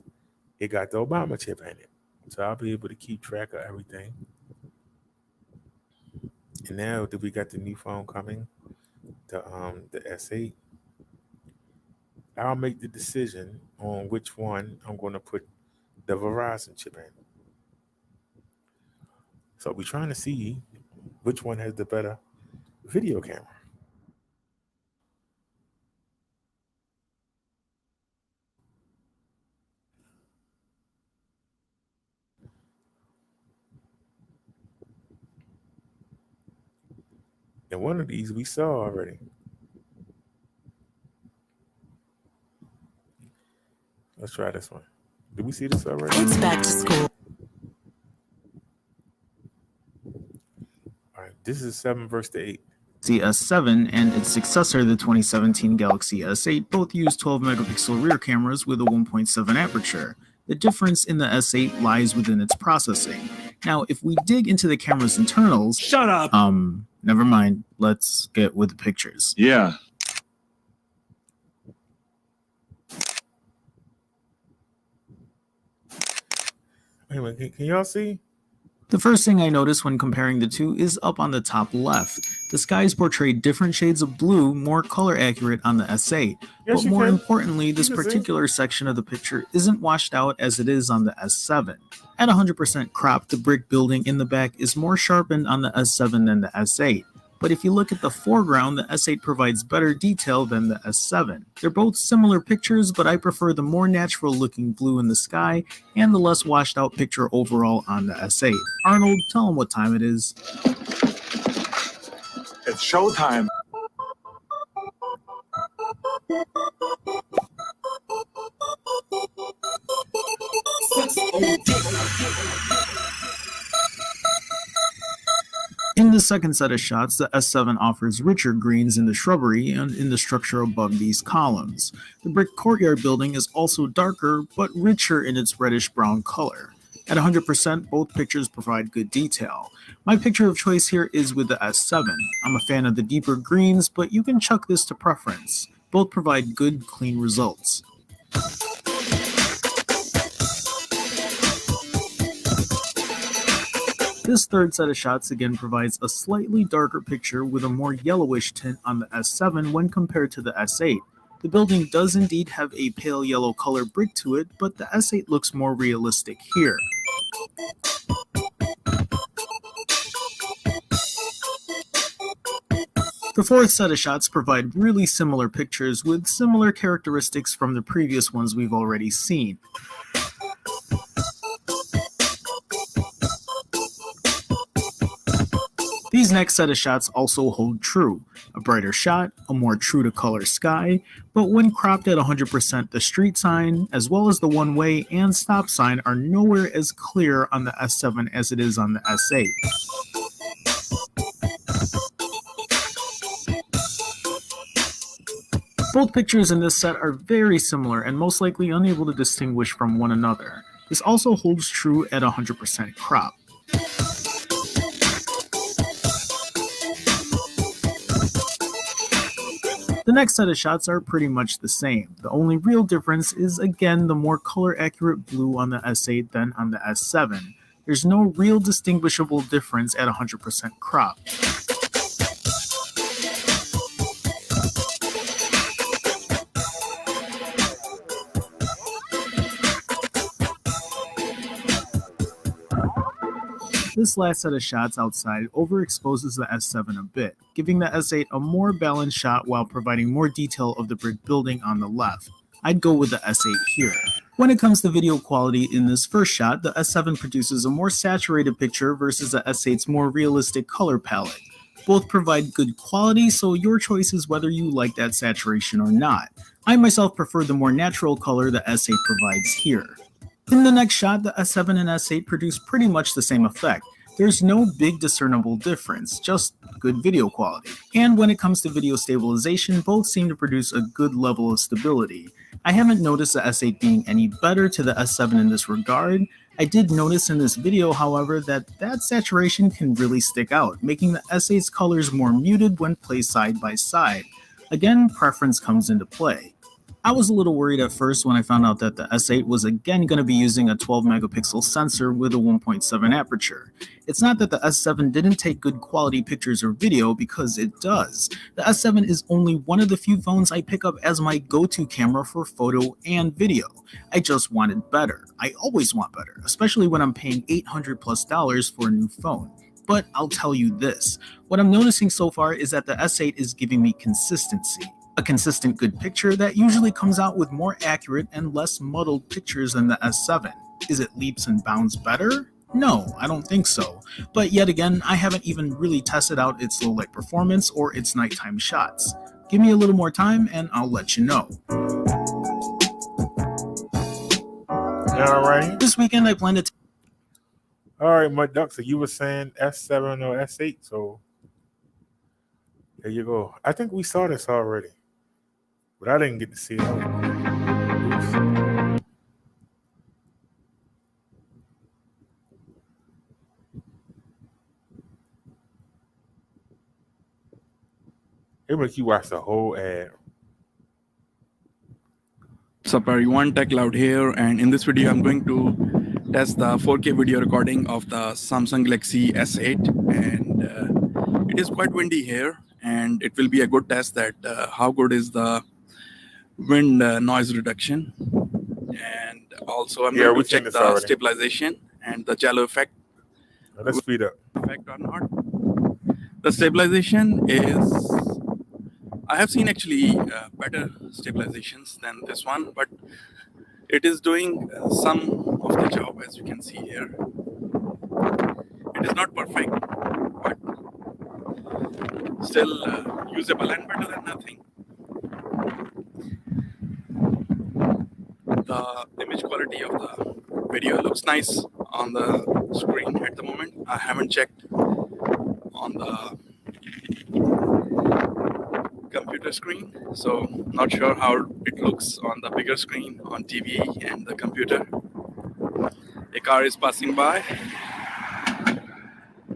it got the Obama chip in it. So I'll be able to keep track of everything. And now that we got the new phone coming, the S8, I'll make the decision on which one I'm going to put the Verizon chip in. So we're trying to see which one has the better video camera. And one of these we saw already. Let's try this one. Did we see this already? It's back to school. All right, this is 7 versus 8. Galaxy S7 and its successor, the 2017 Galaxy S8, both use 12 megapixel rear cameras with a 1.7 aperture. The difference in the S8 lies within its processing. Now, if we dig into the camera's internals... Shut up! Never mind. Let's get with the pictures. Yeah. Wait a minute, can y'all see? The first thing I notice when comparing the two is up on the top left. The skies portray different shades of blue, more color accurate on the S8. Yes, but more importantly, this particular section of the picture isn't washed out as it is on the S7. At 100% crop, the brick building in the back is more sharpened on the S7 than the S8. But if you look at the foreground, the S8 provides better detail than the S7. They're both similar pictures, but I prefer the more natural looking blue in the sky and the less washed out picture overall on the S8. Arnold, tell them what time it is. It's showtime. In the second set of shots, the S7 offers richer greens in the shrubbery and in the structure above these columns. The brick courtyard building is also darker, but richer in its reddish-brown color. At 100%, both pictures provide good detail. My picture of choice here is with the S7. I'm a fan of the deeper greens, but you can chuck this to preference. Both provide good, clean results. This third set of shots again provides a slightly darker picture with a more yellowish tint on the S7 when compared to the S8. The building does indeed have a pale yellow color brick to it, but the S8 looks more realistic here. The fourth set of shots provide really similar pictures with similar characteristics from the previous ones we've already seen. These next set of shots also hold true. A brighter shot, a more true to color sky, but when cropped at 100%, the street sign, as well as the one-way and stop sign are nowhere as clear on the S7 as it is on the S8. Both pictures in this set are very similar and most likely unable to distinguish from one another. This also holds true at 100% crop. The next set of shots are pretty much the same. The only real difference is again the more color accurate blue on the S8 than on the S7. There's no real distinguishable difference at 100% crop. This last set of shots outside overexposes the S7 a bit, giving the S8 a more balanced shot while providing more detail of the brick building on the left. I'd go with the S8 here. When it comes to video quality in this first shot, the S7 produces a more saturated picture versus the S8's more realistic color palette. Both provide good quality, so your choice is whether you like that saturation or not. I myself prefer the more natural color the S8 provides here. In the next shot, the S7 and S8 produce pretty much the same effect. There's no big discernible difference, just good video quality. And when it comes to video stabilization, both seem to produce a good level of stability. I haven't noticed the S8 being any better to the S7 in this regard. I did notice in this video, however, that saturation can really stick out, making the S8's colors more muted when placed side by side. Again, preference comes into play. I was a little worried at first when I found out that the S8 was again going to be using a 12 megapixel sensor with a 1.7 aperture. It's not that the S7 didn't take good quality pictures or video, because it does. The S7 is only one of the few phones I pick up as my go-to camera for photo and video. I just wanted better. I always want better, especially when I'm paying $800+ for a new phone. But I'll tell you this, what I'm noticing so far is that the S8 is giving me consistency. A consistent good picture that usually comes out with more accurate and less muddled pictures than the S7. Is it leaps and bounds better? No, I don't think so. But yet again, I haven't even really tested out its low light performance or its nighttime shots. Give me a little more time and I'll let you know. Alright. This weekend I plan to Alright, Muduck, so you were saying S7 or S8, so there you go. I think we saw this already, but I didn't get to see it. Oops. It make you watch the whole ad. What's up everyone, Tech Loud here, and in this video I'm going to test the 4K video recording of the Samsung Galaxy S8, and it is quite windy here, and it will be a good test that how good is the wind noise reduction. And also I'm going to check the stabilization and the jello effect. Let's speed up. Effect or not. The stabilization is, I have seen actually better stabilizations than this one, but it is doing some of the job, as you can see here. It is not perfect, but still usable and better than nothing. The image quality of the video looks nice on the screen at the moment. I haven't checked on the computer screen, so not sure how it looks on the bigger screen on TV and the computer. a car is passing by,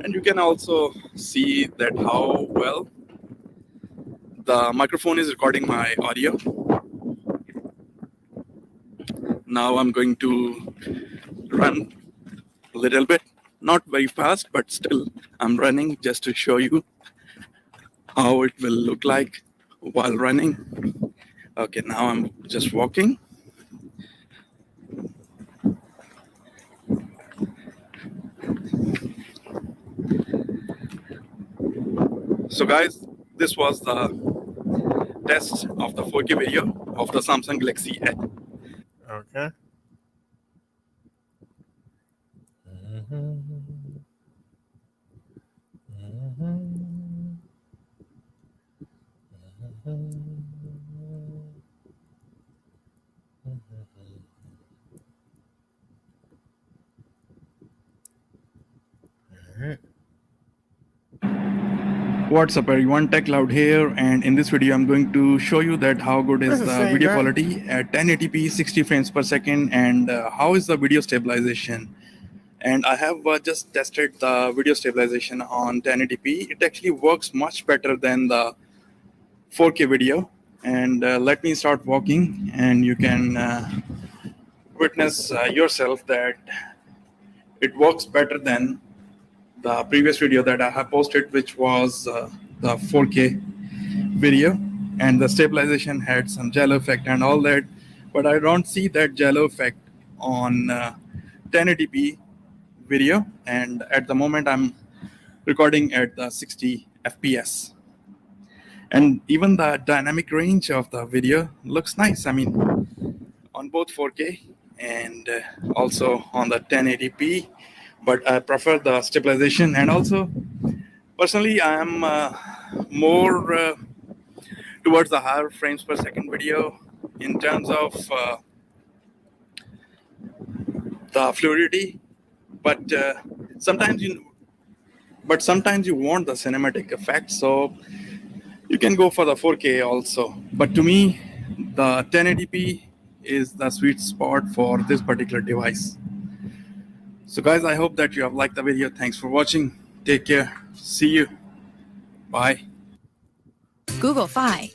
and you can also see that how well the microphone is recording my audio. Now I'm going to run a little bit, not very fast, but still I'm running just to show you how it will look like while running. Okay, now I'm just walking. So guys, this was the test of the 4K video of the Samsung Galaxy Edge. Okay. What's up everyone, Tech Cloud here, and in this video I'm going to show you that how good is That's the the same video guy. quality at 1080p 60 frames per second, and how is the video stabilization. And I have just tested the video stabilization on 1080p. It actually works much better than the 4K video. And let me start walking, and you can witness yourself that it works better than the previous video that I have posted, which was the 4K video, and the stabilization had some jello effect and all that, but I don't see that jello effect on 1080p video, and at the moment I'm recording at the 60 fps, and even the dynamic range of the video looks nice. I mean, on both 4K and also on the 1080p, but I prefer the stabilization. And also personally I am more towards the higher frames per second video in terms of the fluidity, but sometimes you want the cinematic effect, so you can go for the 4K also. But to me, the 1080p is the sweet spot for this particular device. So guys, I hope that you have liked the video. Thanks for watching. Take care. See you. Bye. Google Fi.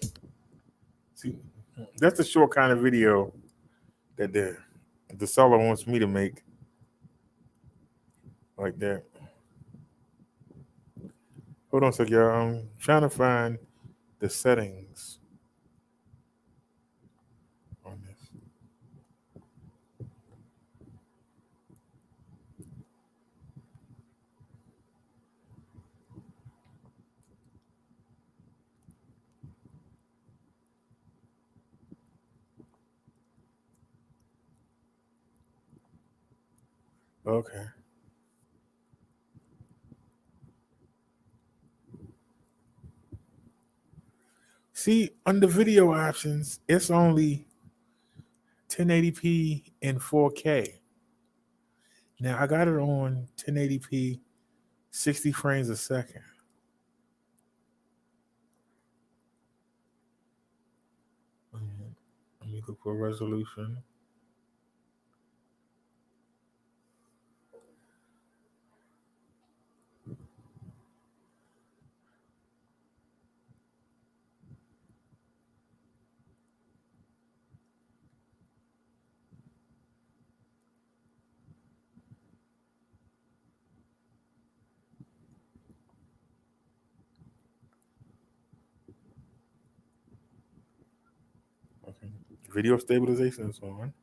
See, that's the short kind of video that the seller wants me to make, like that. Hold on a sec, y'all. I'm trying to find the settings on this. Okay. See, under video options, it's only 1080p and 4K. Now I got it on 1080p, 60 frames a second. Let me look for resolution. Okay. Video stabilization is on.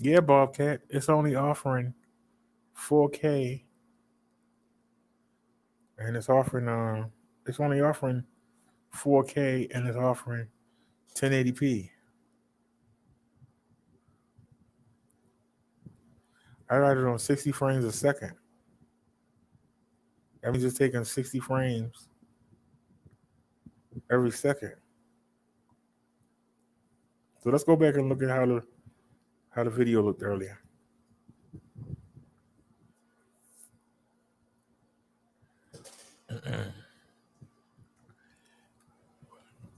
Yeah, Bobcat, it's only offering 4K, and it's only offering 4K, and it's offering 1080p. I got it on 60 frames a second. That means it's taking 60 frames every second. So let's go back and look at how the video looked earlier.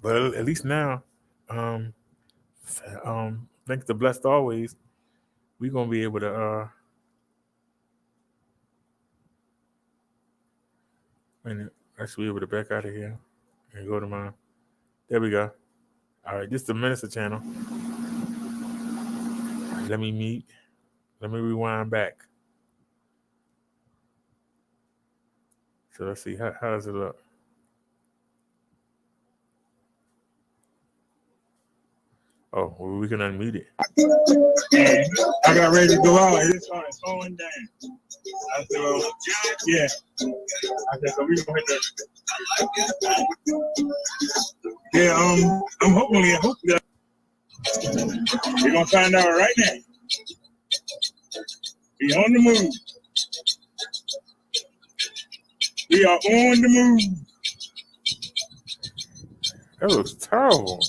But at least now, thanks to Blessed Always, we're gonna be able to and actually be able to back out of here and go to my. There we go. All right, this is the Minister channel. Let me rewind back. So let's see how does it look. Oh, well, we can unmute it. And I got ready to go out, and it started slowing down. I said, well, yeah. I said, so we're gonna hit that. Yeah, I'm hopefully we're gonna find out right now. We on the move. We are on the move. That looks terrible.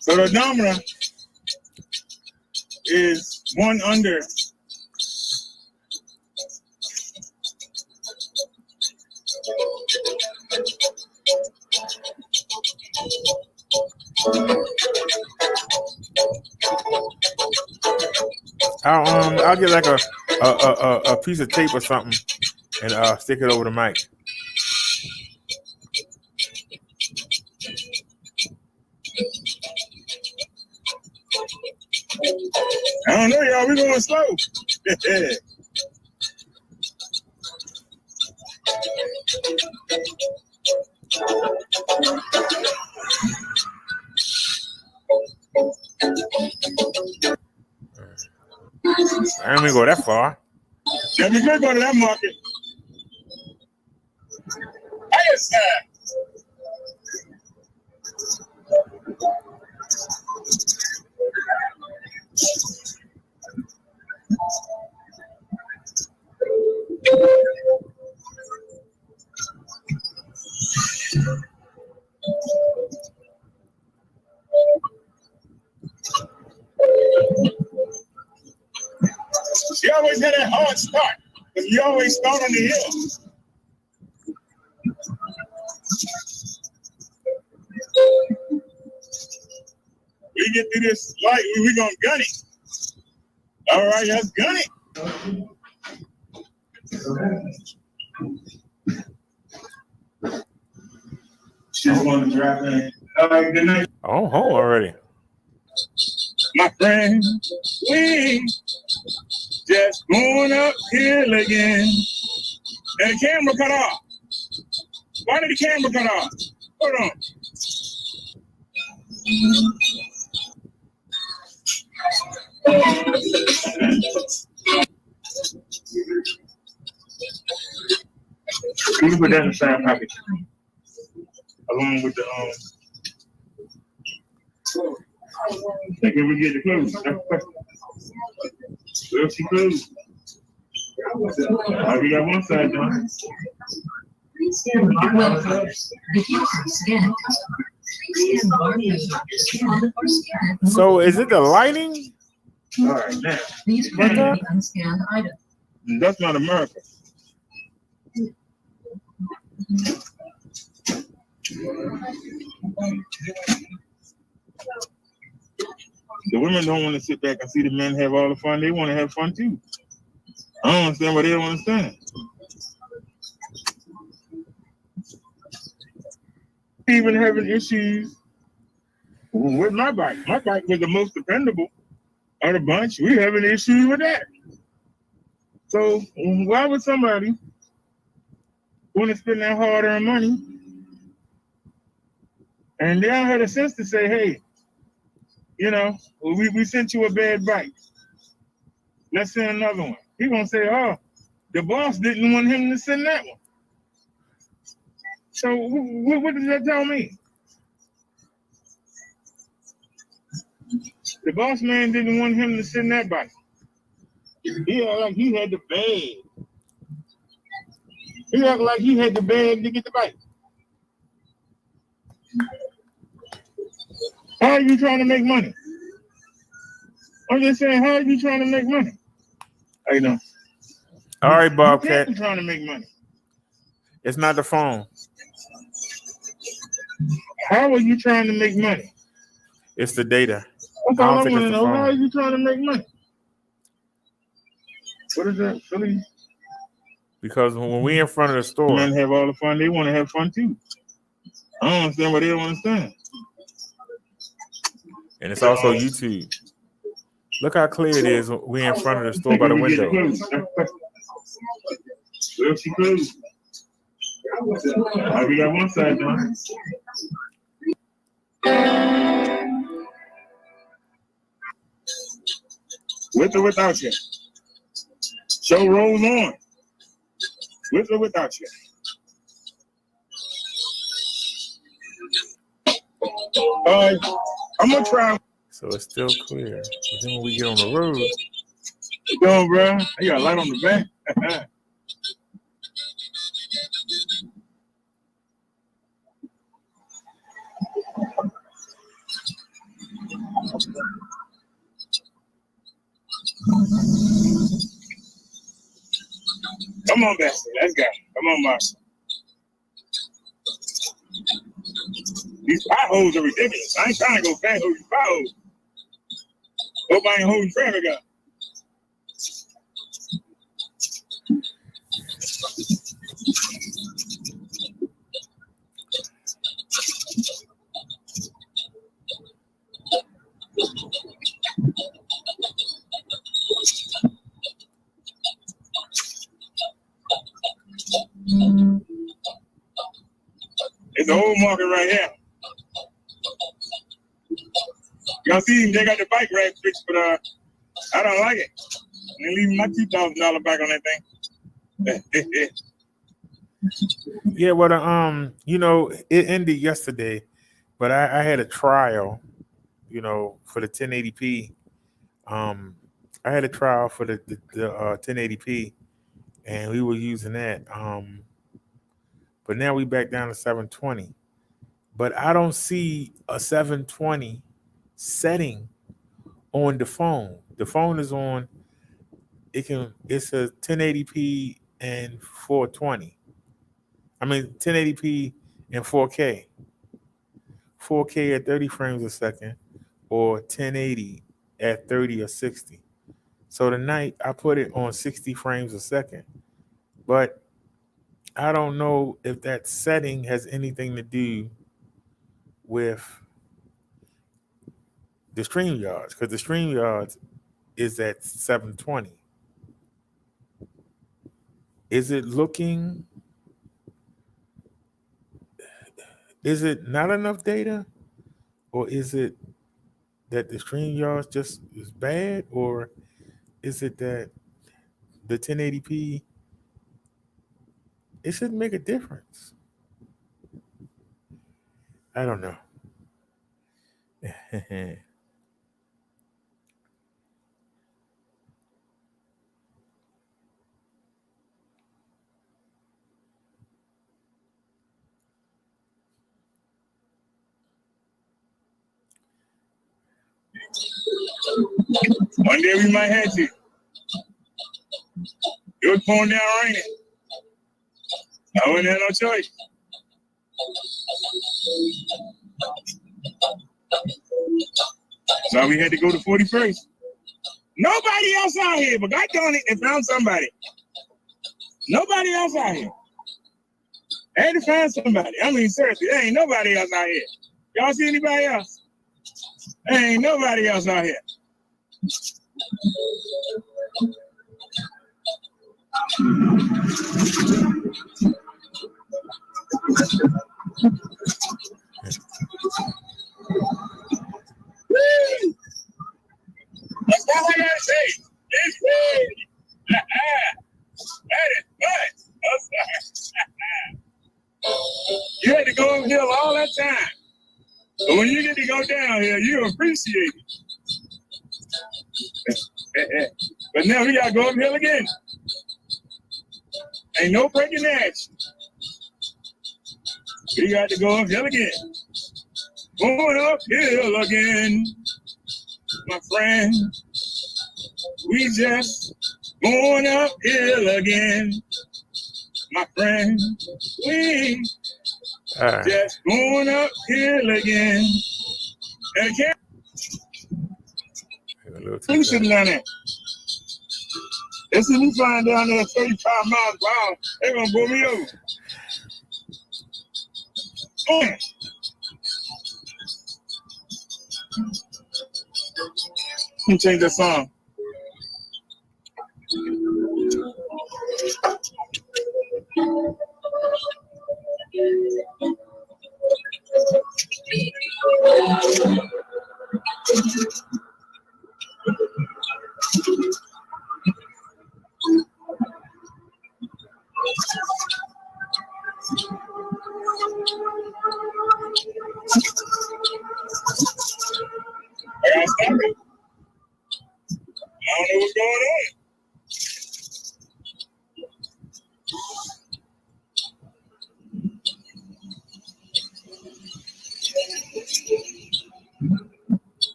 So the odometer is 1 under. I'll get like a piece of tape or something and stick it over the mic. I don't know, y'all. We're going slow. I don't even go that far. Let me go to that market. Yes, sir. She always had that hard start, because we always start on the hill. We get through this light, we're going to gun it. All right, let's gun it. She's going to drive in. All right, good night. Oh, home already. My friend, we just going uphill again. And the camera cut off. Why did the camera cut off? Hold on. You can put that in the side pocket. Along with the think we get the clothes. Well, she closed. We got one side done. So is it the lighting? All right, now. These are the unscanned items. That's not America. The women don't want to sit back and see the men have all the fun. They want to have fun too. I don't understand why they don't understand. Even having issues with my bike. My bike was the most dependable of the bunch. We having issues with that. So why would somebody want to spend that hard-earned money and they don't have the sense to say, hey, you know, we sent you a bad bike. let's send another one. He gonna say, oh, the boss didn't want him to send that one. So what does that tell me? The boss man didn't want him to send that bike. He act like he had the bag. He act like he had the bag to get the bike. How are you trying to make money? I'm just saying, how are you trying to make money? How you know? All right, Bobcat. You trying to make money. It's not the phone. How are you trying to make money? It's the data. That's I all don't I think want it's to the know. How are phone. you trying to make money? What is that, Philly? Because when we in front of the store, Men have all the fun. They want to have fun too. I don't understand why they don't understand. and it's also YouTube. Look how clear it is when we in front of the store by the window. Well, she closed. We got one side done. With or without you? Show rolls on. With or without you? I'm gonna try. So it's still clear. But then when we get on the road, Go on, bro. You got a light on the back. Come on, Bessie. Let's go. Come on, Marsha. These potholes are ridiculous. I ain't trying to go fast over these potholes. Hope I ain't holding traffic up. It's the whole market right here. Y'all see, they got the bike rack fixed, but I don't like it. They leaving my $2,000 back on that thing. yeah, well, you know, it ended yesterday, but I had a trial, you know, for the 1080p. I had a trial for the 1080p, and we were using that. But now we back down to 720. But I don't see a 720 setting on the phone. The phone is on. It's a 1080p and 420. I mean 1080p and 4K. 4K at 30 frames a second, or 1080 at 30 or 60. So tonight I put it on 60 frames a second. But I don't know if that setting has anything to do with the StreamYards, because the StreamYards is at 720. Is it not enough data? Or is it that the StreamYards just is bad? Or is it that the 1080p, it shouldn't make a difference? I don't know. One day we might have to. It was pouring down raining. I wouldn't have no choice. So we had to go to 41st. Nobody else out here, but I done it and found somebody. Nobody else out here. I had to find somebody. I mean, seriously, there ain't nobody else out here. Y'all see anybody else? There ain't nobody else out here. That's all I gotta say. It's But when you get to go down here, you appreciate it. But now we gotta go uphill again. Ain't no breaking action. We got to go uphill again. Going uphill again, my friend. We just going uphill again, my friend. We just going uphill again. And I can't. Who's sitting down there? They see me flying down there 35 miles per hour. They're gonna pull me over. Let me change that song. I gotta stop it. I don't know what's going on.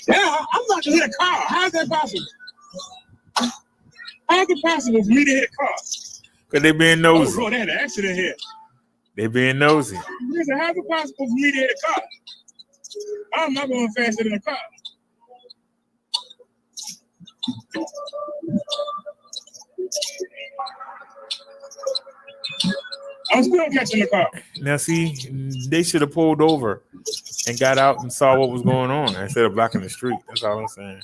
Yeah, I'm about to hit a car. How's that possible? How's it possible for me to hit a car? Because they being nosy. Oh, Lord, they had an accident here. They being nosy. Listen, how's it possible for me to hit a car? I'm not going faster than a car. I'm still catching the car. Now, see, they should have pulled over and got out and saw what was going on instead of blocking the street. That's all I'm saying.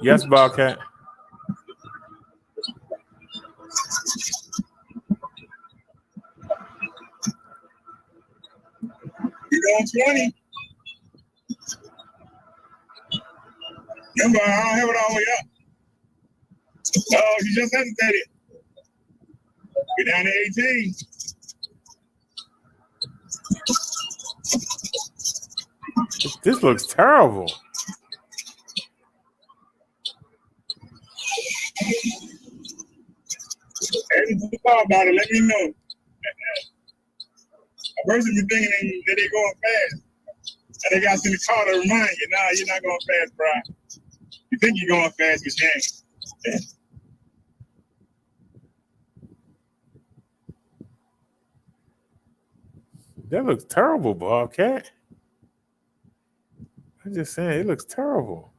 Yes, Bobcat. You're going 20. Remember, I don't have it all the way up. Oh, you just hesitated. Get down to 18. This looks terrible. Anything you thought about it, let me know. A person be thinking that they going fast. And they got to in the car to remind you, nah, you're not going fast, bro. You think you're going fast, but you ain't. That looks terrible, Bobcat. I'm just saying, it looks terrible.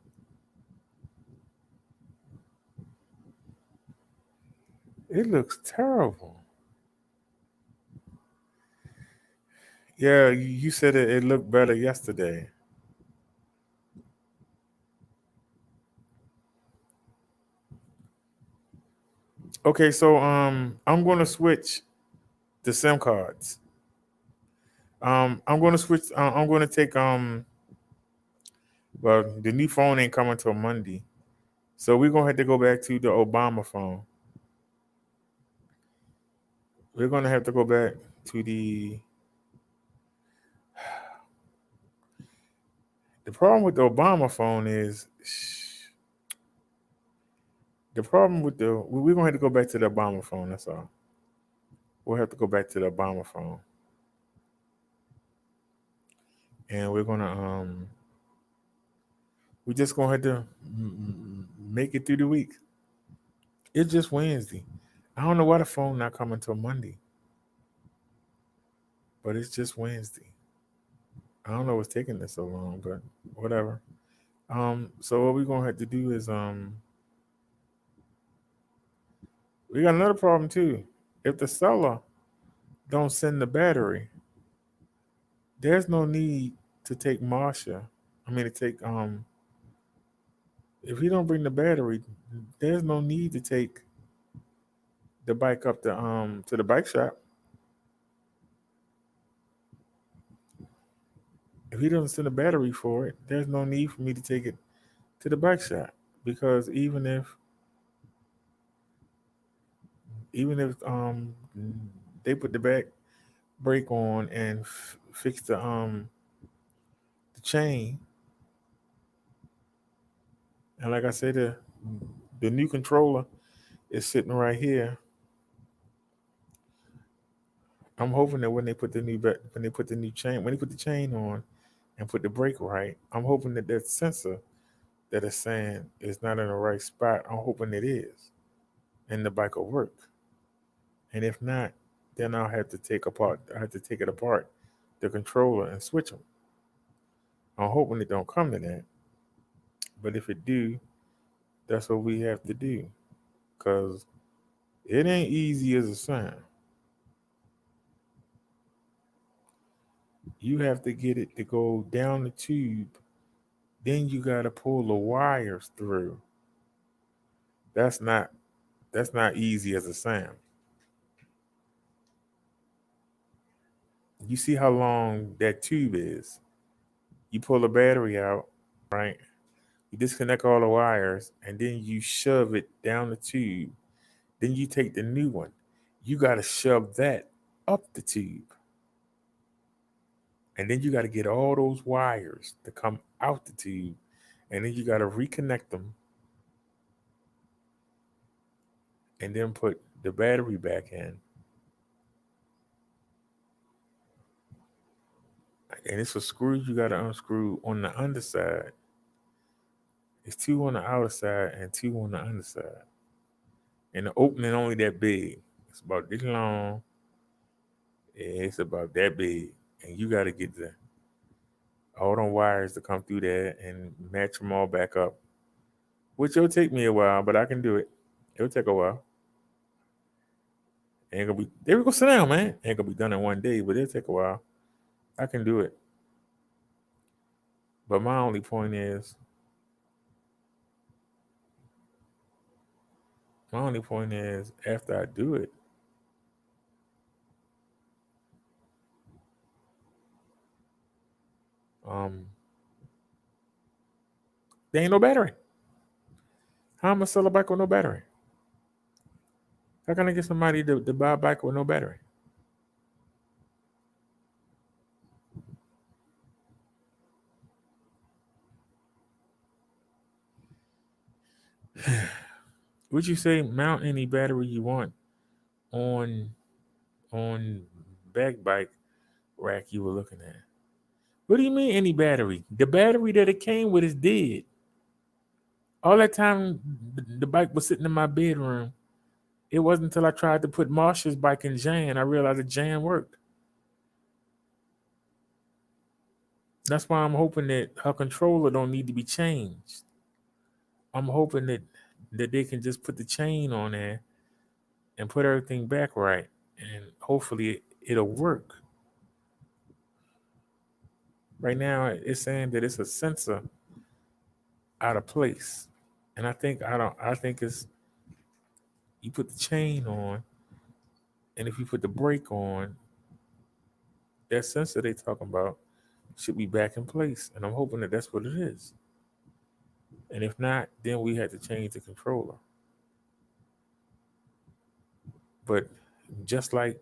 It looks terrible. Yeah, you said it looked better yesterday. Okay, so I'm going to switch the SIM cards. I'm going to switch. I'm going to take well, the new phone ain't coming till Monday, so we're gonna have to go back to the Obama phone. We're gonna have to go back to the problem with the Obama phone is we're gonna have to go back to the Obama phone. That's all. We'll have to go back to the Obama phone, and we're just gonna have to make it through the week. It's just Wednesday. I don't know why the phone not coming till Monday, but it's just Wednesday. I don't know what's taking this so long, but whatever. So what we're gonna have to do is we got another problem too. If the seller don't send the battery, there's no need to take Marsha I mean, to take if he don't bring the battery, there's no need to take the bike up to the bike shop. If he doesn't send a battery for it, there's no need for me to take it to the bike shop, because even if they put the back brake on and fix the chain, and like I said, the new controller is sitting right here. I'm hoping that when they put the chain on and put the brake right, I'm hoping that that sensor that is saying it's not in the right spot, I'm hoping it is, and the bike will work. And if not, then I have to take it apart, the controller, and switch them. I'm hoping it don't come to that, but if it do, that's what we have to do, because it ain't easy as it sounds. You have to get it to go down the tube, then you got to pull the wires through. That's not easy as it sounds. You see how long that tube is. You pull the battery out, right? You disconnect all the wires, and then you shove it down the tube. Then you take the new one. You got to shove that up the tube. And then you got to get all those wires to come out the tube. And then you got to reconnect them. And then put the battery back in. And it's a screw you got to unscrew on the underside. It's 2 on the outer side and 2 on the underside. And the opening only that big. It's about this long. It's about that big. And you got to get all them wires to come through there and match them all back up. Which will take me a while, but I can do it. It'll take a while. Ain't gonna be, there we go, sit down, man. Ain't gonna be done in one day, but it'll take a while. I can do it. But my only point is, after I do it, there ain't no battery. How am I gonna sell a bike with no battery? How can I get somebody to buy a bike with no battery? Would you say mount any battery you want on back bike rack you were looking at? What do you mean any battery? The battery that it came with is dead. All that time the bike was sitting in my bedroom. It wasn't until I tried to put Marsha's bike in Jan I realized that Jan worked. That's why I'm hoping that her controller don't need to be changed. I'm hoping that they can just put the chain on there and put everything back right, and hopefully it'll work. Right now, it's saying that it's a sensor out of place, and I think it's, you put the chain on, and if you put the brake on, that sensor they talking about should be back in place, and I'm hoping that that's what it is. And if not, then we had to change the controller. But just like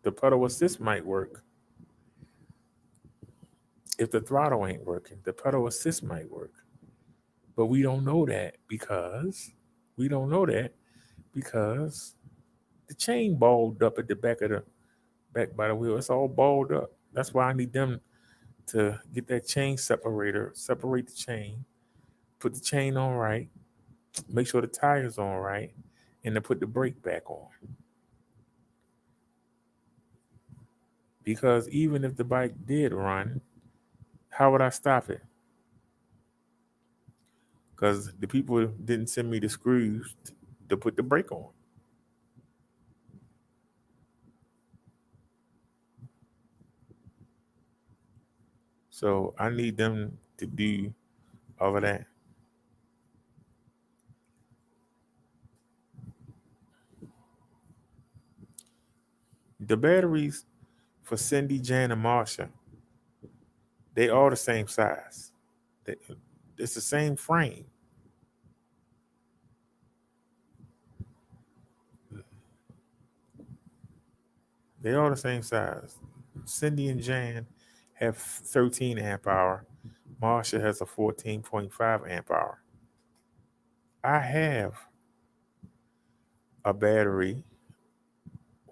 the pedal assist might work, if the throttle ain't working, the pedal assist might work. But we don't know that because the chain balled up at the back by the wheel. It's all balled up. That's why I need them to get that chain separator, separate the chain, put the chain on right, make sure the tire's on right, and then put the brake back on. Because even if the bike did run, how would I stop it? Because the people didn't send me the screws to put the brake on. So I need them to do all of that. The batteries for Cindy, Jan, and Marsha, they all the same size. They, it's the same frame. They all the same size. Cindy and Jan have 13 amp hour. Marsha has a 14.5 amp hour. I have a battery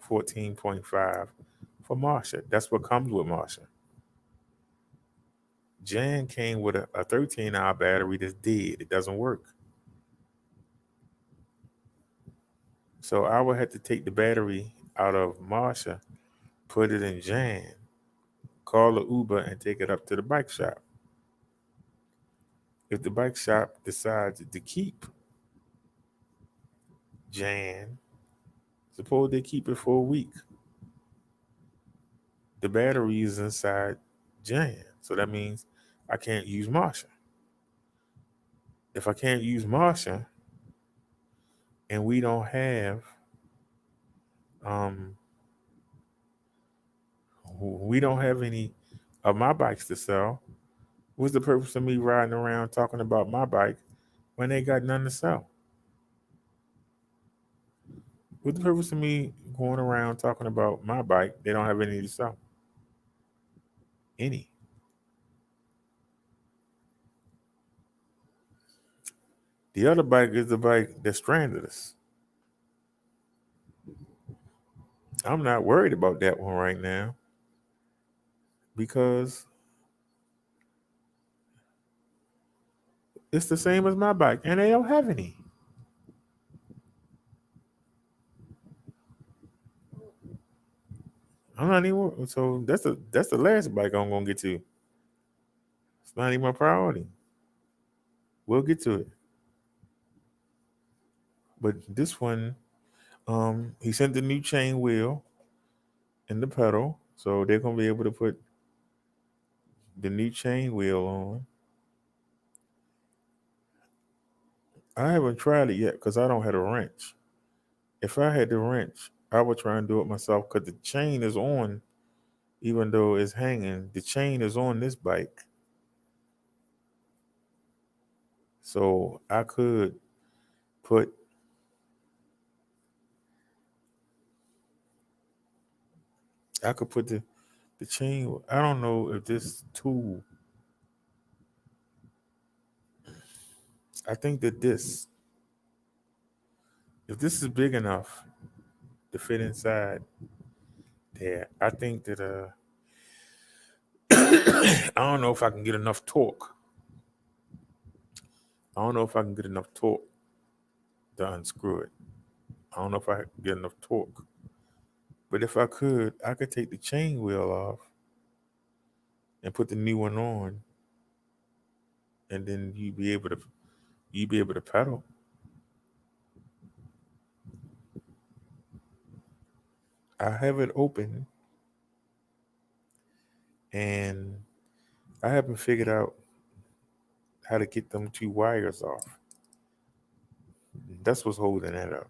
14.5 for Marsha. That's what comes with Marsha. Jan came with a 13-hour battery that's dead. It doesn't work. So I would have to take the battery out of Marsha, put it in Jan, call the Uber, and take it up to the bike shop. If the bike shop decides to keep Jan, suppose they keep it for a week, the battery is inside Jan. So that means I can't use Marsha. If I can't use Marsha and we don't have um any of my bikes to sell, what's the purpose of me riding around talking about my bike when they got none to sell? What's the purpose of me going around talking about my bike? They don't have any to sell. Any. The other bike is the bike that stranded us. I'm not worried about that one right now because it's the same as my bike and they don't have any. I'm not even so that's the last bike I'm gonna get to. It's not even my priority. We'll get to it. But this one, he sent the new chain wheel and the pedal, so they're gonna be able to put the new chain wheel on. I haven't tried it yet because I don't have a wrench. If I had the wrench, I would try and do it myself because the chain is on, even though it's hanging. The chain is on this bike, so I could put the chain. I don't know if this tool. I think that if this is big enough to fit inside there, I think that I don't know if I can get enough torque. I don't know if I can get enough torque to unscrew it. I don't know if I can get enough torque. But if I could take the chain wheel off and put the new one on, and then you'd be able to pedal. I have it open and I haven't figured out how to get them two wires off. That's what's holding that up.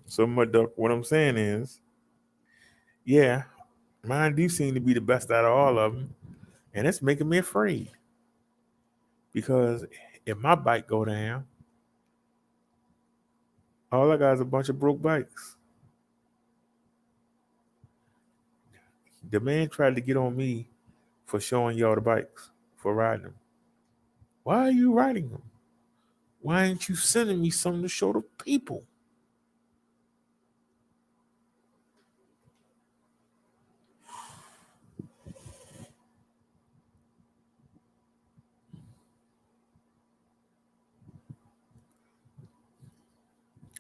So Muduck, what I'm saying is, yeah, mine do seem to be the best out of all of them, and it's making me afraid because if my bike go down, all I got is a bunch of broke bikes. The man tried to get on me for showing y'all the bikes, for riding them. Why are you riding them? Why ain't you sending me something to show the people?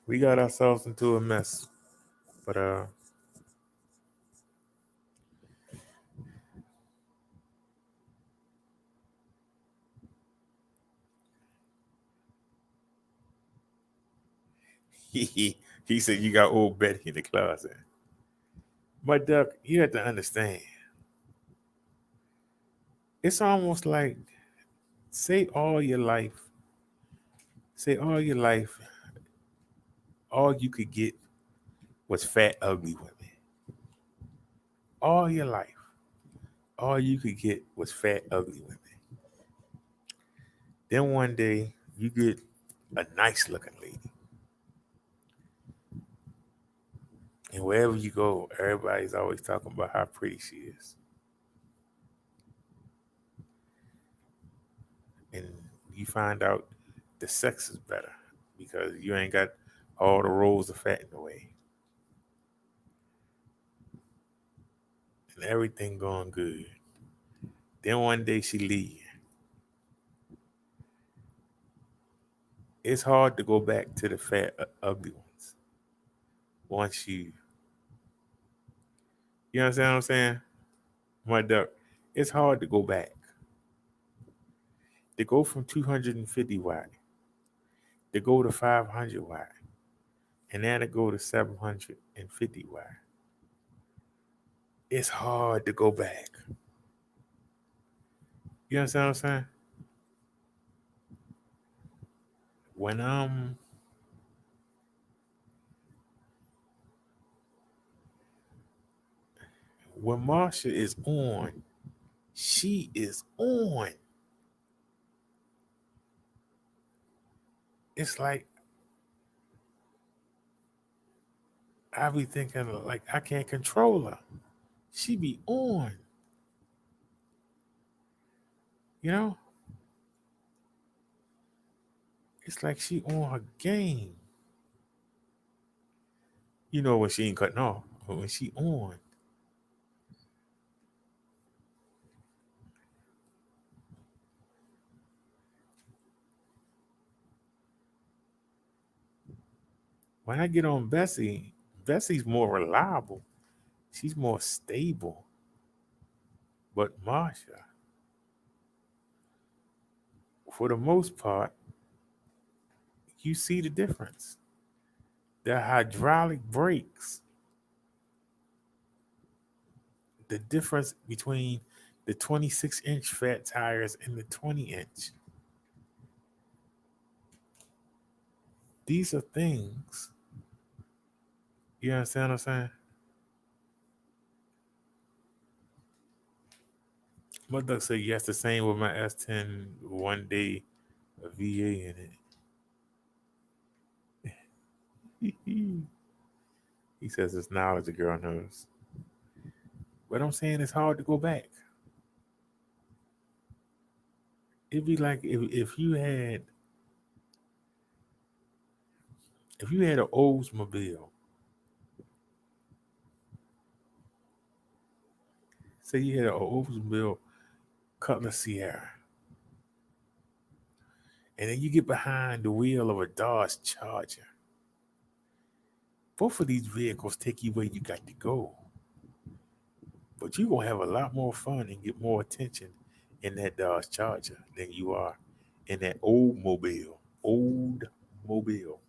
We got ourselves into a mess. But He said you got old Betty in the closet. Muduck, you have to understand. It's almost like say all your life, all you could get was fat, ugly women. All your life, all you could get was fat, ugly women. Then one day you get a nice looking lady. And wherever you go, everybody's always talking about how pretty she is. And you find out the sex is better because you ain't got all the rolls of fat in the way. And everything going good. Then one day she leave. It's hard to go back to the fat, ugly ones. Once you understand what I'm saying? My duck, it's hard to go back. To go from 250 watt, to go to 500 watt, and then to go to 750 watt. It's hard to go back. You understand what I'm saying? When Marsha is on, she is on. It's like I be thinking like I can't control her. She be on. You know? It's like she on her game. You know when she ain't cutting off, but when she on. When I get on Bessie, Bessie's more reliable. She's more stable. But Marsha, for the most part, you see the difference. The hydraulic brakes, the difference between the 26-inch fat tires and the 20-inch. These are things. You understand what I'm saying? My duck said yes, the same with my S10 one day, a VA in it. He says it's knowledge the girl knows. But I'm saying it's hard to go back. It'd be like if you had an Oldsmobile, say you had an Oldsmobile Cutlass Sierra, and then you get behind the wheel of a Dodge Charger. Both of these vehicles take you where you got to go. But you're going to have a lot more fun and get more attention in that Dodge Charger than you are in that old mobile. Old mobile.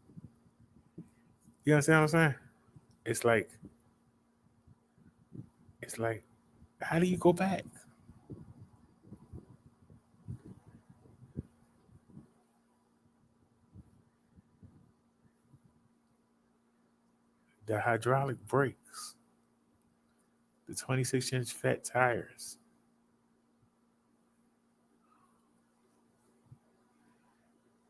You understand what I'm saying? It's like, how do you go back? The hydraulic brakes, the 26-inch fat tires.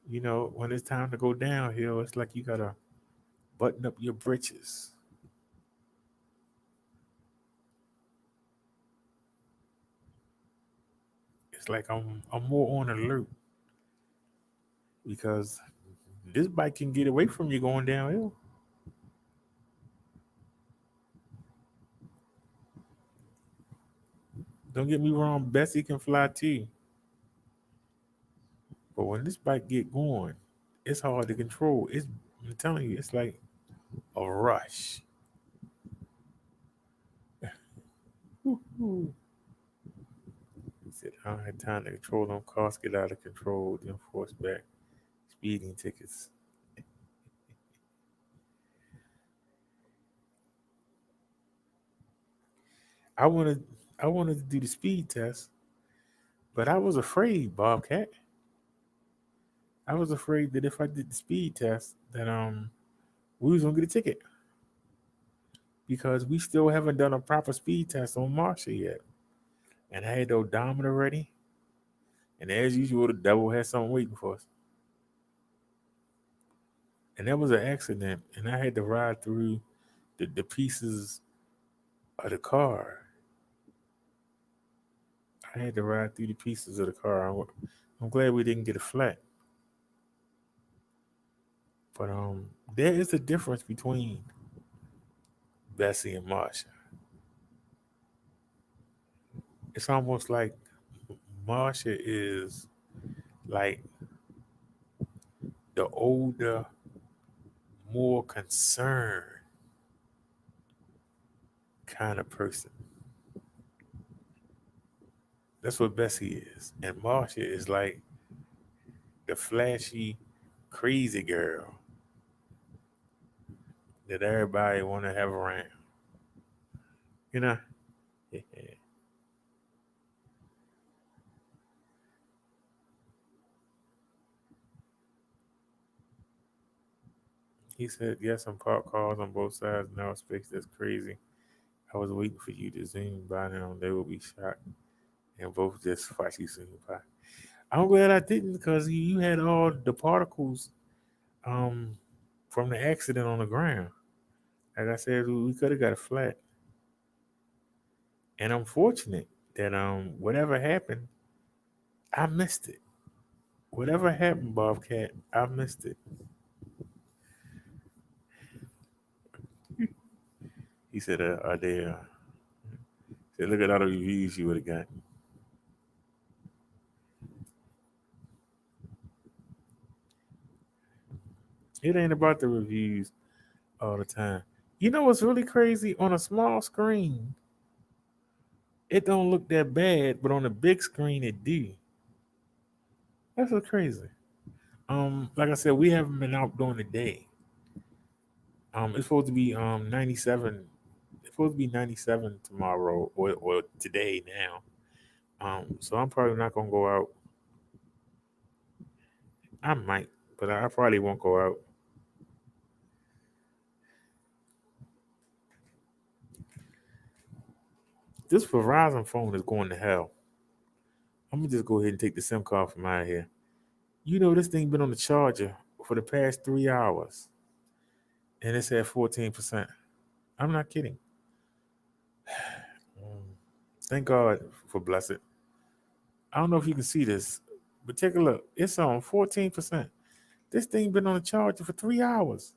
You know, when it's time to go downhill, it's like you gotta button up your britches. It's like I'm more on alert because this bike can get away from you going downhill. Don't get me wrong, Bessie can fly too. But when this bike get going, it's hard to control. I'm telling you, it's like a rush. He said, I don't have time to control them. Costs get out of control. Then force back speeding tickets. I wanted to do the speed test, but I was afraid, Bobcat. I was afraid that if I did the speed test, that we was gonna get a ticket because we still haven't done a proper speed test on Marsha yet. And I had the odometer ready, and as usual, the devil had something waiting for us. And that was an accident, and I had to ride through the pieces of the car. I had to ride through the pieces of the car. I'm glad we didn't get a flat. But there is a difference between Bessie and Marsha. It's almost like Marsha is like the older, more concerned kind of person. That's what Bessie is. And Marsha is like the flashy, crazy girl that everybody want to have around. You know? Yeah. He said, yes, some parked cars on both sides, now space. That's crazy. I was waiting for you to zoom by them. They will be shot. And both just flashy zoom by. I'm glad I didn't because you had all the particles from the accident on the ground. Like I said, we could have got a flat. And I'm fortunate that whatever happened, I missed it. Whatever happened, Bobcat, I missed it. He said, "Are they?" Said, look at all the reviews you would have got. It ain't about the reviews all the time. You know what's really crazy? On a small screen, it don't look that bad, but on a big screen, it do. That's what's crazy. Like I said, we haven't been out during the day. It's supposed to be 97. It's supposed to be 97 tomorrow or today now. So I'm probably not gonna go out. I might, but I probably won't go out. This Verizon phone is going to hell. I'm gonna just go ahead and take the SIM card from out of here. You know this thing been on the charger for the past 3 hours, and it's at 14%. I'm not kidding. Thank God for blessed. I don't know if you can see this, but take a look. It's on 14%. This thing been on the charger for 3 hours.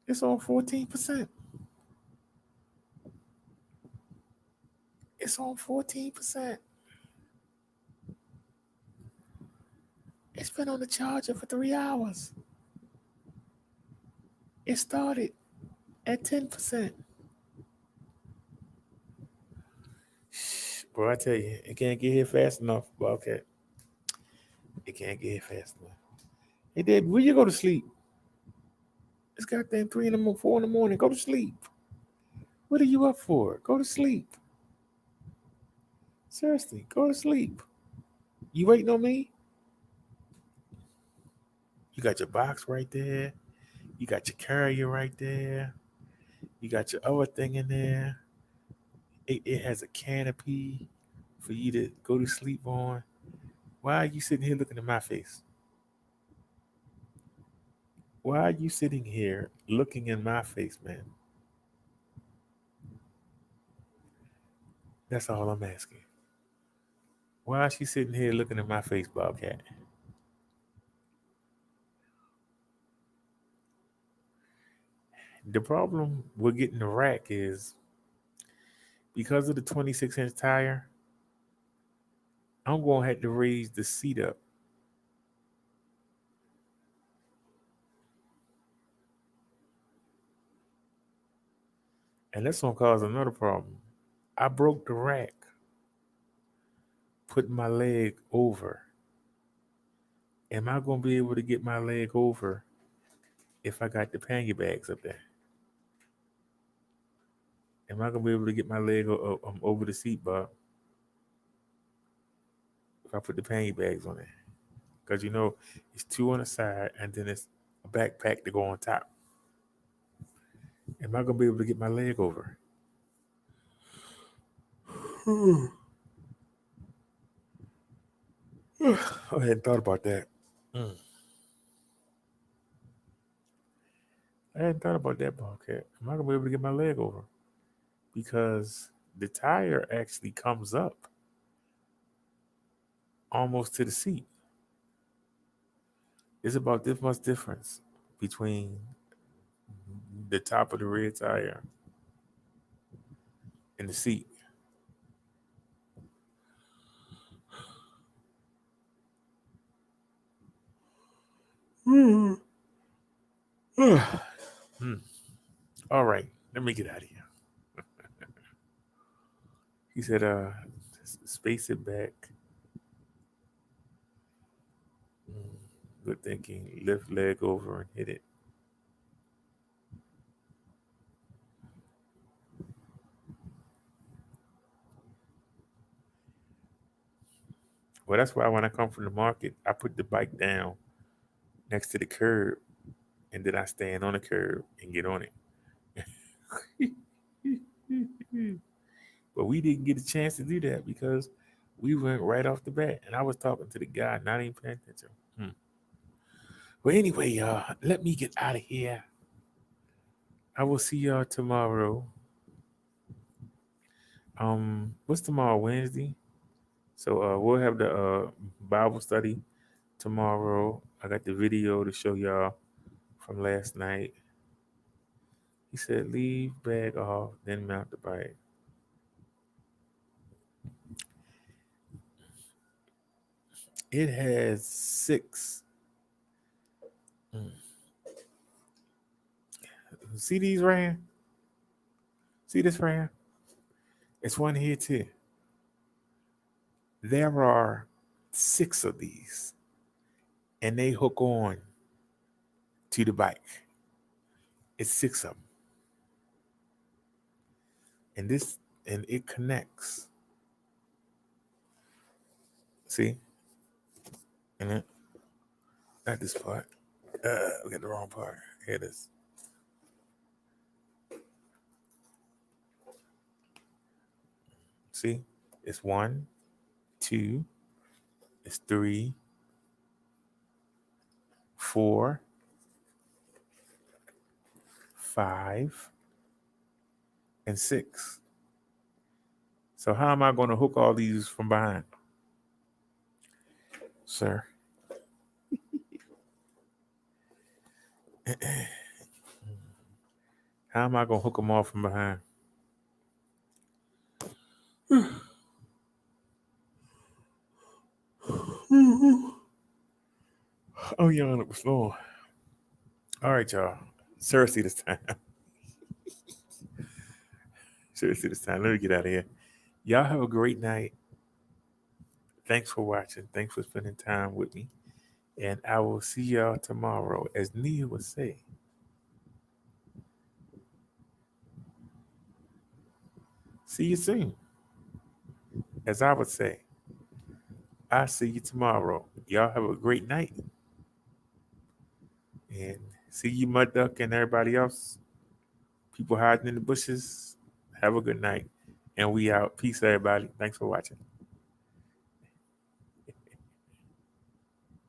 It's on 14%. It's on 14%. It's been on the charger for 3 hours. It started at 10%. Bro, I tell you, it can't get here fast enough, Bobcat. It can't get here fast enough. Hey, Dad, will you go to sleep? It's goddamn 4 in the morning. Go to sleep. What are you up for? Go to sleep. Seriously, go to sleep. You waiting on me? You got your box right there. You got your carrier right there. You got your other thing in there. It has a canopy for you to go to sleep on. Why are you sitting here looking at my face? Why are you sitting here looking in my face, man? That's all I'm asking. Why is she sitting here looking at my face, Bobcat? The problem with getting the rack is because of the 26-inch tire, I'm going to have to raise the seat up. And that's going to cause another problem. I broke the rack, putting my leg over. Am I going to be able to get my leg over if I got the pannier bags up there? Am I gonna be able to get my leg over the seat bar if I put the panty bags on it? Because you know it's two on the side and then it's a backpack to go on top. Am I gonna be able to get my leg over? I hadn't thought about that. I hadn't thought about that, Bobcat. Am I gonna be able to get my leg over? Because the tire actually comes up almost to the seat. It's about this much difference between the top of the rear tire and the seat. All right, let me get out of here. He said, space it back. Good thinking. Lift leg over and hit it. Well, that's why when I come from the market, I put the bike down next to the curb and then I stand on the curb and get on it. But we didn't get a chance to do that because we went right off the bat and I was talking to the guy, not even paying attention. Well, anyway, y'all, let me get out of here. I will see y'all tomorrow. What's tomorrow? Wednesday? So we'll have the Bible study tomorrow. I got the video to show y'all from last night. He said, leave bag off, then mount the bike. It has 6. See these right here? See this right here? It's one here too. There are 6 of these, and they hook on to the bike. It's 6 of them. And it connects. See? And then, not this part. We got the wrong part. Here it is. See? It's 1, 2, it's 3, 4, 5, and 6. So how am I going to hook all these from behind? Sir. How am I going to hook them all from behind? Oh, you're on the floor. All right, y'all. Seriously this time. Seriously this time. Let me get out of here. Y'all have a great night. Thanks for watching. Thanks for spending time with me. And I will see y'all tomorrow. As Nia would say, see you soon. As I would say, I'll see you tomorrow. Y'all have a great night. And see you, Muduck, and everybody else. People hiding in the bushes. Have a good night. And we out. Peace, everybody. Thanks for watching.